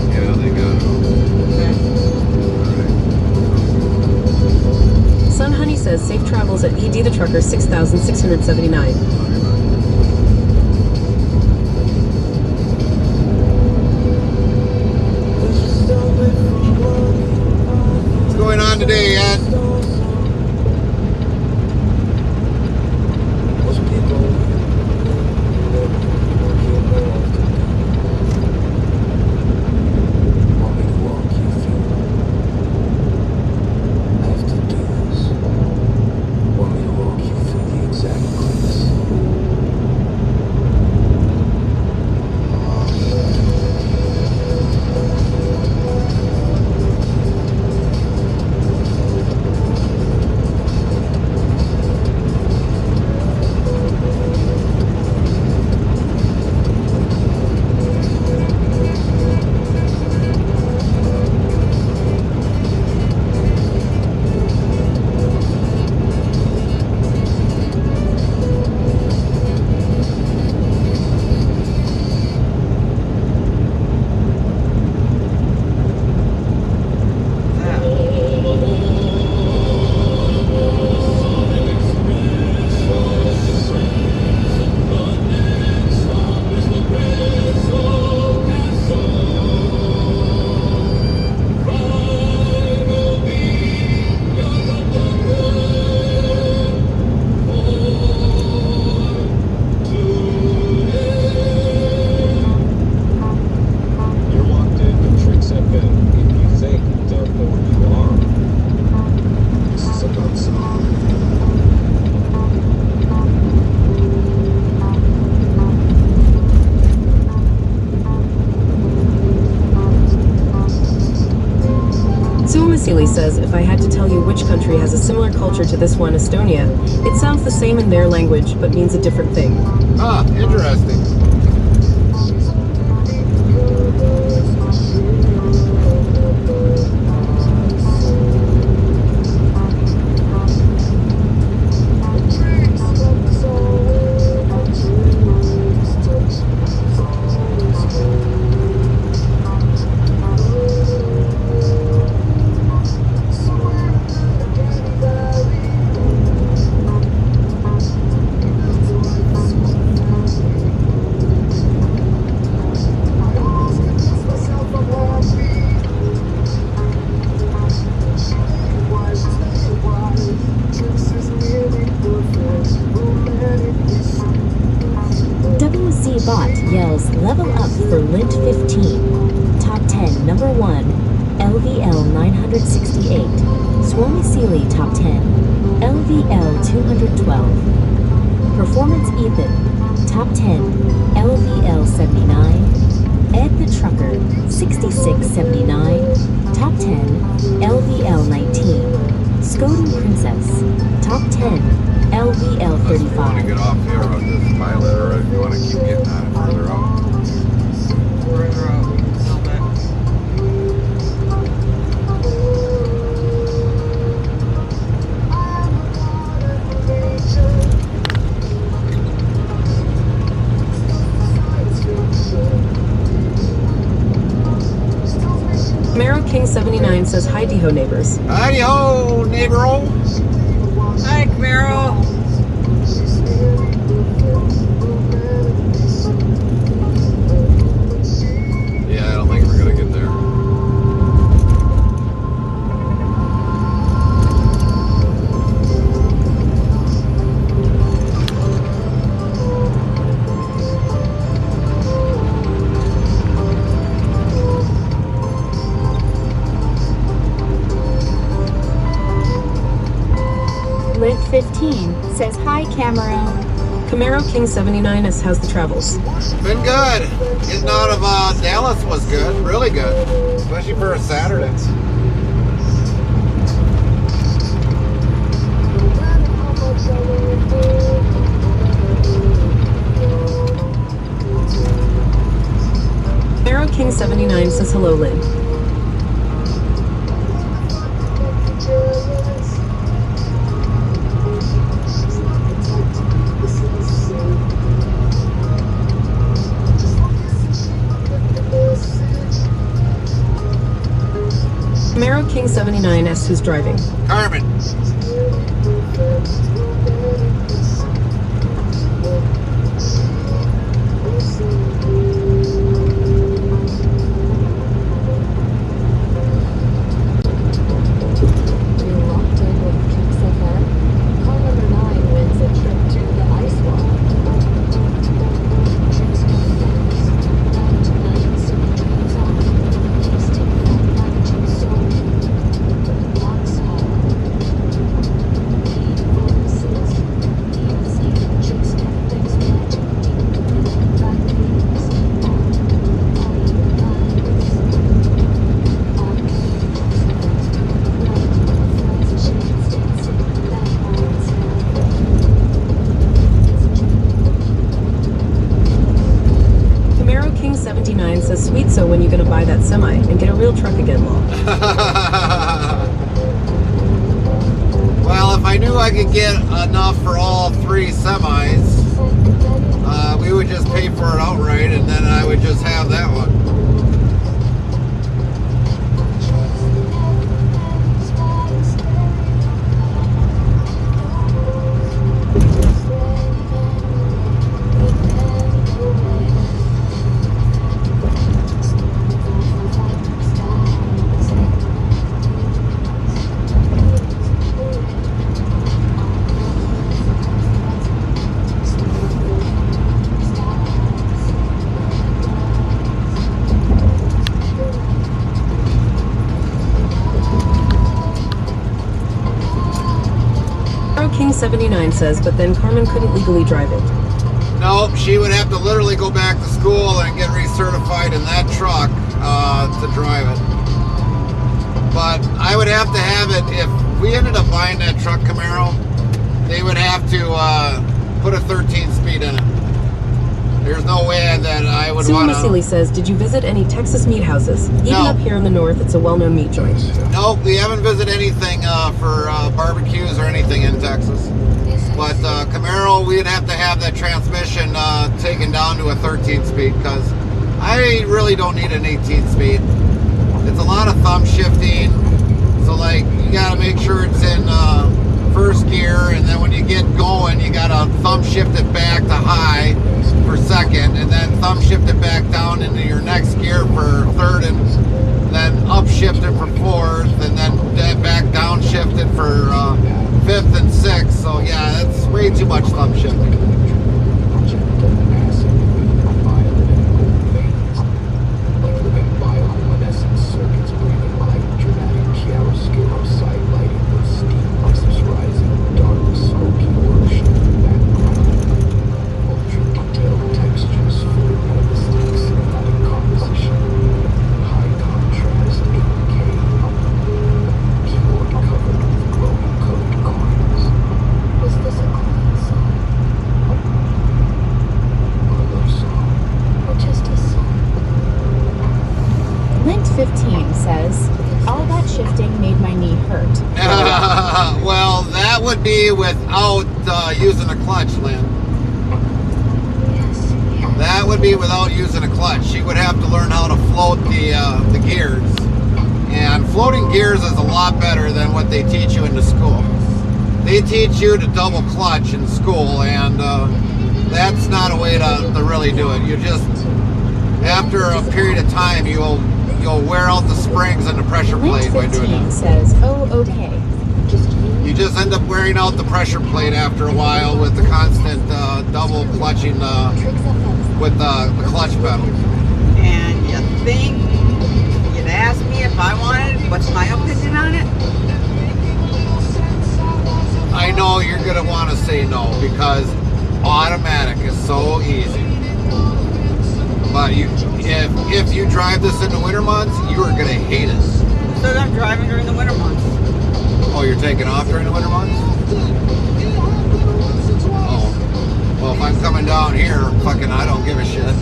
Yeah, they got it. Sun Honey says, safe travels at ED the Trucker 6679. What's going on today, Ed? Suamisili says, if I had to tell you which country has a similar culture to this one, Estonia, it sounds the same in their language, but means a different thing. Ah, interesting. WC Bot yells level up for Lint 15. Top 10 number 1, LVL 968. Swamisili top 10, LVL 212. Performance Ethan, top 10, LVL 79. Ed the Trucker, 6679. Top 10, LVL 19. Skoden Princess, top 10, LVL 35. If you want to get off here on this pilot, or if you want to keep getting on it further out. Further out, a little bit. Camaro King 79 says, hi, Deho neighbors. Howdy ho, neighbor-o. Hi, Camaro. Yeah, I don't think we're gonna get there. Lint 15 says, hi, Camaro. Camaro King 79 says, how's the travels? Been good. Getting out of Dallas was good, really good, especially for a Saturday. Camaro King 79 says, hello, Lynn. Camaro King 79 asks who's driving. Carmen. Says, sweet, so when you gonna buy that semi and get a real truck again, Law? Well, if I knew I could get enough for all 3 semis, we would just pay for it outright, and then I would just have that one. King 79 says, but then Carmen couldn't legally drive it. Nope, she would have to literally go back to school and get recertified in that truck to drive it. But I would have to have it, if we ended up buying that truck Camaro, they would have to put a 13 speed in it. There's no way that I would want to... Sumasili says, did you visit any Texas meat houses? Even No. up here in the north, it's a well-known meat joint. Nope, we haven't visited anything for barbecues or anything in Texas. But Camaro, we'd have to have that transmission taken down to a 13 speed because I really don't need an 18 speed. It's a lot of thumb shifting. So like, you gotta make sure it's in first gear, and then when you get going, you gotta thumb shift it back to high for second, and then thumb shift it back down into your next gear for third, and then up shift it for fourth, and then back down shift it for fifth and sixth. So yeah, that's way too much thumb shifting. Lint 15 says, all that shifting made my knee hurt. Well, that would be without using a clutch, Lynn. That would be without using a clutch. She would have to learn how to float the gears. And floating gears is a lot better than what they teach you in the school. They teach you to double clutch in school, and that's not a way to really do it. You just, after a period of time, you'll wear out the springs and the pressure plate by doing that. Says, oh, okay. You just end up wearing out the pressure plate after a while with the constant double clutching with the clutch pedal. And you think you'd ask me if I wanted, what's my opinion on it? I know you're gonna want to say no because automatic is so easy. But if you drive this in the winter months, you are gonna hate it. So I'm driving during the winter months. Oh, you're taking off during the winter months? Oh. Well, if I'm coming down here, fucking I don't give a shit.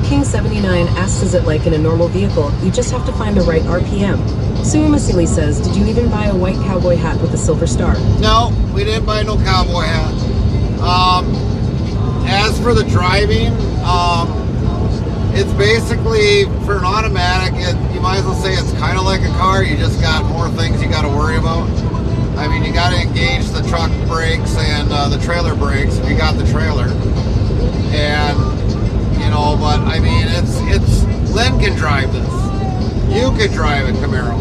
King79 asks, is it like in a normal vehicle? You just have to find the right RPM. Sumasili says, did you even buy a white cowboy hat with a silver star? No, we didn't buy no cowboy hat. As for the driving, it's basically, for an automatic, you might as well say it's kind of like a car. You just got more things you got to worry about. I mean, you got to engage the truck brakes and the trailer brakes if you got the trailer. And you know, but I mean, it's Lynn can drive this. You could drive it, Camaro.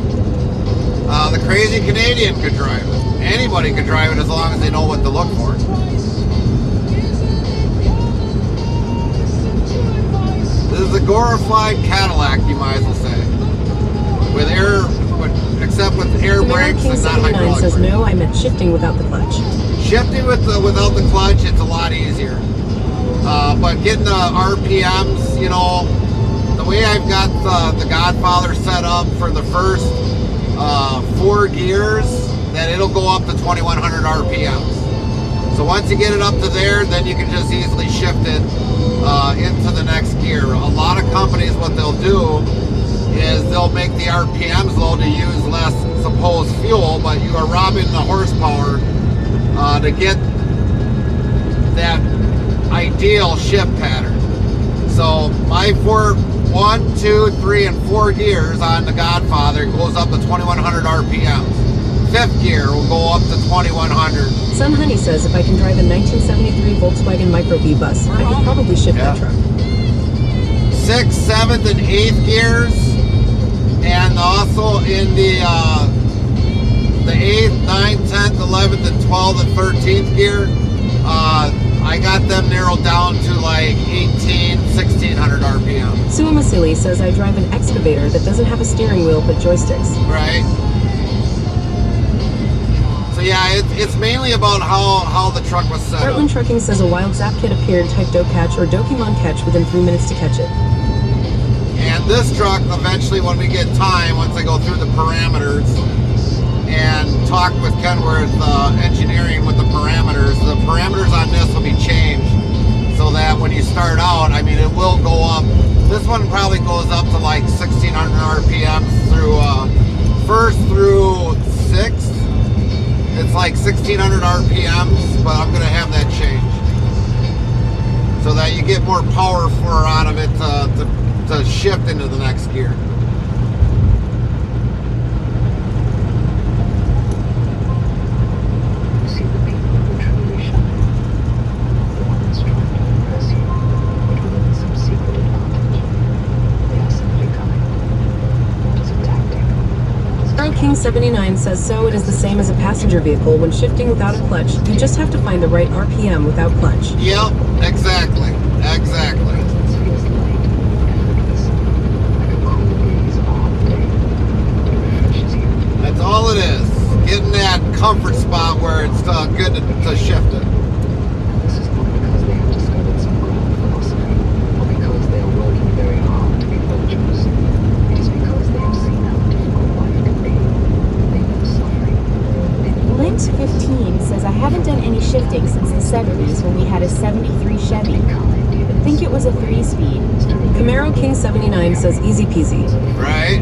The crazy Canadian could drive it. Anybody could drive it as long as they know what to look for. This is a glorified Cadillac, you might as well say, with except with air brakes and not hydraulic says, brakes. no, I meant shifting without the clutch. Shifting without the clutch, it's a lot easier. But getting the RPMs, you know, the way I've got the Godfather set up for the first 4 gears, that it'll go up to 2100 RPMs. So once you get it up to there, then you can just easily shift it into the next gear. A lot of companies, what they'll do is they'll make the RPMs low to use less supposed fuel, but you are robbing the horsepower to get that ideal shift pattern. So my 1, 2, 3, and 4 gears on the Godfather goes up to 2100 RPMs. 5th gear will go up to 2100. Sun Honey says, if I can drive a 1973 Volkswagen Micro B bus, I could probably shift that truck. 6th, 7th, and 8th gears, and also in the 8th, 9th, 10th, 11th, and 12th and 13th gear. I got them narrowed down to like 1600 RPM. Sue Masili says I drive an excavator that doesn't have a steering wheel but joysticks. Right. So yeah, it's mainly about how the truck was set up. Heartland Trucking says a wild zap kit appeared, type doe catch or Dokimon catch within 3 minutes to catch it. And this truck, eventually when we get time, once I go through the parameters and talk with Kenworth Engineering with the parameters on this will be changed so that when you start out, I mean, it will go up. This one probably goes up to like 1600 RPM through first through 6th. It's like 1600 RPMs, but I'm going to have that changed so that you get more power out of it to shift into the next gear. You see the people who truly shine, the ones trying to impress you, but within some secret advantage. They are simply kind. What is a tactic? Earl King 79 says so it is the same as a passenger vehicle. When shifting without a clutch, you just have to find the right RPM without clutch. Yep, exactly. Exactly. That's all it is. Getting that comfort spot where it's good to shift it. This is not because they have discovered some grand philosophy, or because they are working very hard to be virtuous. It is because they have seen how difficult life can be. They know suffering. Lint 15 says I haven't done any shifting since the 70s when we had a 73 Chevy. I think it was a 3-speed. Camaro King 79 says easy peasy. Right.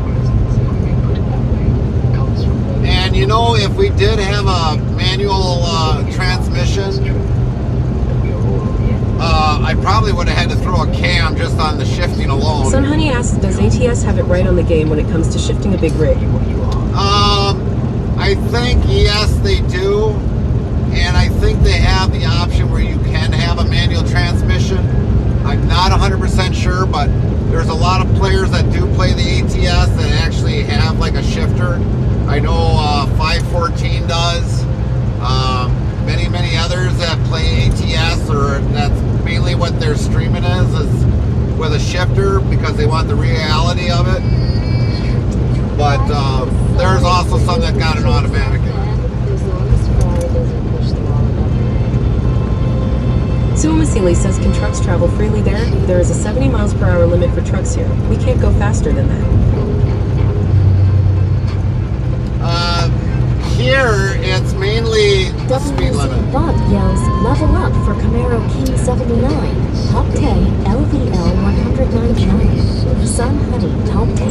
And you know, if we did have a manual transmission, I probably would have had to throw a cam just on the shifting alone. Sun Honey asks, does ATS have it right on the game when it comes to shifting a big rig? I think yes, they do. And I think they have the option where you can have a manual transmission. I'm not 100% sure, but there's a lot of players that do play the ATS that actually have like a shifter. I know 514 does. Many others that play ATS, or that's mainly what their streaming is with a shifter because they want the reality of it. But there's also some that got an automatic in it. Sue Masili says, can trucks travel freely there? There is a 70 miles per hour limit for trucks here. We can't go faster than that. Here, it's mainly the speed limit. Bob yells, level up for Camaro King 79. Top 10, LVL 199. Sun Honey, top 10,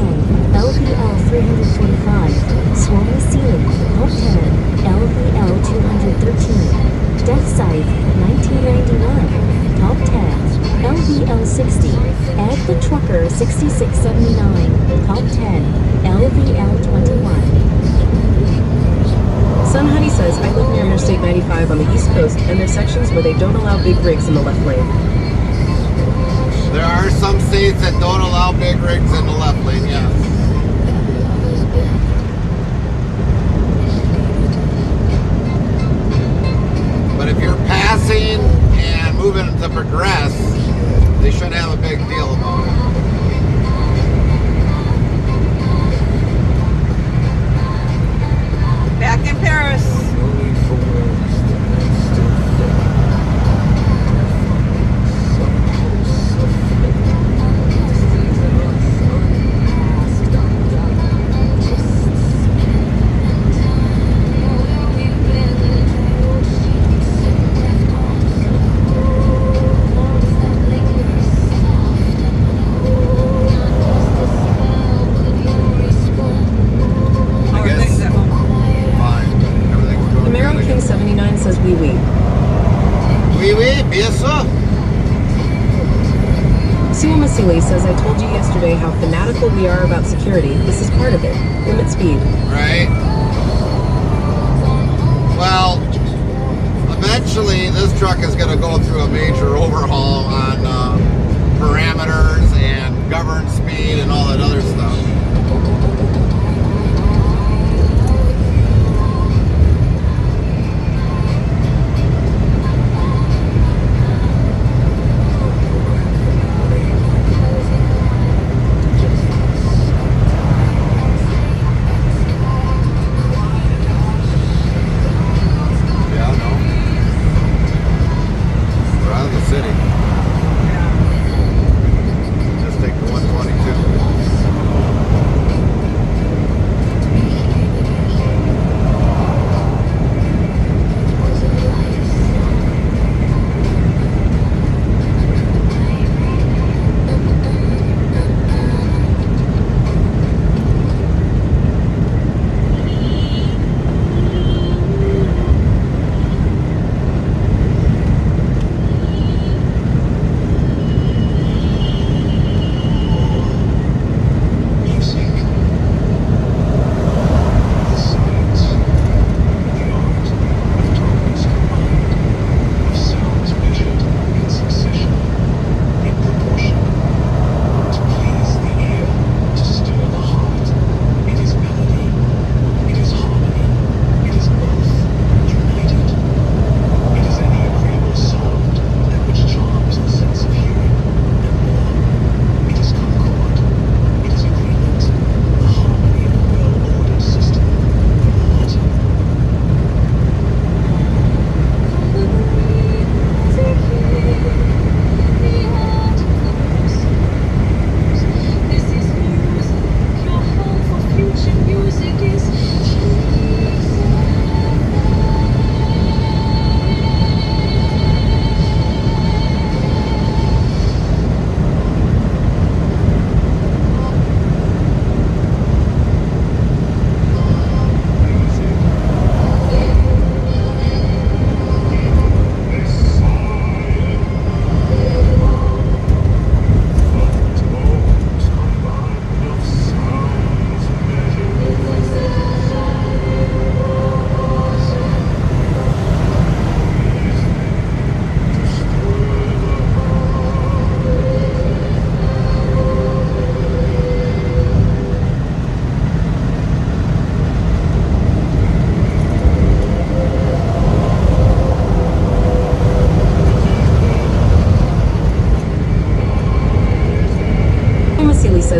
LVL 345. Swami Ceiling, top 10, LVL 213. Death Scythe, 1999. Top 10, LVL 60. Ed the Trucker, 6679. Top 10, LVL 21. Sun Honey says, I live near Interstate 95 on the East Coast, and there's sections where they don't allow big rigs in the left lane. There are some states that don't allow big rigs in the left lane, yes. But if you're passing and moving to progress, they shouldn't have a big deal about it. Back in Paris. Masili says, I told you yesterday how fanatical we are about security. This is part of it. Limit speed. Right. Well, eventually this truck is going to go through a major overhaul on parameters and governed speed and all that other stuff.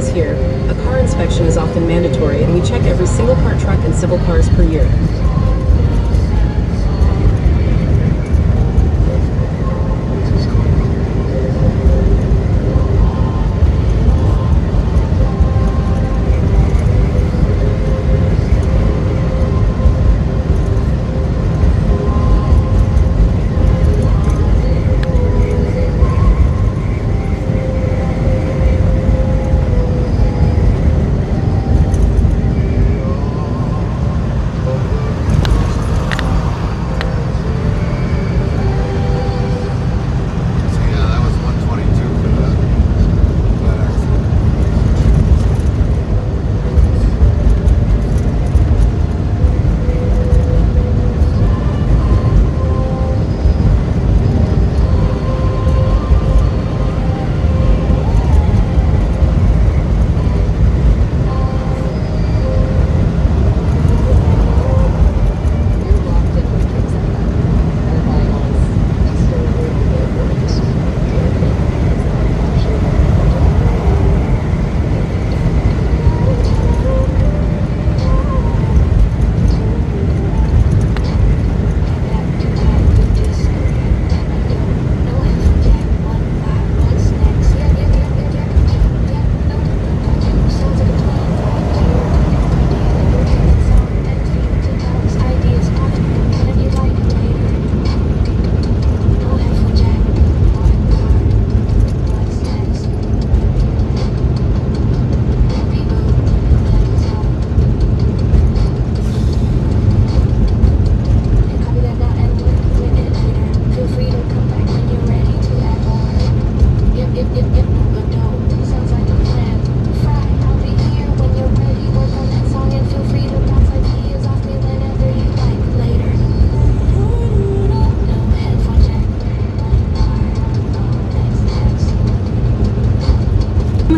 says here, a car inspection is often mandatory, and we check every single car, truck, and civil cars per year.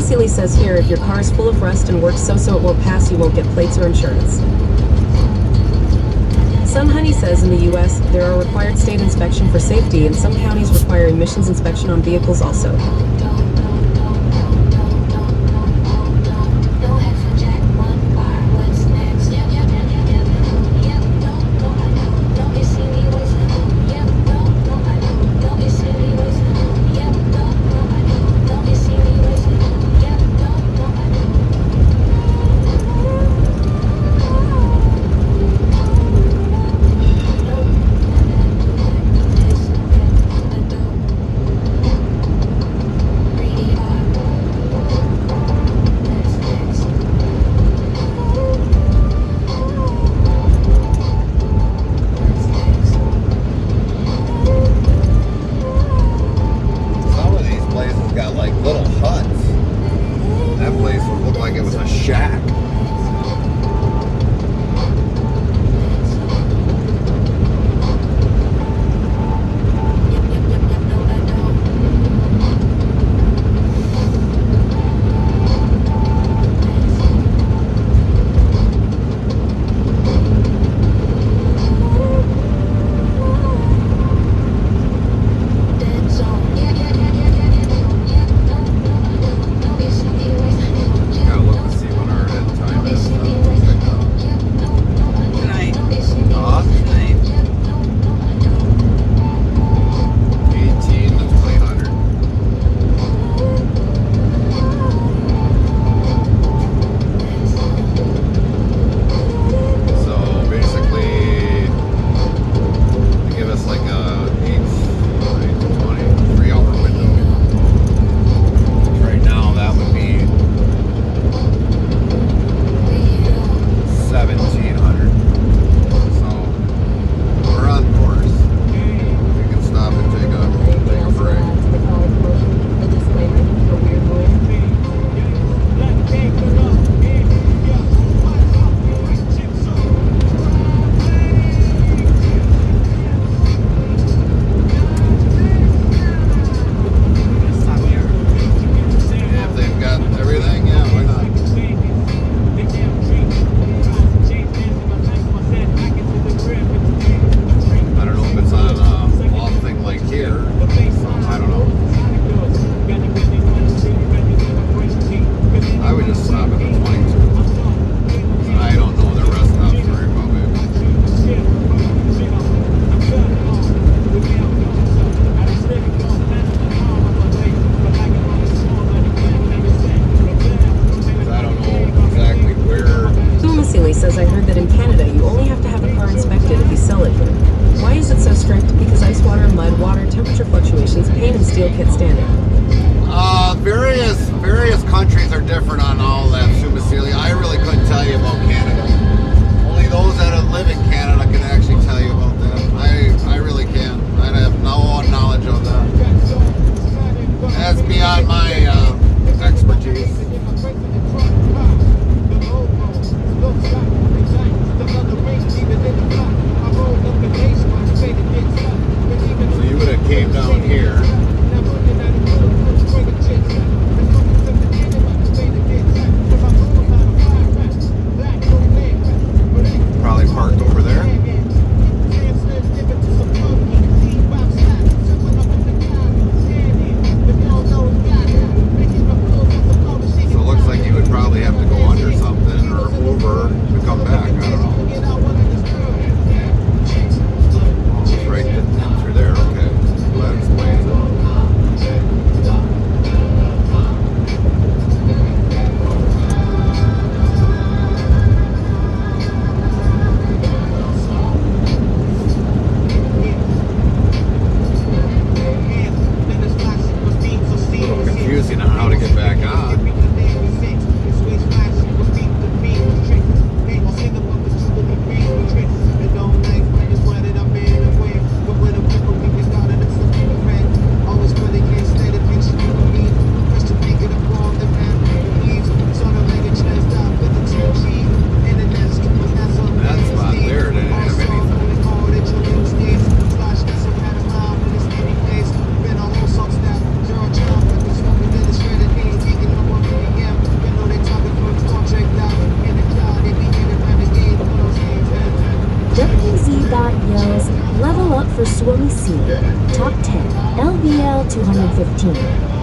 Sealy says here, if your car is full of rust and works so it won't pass, you won't get plates or insurance. Sun Honey says in the U.S. there are required state inspection for safety, and some counties require emissions inspection on vehicles also. because I heard that in Canada you only have to have a car inspected if you sell it here. Why is it so strict? Because ice water, mud, water, temperature fluctuations, paint, and steel can't stand it. Various countries are different on all that, Sumacelia. I really couldn't tell you about Canada. Only those that live in Canada can actually tell you about that. I really can't. I have no knowledge of that. That's beyond my expertise. So you would have came down here. Probably parked over there. So it looks like you would probably have to go under something or over to come back. I don't know. Oh, it's right through there. Okay. Well, that explains it. Confusing on how to get back on. WZ.yells, level up for Swami C. Top 10, LVL 215.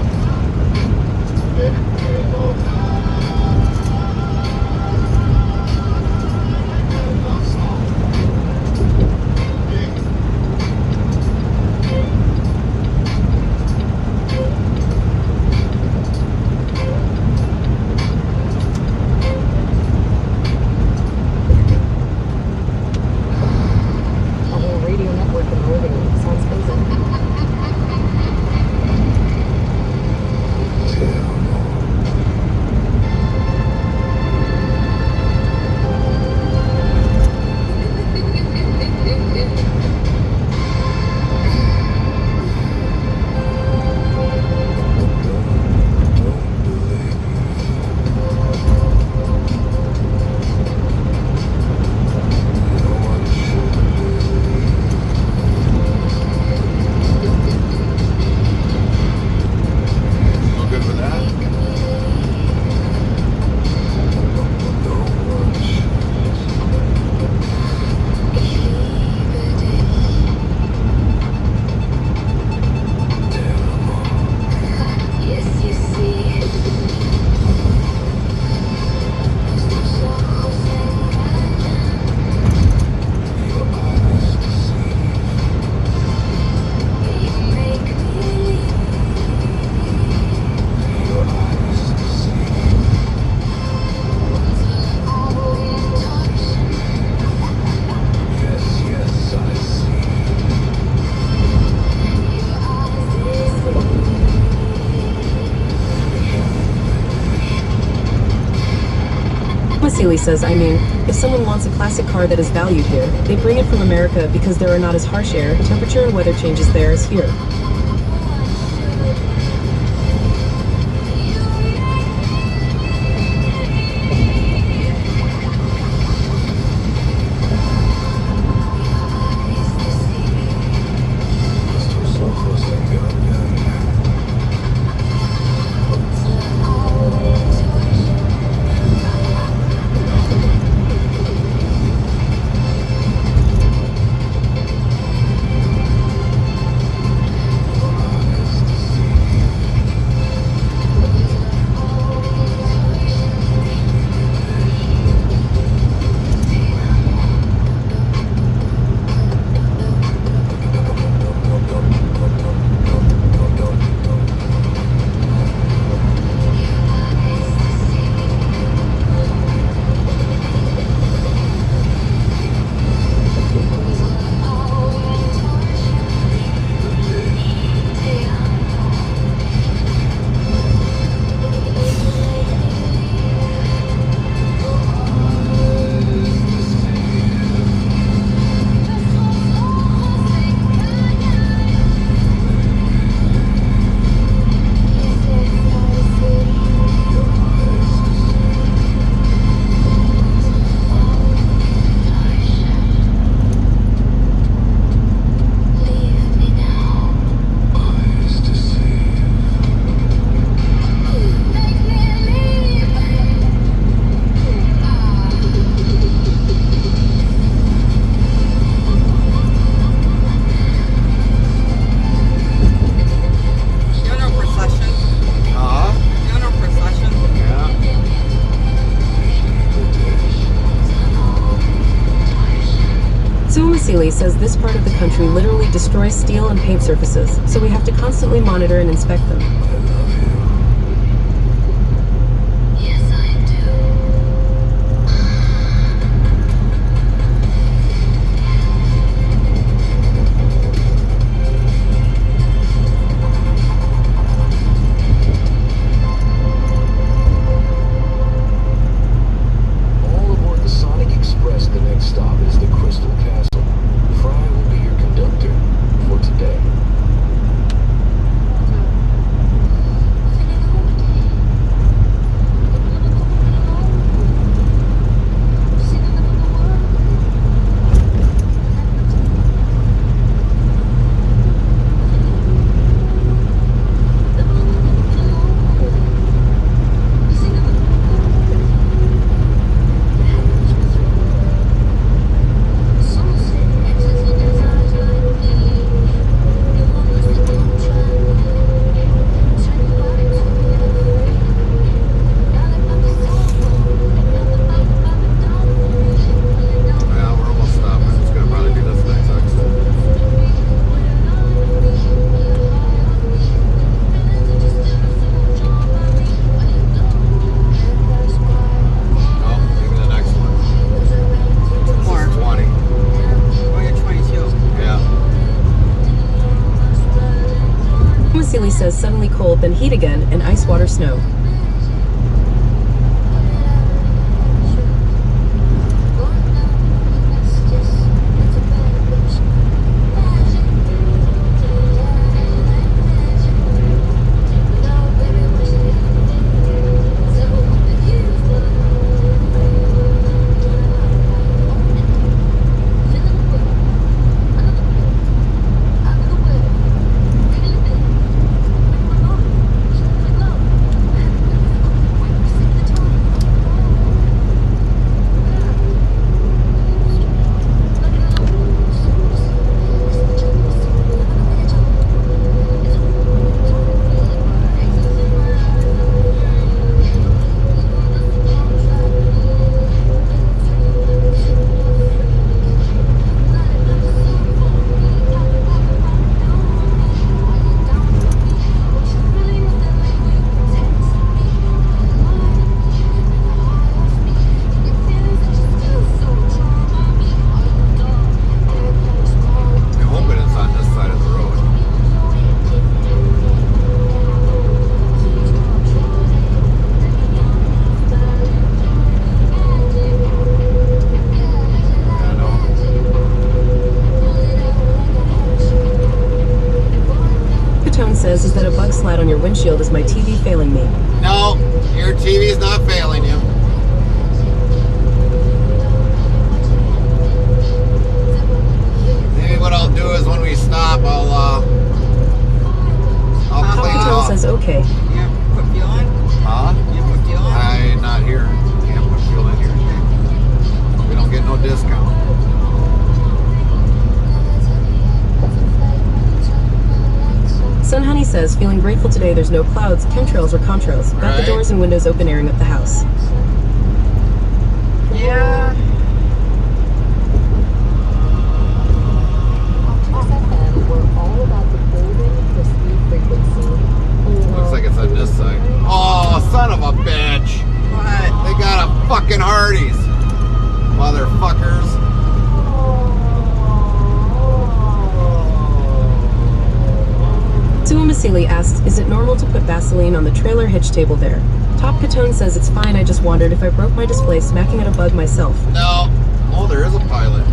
Vasily says, I mean, if someone wants a classic car that is valued here, they bring it from America because there are not as harsh air, temperature, and weather changes there as here. Seeley says this part of the country literally destroys steel and paint surfaces, so we have to constantly monitor and inspect them. Seeley says suddenly cold, then heat again, and ice, water, snow. Says is that a bug slide on your windshield is my TV failing me. No, your TV's not failing you. Maybe what I'll do is when we stop, I'll clean it off. Says okay. Yeah, put fuel in? Huh? You put fuel in? I'm not here. Can't put fuel in here. We don't get no discount. Sun Honey says, feeling grateful today there's no clouds, chemtrails, or contrails. Got the doors and windows open, airing up the house. Yeah. We're all about the golden, crispy frequency. Looks like it's on this side. Oh, son of a bitch. What? They got a fucking Hardee's. Motherfuckers. Sue Masili asks, is it normal to put Vaseline on the trailer hitch table there? Top Catone says it's fine, I just wondered if I broke my display smacking at a bug myself. No. Oh, there is a pilot.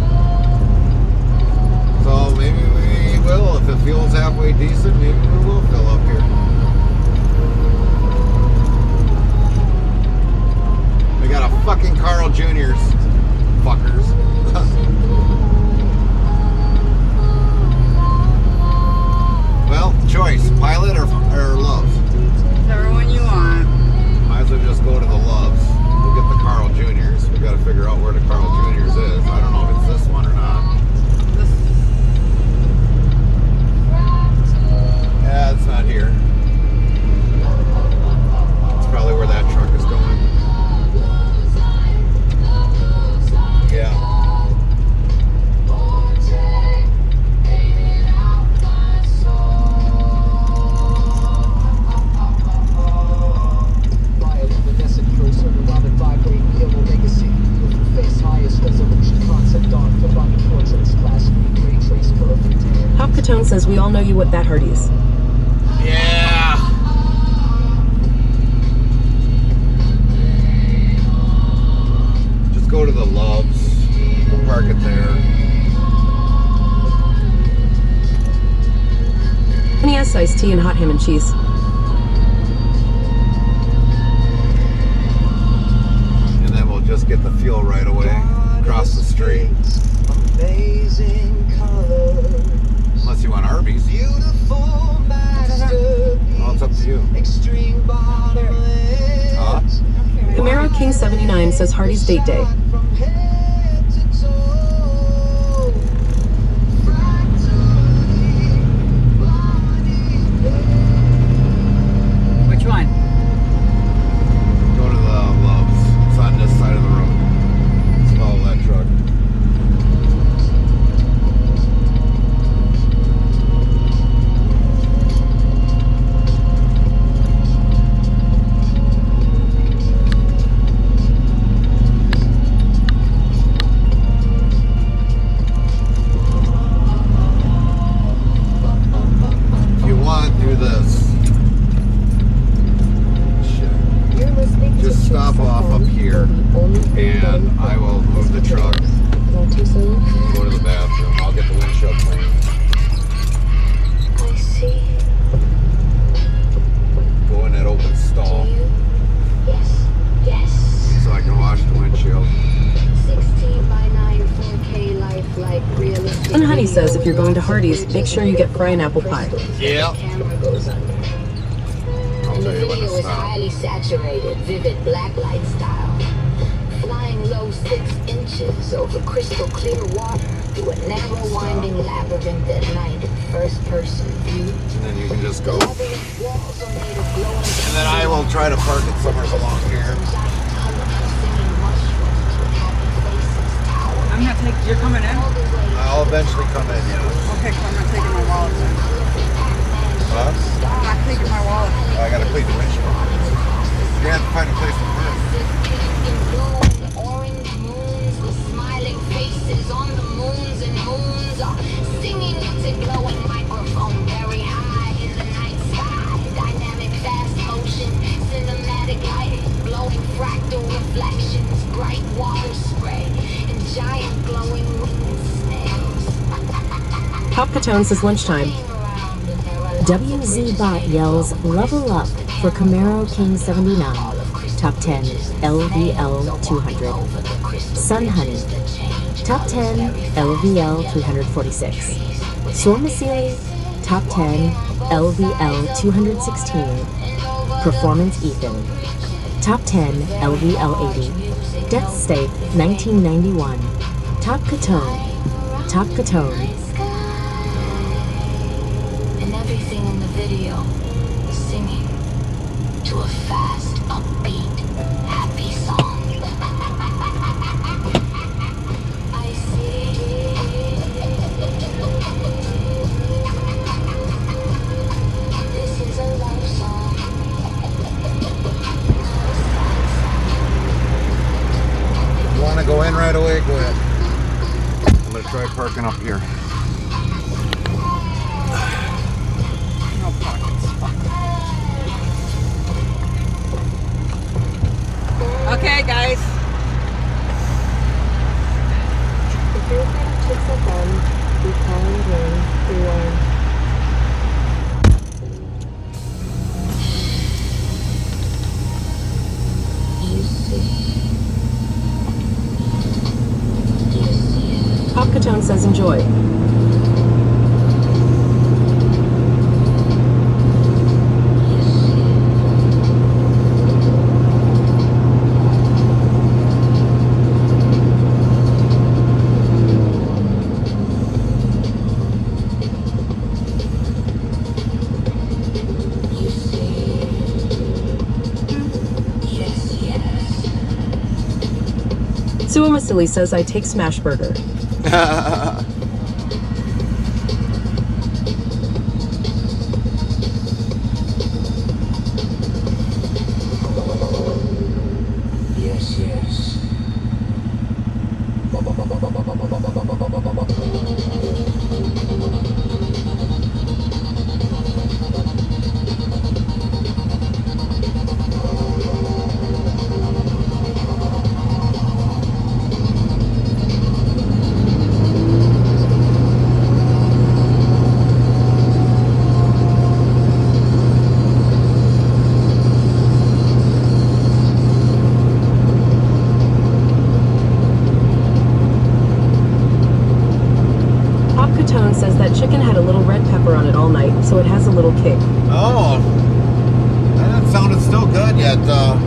So maybe we will. If it feels halfway decent, maybe we will fill up here. We got a fucking Carl Jr.'s. Fuckers. Well, choice, pilot or Loves? Whichever one you want. Might as well just go to the Loves. We'll get the Carl Jr.'s. We got to figure out where the Carl Jr.'s is. I don't know if it's this one or not. Yeah, it's not here. It's probably where that truck is going. Yeah. says we all know you at that Hardee's. Yeah. Just go to the Loves. We'll park it there. NES iced tea and hot ham and cheese. And then we'll just get the fuel right away across the street. Unless you want Arby's. Well, it's up to you. Huh? Camaro King 79 says Hardee's date day. Which one? Go to the Loves. It's on this side of the road. Let's follow that truck. If you want, do this. You're listening to Just stop off up here, and I will move the truck. Not too soon. Go to the bathroom. I'll get the windshield clean. I see. Go in that open stall Yes. Yes. so I can wash the windshield. 16 by 9 4K lifelike realistic. And Honey says if you're going to Hardee's, make sure you get fry and apple pie. Yeah. Camera goes under. I'll And the tell you when video to is stop. highly saturated, vivid blacklight style. Flying low 6 inches over crystal clear water through a narrow winding labyrinth at night in first person view. And then you can just go. Labyrinth walls are made of glowing And then I will try to park it somewhere along here. I'm not taking. You're coming in. I'll eventually come in, yeah. Okay, I'm not taking my wallet. Then. Huh? I'm not taking my wallet. I gotta clean the windshield. You have to find a place to park. Orange moons with smiling faces on the moons and moons are singing into glowing microphone very high in the night sky. Dynamic fast motion, cinematic lighting, glowing fractal reflections, bright water spray, and giant glowing winged snails. Pop Catone says lunchtime. WZ Bot yells level up for Camaro King 79. Top 10 LVL 200. Sun Honey. Top 10 LVL 346. Sormasili. Top 10 LVL 216. Performance Ethan. Top 10 LVL 80. Death State 1991. Top Catone. Top Catone. And everything in the video is singing to a fast, upbeat, happy song. I see. This is a love song. You wanna go in right away? Go ahead. I'm gonna try parking up here. No pockets. Okay, guys. If you're a fan of Chicks FM, be calling in for Pop Catone says enjoy. Suamasili says I take smash burger. Yes, yes. says that chicken had a little red pepper on it all night, so it has a little kick. Oh, that sounded still good yet, Top.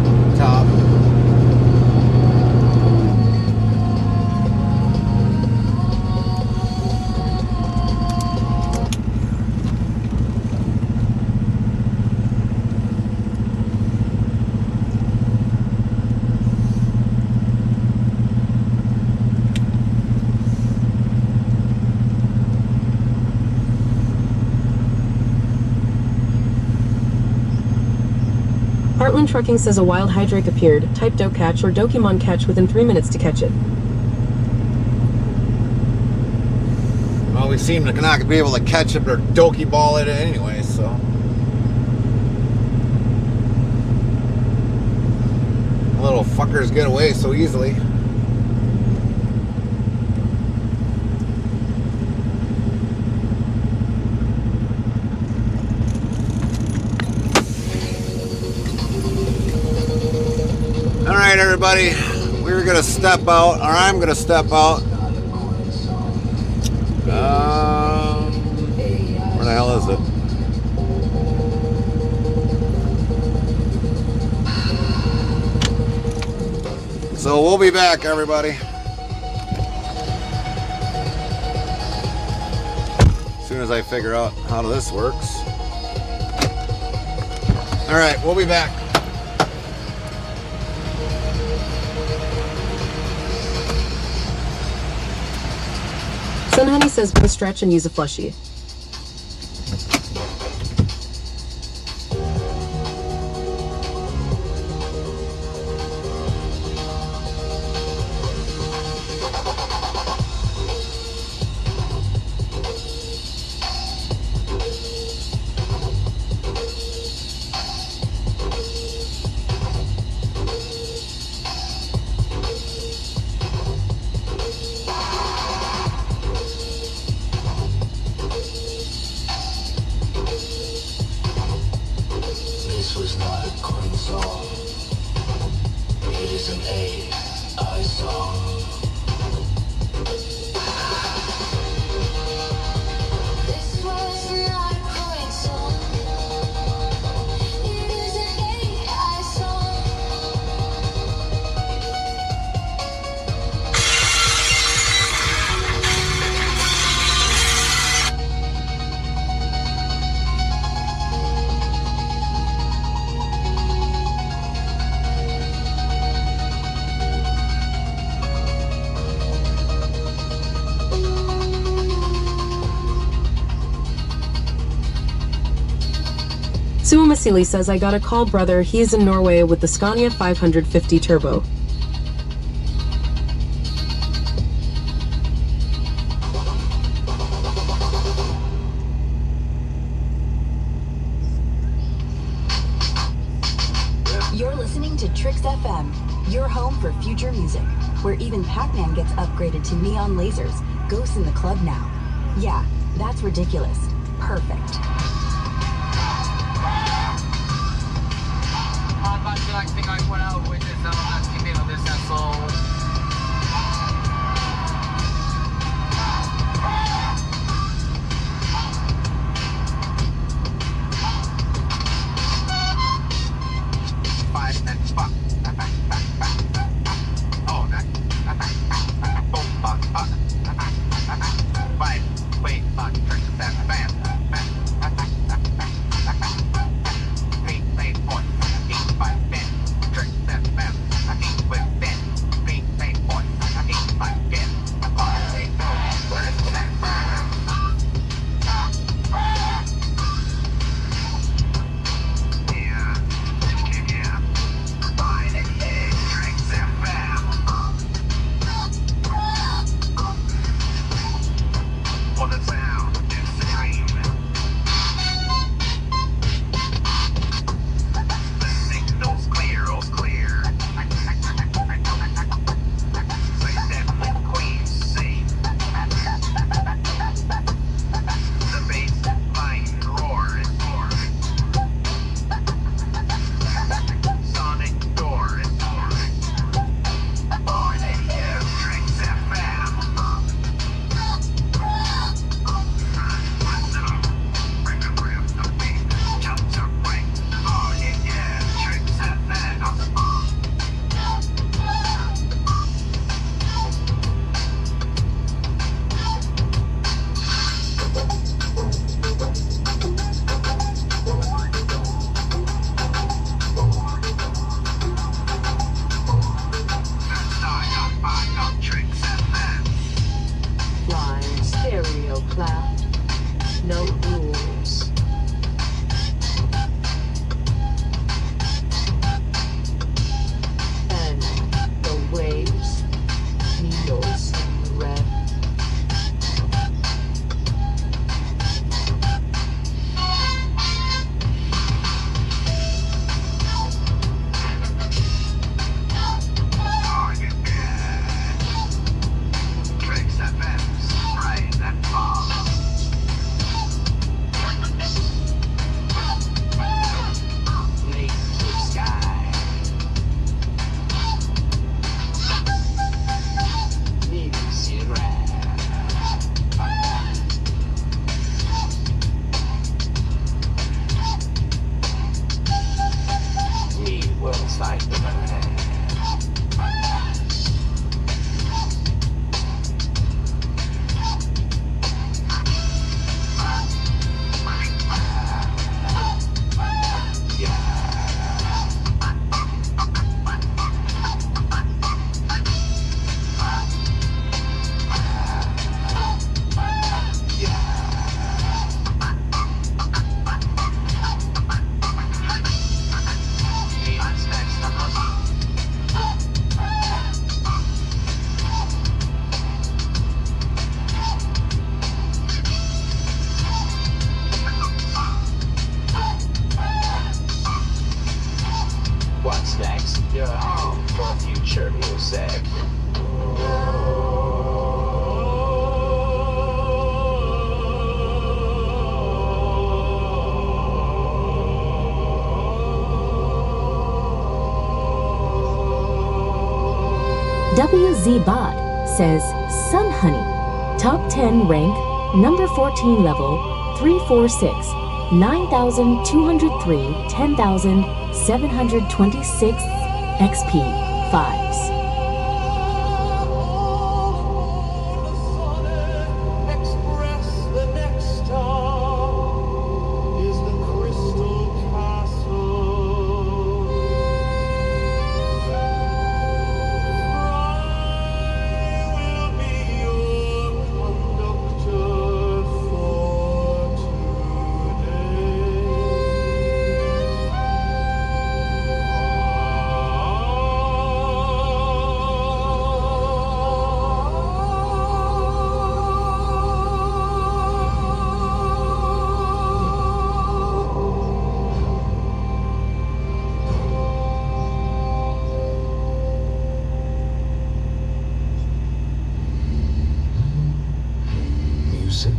Heartland Trucking says a wild hydrake appeared. Type doe catch or Dokimon catch within 3 minutes to catch it. Well, we seem to not be able to catch it or dokey ball it anyway, so. Little fuckers get away so easily. Alright, everybody, we're gonna step out, or I'm gonna step out. Where the hell is it? So we'll be back, everybody. As soon as I figure out how this works. Alright, we'll be back. Sun Honey says go stretch and use a flushie. This was not a coin song. It is an AI song. This was not a coin song. It is an AI song. Suamasili says I got a call, brother. He is in Norway with the Scania 550 Turbo. You're listening to Trix FM, your home for future music, where even Pac-Man gets upgraded to neon lasers. Ghosts in the club now. Yeah, that's ridiculous. Perfect. clap, no rules. And the waves, needles red. What's next? Your home for future music. WZBot says, Sun Honey, top 10 rank, number 14 level, 346, 9,203, 10,726 XP 5s. Music,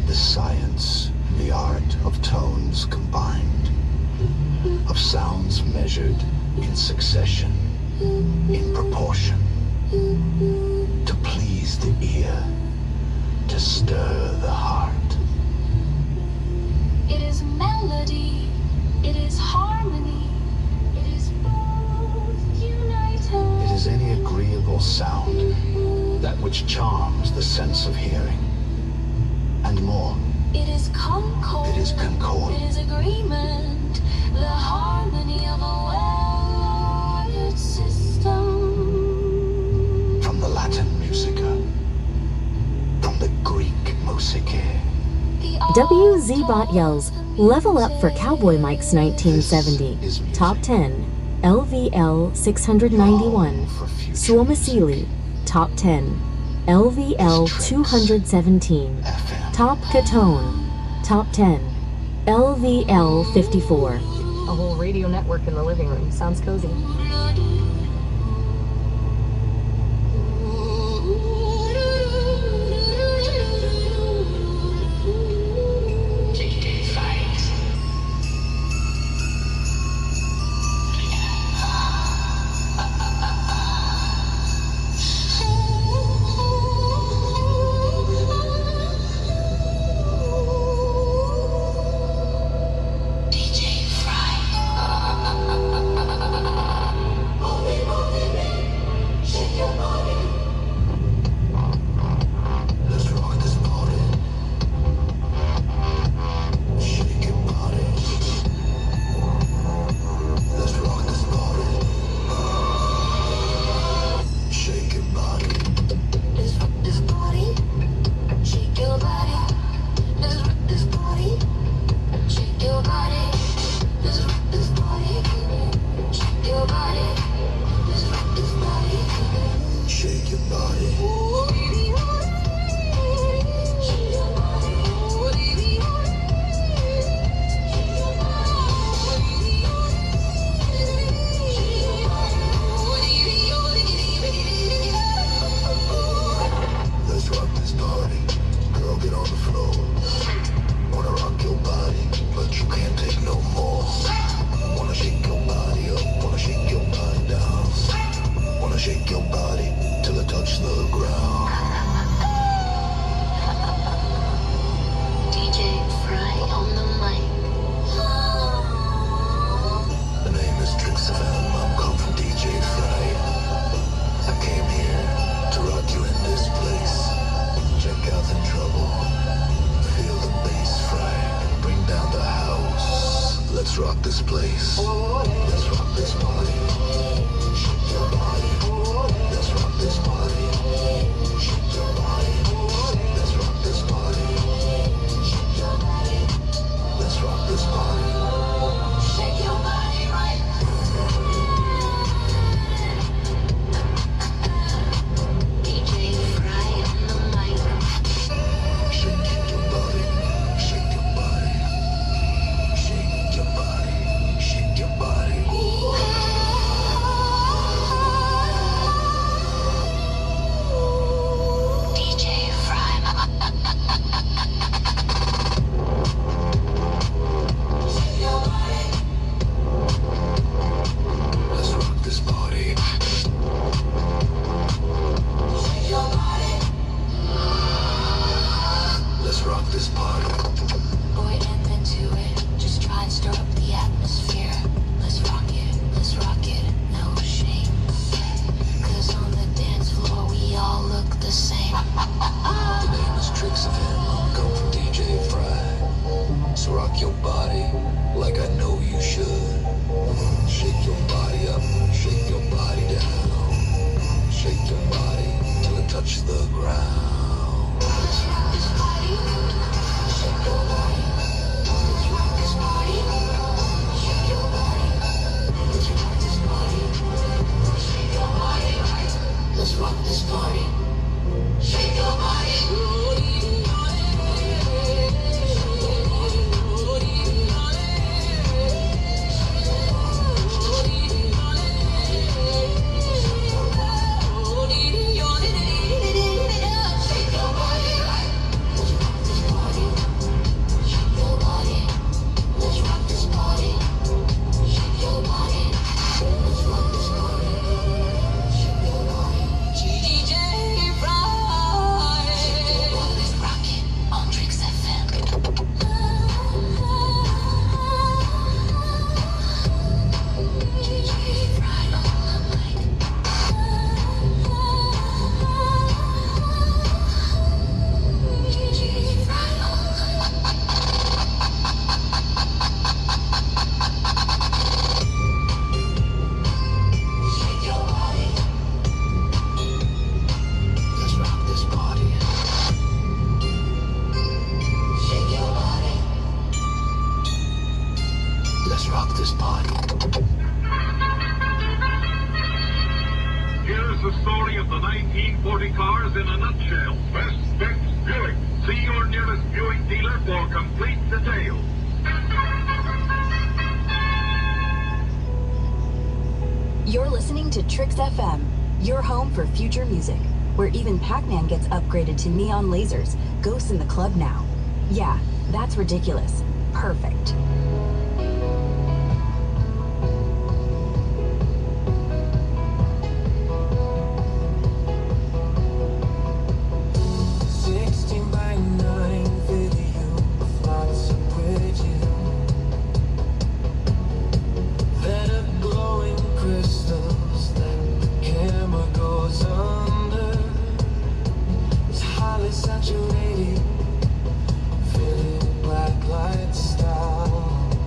the science, the art of tones combined, of sounds measured in succession, in proportion, to please the ear, to stir the heart. It is melody, it is harmony, it is both united. It is any agreeable sound, that which charms the sense of hearing, and more. It is concord. It is concord. It is agreement, the harmony of a well-ordered system. From the Latin musica, from the Greek musicae. WZBot yells, level up for Cowboy Mike's 1970. Top 10, LVL 691, Suomisili. Top 10, LVL 217, Top Catone. Top 10, LVL 54. A whole radio network in the living room. Sounds cozy. touch the ground. DJ Fry on the mic. The name is Tricks FM. I'm calling from DJ Fry. I came here to rock you in this place. Check out the trouble. Feel the bass, Fry, and bring down the house. Let's rock this place. Let's rock this party. Shake your body. Let's rock this party. Shake your body. Let's rock this party. Shake your body. Let's rock this party. Shake your body right. DJ Fry on the mic. Shake your body. Shake your body. Shake your body. Shake your body. DJ Fry. Shake your body. Let's rock this party. Shake your body. Let's rock this party. Boy, and into it. Just try and stir up the atmosphere. Let's rock it. Let's rock it. No shame. 'Cause on the dance floor we all look the same. The name is Tricks of Him. I'm coming from DJ Fry. So rock your body like I know you should. Shake your body up, shake your body down. Shake your body till it touches the ground. Let's rock this party. Shake your body. Let's rock this party. Shake your body. Let's rock this party. Shake your body. Let's rock this party. Shake your body. Here's the story of the 1940 cars in a nutshell. Best Specs Buick. See your nearest Buick dealer for complete details. You're listening to Tricks FM, your home for future music, where even Pac-Man gets upgraded to neon lasers. Ghosts in the club now. Yeah, that's ridiculous. Perfect. Saturated, fitted black light style.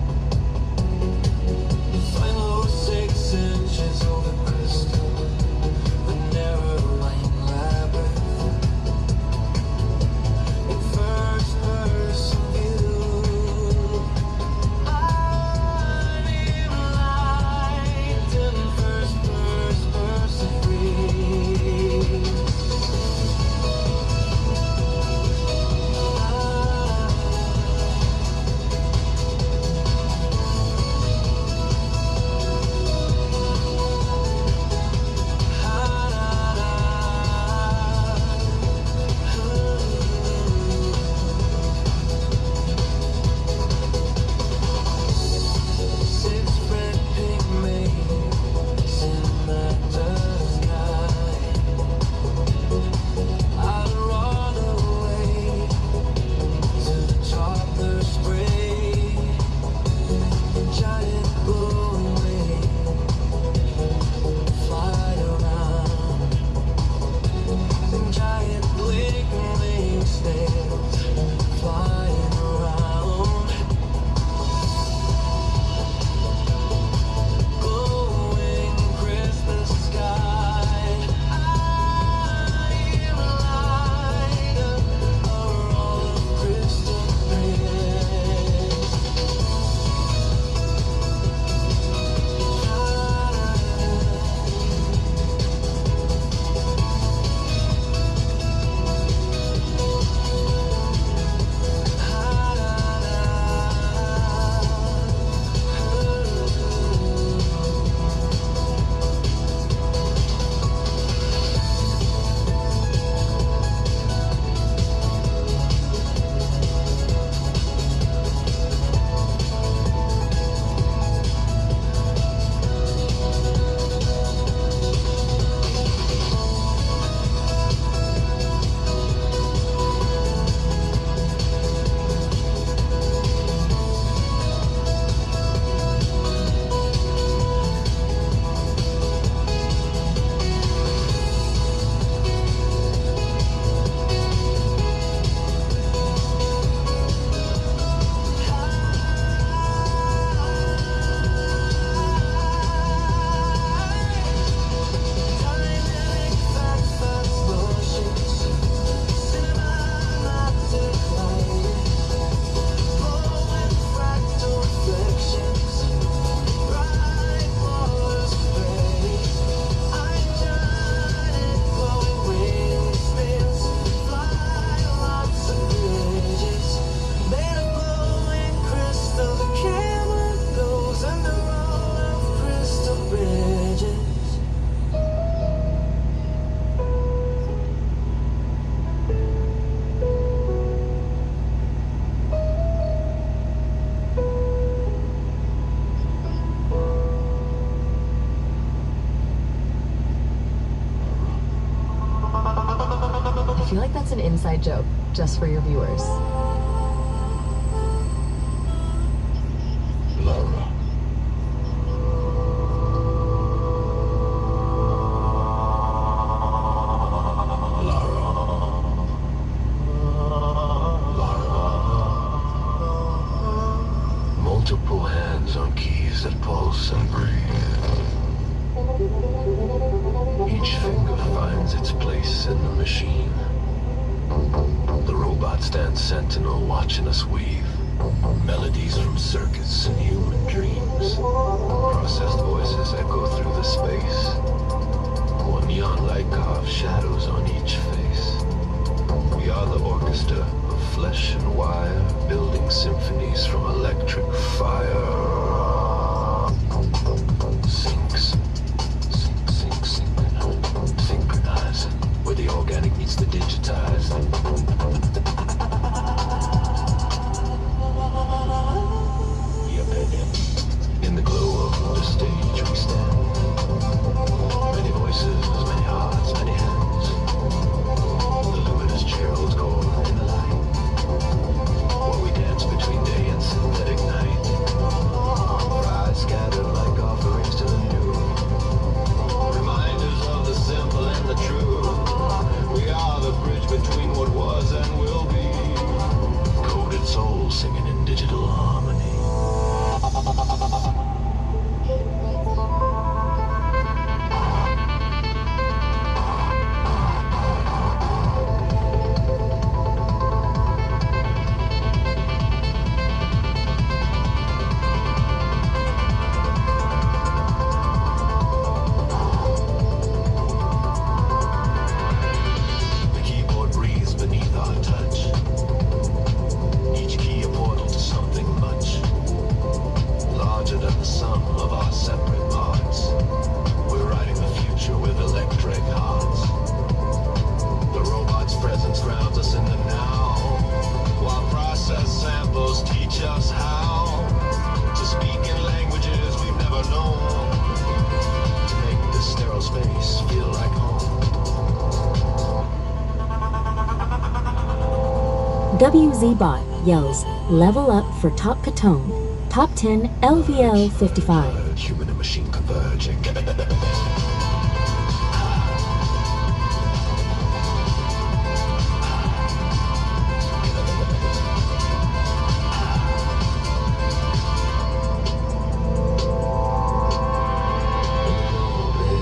feel like that's an inside joke, just for your viewers. Lara. Multiple hands on keys that pulse and breathe. Each finger finds its place in the machine. The robot stands sentinel watching us weave melodies from circuits and human dreams. Processed voices echo through the space. One neon light carves shadows on each face. We are the orchestra of flesh and wire, building symphonies from electric fire. Syncs. Synchronizing, where the organic meets the digitized. In the glow of the stage we stand. Many voices, many hearts, many hands. The luminous chair holds core in the light, while we dance between day and synthetic night. Pride scattered like offerings to the new, reminders of the simple and the true. We are the bridge between what was and will be. Coded souls singing in digital harmony. The keyboard breathes beneath our touch. Each key a portal to something much larger than the sum of our separate parts. We're writing the future with electric hearts. The robot's presence grounds us in the now, while processed samples teach us how to speak in languages we've never known, to make this sterile space feel like home. WZ-Bot yells, level up for Top Catone. Top 10 LVL 55. Human and machine converging.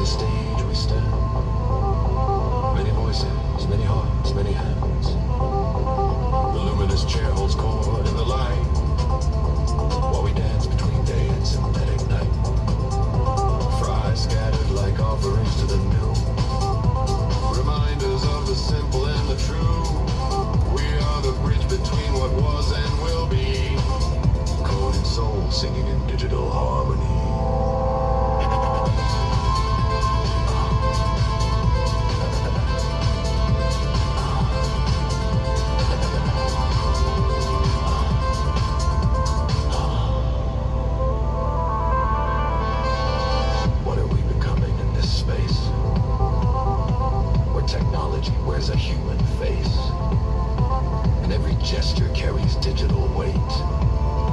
Stage we stand. Many voices, many hearts, many hands. The luminous chair holds cord in the light, while we dance between day and synthetic night. Fries scattered like offerings to the new, reminders of the simple and the true. We are the bridge between what was and will be. Coded soul singing in digital harmony. What are we becoming in this space, where technology wears a human face, and every gesture carries digital weight?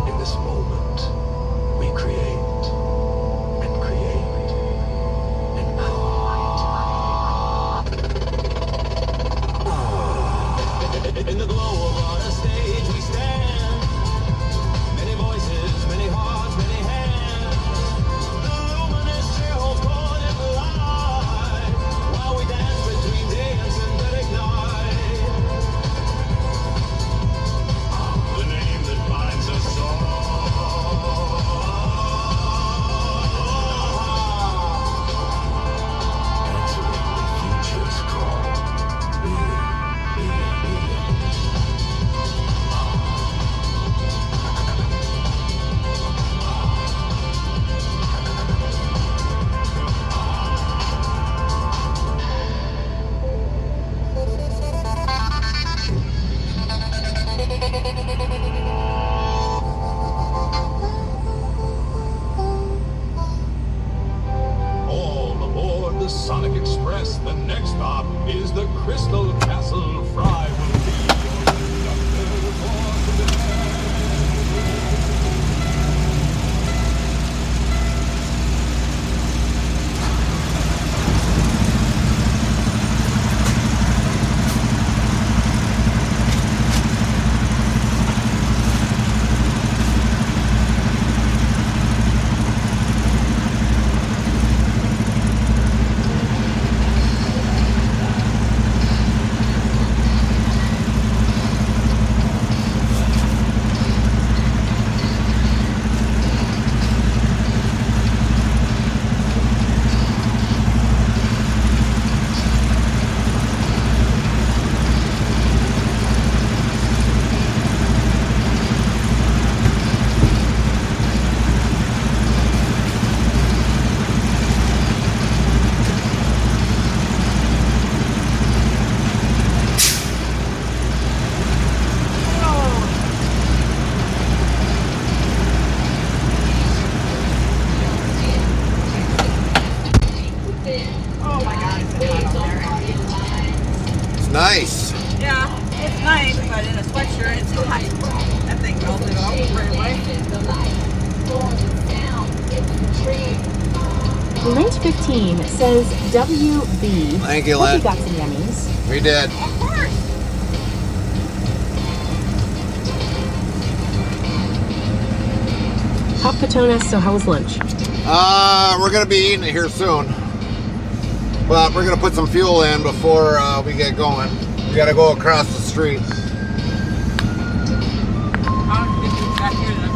In this moment, we create and create and create. In the glow of our stage we stand. Many voices, many hearts, many hands. The luminous chair holds cord in the light, while we dance between day and synthetic night. The name that binds us all. Answering the future's call. All aboard the Sonic Express. The next stop is the Crystal Castle Nice. Yeah, it's nice, but in a sweatshirt, it's hot. That thing melted off right away. Lynch 15 says WB. Thank you, Hope Lynn. you got some yummies. We did. Of course. Top Patone asks, so how was lunch? We're gonna be eating it here soon, but we're gonna put some fuel in before we get going. We gotta go across the street. I'll get you back here then.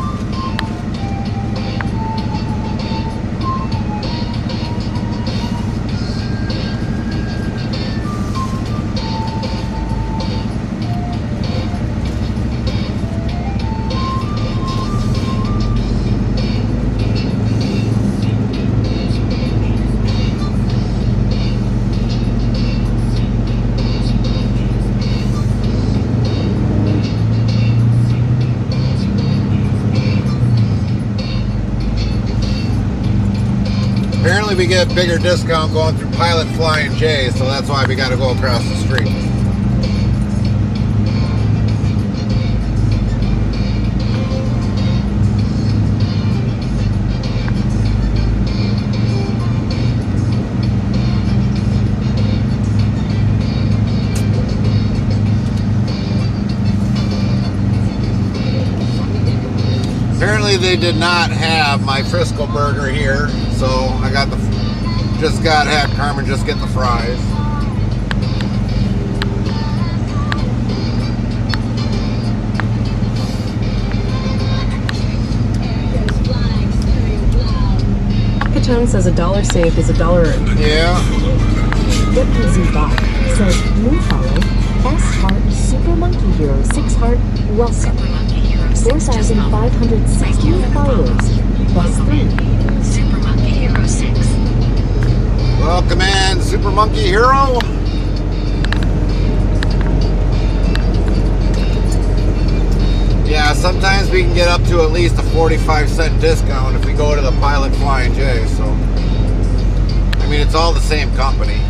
Apparently we get a bigger discount going through Pilot Flying J, so that's why we gotta go across the street. Apparently they did not have my Frisco burger here, so I got had Carmen just get the fries. Patone says $1 saved is $1 earned. Yeah. WZ Bot says new follow S Heart Super Monkey Hero 6 Heart welcome. 4,560 followers plus 3. Super Monkey Hero 6. Welcome in, Super Monkey Hero. Yeah, sometimes we can get up to at least a 45-cent discount if we go to the Pilot Flying J, so I mean it's all the same company.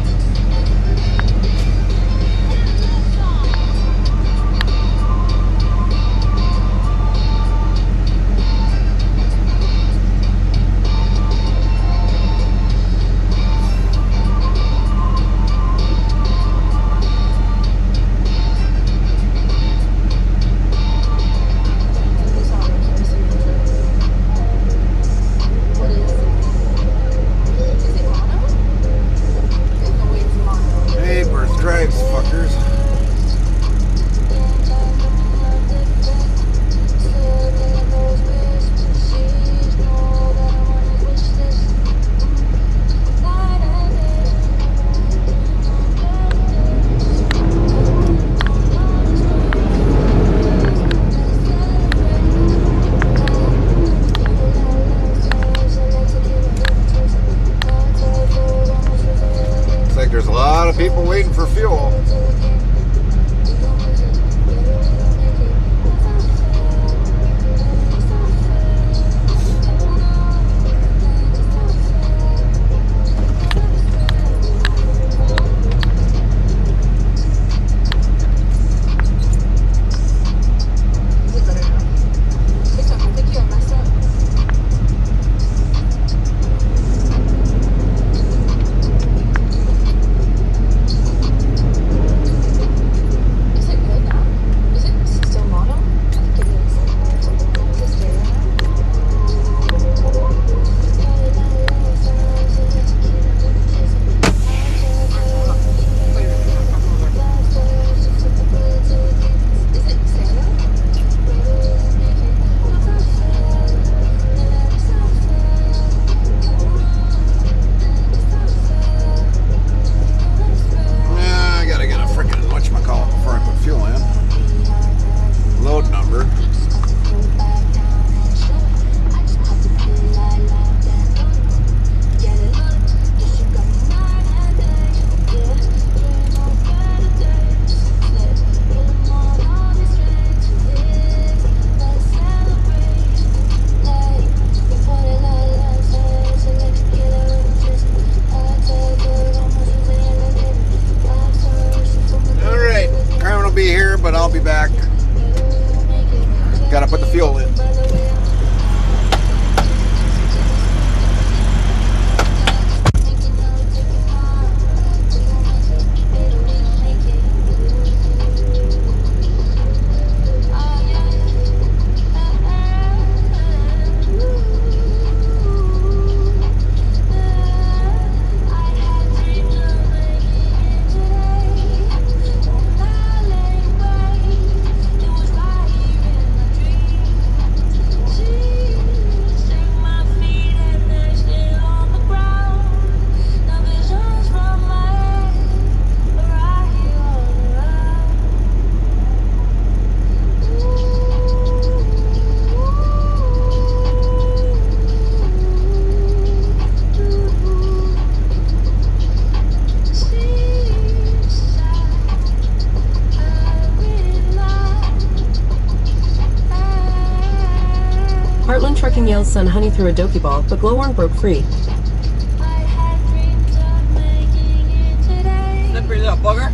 People waiting for fuel. I'll be back. Gotta put the fuel in. Heartland Trucking yells send Honey through a dokey ball, but Glowworm broke free. Slippery little bugger.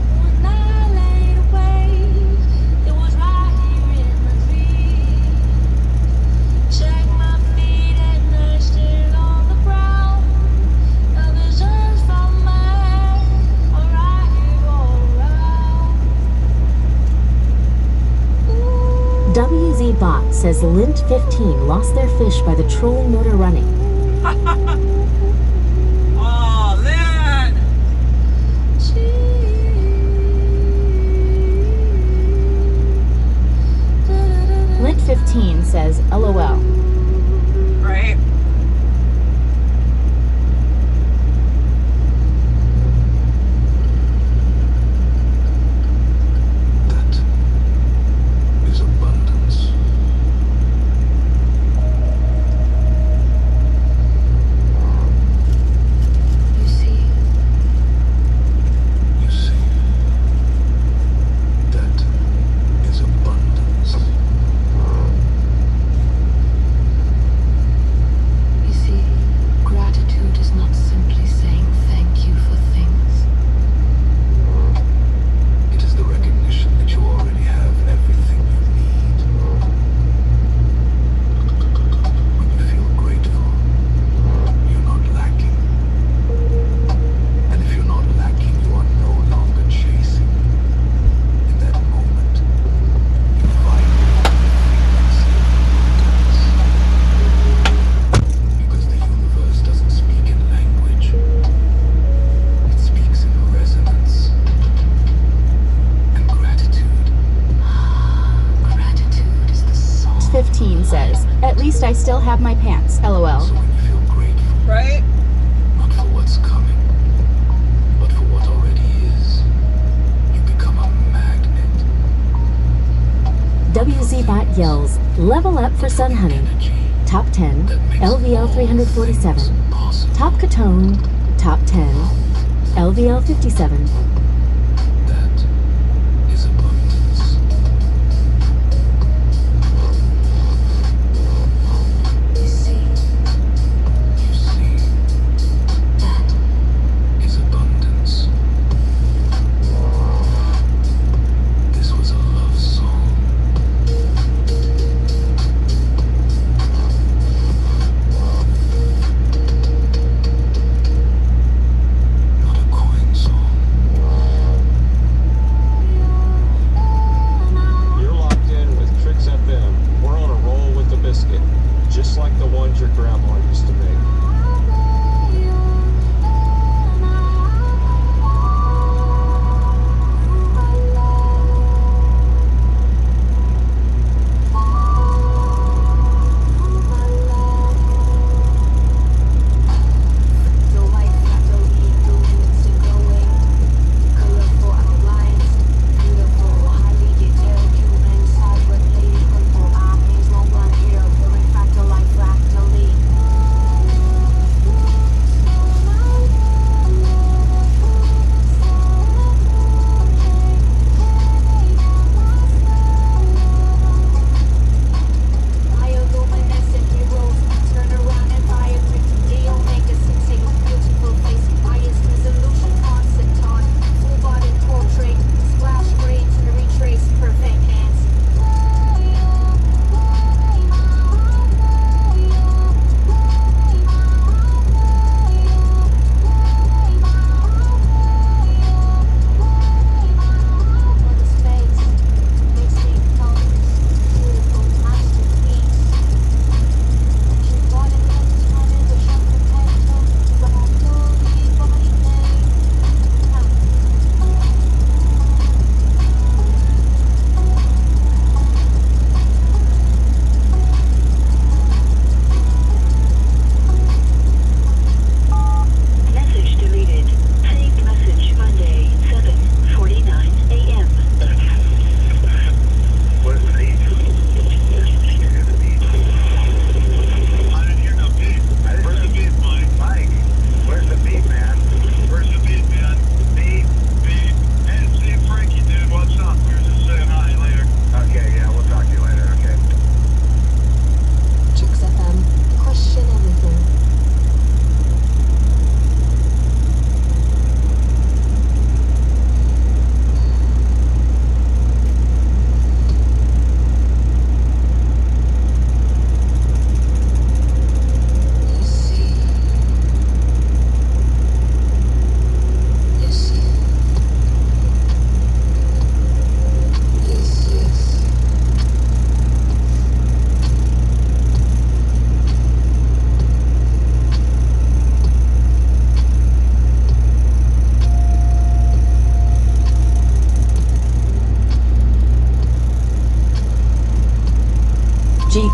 WZ Bot says Lint 15 lost their fish by the trolling motor running. Oh, Lynn! Lint 15 says LOL. Right. Is abundance. You see, You see, that is abundance. you see, gratitude is not simply saying thank you for things. It is the recognition that you already have everything you need. When you feel grateful, you're not lacking. And if you're not lacking, you are no longer chasing. In that moment, you vibrate because the universe doesn't speak in language. It speaks in resonance. And gratitude. Gratitude is the song. 15 says, at least I still have my pants. LOL. So when you feel grateful, Right? not for what's coming, but for what already is, you become a magnet. WZ Bot yells, level up for Sun Honey. Energy Top 10, that makes LVL 347. things possible. Top Catone, Top 10, LVL 57. That is abundance. You see, You see, that is abundance. This was a love song. Not a coin song.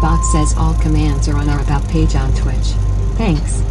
Jbot says all commands are on our About page on Twitch. Thanks.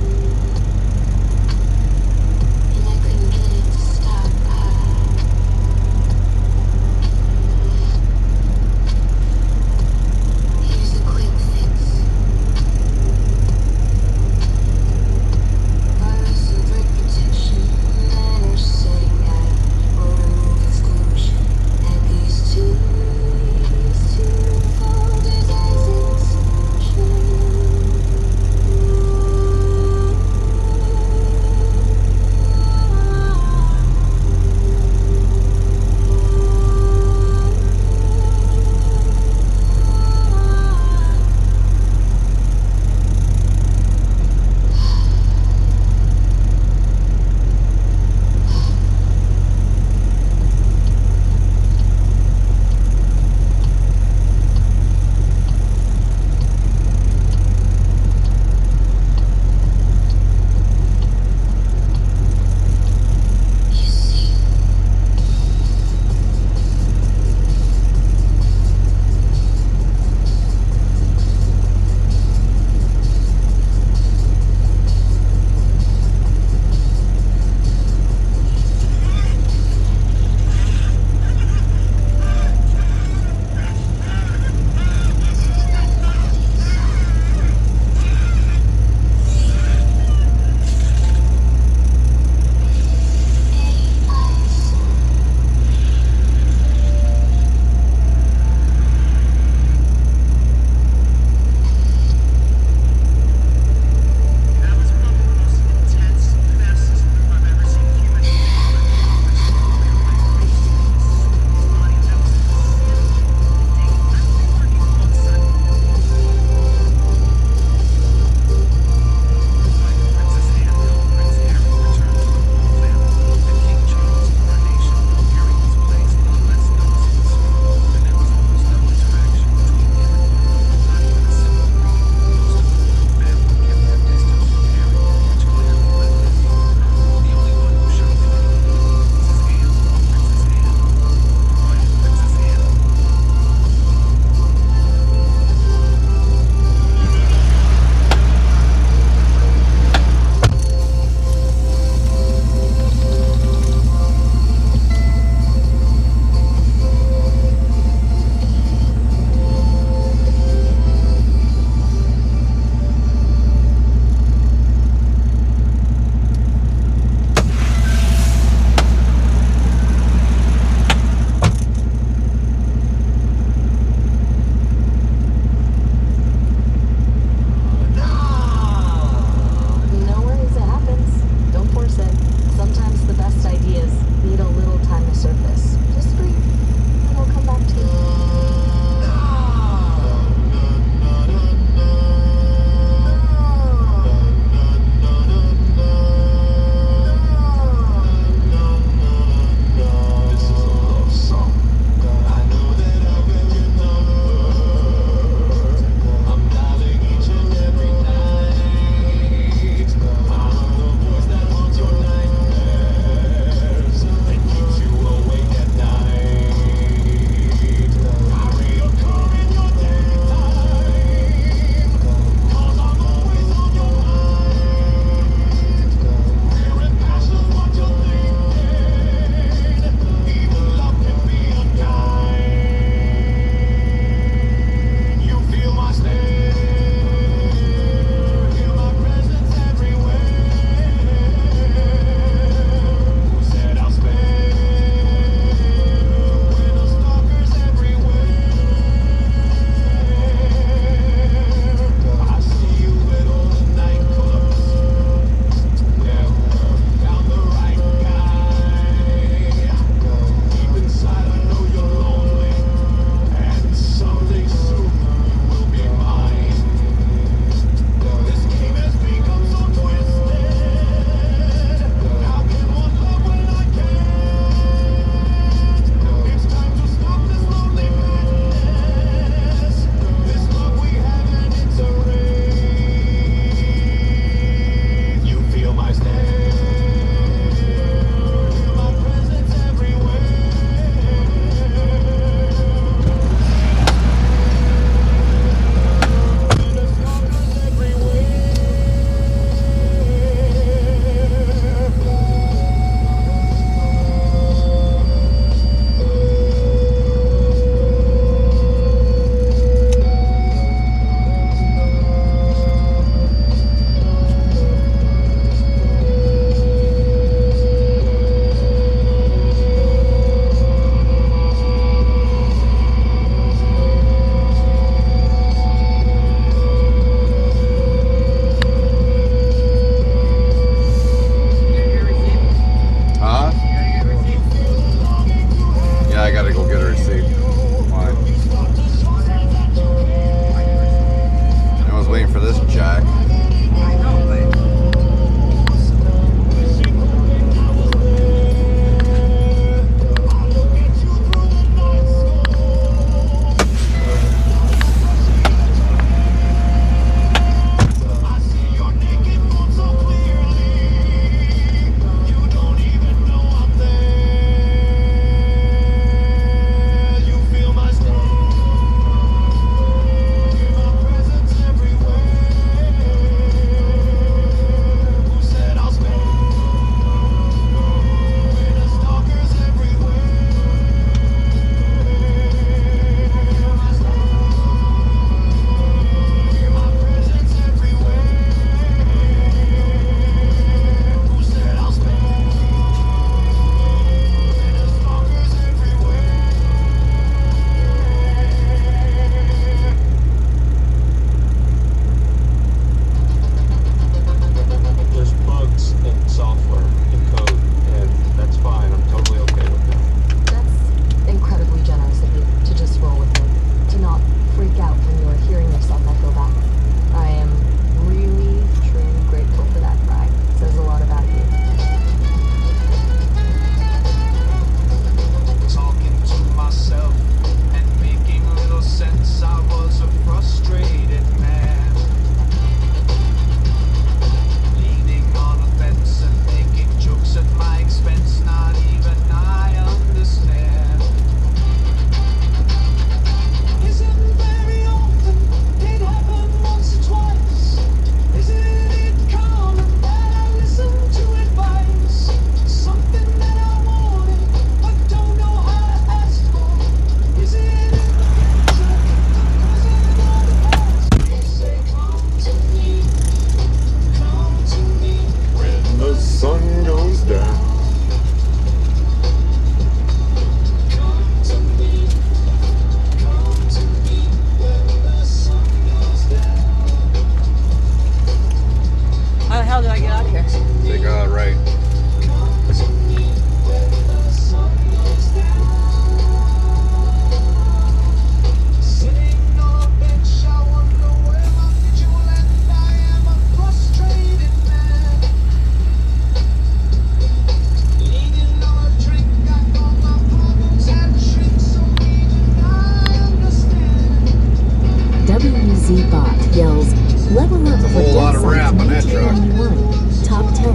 G-Bot yells, level up There's a for whole lot death of rap on that sites truck. 1991. Top 10.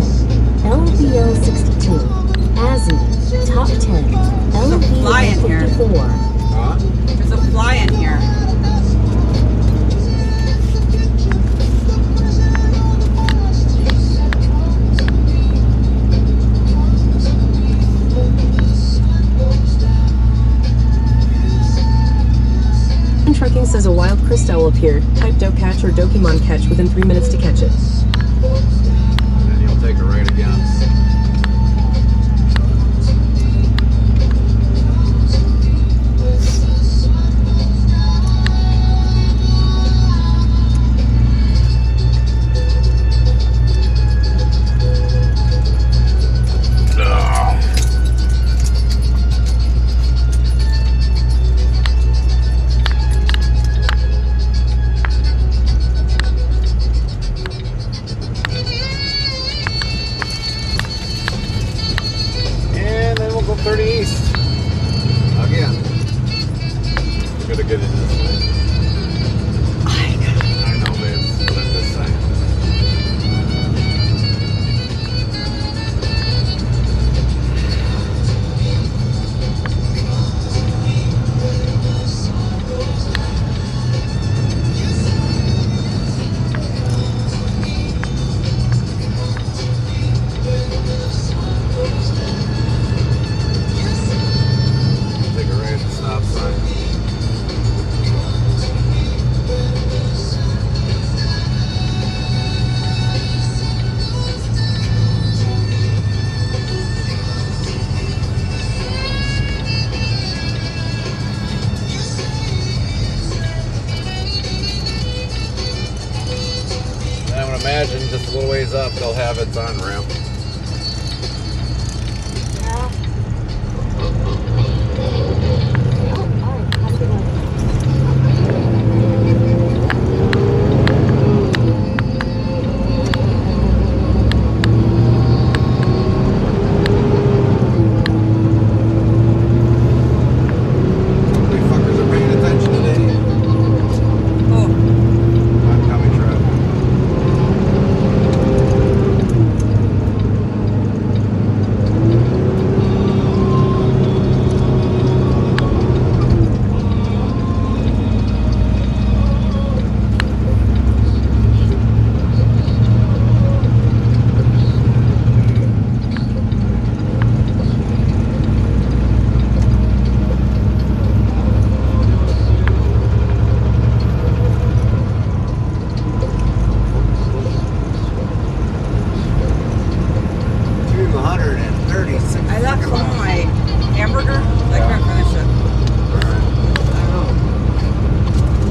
LVL 62. Azzy. Top 10. fly in here. LVL 54. Huh? There's a fly in here. Trucking says a wild crystal appeared. Type dope catch or Dokimon catch within 3 minutes to catch it. And you'll take a right again. And then we'll go 30 east. Again. We're gonna get in this way. I know, babe. But I'm just saying. Take a right at the stop sign. And I would imagine just a little ways up, they'll have its on ramp. These fuckers are paying attention today. Oncoming traffic. I left some of my hamburger. I couldn't finish it. I don't know.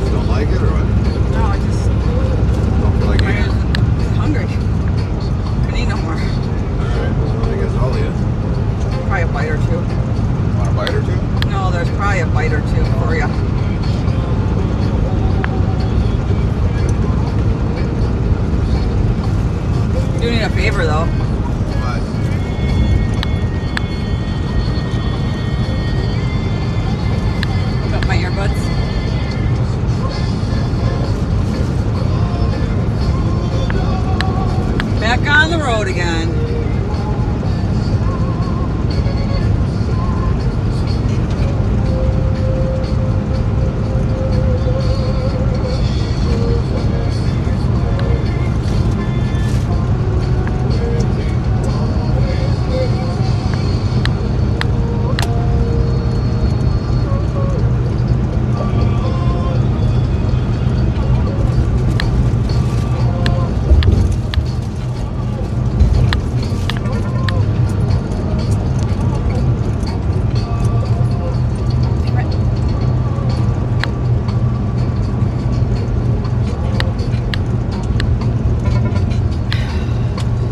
You don't like it or what? No, I just Don't feel like I eating it? was hungry. Couldn't eat no more. Alright, well, I guess I'll eat it. Probably a bite or two. Want a bite or two? No, there's probably a bite or two for you. You do need a favor though. What? Got my earbuds. Back on the road again.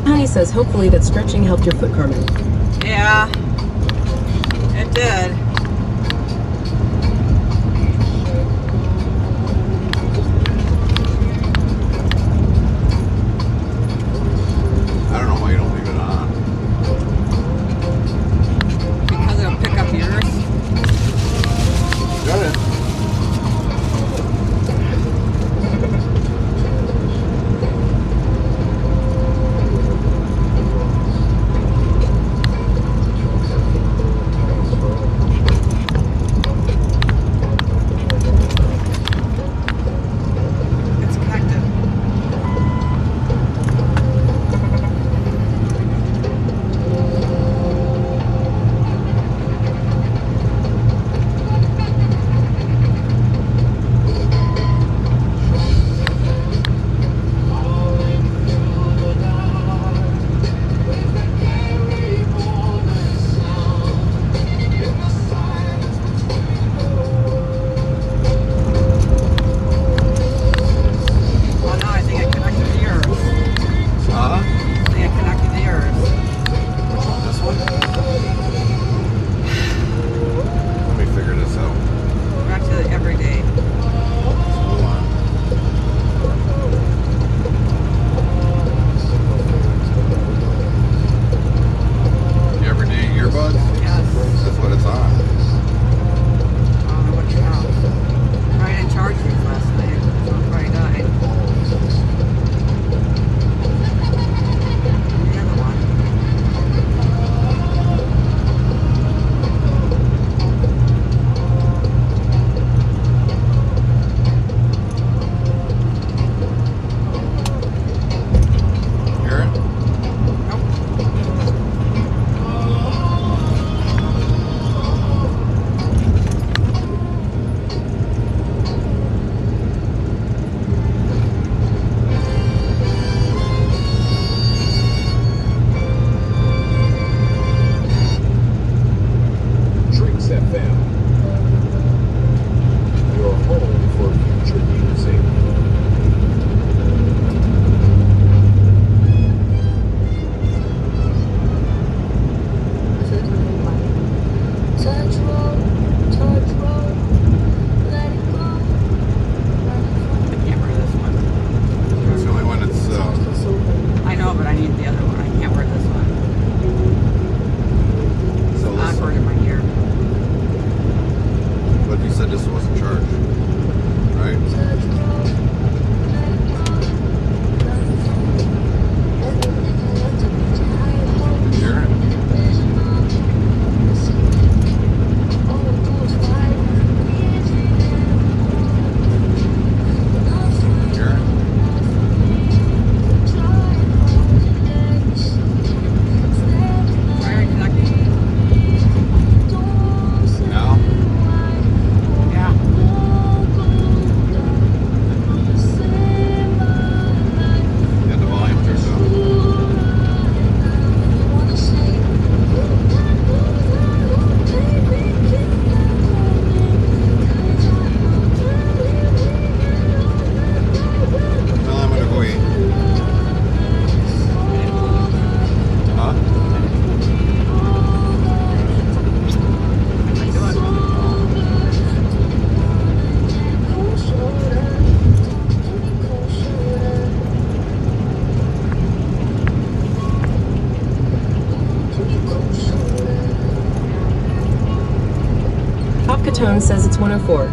Honey says hopefully that stretching helped your foot, Carmen. Yeah, it did. I don't know why you don't leave it on. Because it'll pick up yours. Got it. Touch road, let it go. I can't wear this one. It's the only one that's, I know, but I need the other one. I can't wear this one. so It's awkward in my ear. But you said this wasn't charged, right? Hear it? Hear it? Wiring connected. Now? Yeah. Got the volume turned up. Well, I'm gonna go eat. Huh? Top Catone says it's 104.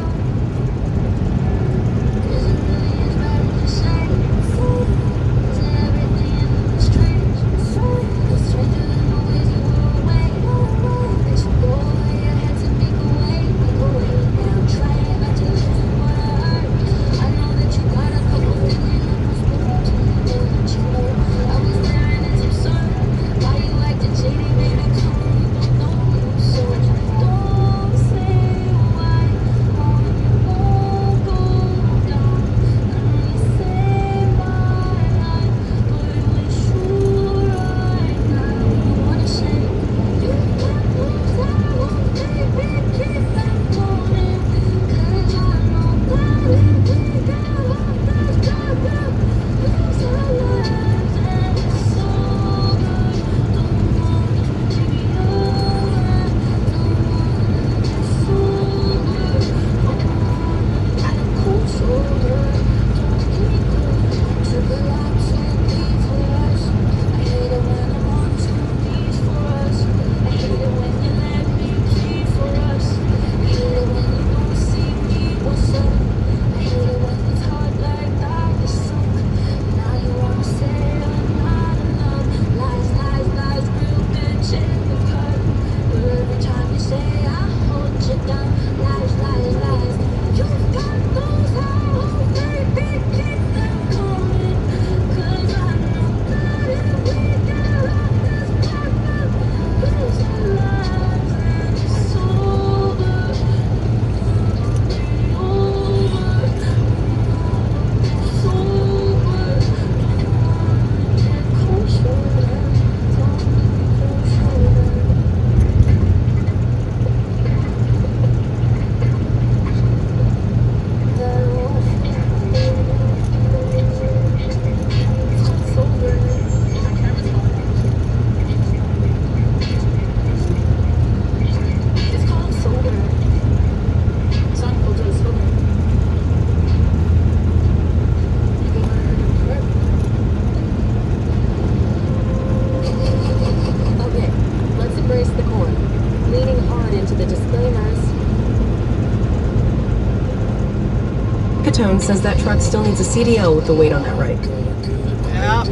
Catone says that truck still needs a CDL with the weight on that right. Yeah.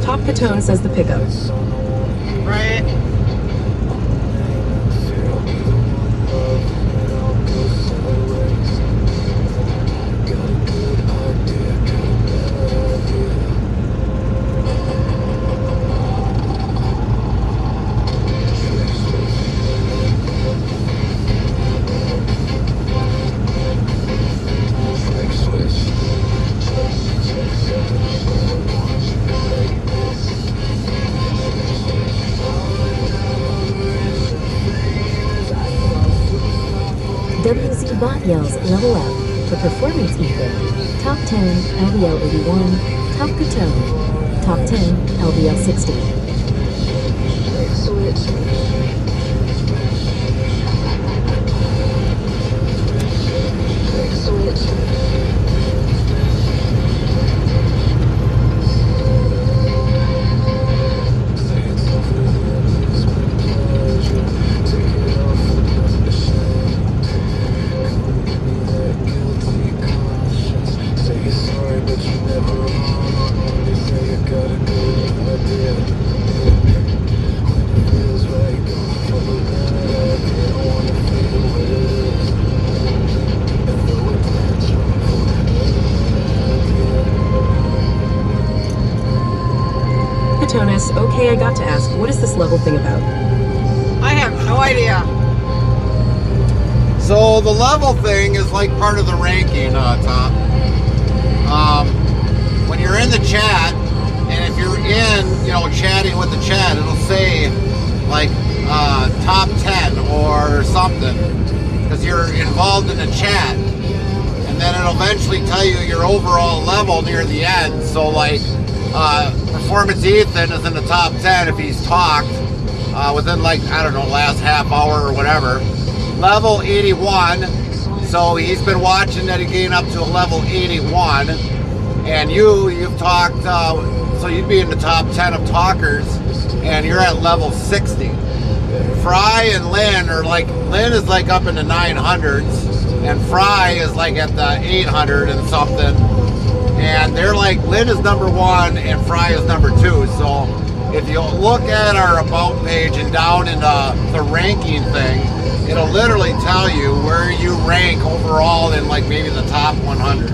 Top Catone says the pickup. Right. WZ Bot yells level up for Performance Ether. Top 10 LVL 81. Top Catone. Top 10 LVL 60. Yes, okay, I got to ask. What is this level thing about? I have no idea. So the level thing is like part of the ranking, Tom. When you're in the chat, and if you're in, chatting with the chat, it'll say like top 10 or something, because you're involved in the chat, and then it'll eventually tell you your overall level near the end. So like Performance Ethan is in the top 10 if he's talked within like, I don't know, last half hour or whatever. Level 81, so he's been watching that he gained up to a level 81, and you've talked, so you'd be in the top 10 of talkers, and you're at level 60. Fry and Lynn are like, Lynn is like up in the 900s, and Fry is like at the 800 and something, and they're like, Lynn is number 1 and Fry is number 2. So if you look at our about page and down in the ranking thing, it'll literally tell you where you rank overall in like maybe the top 100.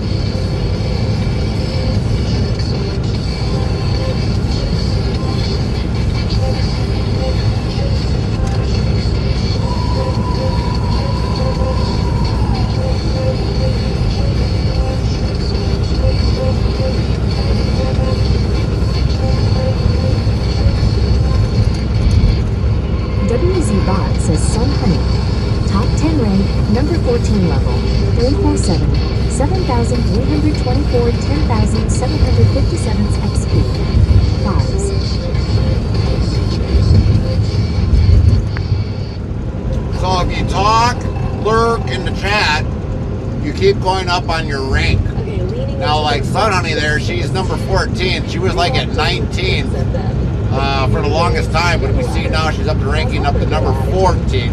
WZ Bot says Sun Honey. Top 10 rank, number 14 level, 347, 7,324, 10,757 XP. 5s. So if you talk, lurk in the chat, you keep going up on your rank. Now like Sun Honey there, she's number 14. She was like at 19 for the longest time, but we see now she's up to ranking up to number 14.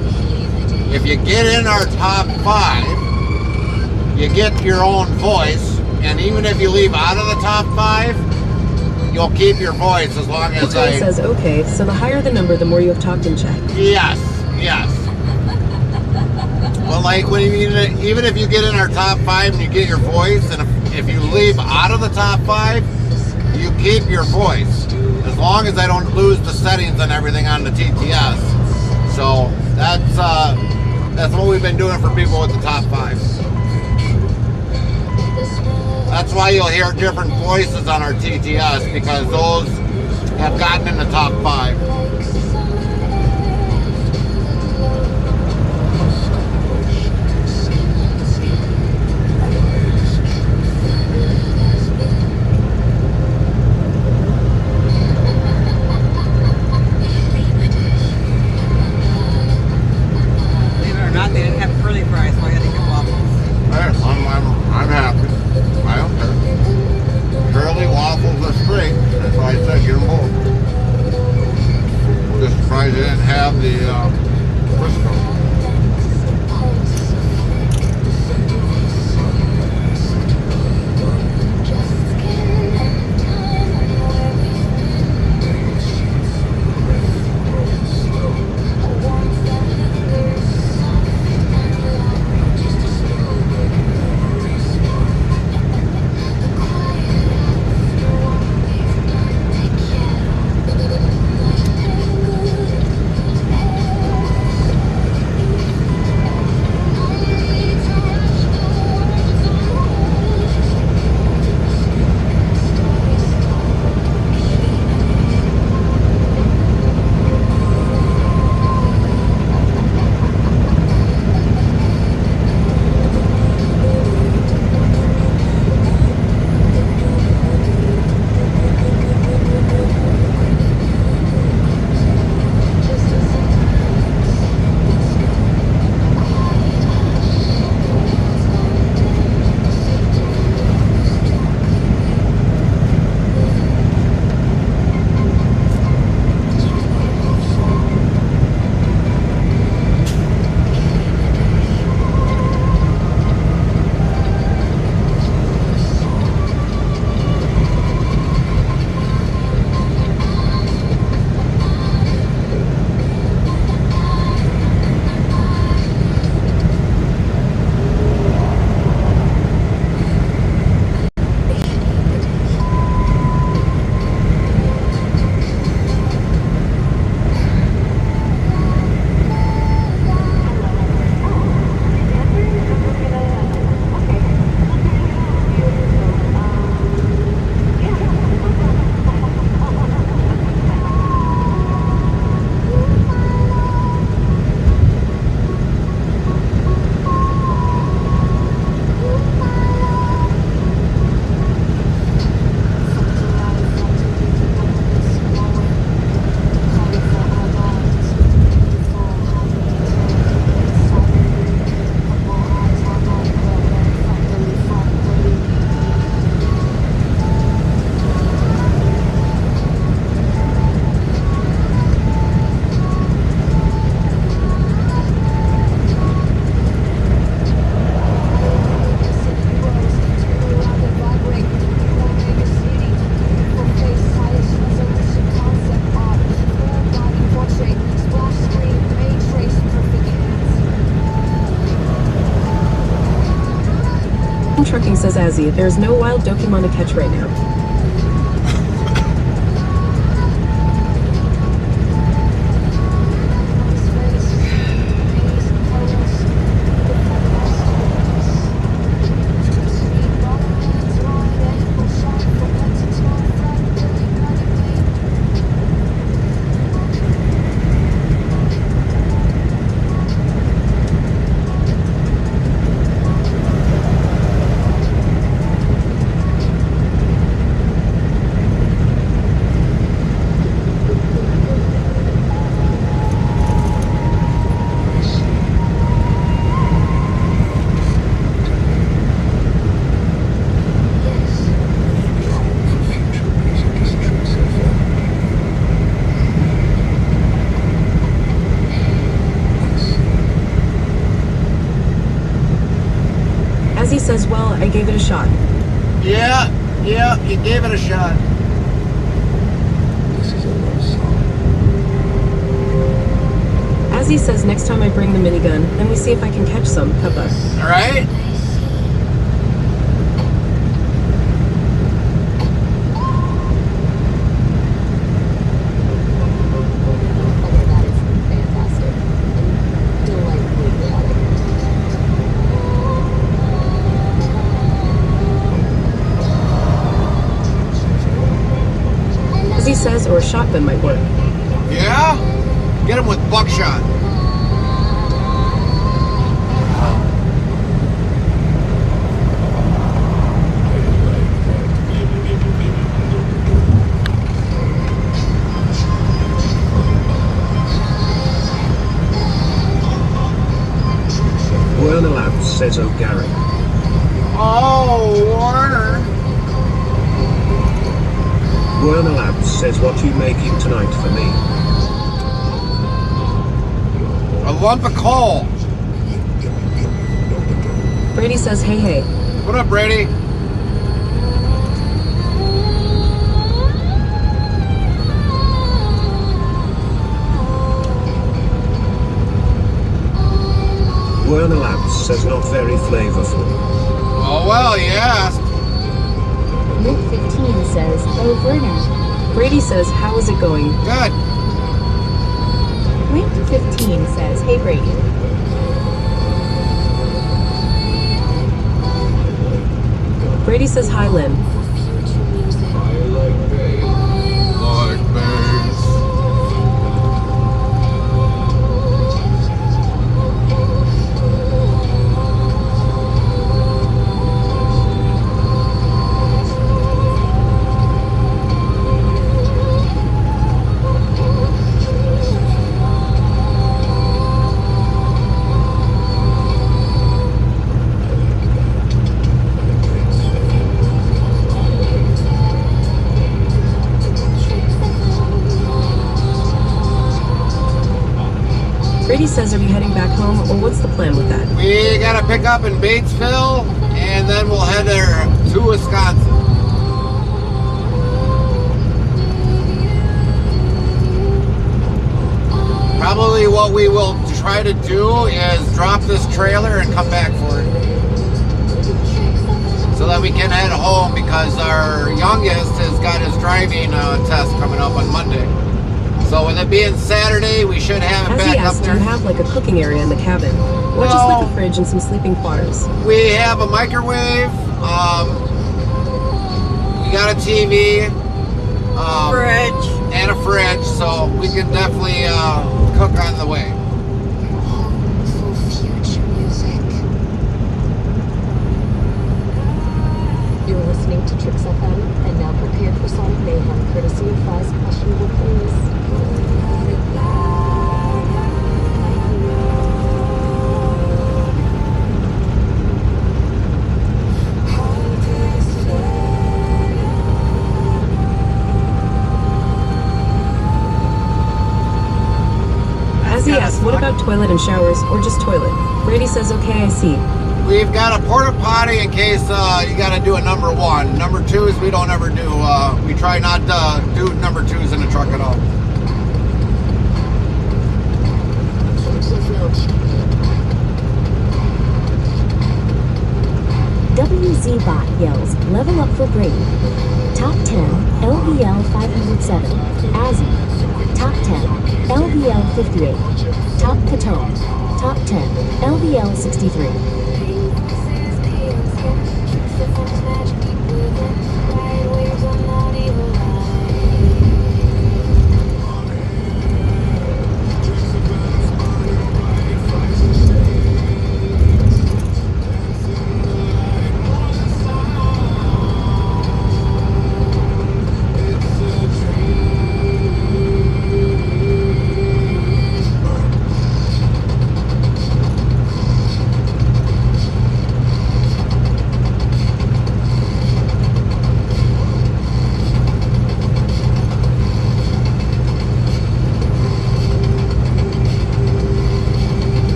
If you get in our top 5, you get your own voice, and even if you leave out of the top 5, you'll keep your voice as long as It says, okay, so the higher the number, the more you have talked in chat. Yes. Well, like even if you get in our top 5 and you get your voice, and if you leave out of the top 5, you keep your voice, as long as I don't lose the settings and everything on the TTS. So that's what we've been doing for people with the top 5. That's why you'll hear different voices on our TTS, because those have gotten in the top 5. I'm happy. I don't care. Curly waffles are straight. That's why I said get them both. Just surprised they didn't have the Frisco. trucking, says Azzy. There's no wild Dokemon to catch right now. Azzy says, well, I gave it a shot. Yeah, you gave it a shot. This is a love song. Azzy says, next time I bring the minigun, then we see if I can catch some, Peppa. All right. Azzy says, or a shotgun might work. Yeah? Get him with buckshot. Werner Labs says, oh Gary. Oh, Warner. Werner Labs says, what you making tonight for me? A lump of coal. Brady says, hey, hey. What up, Brady? Werner Labs says, not very flavorful. Oh, well, yeah. Rick 15 says, oh Werner. Brady says, how is it going? Good. Rick 15 says, hey Brady. Brady says, hi, Lynn. Like bass. Brady says, are we heading back home, or what's the plan with that? We gotta pick up in Batesville, and then we'll head there to Wisconsin. Probably what we will try to do is drop this trailer and come back for it. So that we can head home, because our youngest has got his driving test coming up on Monday. So with it being Saturday, we should have it As back he up asked, do there. you have like a cooking area in the cabin? Or just like a fridge and some sleeping quarters? We have a microwave. We got a TV. Fridge. And a fridge, so we can definitely cook on the way. You're listening to Tricks FM, and now prepare for Sonic Mayhem, courtesy of Fry's Questionable Plays. As he asks, what about toilet and showers, or just toilet? Brady says, okay, I see. We've got a porta potty in case you got to do a number one. Number twos we don't ever do. We try not to do number twos in the truck at all. Z-Bot yells, level up for Brady. Top 10, LVL 507, Azzy. Top 10, LVL 58. Top Catone. Top 10, LVL 63.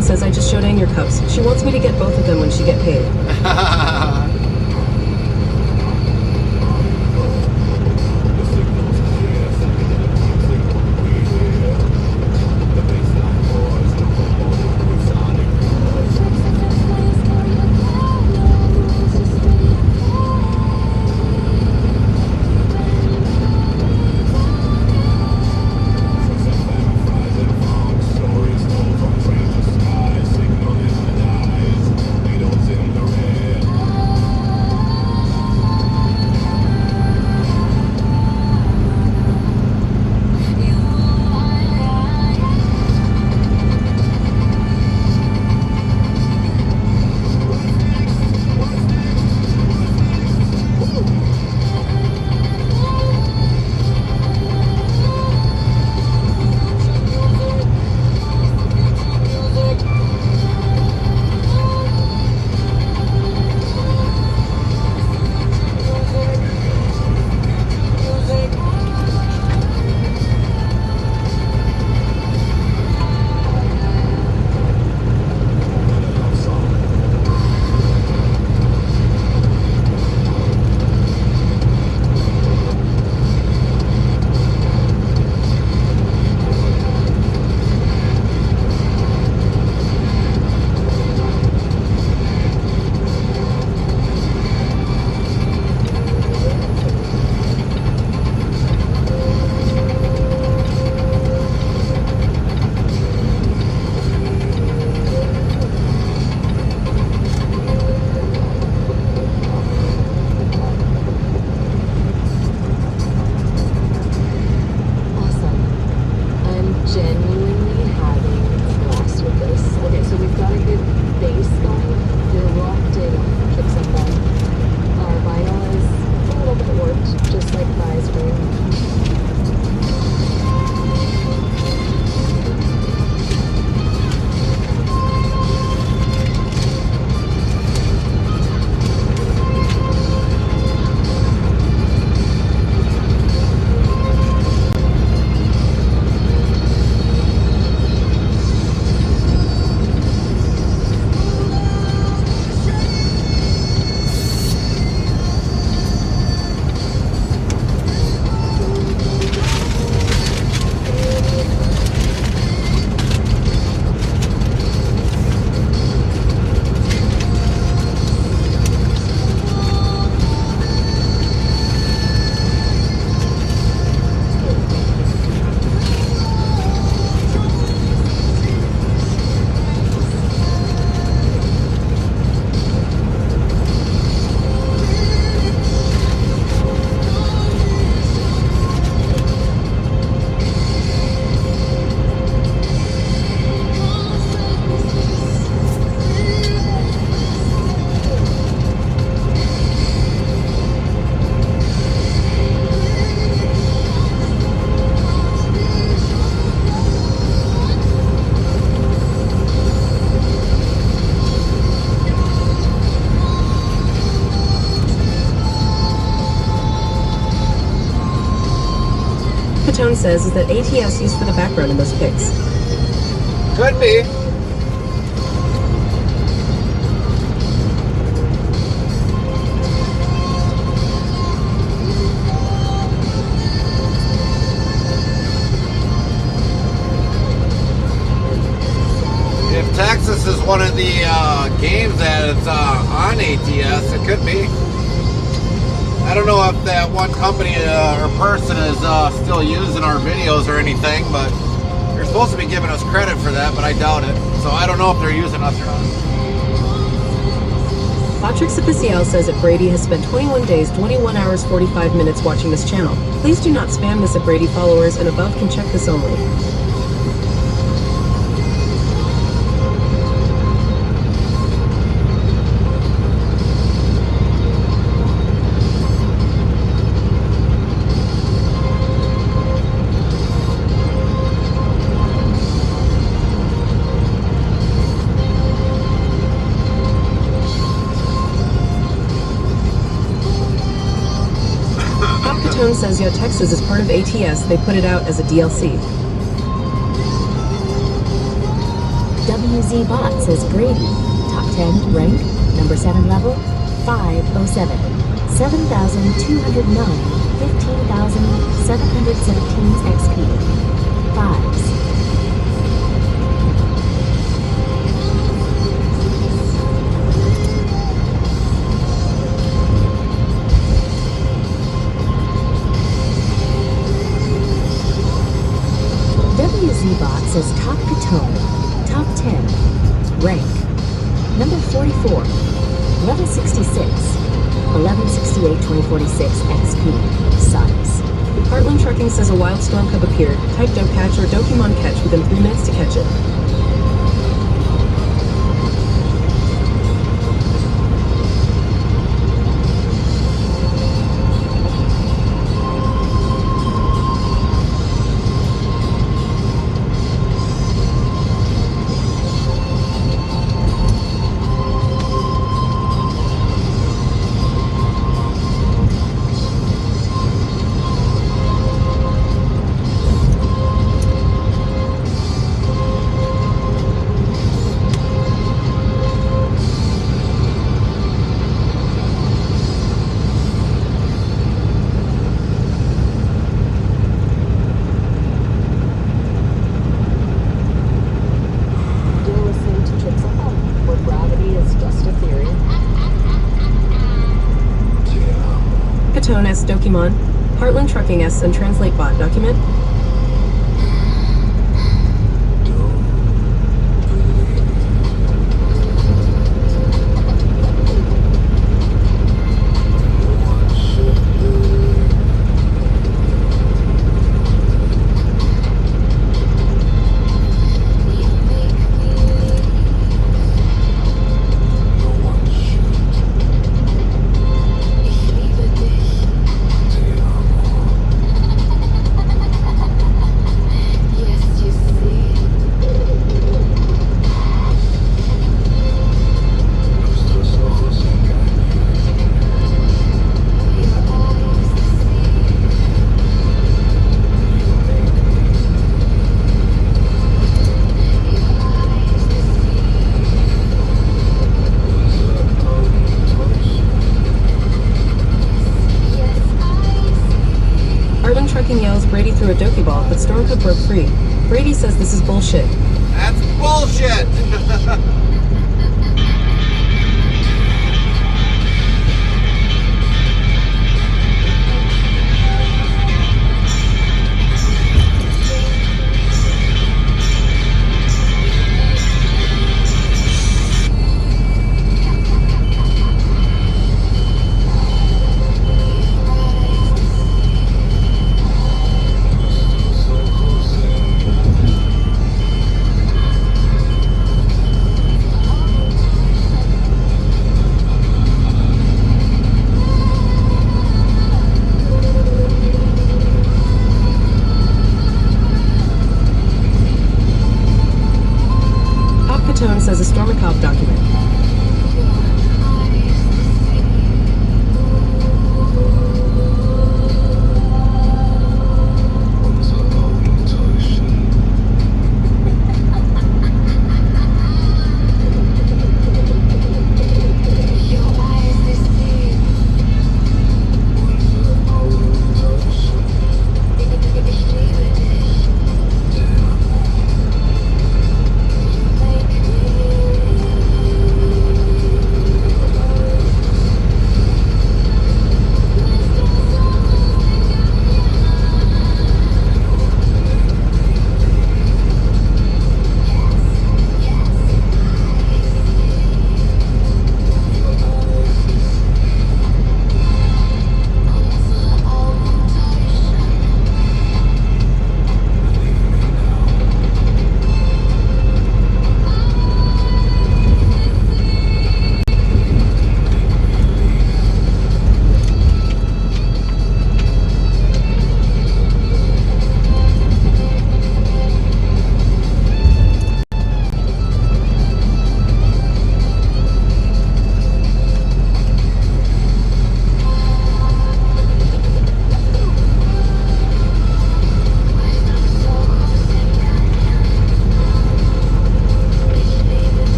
Says I just showed Anne your cups. She wants me to get both of them when she get paid. Tone says is that ATS used for the background in those pics. Could be. one of the games that is on ATS. It could be. I don't know if that one company or person is still using our videos or anything, but they're supposed to be giving us credit for that, but I doubt it. So I don't know if they're using us or not. Patrick Official says that Brady has spent 21 days, 21 hours, 45 minutes watching this channel. Please do not spam this at Brady followers, and above can check this only. Tone says, Yo, Texas is part of ATS. They put it out as a DLC. WZ Bot says Brady, top 10, rank, number 7 level, 507, 7,209, 15,717 XP, 5s. WZ-Bot says Top Katone, top 10, rank, number 44, level 66, 1168, 2046 XP, size. Heartland Trucking says a wild storm cub appeared. Type Dokatch or Dokimon catch within 3 minutes to catch it. S Dokimon, Heartland Trucking S and Translate Bot document. Yells Brady threw a Doki ball, but Stormcub broke free. Brady says this is bullshit. That's bullshit!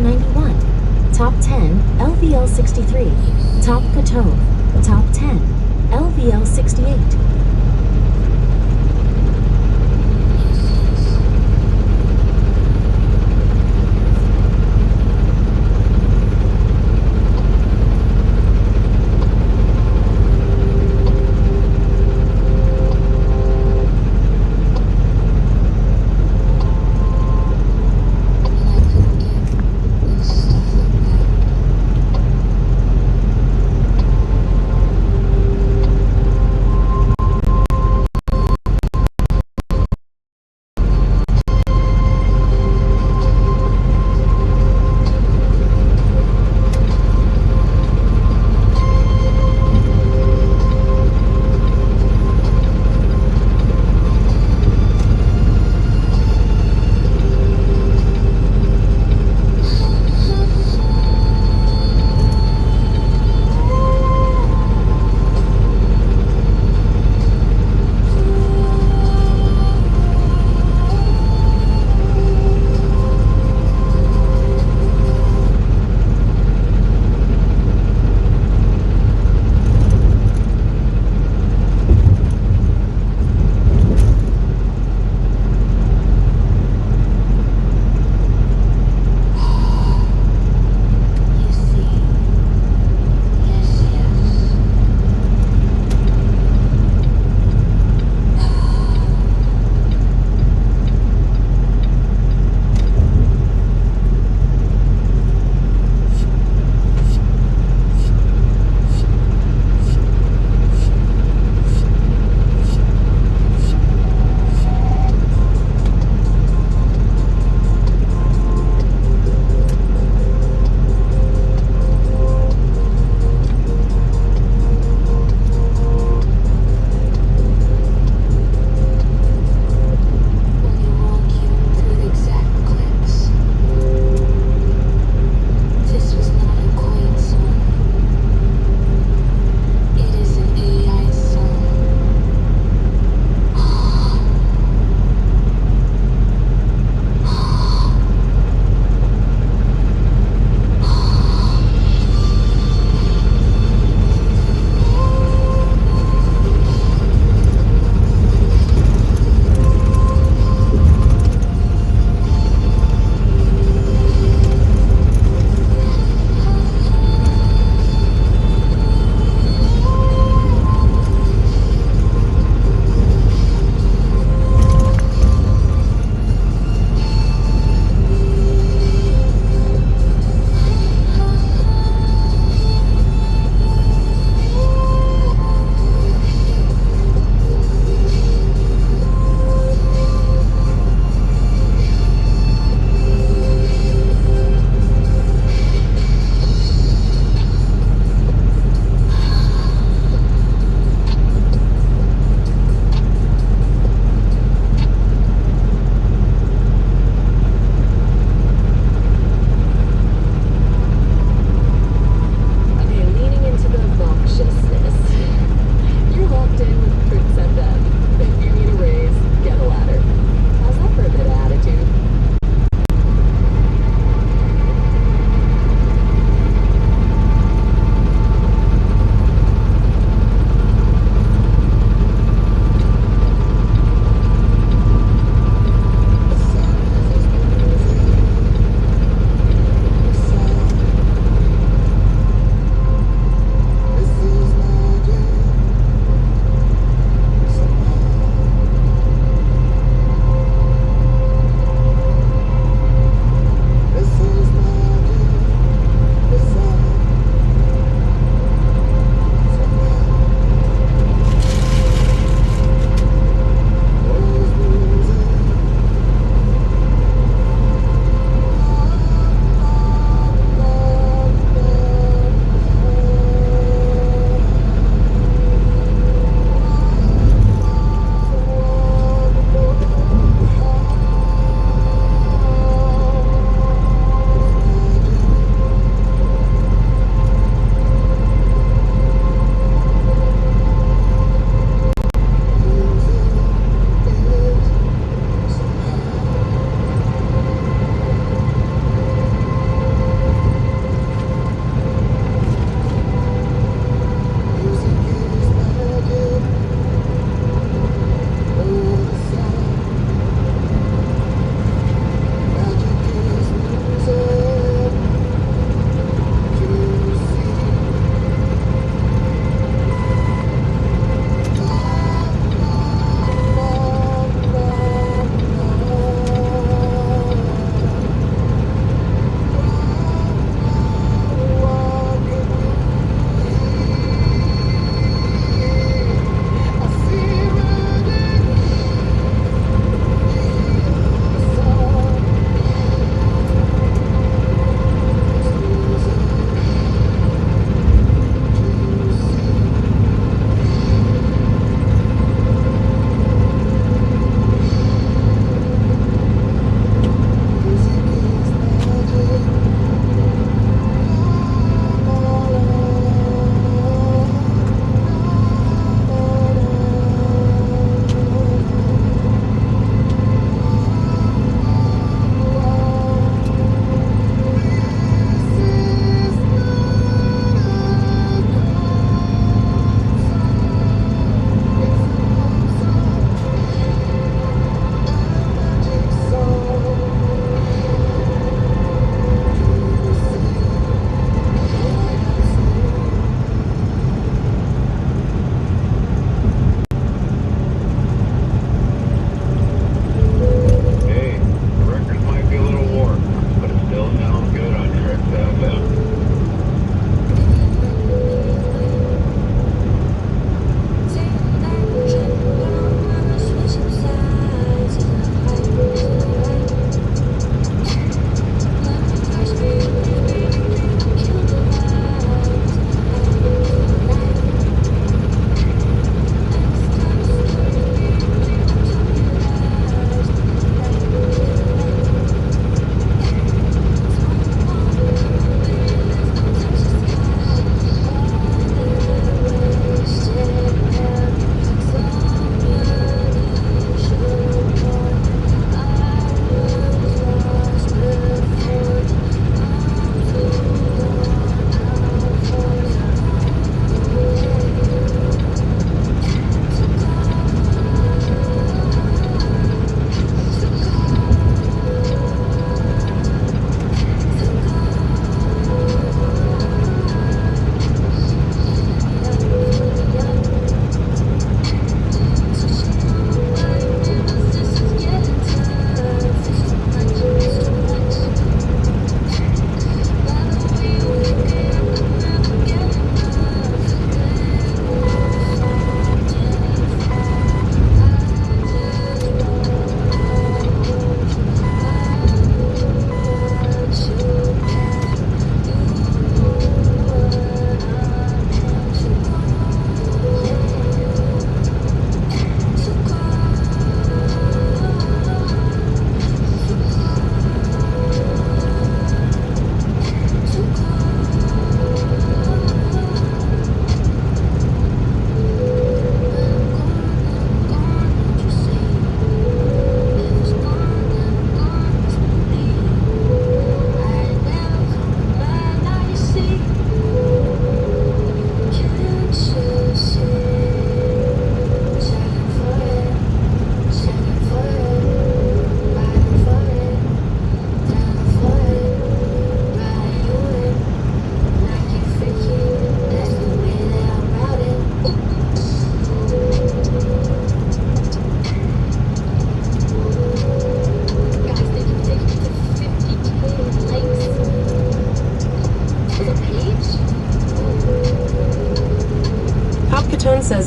1991. Top 10, LVL 63. Top Potomac. Top 10, LVL 68.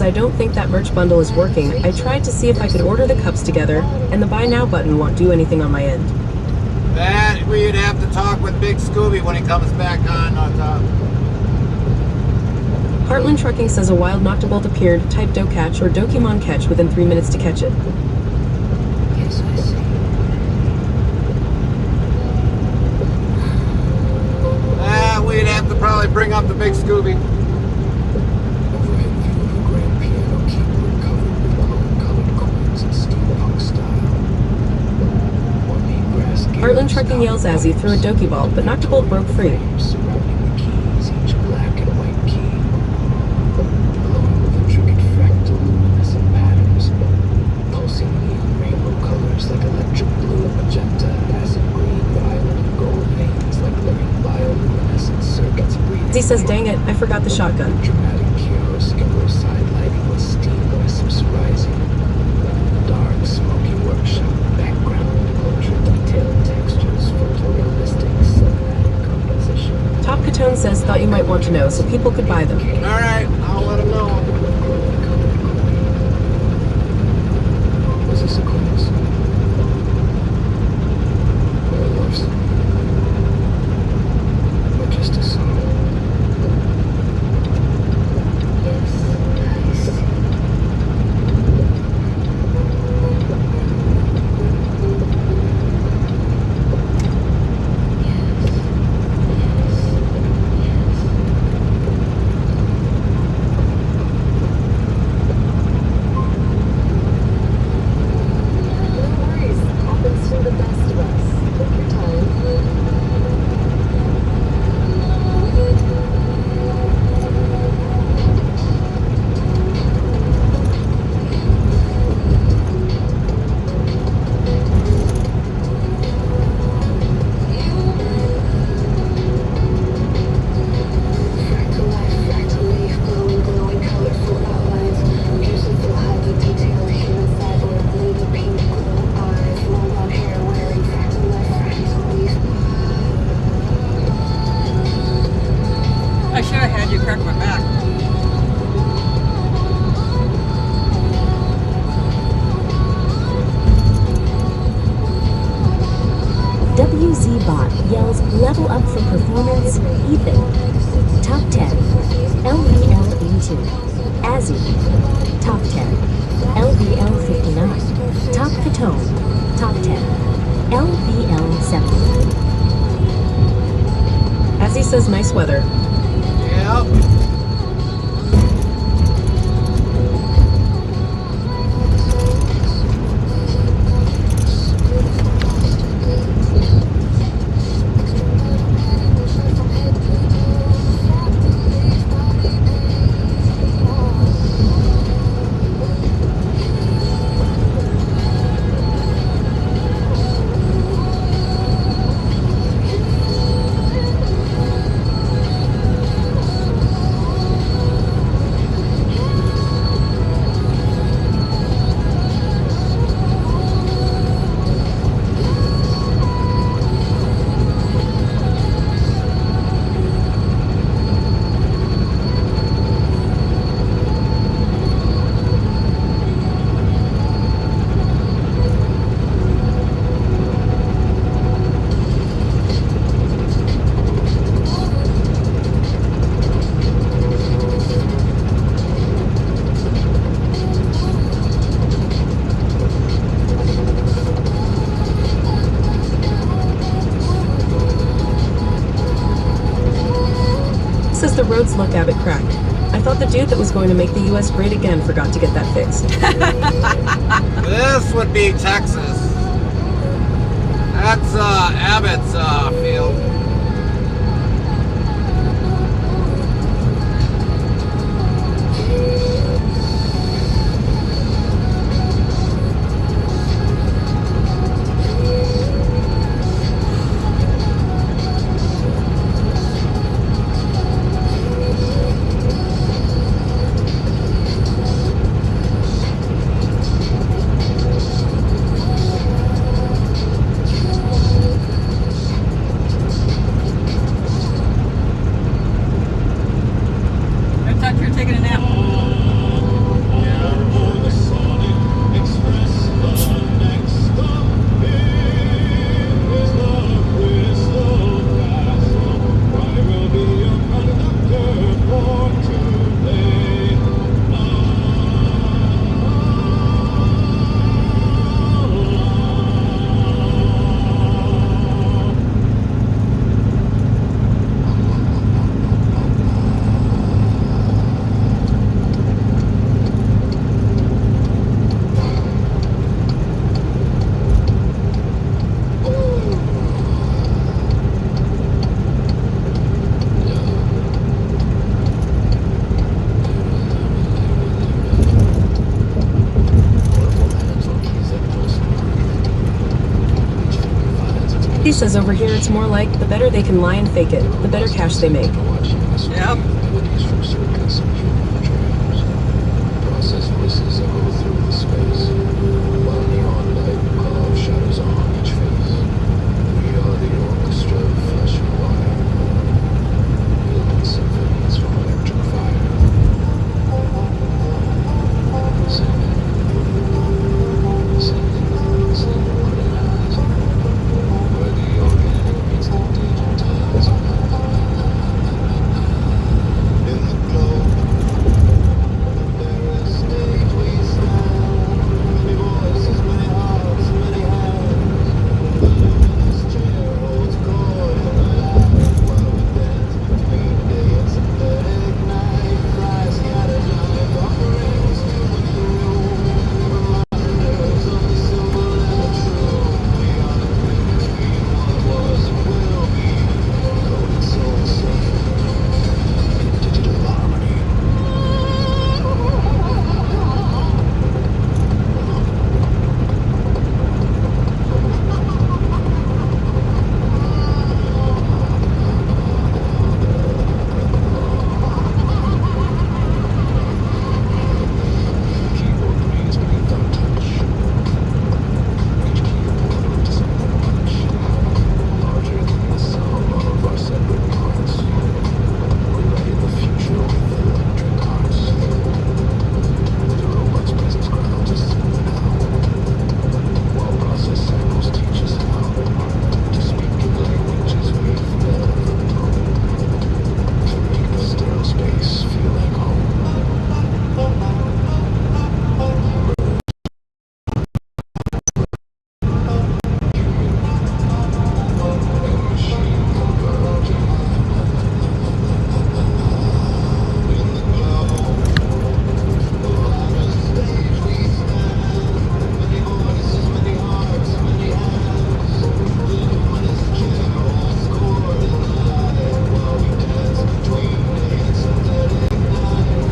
I don't think that merch bundle is working. I tried to see if I could order the cups together, and the buy now button won't do anything on my end. That we'd have to talk with Big Scooby when he comes back on top. Heartland Trucking says a wild Noctobolt appeared, type Dokatch or Dokimon catch within 3 minutes to catch it. Yes, I see. We'd have to probably bring up the Big Scooby. Heartland Trucking yells as he threw a Doki Ball, but Noctobolt broke free. He says, dang it, I forgot the shotgun. Top Catone says, thought you might want to know, so people could buy them. Alright, I'll let him know. Was this a coincidence? Or worse? Or just a song? I should have had you crack my back. WZBot yells level up for performance, Ethan. Top 10, LVL82. Azzy. Top 10, LVL59. Top Catone. Top 10, LVL70. As he says, nice weather. Yep. Says the roads look a bit cracked. I thought the dude that was going to make the U.S. great again forgot to get that fixed. This would be Texas. That's Abbott's field. He says over here it's more like the better they can lie and fake it, the better cash they make. Yep. Process voices echo through the space, while neon light carve shadows on each face. We are the orchestra of flesh and wire, building symphonies from electric fire. Sing what it has, where the organic meets the digitized. In the glow, there is stage we stand. Many voices, many hearts, many hands. The luminous chair holds cord in the land, while we dance between day and synthetic night. Fry scatters live offerings to the room, reminders of the simple and the true. We are the bridge between what was and will be, coded soul sync, digital harmony. Keyboard reads beneath our touch. Each keyboard a distinct punch, larger than the sum of our separate parts. We write the future with electric hearts. The robot's presence grounds us in the now, while process cycles teach us how to speak in languages we've never known, to make the sterile space feel like home.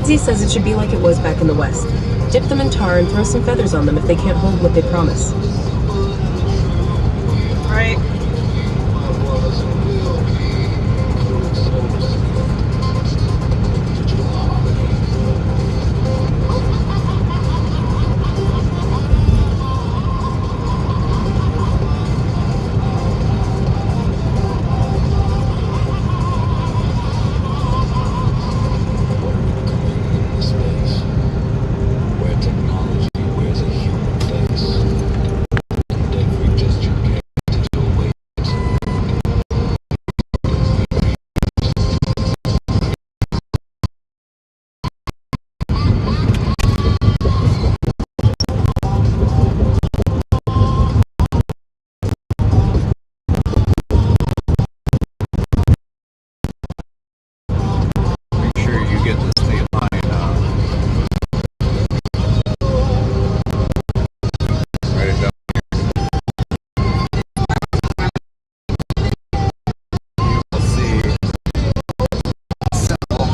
Z says it should be like it was back in the West. Dip them in tar and throw some feathers on them if they can't hold what they promise. Right. Space, where technology wears a human face, and every gesture carries digital weight. Make sure you get the state line write it down here. You will see simple.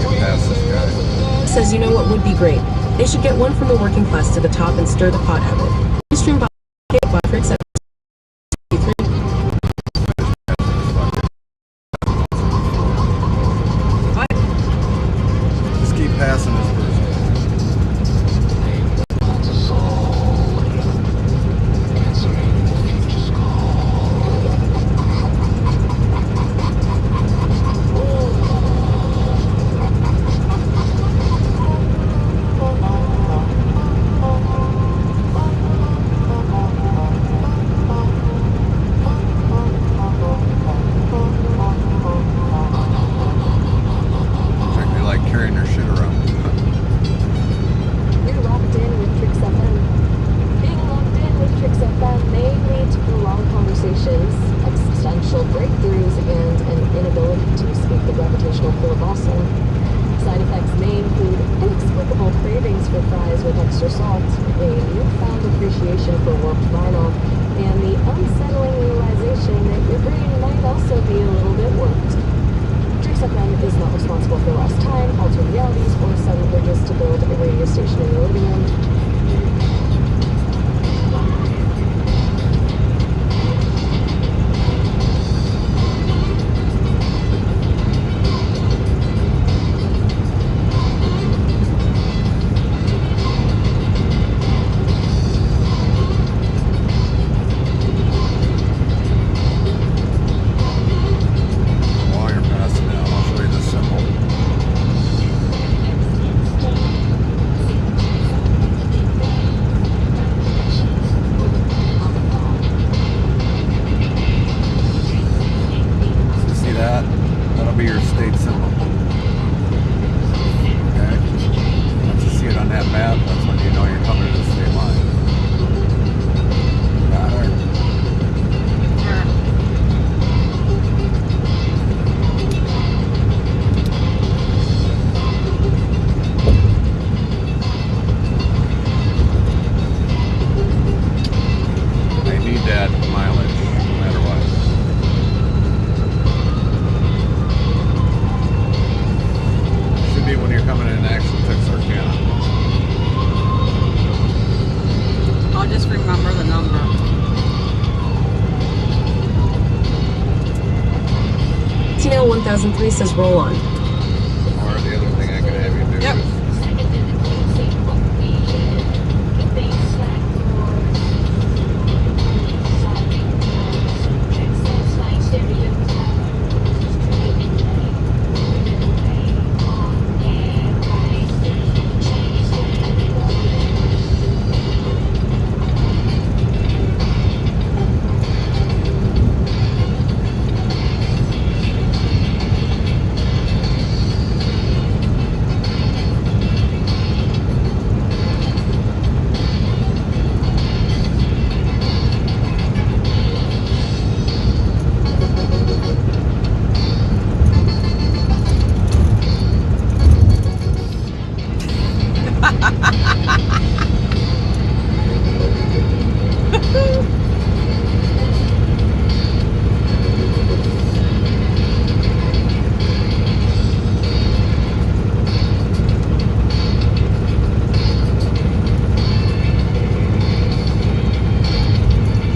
Get past this guy. Says you know what would be great? They should get one from the working class to the top and stir the pot out of it. Stream by for acceptance. Just keep passing this person. Exactly like carrying their shit around. You're locked in with Trix FM. Being locked in with Trix FM may lead to prolonged conversations, existential breakthroughs, and an inability to speak the gravitational pull of awesome. Side effects may include inexplicable cravings for fries with extra salt, a newfound appreciation for warped vinyl, and the unsettling realization that your brain might also be a little bit warped. Trix FM is not responsible for lost time, altered realities, or sudden bridges to build a radio station in your living room. on that map, that's when you know you're coming to the state line. Got her. I need that mileage, no matter what. Should be when you're coming in actual Texarkana. I'll just remember the number. Tina 1003 says roll on. Or the other thing I could have you do Yep.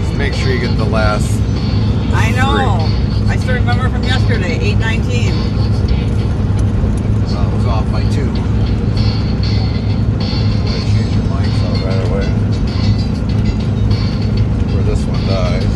is make sure you get the last I know. I still remember from yesterday, 8:19. Well, it was off by 2. Gotta change your mics out right away. Where this one dies.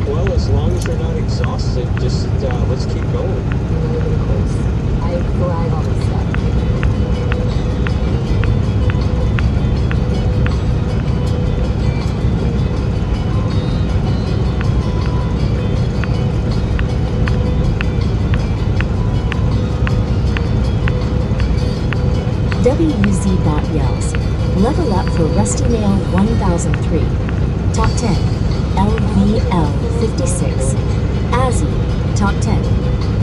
Well, as long as you're not exhausted, just let's keep going. I thrive on this stuff. WZ Bot yells, level up for Rusty Nail 1003. Top 10, LVL 56. Azzy, top 10,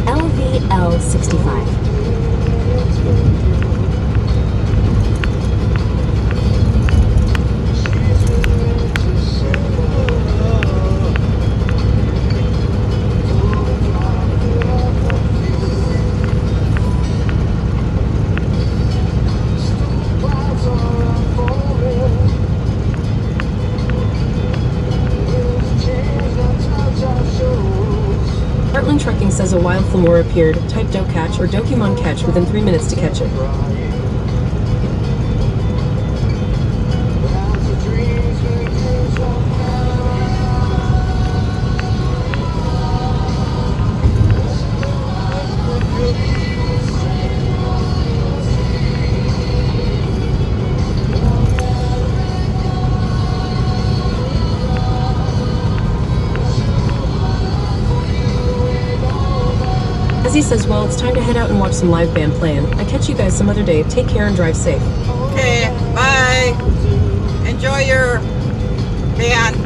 LVL 65. Heartland Trucking says a wild flamor appeared. Type don't catch or Dokimon catch within 3 minutes to catch it. Azzy says, well, it's time to head out and watch some live band playing. I catch you guys some other day. Take care and drive safe. Okay, bye. Enjoy your band.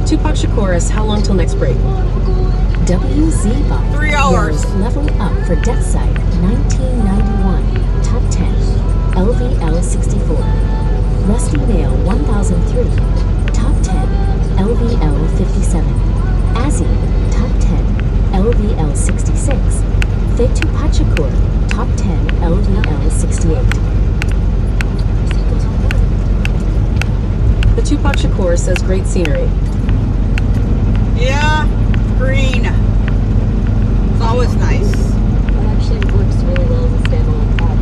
Tupac Shakur asks, how long till next break? WZBot. 3 hours. Level up for Death Side 1991. Top 10. LVL 64. Rusty Nail 1003. Top 10. LVL 57. Azzy. Top 10. LVL 66. Fetu Pachakur. Top 10. LVL 68. The Tupac Shakur says, great scenery. Yeah, green. It's always nice. It actually works really well as a standalone pad.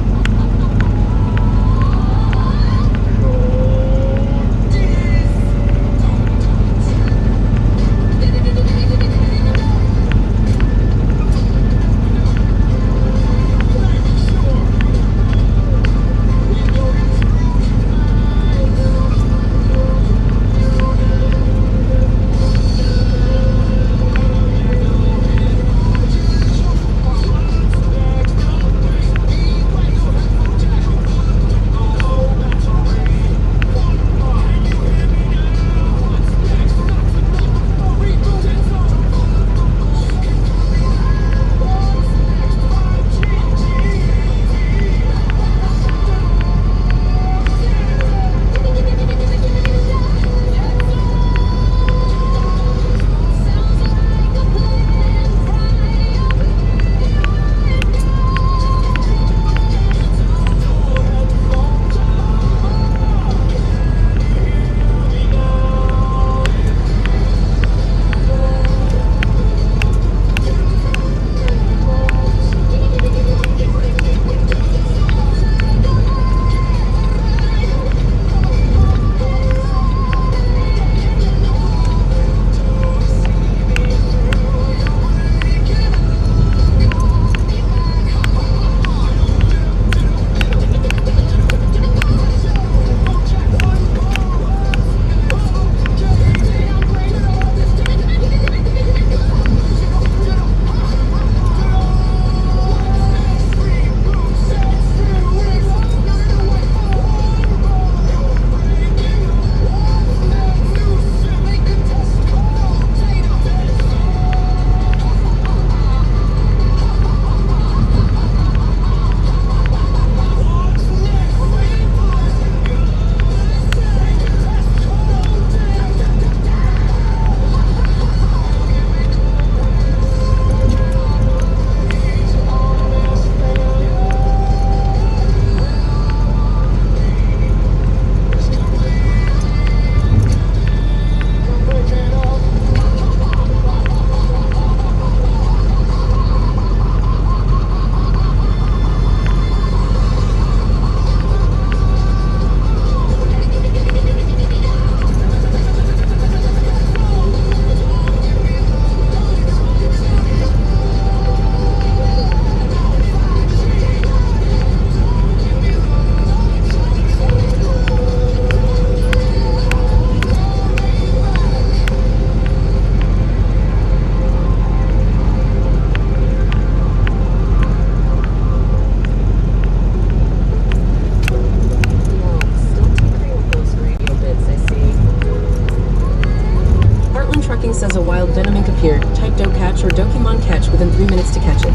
says a wild Venomink appeared. Type don't catch or Dokemon catch within 3 minutes to catch it.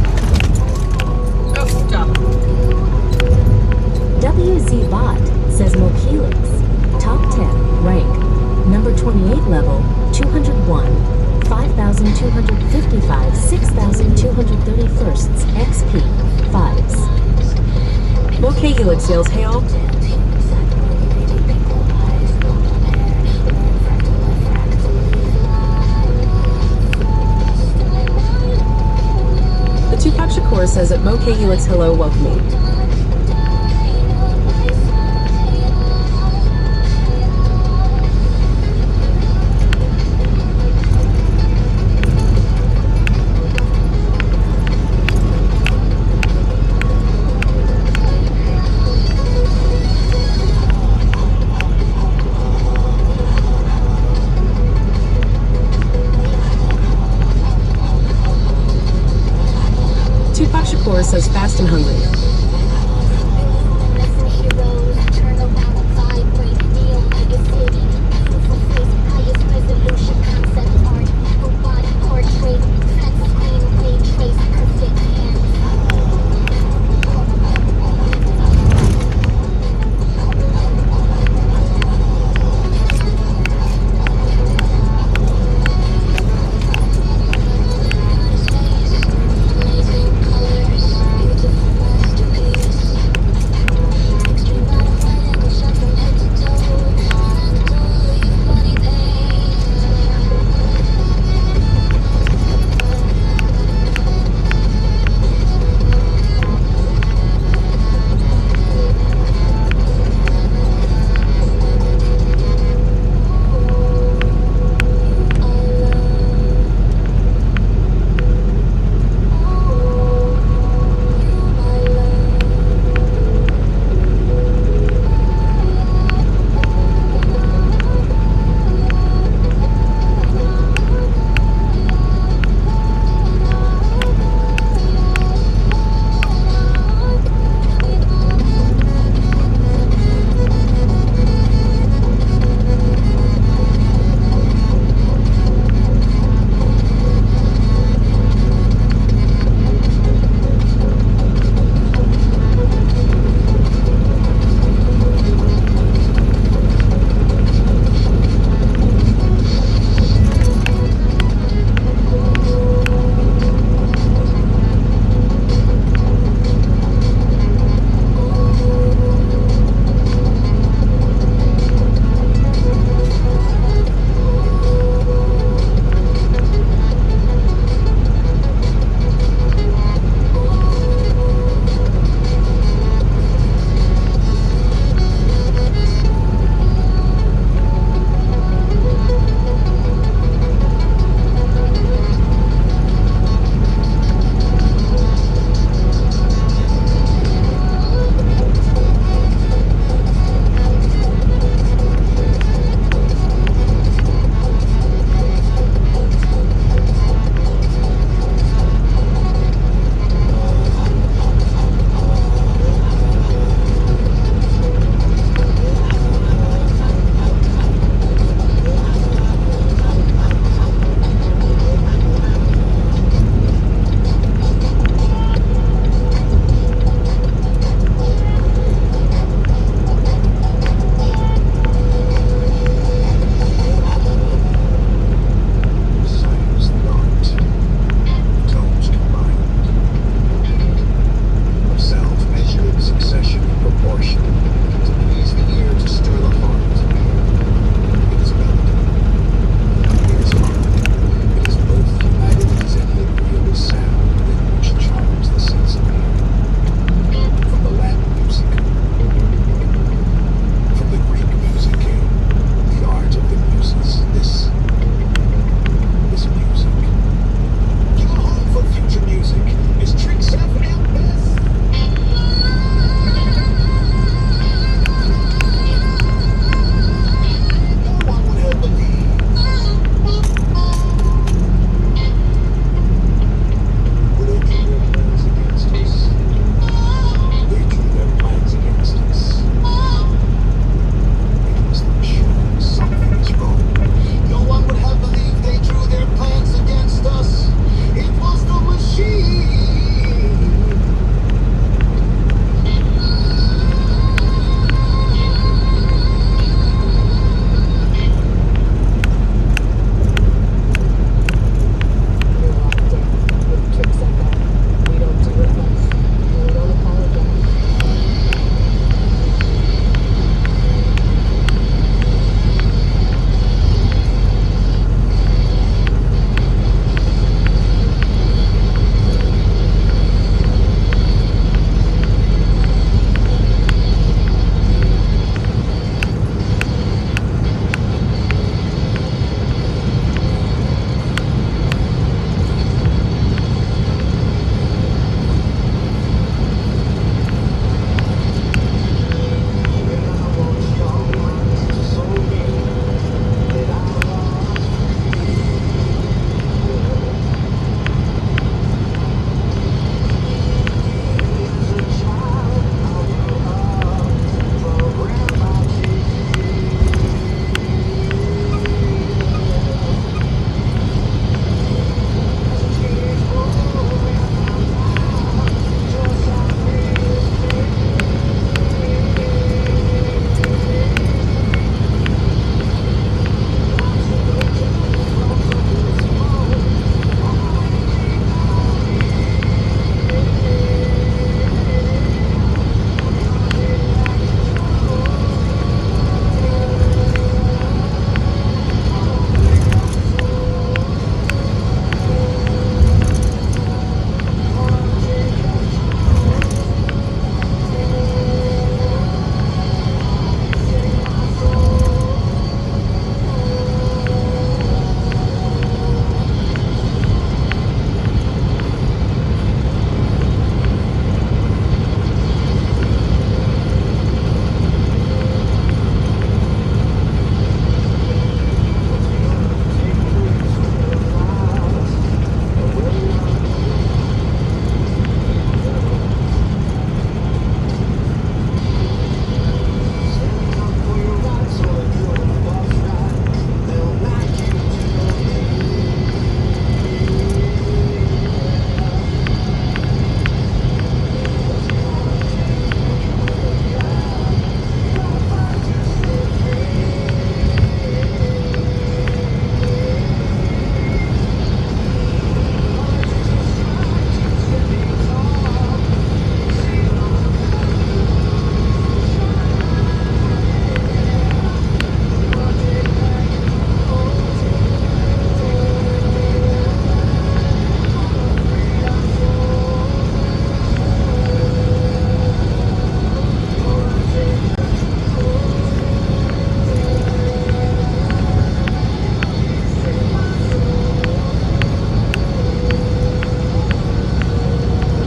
Oh, stop. WZ Bot says Mokelix. Top 10 rank. Number 28 level 201. 5,255 6,231st XP 5s. Mokelix yells, hey all. The Tupac Shakur says at Mokelix hello, welcoming. Tupac Shakur says fast and hungry.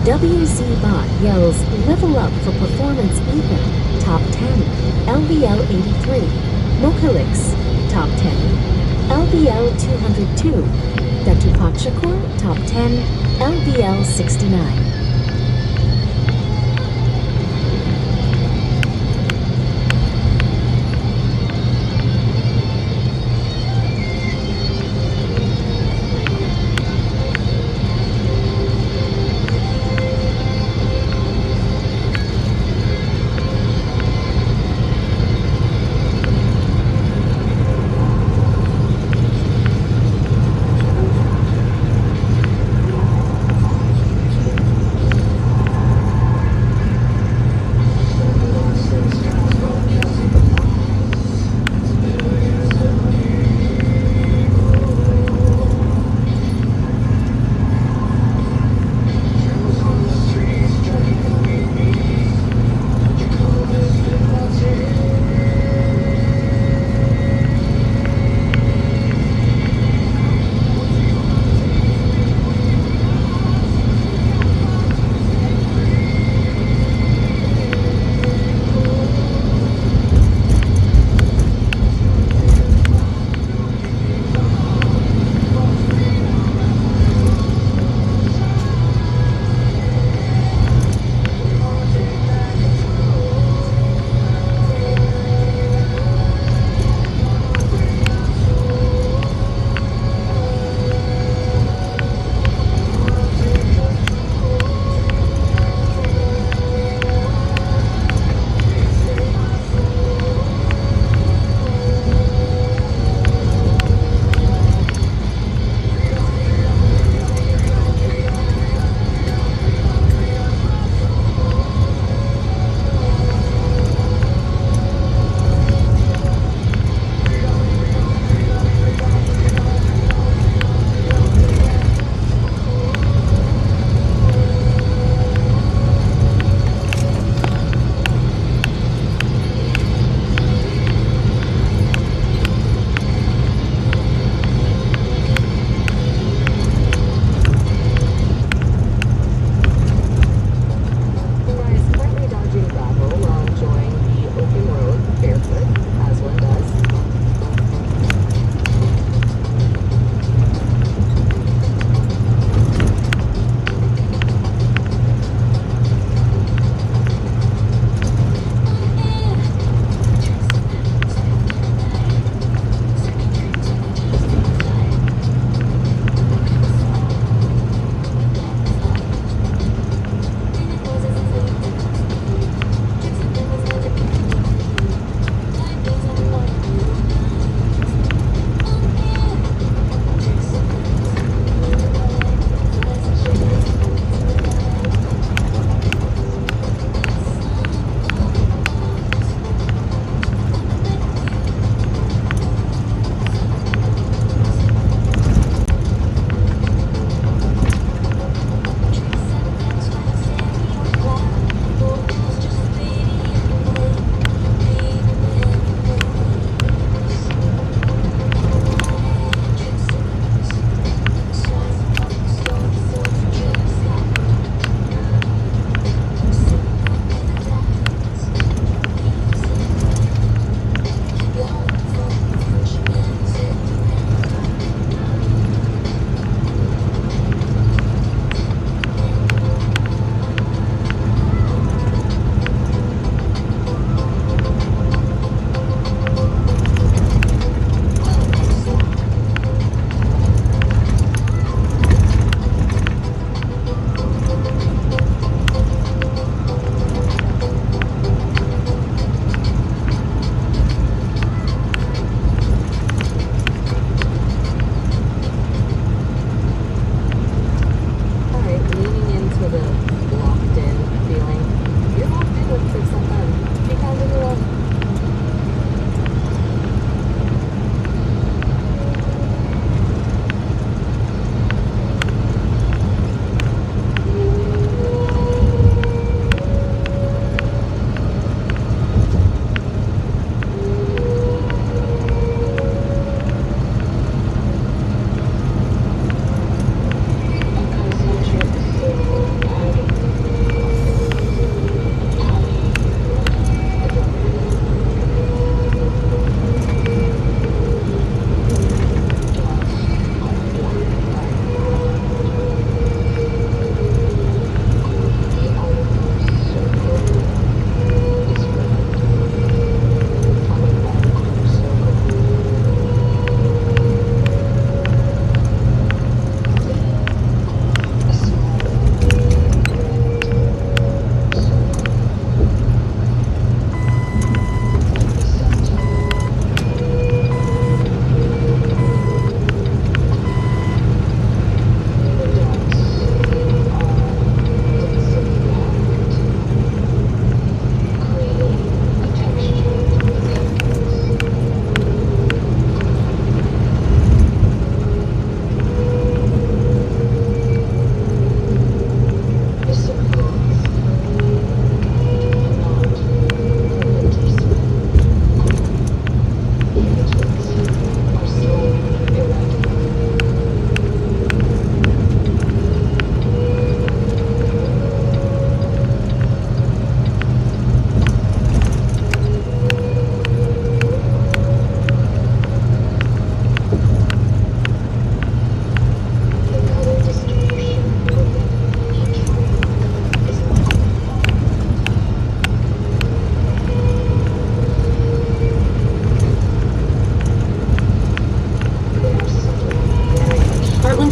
WZBot yells level up for performance Ethan, top 10, LVL 83. Mokalix, top 10, LVL 202. Detupak Shakur, top 10, LVL 69.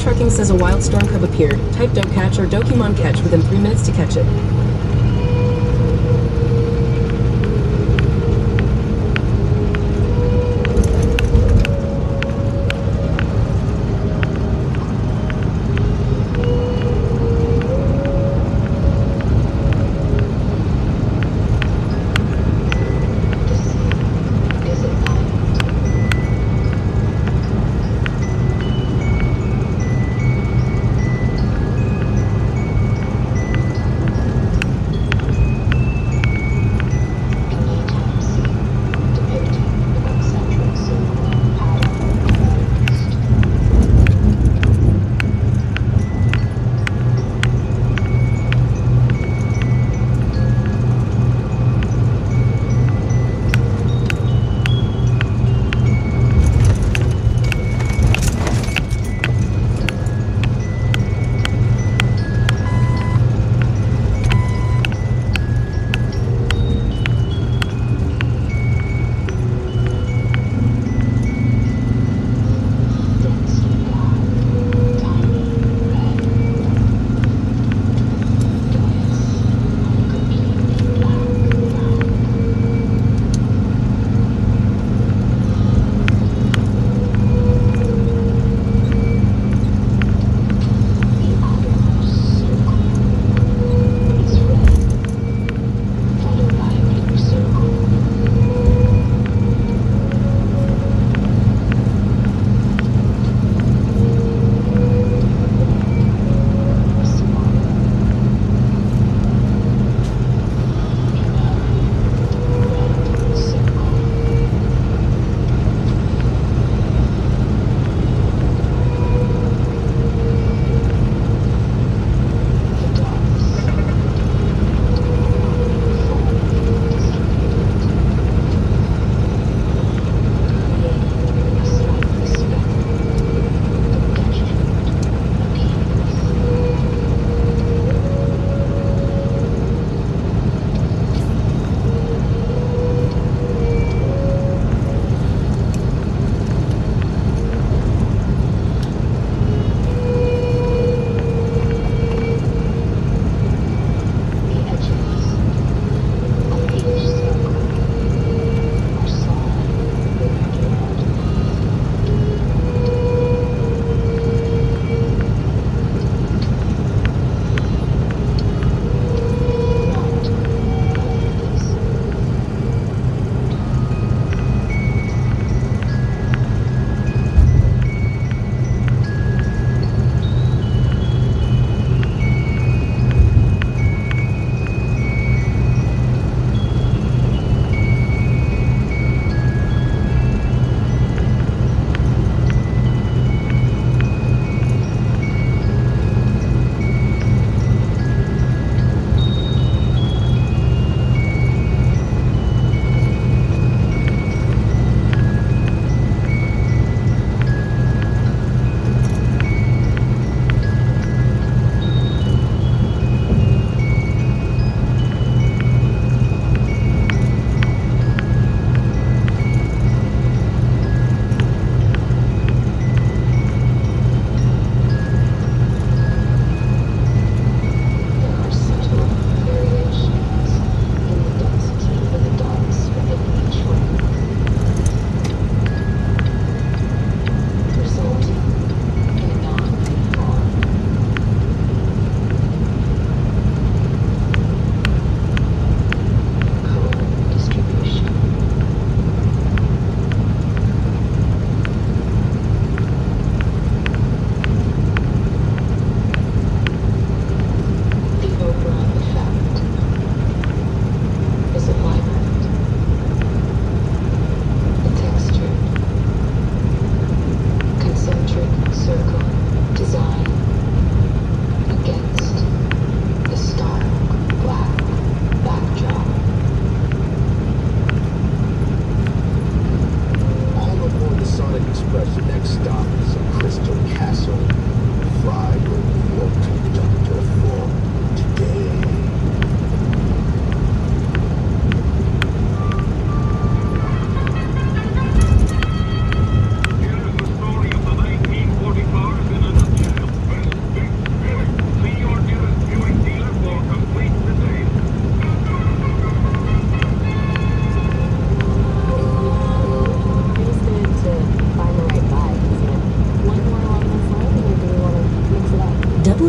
Trucking says a wild storm cub appeared. Type don't catch or Dokimon catch within 3 minutes to catch it.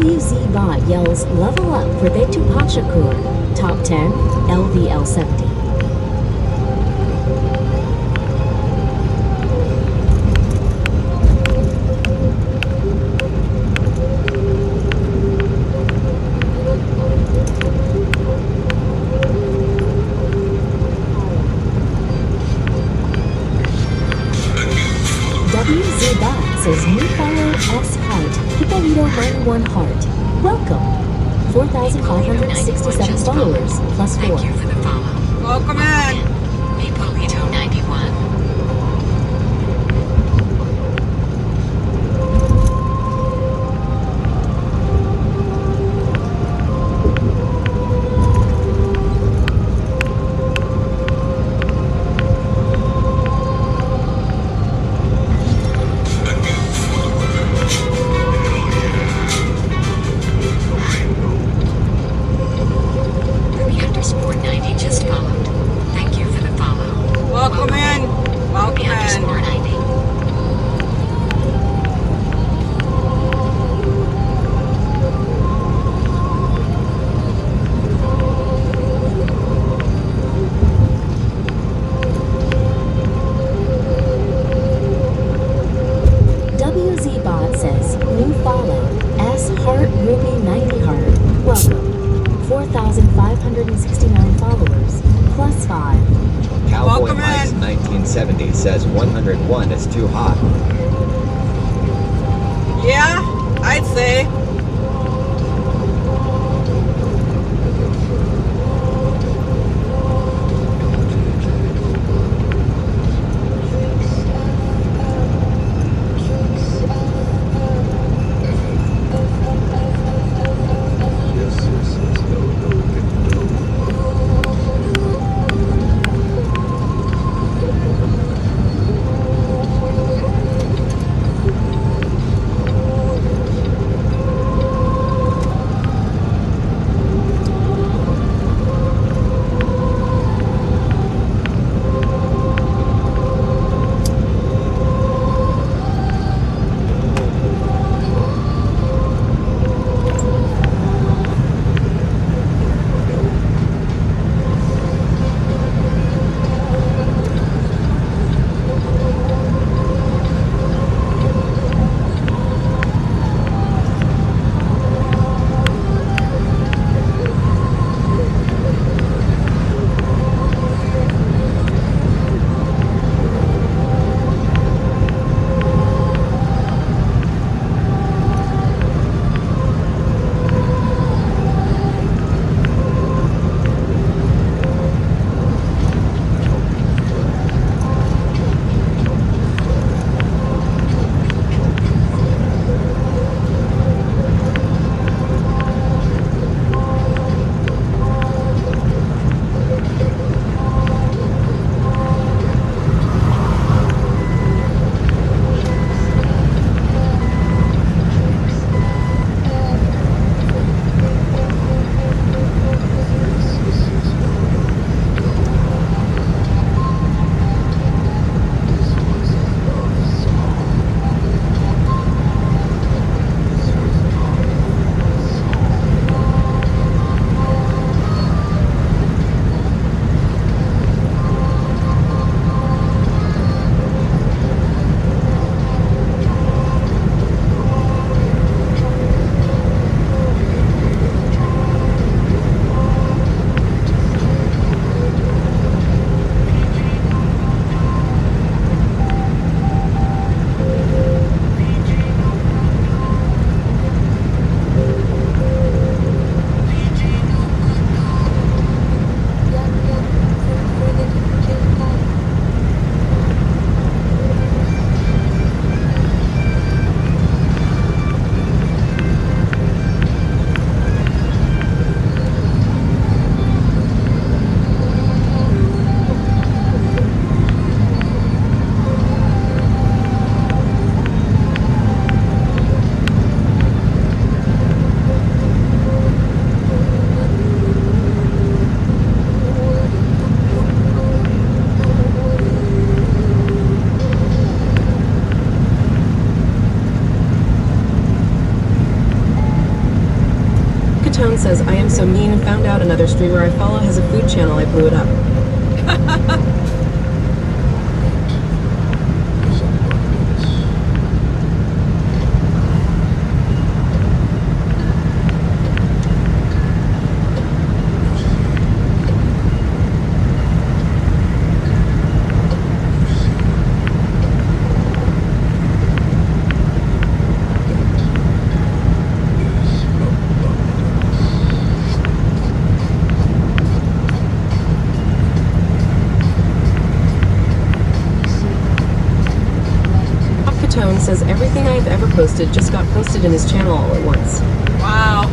WZ Bot yells level up for Betu Pashakur. Top 10, LVL 70. WZ Bot says new follow S Heart, Hippolito 91 Heart. Welcome. 4,567 followers, plus 4. Thank you for the follow. Welcome in. Hippolito 91. Sport 90 just followed. Thank you for the follow. Welcome in. Welcome in. Sport 90. WZ Bot says new follow S Heart Ruby 90 Heart. Welcome. 4,569 followers, plus 5. Cowboy Mike's 1970 says 101 is too hot. Yeah, I'd say. Patone says, I am so mean and found out another streamer I follow has a food channel. I blew it up. Says everything I've ever posted just got posted in his channel all at once. Wow.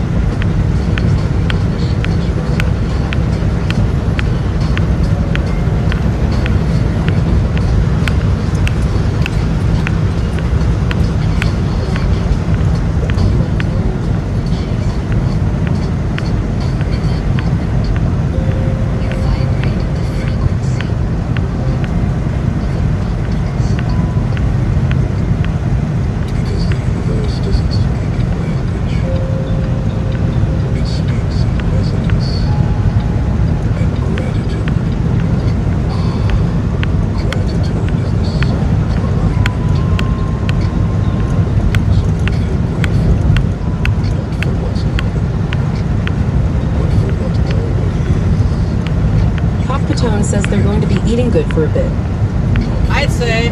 Says they're going to be eating good for a bit. I'd say.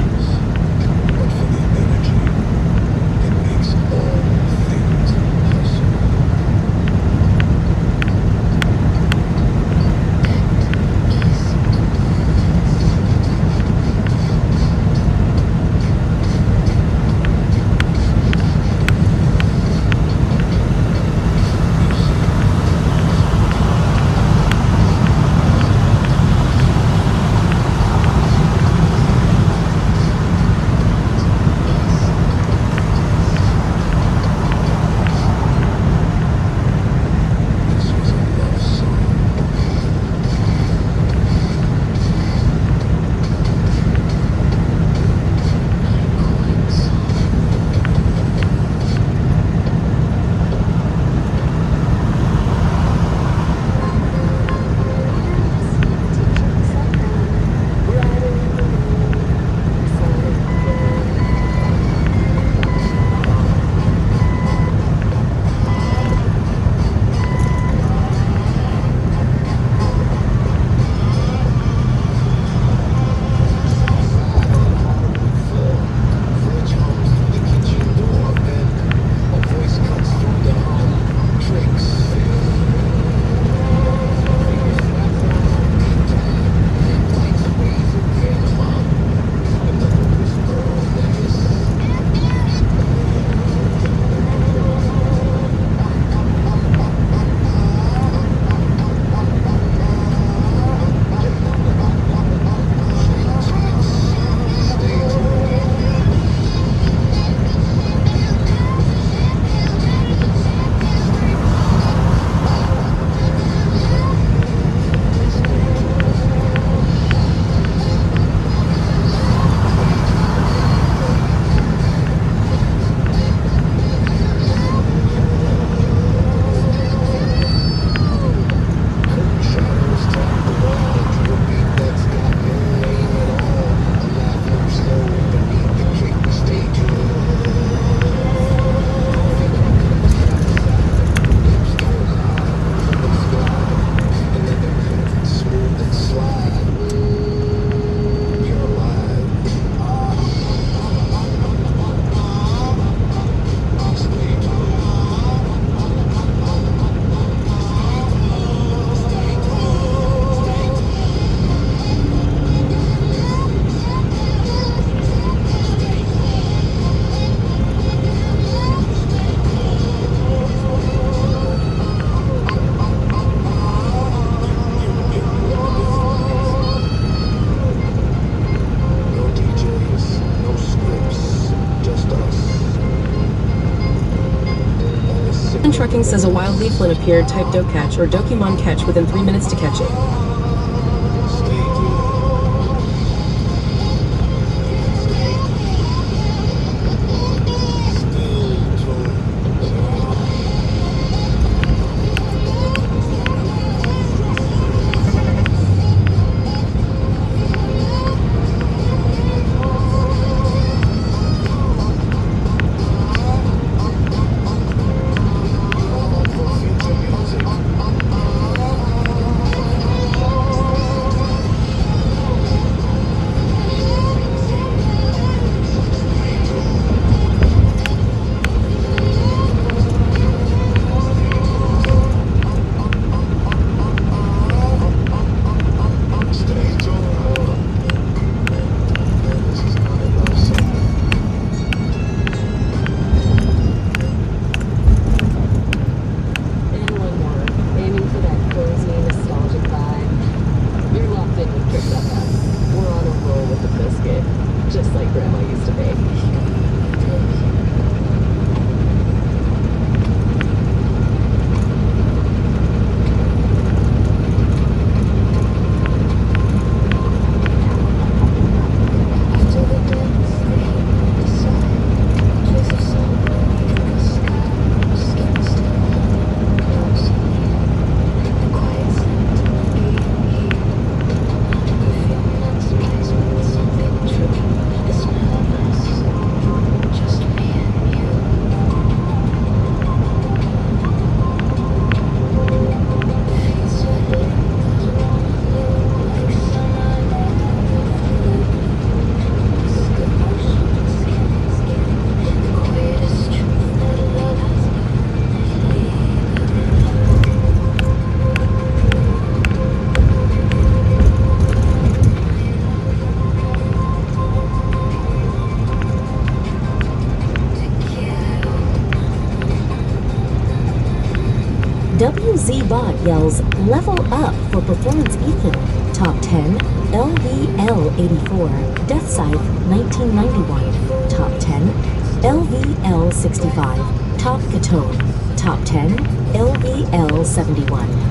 Trucking says a wild leaflet appeared. Type Dokatch or Dokimon catch within 3 minutes to catch it. WZBot yells, level up for performance equal. Top 10, LVL84, Death Scythe 1991. Top 10, LVL65, Top Gatone. Top 10, LVL71.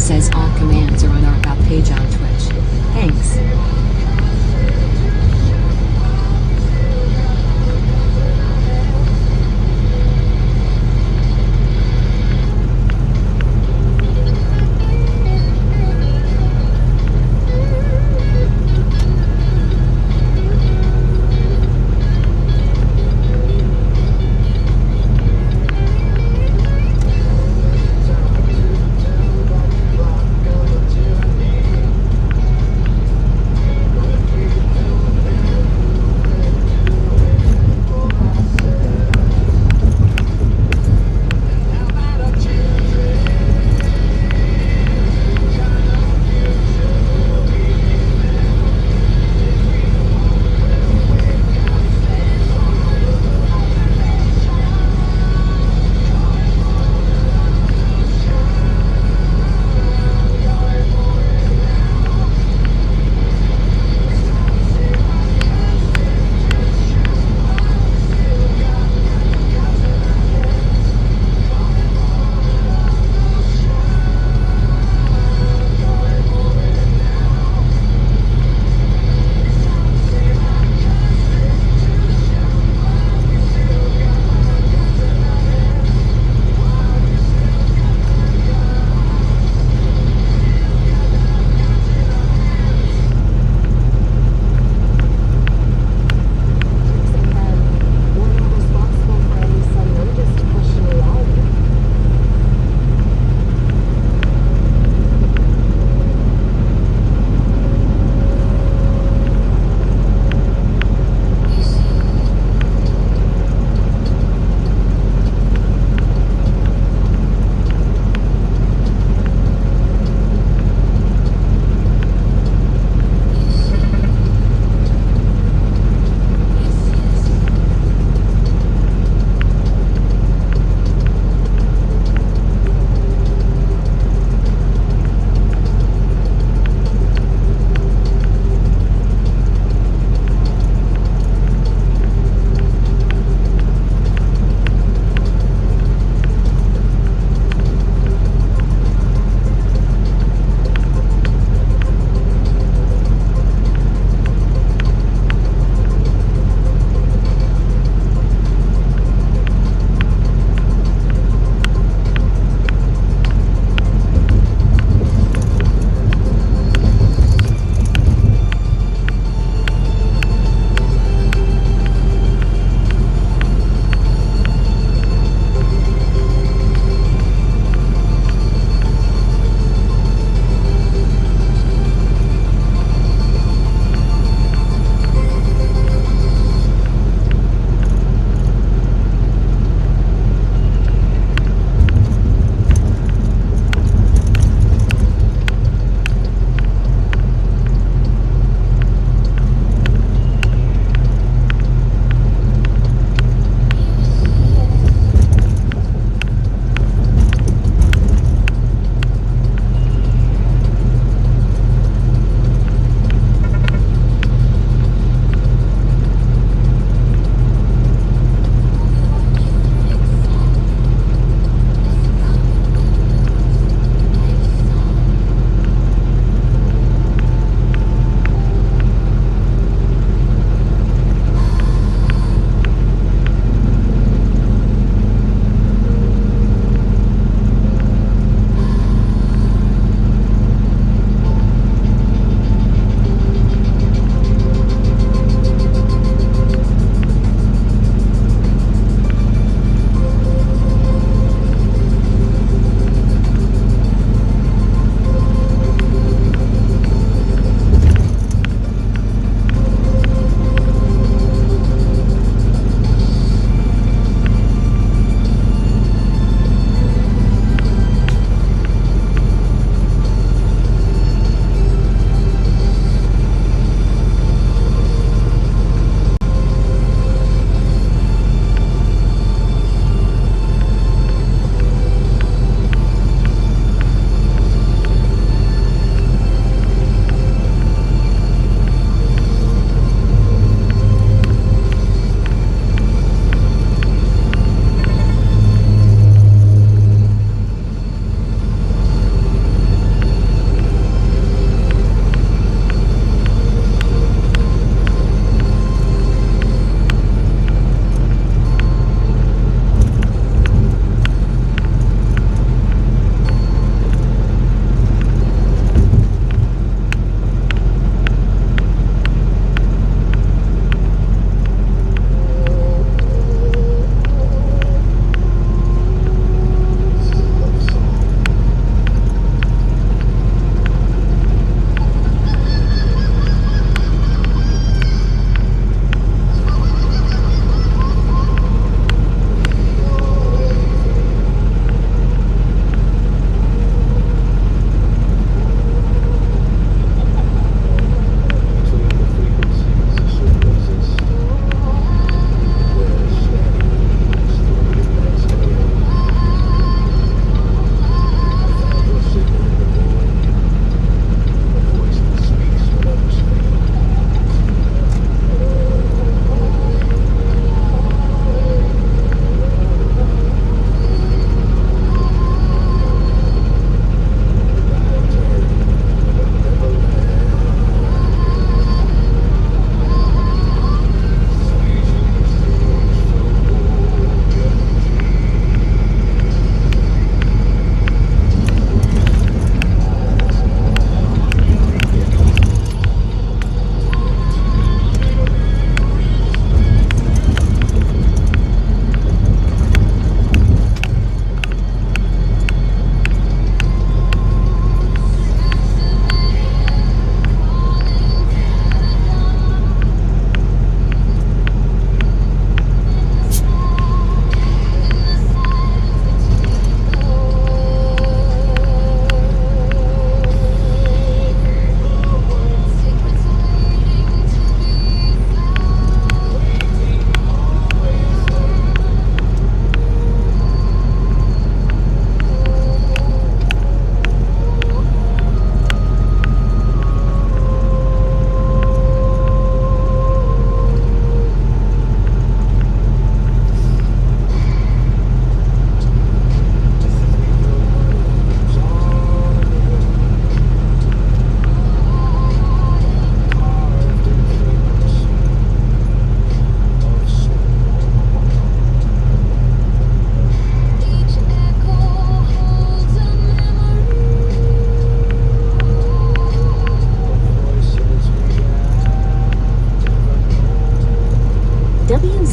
says all commands are on our About page on Twitch. Thanks.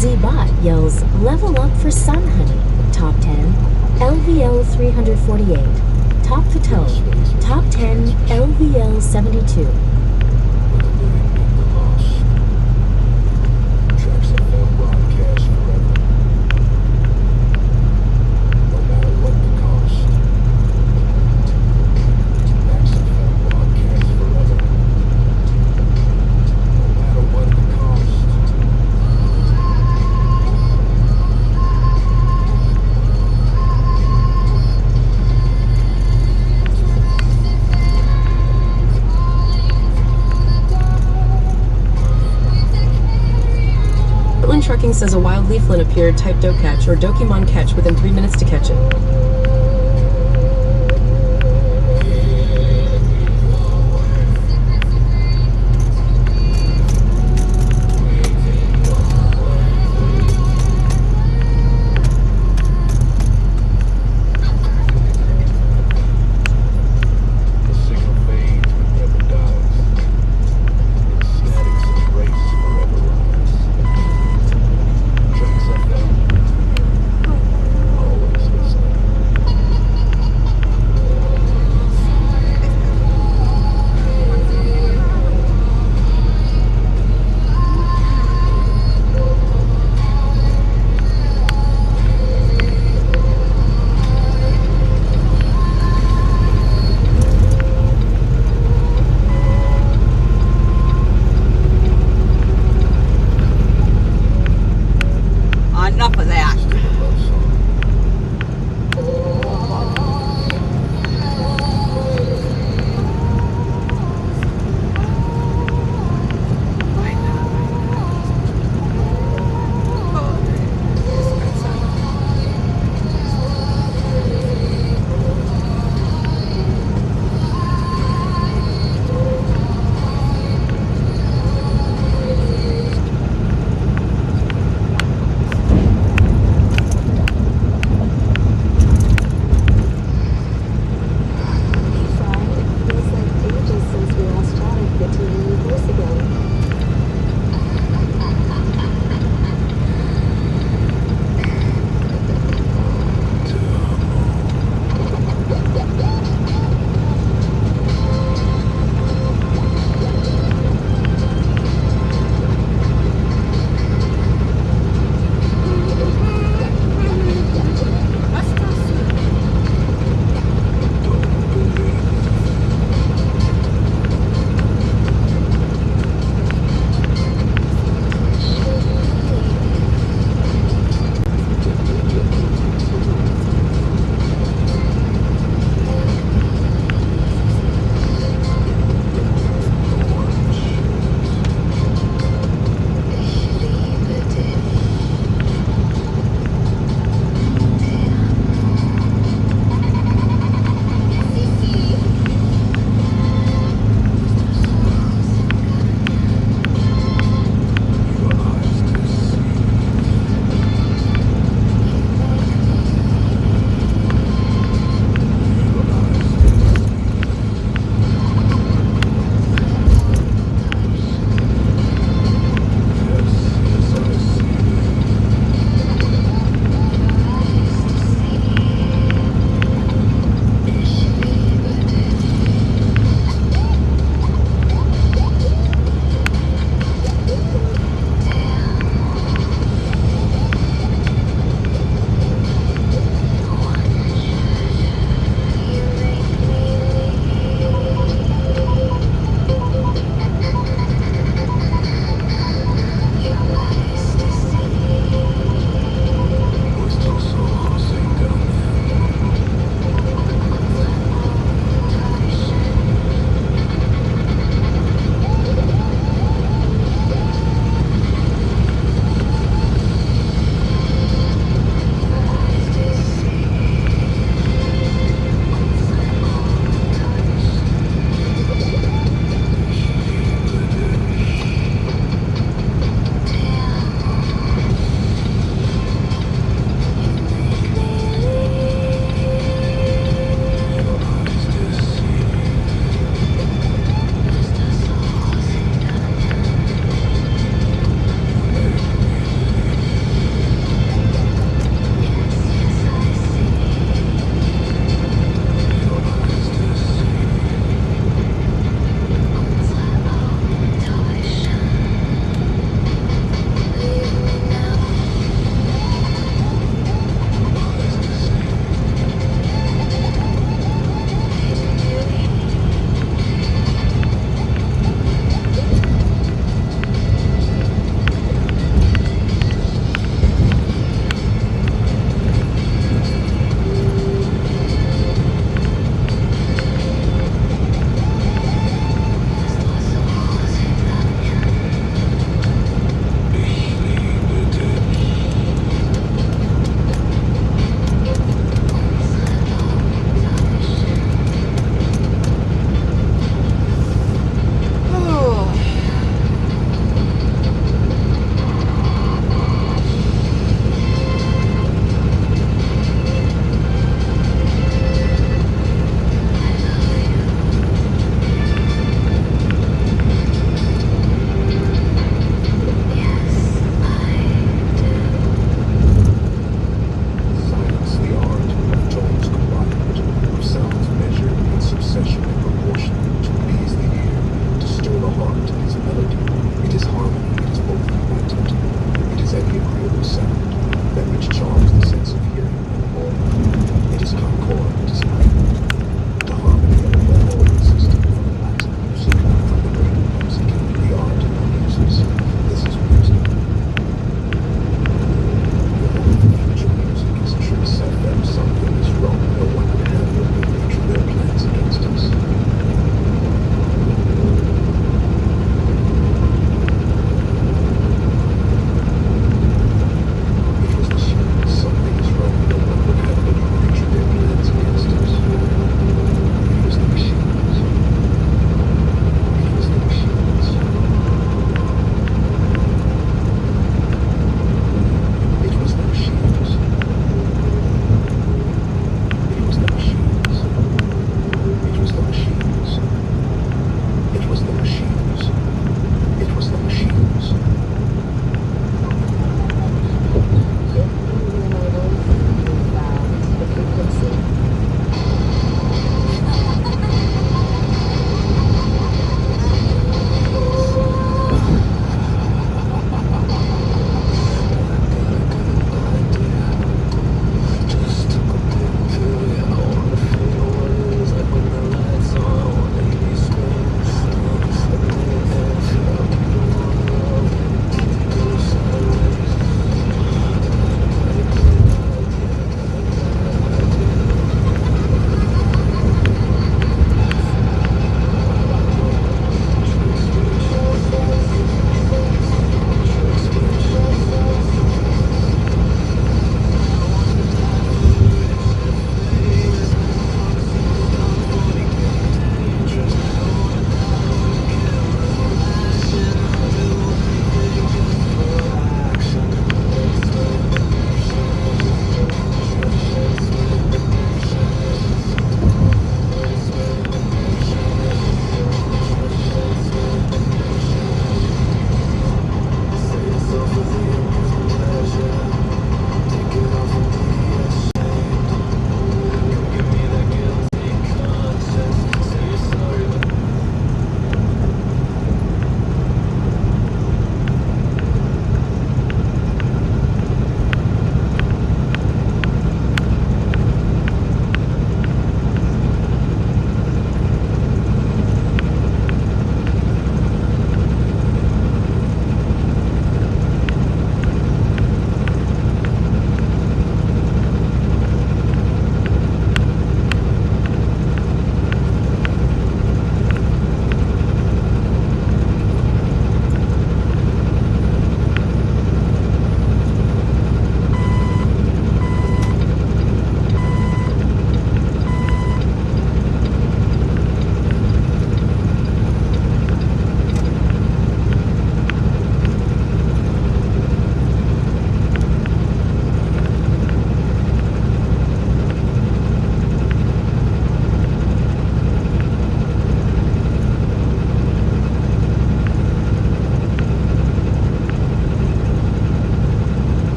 Z-Bot yells, level up for Sun Honey. Top 10, LVL 348. Top Fatone. Top 10, LVL 72. Trucking says a wild leaflet appeared. Type Dokatch or Dokimon catch within 3 minutes to catch it.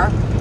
car.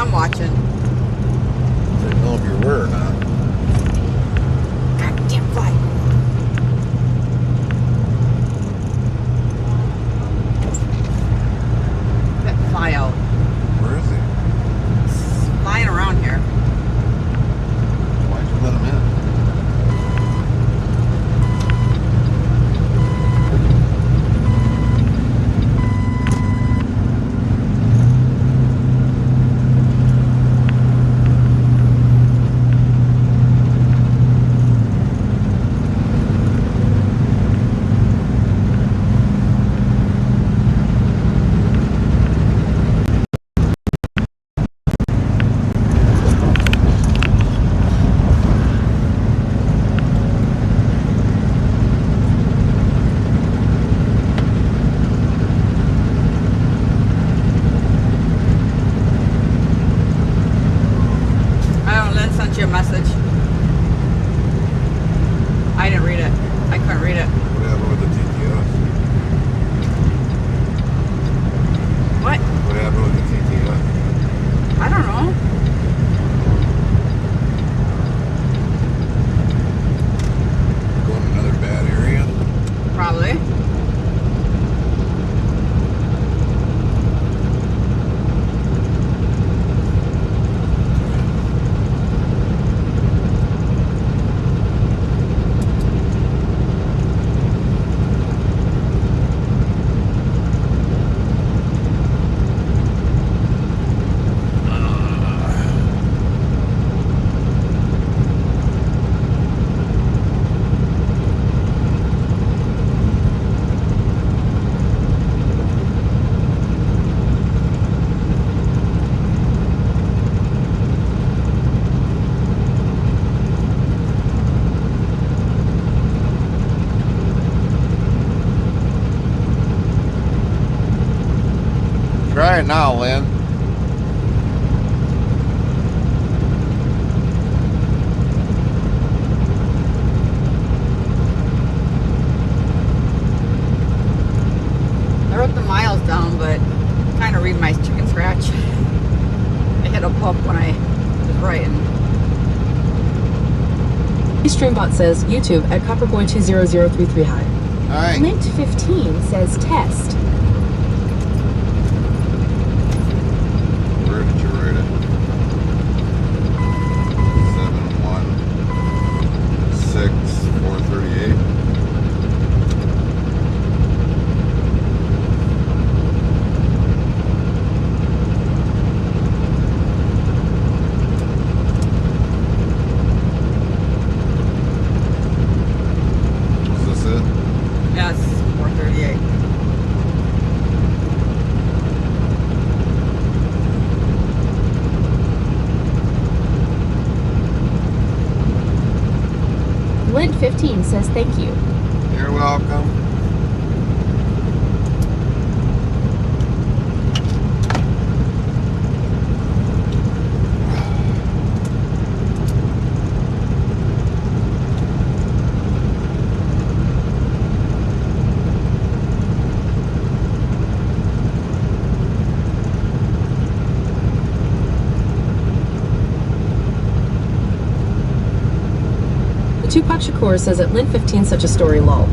I'm watching. Didn't know if you were or not. Goddamn fly. That fly out. Where is he? It's flying around here. Why'd you let him in? Your message. I didn't read it. I couldn't read it. What happened with the TTS? What? What happened with the TTS? I don't know. Going to another bad area? Probably. Try it now, Lynn. I wrote the miles down, but trying to read my chicken scratch. I hit a bump when I was writing. Streambot says YouTube at Copperboy20033 hi. Alright. Lint 15 says test. Where did you write it? 716 438. Is this it? Yes, 438. Lint 15 says thank you. You're welcome. Tupac Shakur says at Lint 15 such a story lol.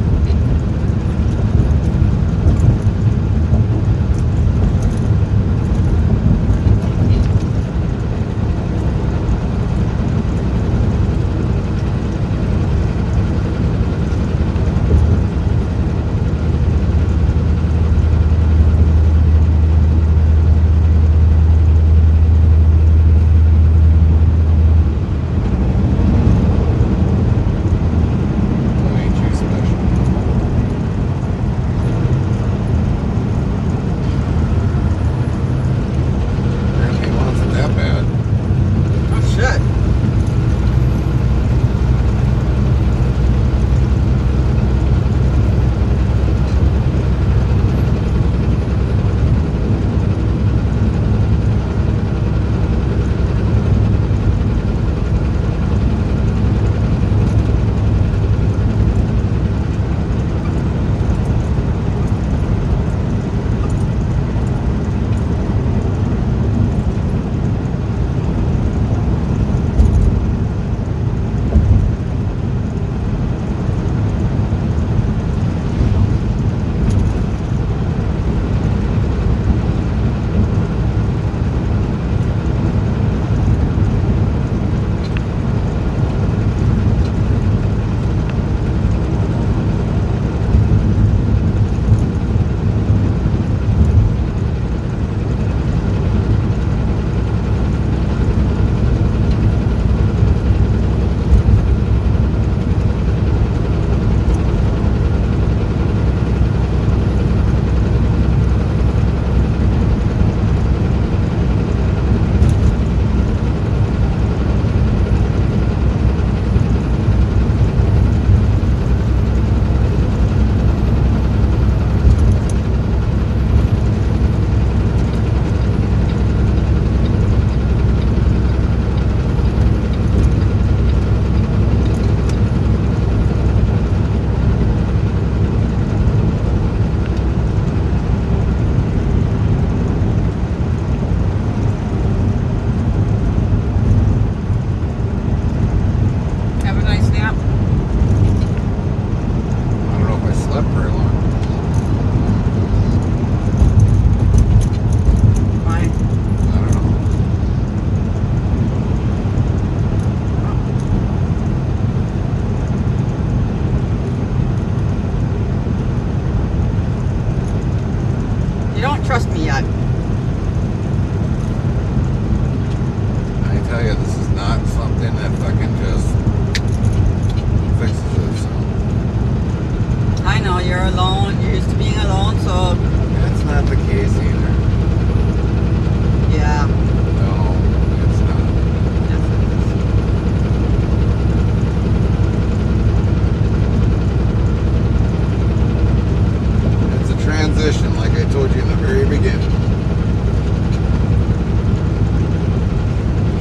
That ain't you special.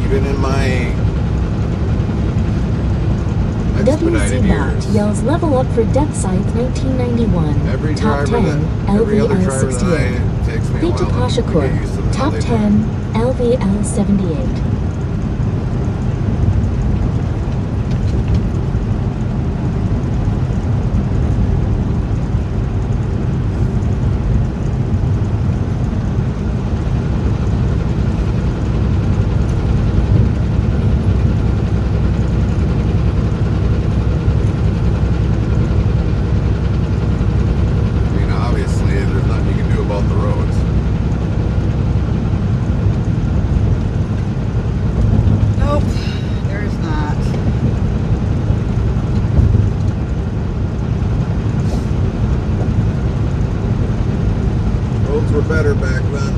Even in my expedited WC years. Bot yells level up for Depth Scythe 1991. Every Top driver 10, that, every other LVL driver that 68. takes me a Feature while to Pashakur. get used to how Top they do. 10, LVL 78. I mean, obviously, there's nothing you can do about the roads. Nope, there's not. Roads were better back then.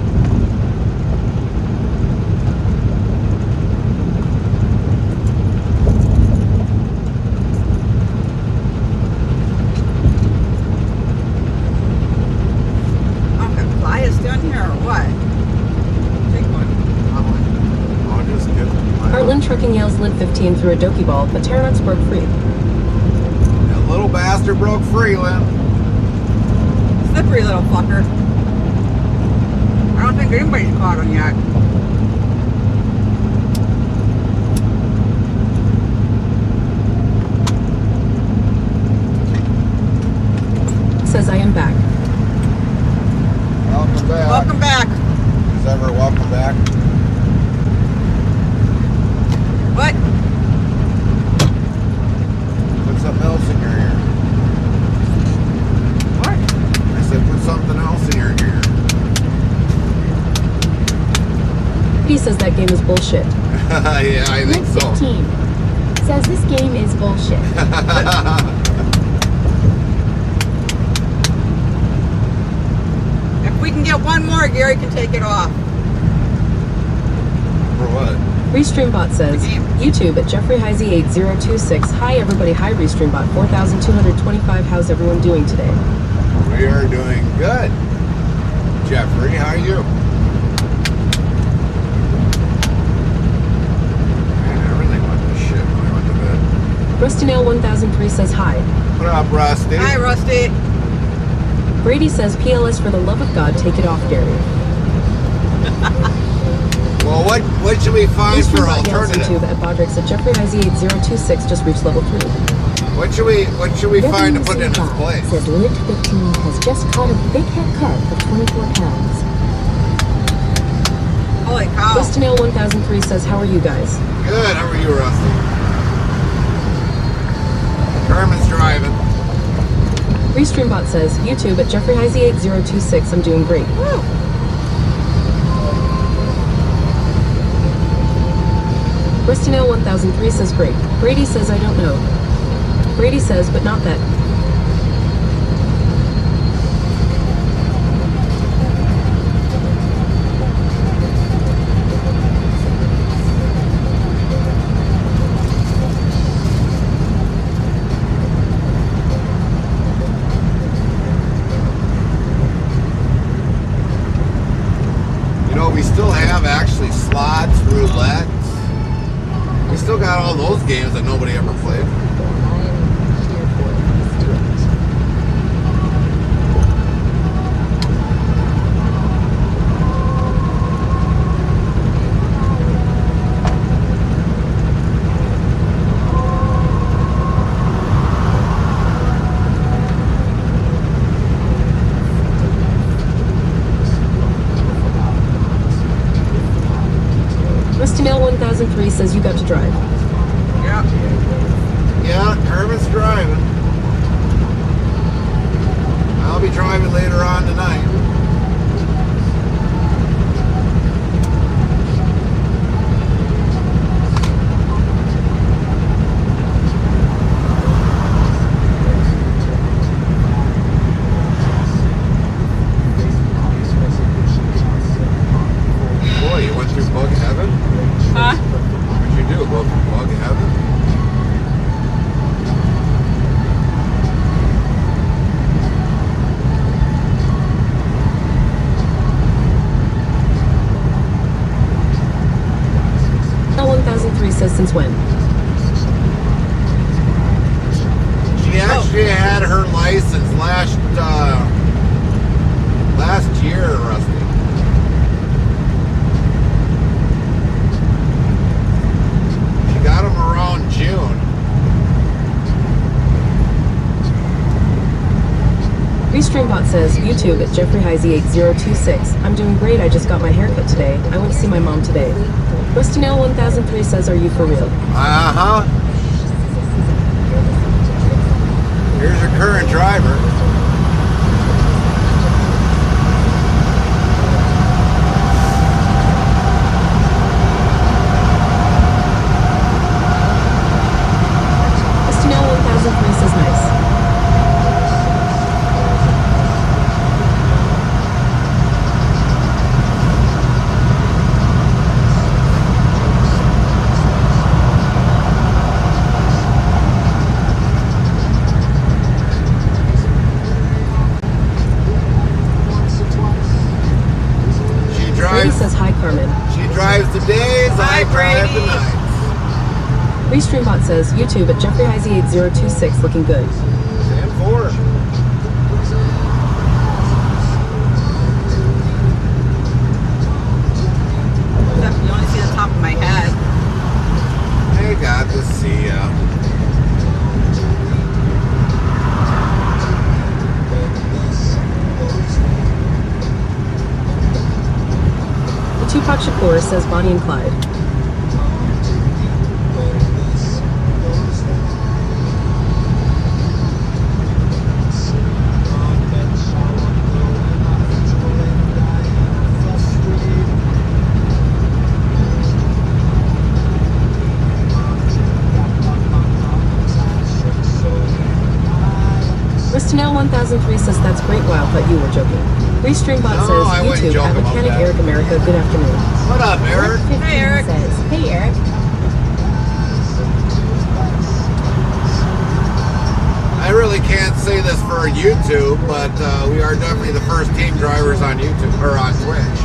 Okay, fly is down here or what? Big one. I'll just get Heartland Trucking yells lid 15 through a dokey ball, but Terranux broke free. that little bastard broke free, Lynn. Slippery little fucker. I don't think anybody's caught him yet. Says I am back. Welcome back. Welcome back. Is ever welcome back? What? Put something else in your ear. What? I said put something else in your ear. He says that game is bullshit. Yeah, I think so. 15 says this game is bullshit. If we can get one more, Gary can take it off. For what? Restreambot says, YouTube at Jeffrey Heisey 8026. Hi everybody, hi Restreambot 4225. How's everyone doing today? We are doing good. Jeffrey, how are you? Man, everything went to shit when I went to bed. Rustynail 1003 says hi. What up, Rusty? Hi, Rusty. Brady says, PLS for the love of God, take it off, Gary. Well, what should we find for Restreambot yells alternative? YouTube at Bodrix at Jeffrey Heisey 8026 just reached level 3. What should we find to put in its WC Bot place? says Lit 15 has just caught a big head carp of 24 pounds. Holy cow. Rustynail 1003 says, how are you guys? Good. How are you, Rusty? Carmen's driving. Restreambot says, YouTube at Jeffrey Heisey 8026. I'm doing great. Woo. Rustynail 1003 says great. Brady says I don't know. Brady says, but not that. You know, we still have actually slots, roulette. We still got all those games that nobody ever played. Rustynail 1003 says you got to drive. Yeah. Yeah, Herman's driving. I'll be driving later on tonight. Boy, you went through bug heaven? Huh? What'd you do? Go through bug heaven? Since when? She actually had her license last year, Rusty. She got them around June. Restreambot says, YouTube at Jeffrey Heisey 8026. I'm doing great, I just got my haircut today. I went to see my mom today. Rustinell 1003 says, are you for real? Uh-huh. Here's your current driver. Rustinell 1003 says, nice. Brady says, hi, Carmen. She drives the days, I drive the nights. Restreambot says, YouTube at Jeffrey Heisey 8026, looking good. And 4. You only see the top of my head. Hey, got to see ya. Tupac Shakur says Bonnie and Clyde. Ristonell 1003 says that's great. Wow, thought you were joking. Restreambot says YouTube at Mechanic Eric America. Good afternoon. What up, Eric? Hey, Eric. Says, hey, Eric. I really can't say this for YouTube, but we are definitely the first team drivers on YouTube or on Twitch.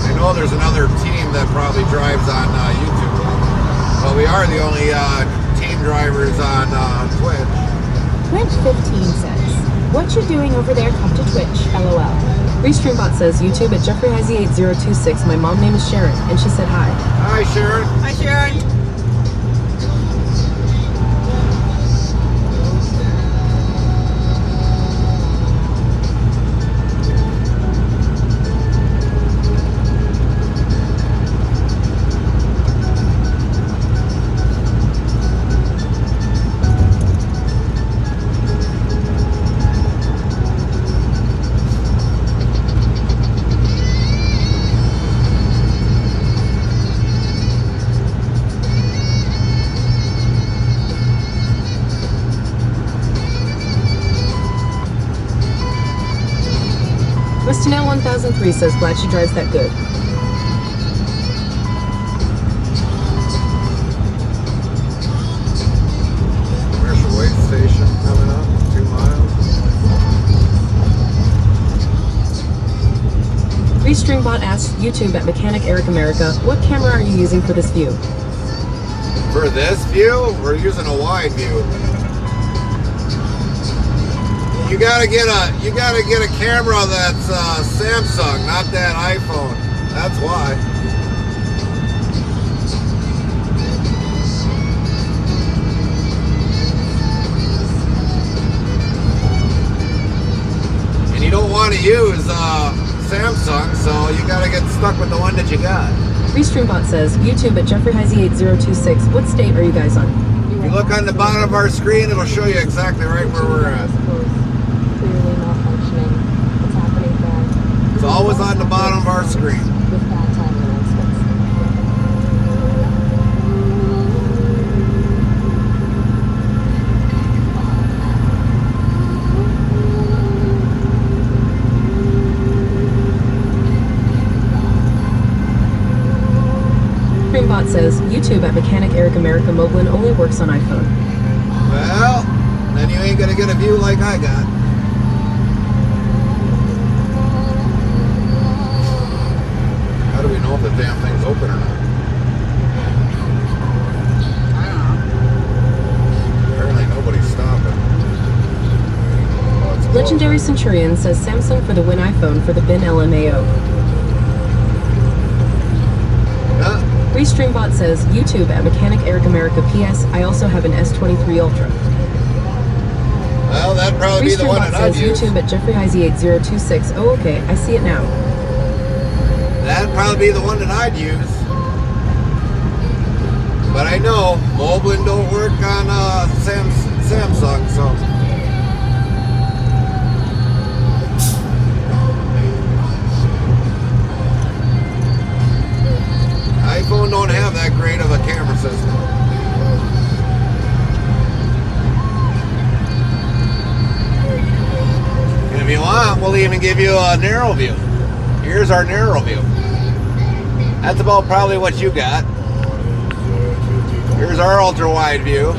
I know there's another team that probably drives on YouTube, but we are the only team drivers on Twitch. Twitch 15 says, what you doing over there? Come to Twitch. LOL. Restreambot says YouTube at Jeffrey Heisey 8026. My mom name is Sharon, and she said hi. Hi, Sharon. Hi, Sharon. Ristonell 1003 says glad she drives that good. Commercial Way Station coming up, 2 miles. Restreambot asks YouTube at Mechanic Eric America, what camera are you using for this view? For this view, we're using a wide view. You gotta get a camera that's Samsung, not that iPhone. That's why. And you don't want to use Samsung, so you gotta get stuck with the one that you got. Restreambot says YouTube at Jeffrey Heisey 8026. What state are you guys on? If you look on the bottom of our screen, it'll show you exactly right where we're at. Clearly malfunctioning. It's happening fast. It's always on the bottom of our screen. With bad time announcements. Restreambot says YouTube at Mechanic Eric America Moblin only works on iPhone. Well, then you ain't gonna get a view like I got. How do we know if the damn thing's open or not? Legendary Centurion says Samsung for the win, iPhone for the bin, LMAO. Restreambot says YouTube at Mechanic Eric America. PS, I also have an S23 Ultra. Well, that'd probably be the one that I'd says use. YouTube at Jeffrey Heisey 8026. Oh, okay, I see it now. That'd probably be the one that I'd use. But I know Moblin don't work on Samsung, so. iPhone don't have that great of a camera system. And if you want, we'll even give you a narrow view. Here's our narrow view. That's about probably what you got. Here's our ultra wide view.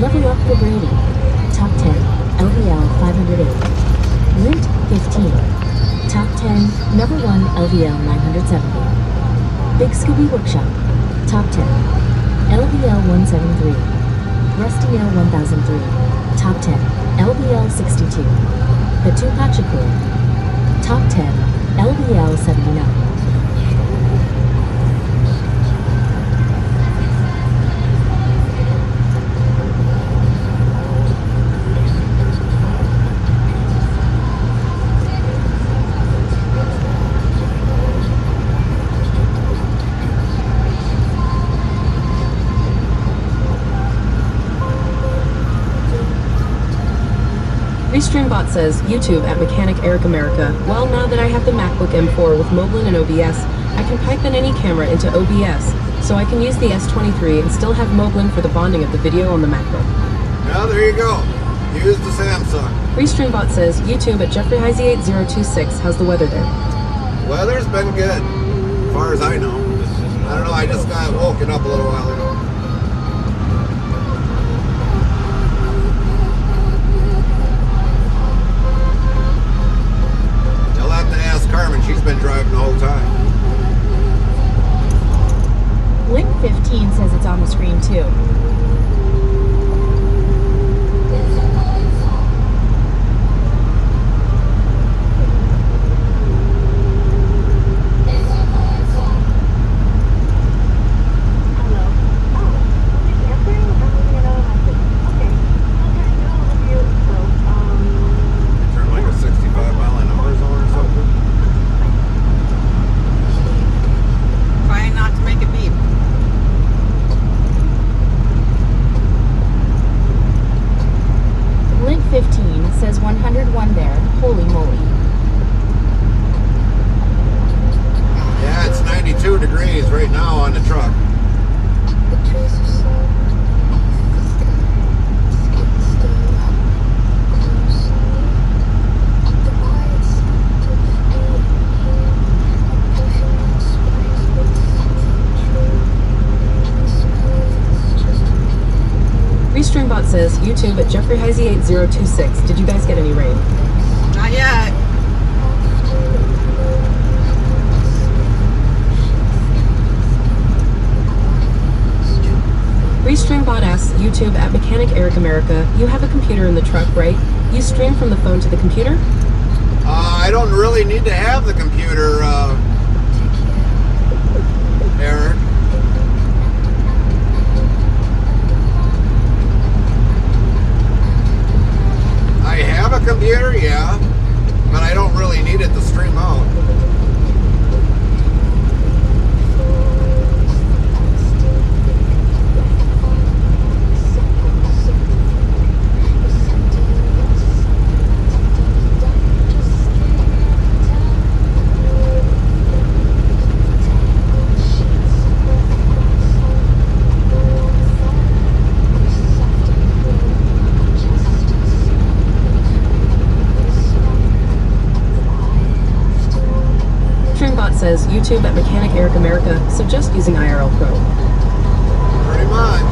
Level up for Brady. Top 10, LVL 508. Lint 15. Top 10, number 1, LVL 970. Big Scooby Workshop. Top 10, LVL 173. Rusty Nail 1003. Top 10, LVL 62. The Tupac Shakur. Top 10, LVL 79. Restreambot says, YouTube at Mechanic Eric America. Well, now that I have the MacBook M4 with Moblin and OBS, I can pipe in any camera into OBS, so I can use the S23 and still have Moblin for the bonding of the video on the MacBook. Well, there you go. Use the Samsung. Restreambot says, YouTube at Jeffrey Heisey 8026. How's the weather there? Weather's been good, as far as I know. I don't know, I just got woken up a little while ago. Carmen, she's been driving the whole time. Link 15 says it's on the screen too. Restreambot says, YouTube at Jeffrey Heisey 8026. Did you guys get any rain? Not yet. Restreambot asks, YouTube at Mechanic Eric America. You have a computer in the truck, right? You stream from the phone to the computer? I don't really need to have the computer, Eric. theater, yeah. But I don't really need it to stream out. Streambot says YouTube at Mechanic Eric America suggest using IRL Pro. Pretty much.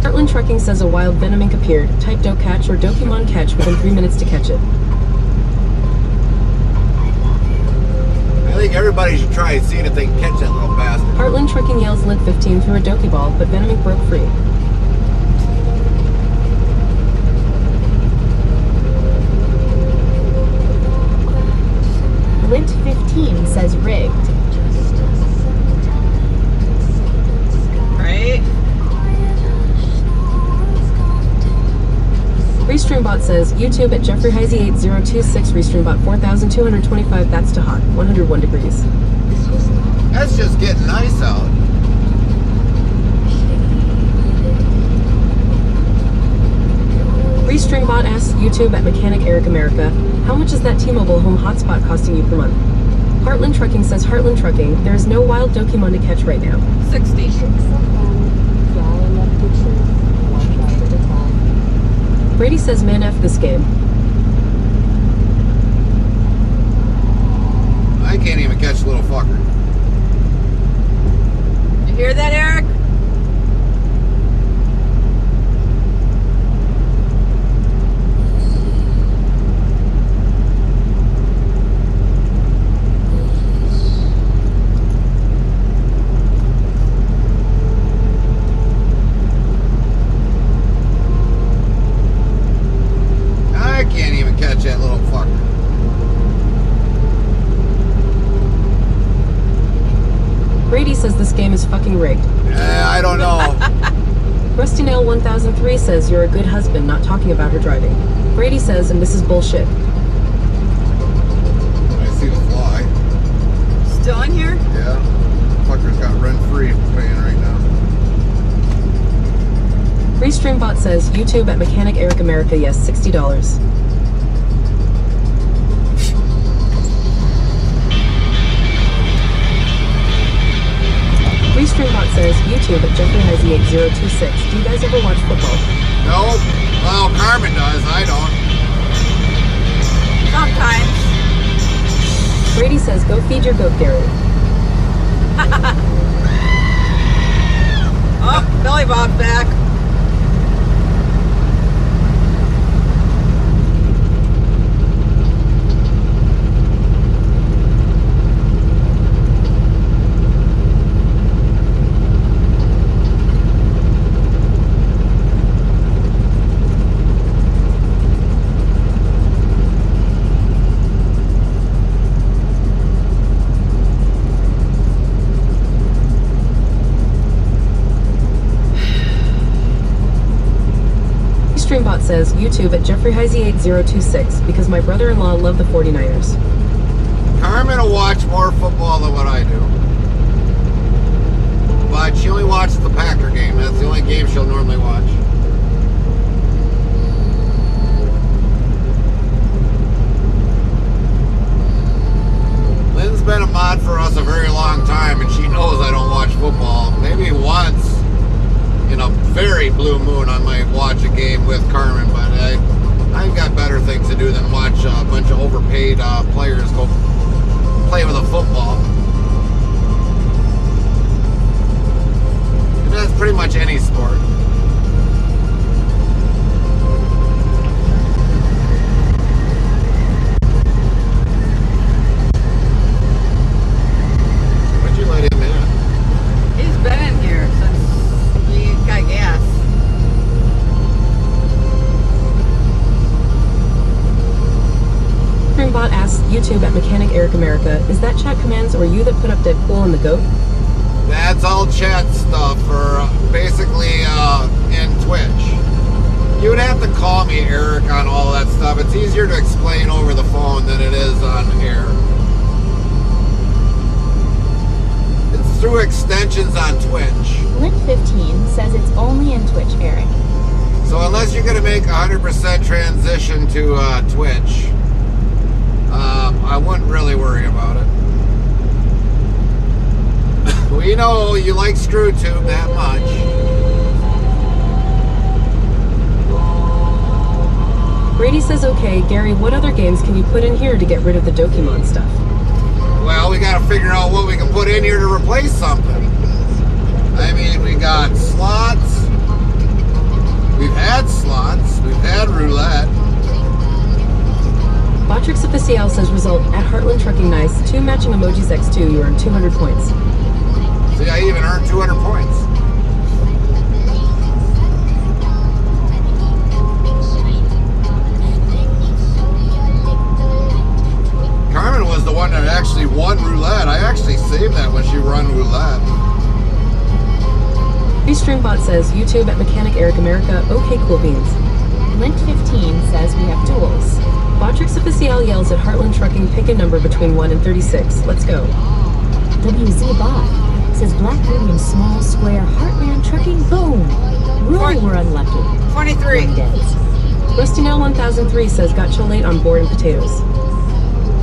Heartland Trucking says a wild venom ink appeared. Type do catch or Dokimon catch within 3 minutes to catch it. I think everybody should try and see if they can catch that little bastard. Heartland Trucking yells lid 15 through a Doki ball, but venom ink broke free. Lint 15 says rigged. Right? Restreambot says YouTube at Jeffrey Heisey 8026 Restreambot 4225, that's too hot, 101 degrees. That's just getting nice out. Restreambot asks YouTube at Mechanic Eric America, how much is that T-Mobile home hotspot costing you per month? Heartland Trucking says Heartland Trucking, there is no wild Dokimon to catch right now. 60. Brady says man F this game. I can't even catch the little fucker. You hear that, Eric? I can't even catch that little fucker. Brady says this game is fucking rigged. I don't know. Rusty Nail 1003 says you're a good husband not talking about her driving. Brady says, and this is bullshit. I see the fly. Still in here? Yeah. Fucker's got rent-free paying right now. Restreambot says YouTube at Mechanic Eric America, yes, $60. Restreambot says YouTube at Jeffrey Heisey 8026. Do you guys ever watch football? No. Well, Carmen does. I don't. Sometimes. Brady says go feed your goat, Gary. Oh, Billy Bob's back. Streambot says YouTube at Jeffrey Heisey 8026 because my brother-in-law loved the 49ers. Carmen will watch more football than what I do. But she only watches the Packer game. That's the only game she'll normally watch. Lynn's been a mod for us a very long time, and she knows I don't watch football. Maybe once in a very blue moon I might watch a game with Carmen, but I've got better things to do than watch a bunch of overpaid players go play with a football. And that's pretty much any sport. YouTube at Mechanic Eric America. Is that chat commands or you that put up Deadpool and the goat? That's all chat stuff for basically in Twitch. You would have to call me Eric on all that stuff. It's easier to explain over the phone than it is on air. It's through extensions on Twitch. Lint15 says it's only in Twitch, Eric. So unless you're going to make 100% transition to Twitch, I wouldn't really worry about it. We know you like ScrewTube that much. Brady says, okay, Gary, what other games can you put in here to get rid of the Dokimon stuff? Well, we got to figure out what we can put in here to replace something. I mean, we got slots. We've had slots. We've had roulette. Botrix Official says result at Heartland Trucking Nice. 2 matching emojis X2. You earn 200 points. See, I even earned 200 points. Carmen was the one that actually won roulette. I actually saved that when she run roulette. Restreambot says YouTube at Mechanic Eric America. Okay, cool beans. Lint15 says we have duels. Botrix Official yells at Heartland Trucking. Pick a number between 1 and 36. Let's go. WZ Bot says black, medium, small, square, Heartland Trucking. Boom. Really, we're unlucky. 23. Rusty Now 1003 says got chill late on board and potatoes.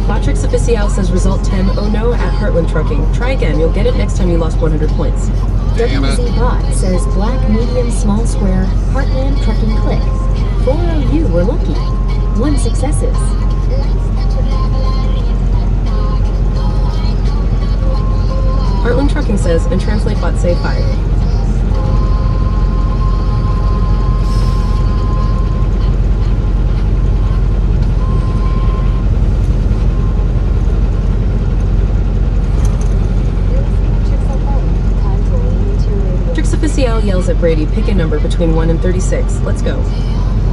Botrix Official says result 10. Oh no at Heartland Trucking. Try again. You'll get it next time you lost 100 points. WZ Bot says black, medium, small, square, Heartland Trucking. Click. 4 we're lucky. 1 successes. Heartland Trucking says, and translate bot say fire. Trix Official yells at Brady, pick a number between 1 and 36. Let's go.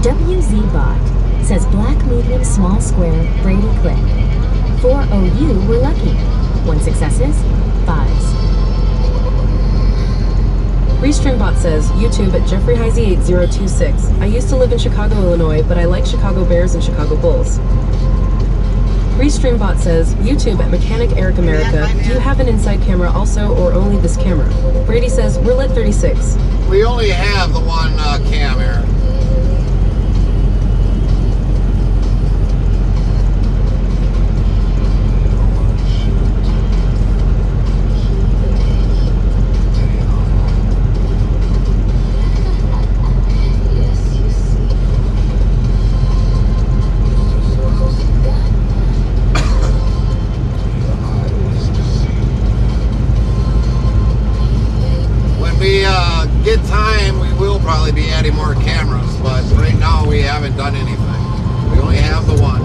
WZ Bot says black, medium, small, square, Brady. Click. 4 we're lucky. 1 successes. 5s. Restreambot says, YouTube at Jeffrey Heisey 8026. I used to live in Chicago, Illinois, but I like Chicago Bears and Chicago Bulls. Restreambot says, YouTube at Mechanic Eric America. Do you have an inside camera also, or only this camera? Brady says, we're lit 36. We only have the one cam here. Get time, we will probably be adding more cameras, but right now we haven't done anything. We only have the one.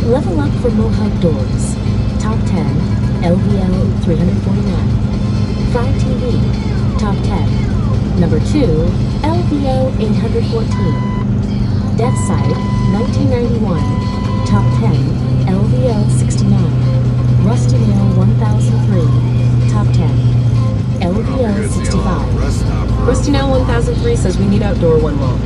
Level up for Mohawk Doors. Top 10, LVL 349. Fry TV, Top 10. Number 2, LVL 814. Death Side, 1991. Top 10, LVL 69. Rusty Nail 1003. Top 10, LVL 65. Rusty Nail 1003 says we need outdoor one wall.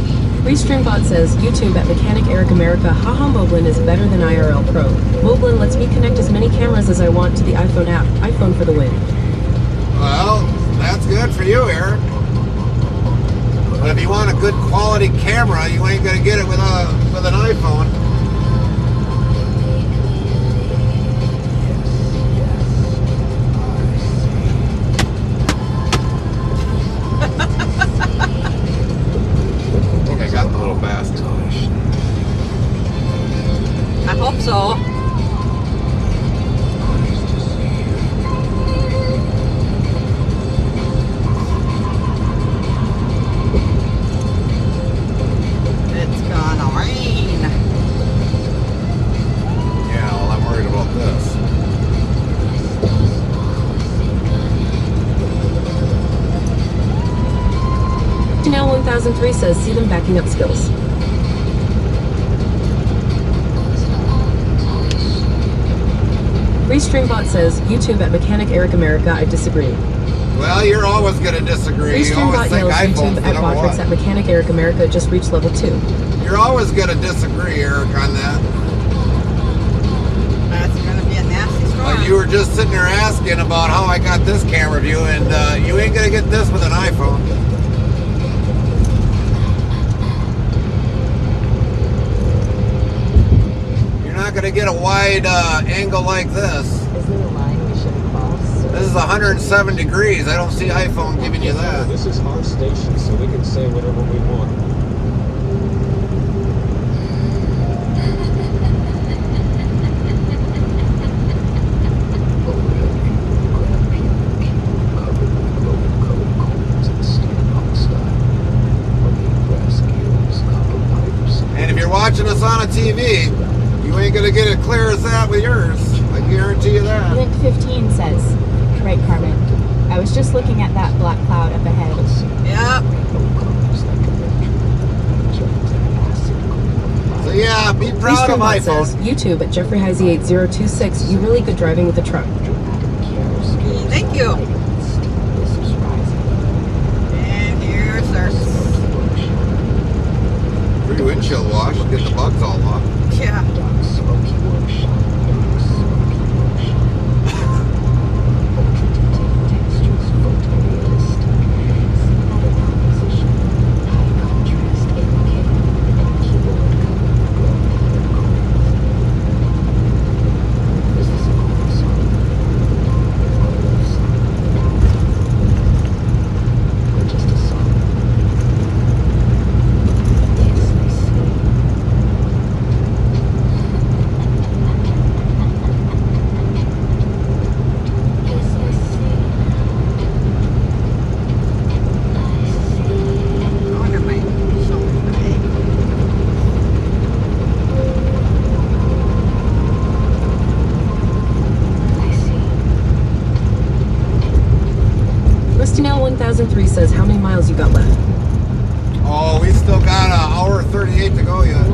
Restreambot says, YouTube at Mechanic Eric America, haha Moblin is better than IRL Pro. Moblin lets me connect as many cameras as I want to the iPhone app. iPhone for the win. Well, that's good for you, Eric. But if you want a good quality camera, you ain't gonna get it with an iPhone. so. It's gonna rain. Yeah, well, I'm worried about this. Now 1003 says, see them backing up skills. Restreambot says, YouTube at Mechanic Eric America, I disagree. Well, you're always going to disagree. You always Restreambot think yells, iPhone's YouTube at number Botrix one. at Mechanic Eric America just reached level 2. You're always going to disagree, Eric, on that. That's gonna be a nasty storm. Like you were just sitting there asking about how I got this camera view, and you ain't going to get this with an iPhone. You're not going to get a wide angle like this. Is there a line we should cross? This is 107 degrees. I don't see iPhone giving you that. This is our station, so we can say whatever we want. And if you're watching us on a TV, you ain't gonna get it clear as that with yours. I guarantee you that. Link 15 says, right, Carmen. I was just looking at that black cloud up ahead. Yep. So yeah, be proud of Restreambot iPhone. says, YouTube at Jeffrey Heisey 8026, you really good driving with the truck. Thank you. And here's our. Free windshield wash, get the bugs all off. Yeah. Rustinell 1003 says, how many miles you got left? Oh, we still got an hour 38 to go yet.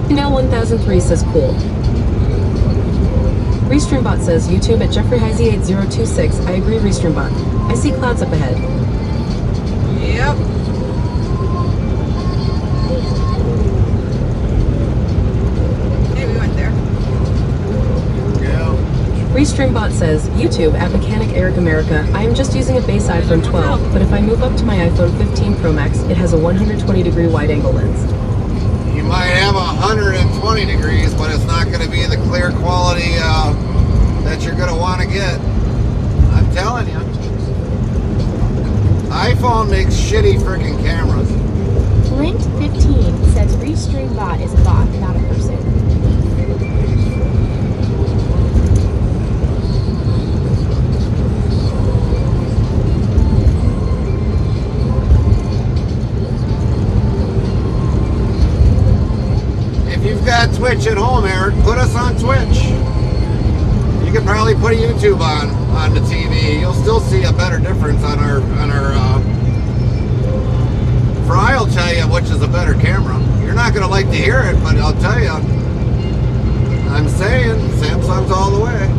Now 1003 says, cool. Restreambot says, YouTube at Jeffrey Heisey 8026, I agree, Restreambot. I see clouds up ahead. Yep. Hey, we went there. Restreambot says, YouTube at Mechanic Eric America, I am just using a base iPhone 12, but if I move up to my iPhone 15 Pro Max, it has a 120 degree wide angle lens. You might have 120 degrees, but it's not going to be the clear quality that you're going to want to get. I'm telling you. iPhone makes shitty freaking cameras. Link 15 says, Restreambot is a bot, not a person. You've got Twitch at home, Eric. Put us on Twitch. You could probably put a YouTube on the TV. You'll still see a better difference on our. Fry'll tell you which is a better camera. You're not gonna like to hear it, but I'll tell you. I'm saying Samsung's all the way.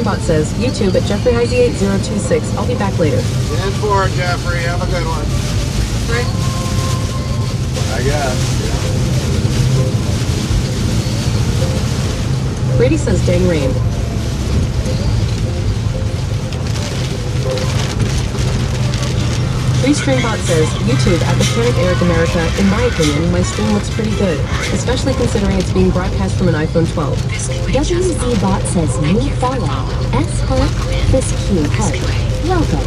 Restreambot says, YouTube at JeffreyHizey8026. I'll be back later. 10-4, Jeffrey. Have a good one. Right? I guess. Brady says, dang rain. Restreambot says, YouTube at Mechanic Eric America. In my opinion, my stream looks pretty good, especially considering it's being broadcast from an iPhone 12. WZBot says new follow. S Heart, this Q Heart. Welcome.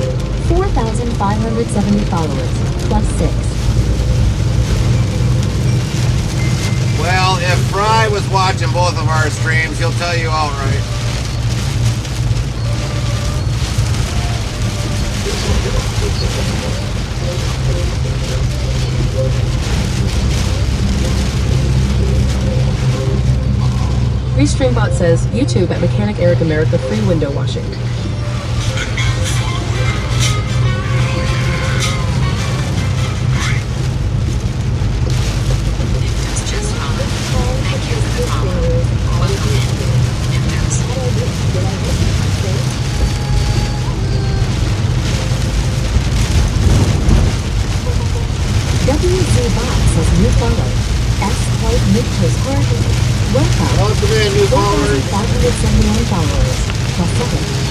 4,570 followers, plus 6. Well, if Fry was watching both of our streams, he'll tell you outright. Restreambot says, YouTube at Mechanic Eric America free window washing. WZBot says new follow. S Heart Midtoes Heart. Welcome. Welcome in, new followers. 4,571 followers, plus 7.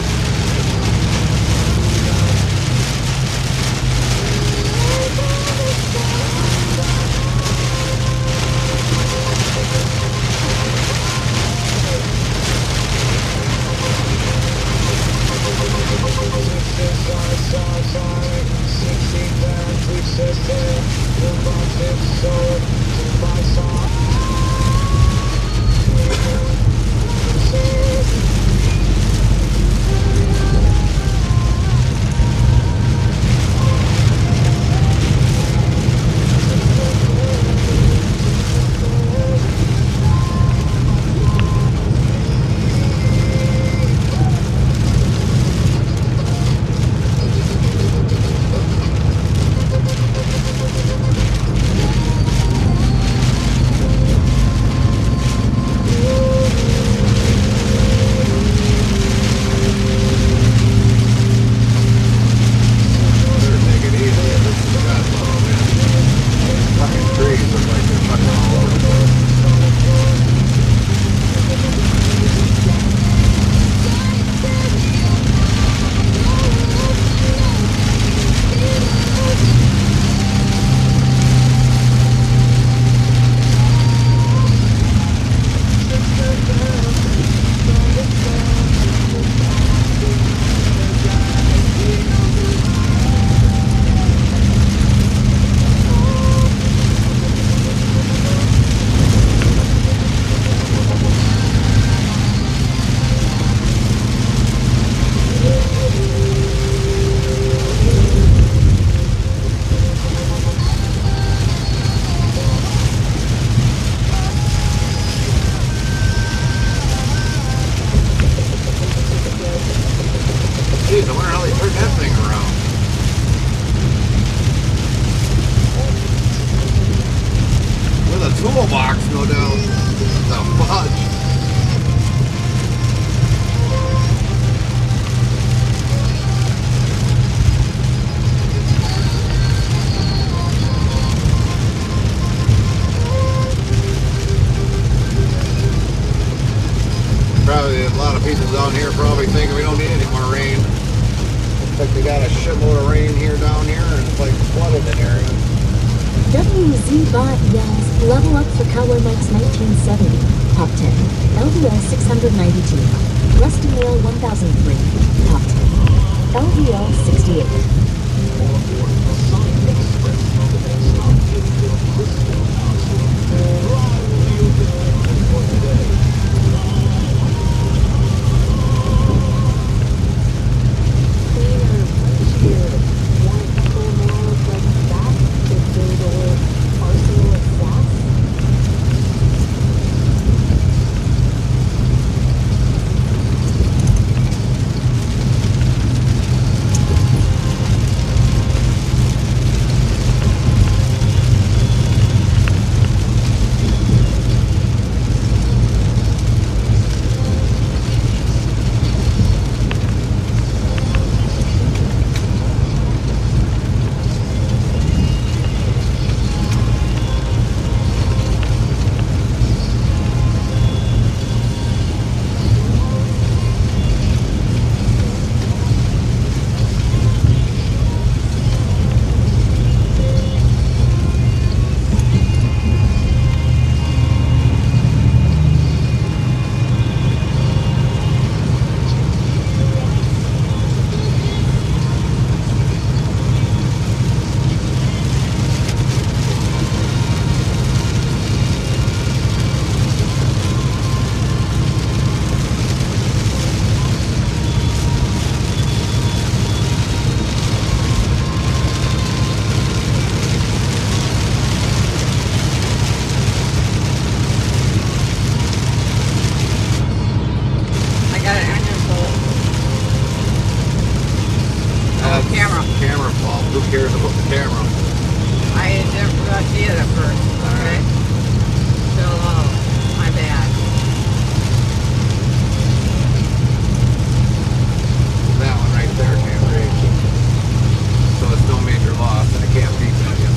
Jeez, I wonder how they turned that thing around. With a toolbox, no doubt. The fudge. Probably a lot of people down here probably thinking we don't need any more rain. Looks like we got a shitload of rain here down here and it's like flooded in area. WZBot yells, level up for Cowboy Mike's 1970. Top 10. LVL 692. Rusty Nail 1003. Top 10. LVL 68. That's camera. Camera fault. Who cares about the camera? I never see it at first. Okay. So, my bad. That one right there can't reach. So it's no major loss and it can't beat that yet.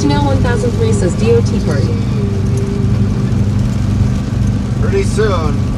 Janelle 1003 says DOT party. Pretty soon.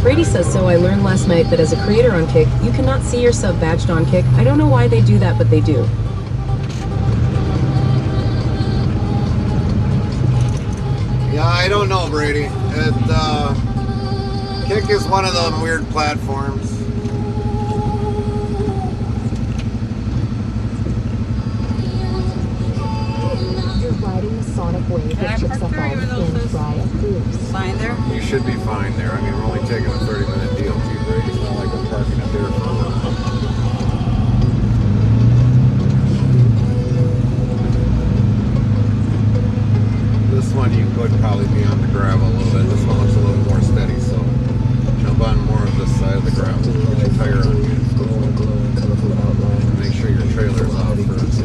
Brady says, so I learned last night that as a creator on Kick, you cannot see your sub badged on Kick. I don't know why they do that, but they do. Yeah, I don't know, Brady. Kick is one of them weird platforms. You're riding the sonic wave that Trix FM in Fry approves. Fine there? You should be fine there. I mean, we're only taking a 30-minute DLT break. It's not like we're parking up there for a while. This one you could probably be on the gravel a little bit. This one looks a little more steady, so jump on more of this side of the gravel. Put your tire on. Make sure your trailer's off first.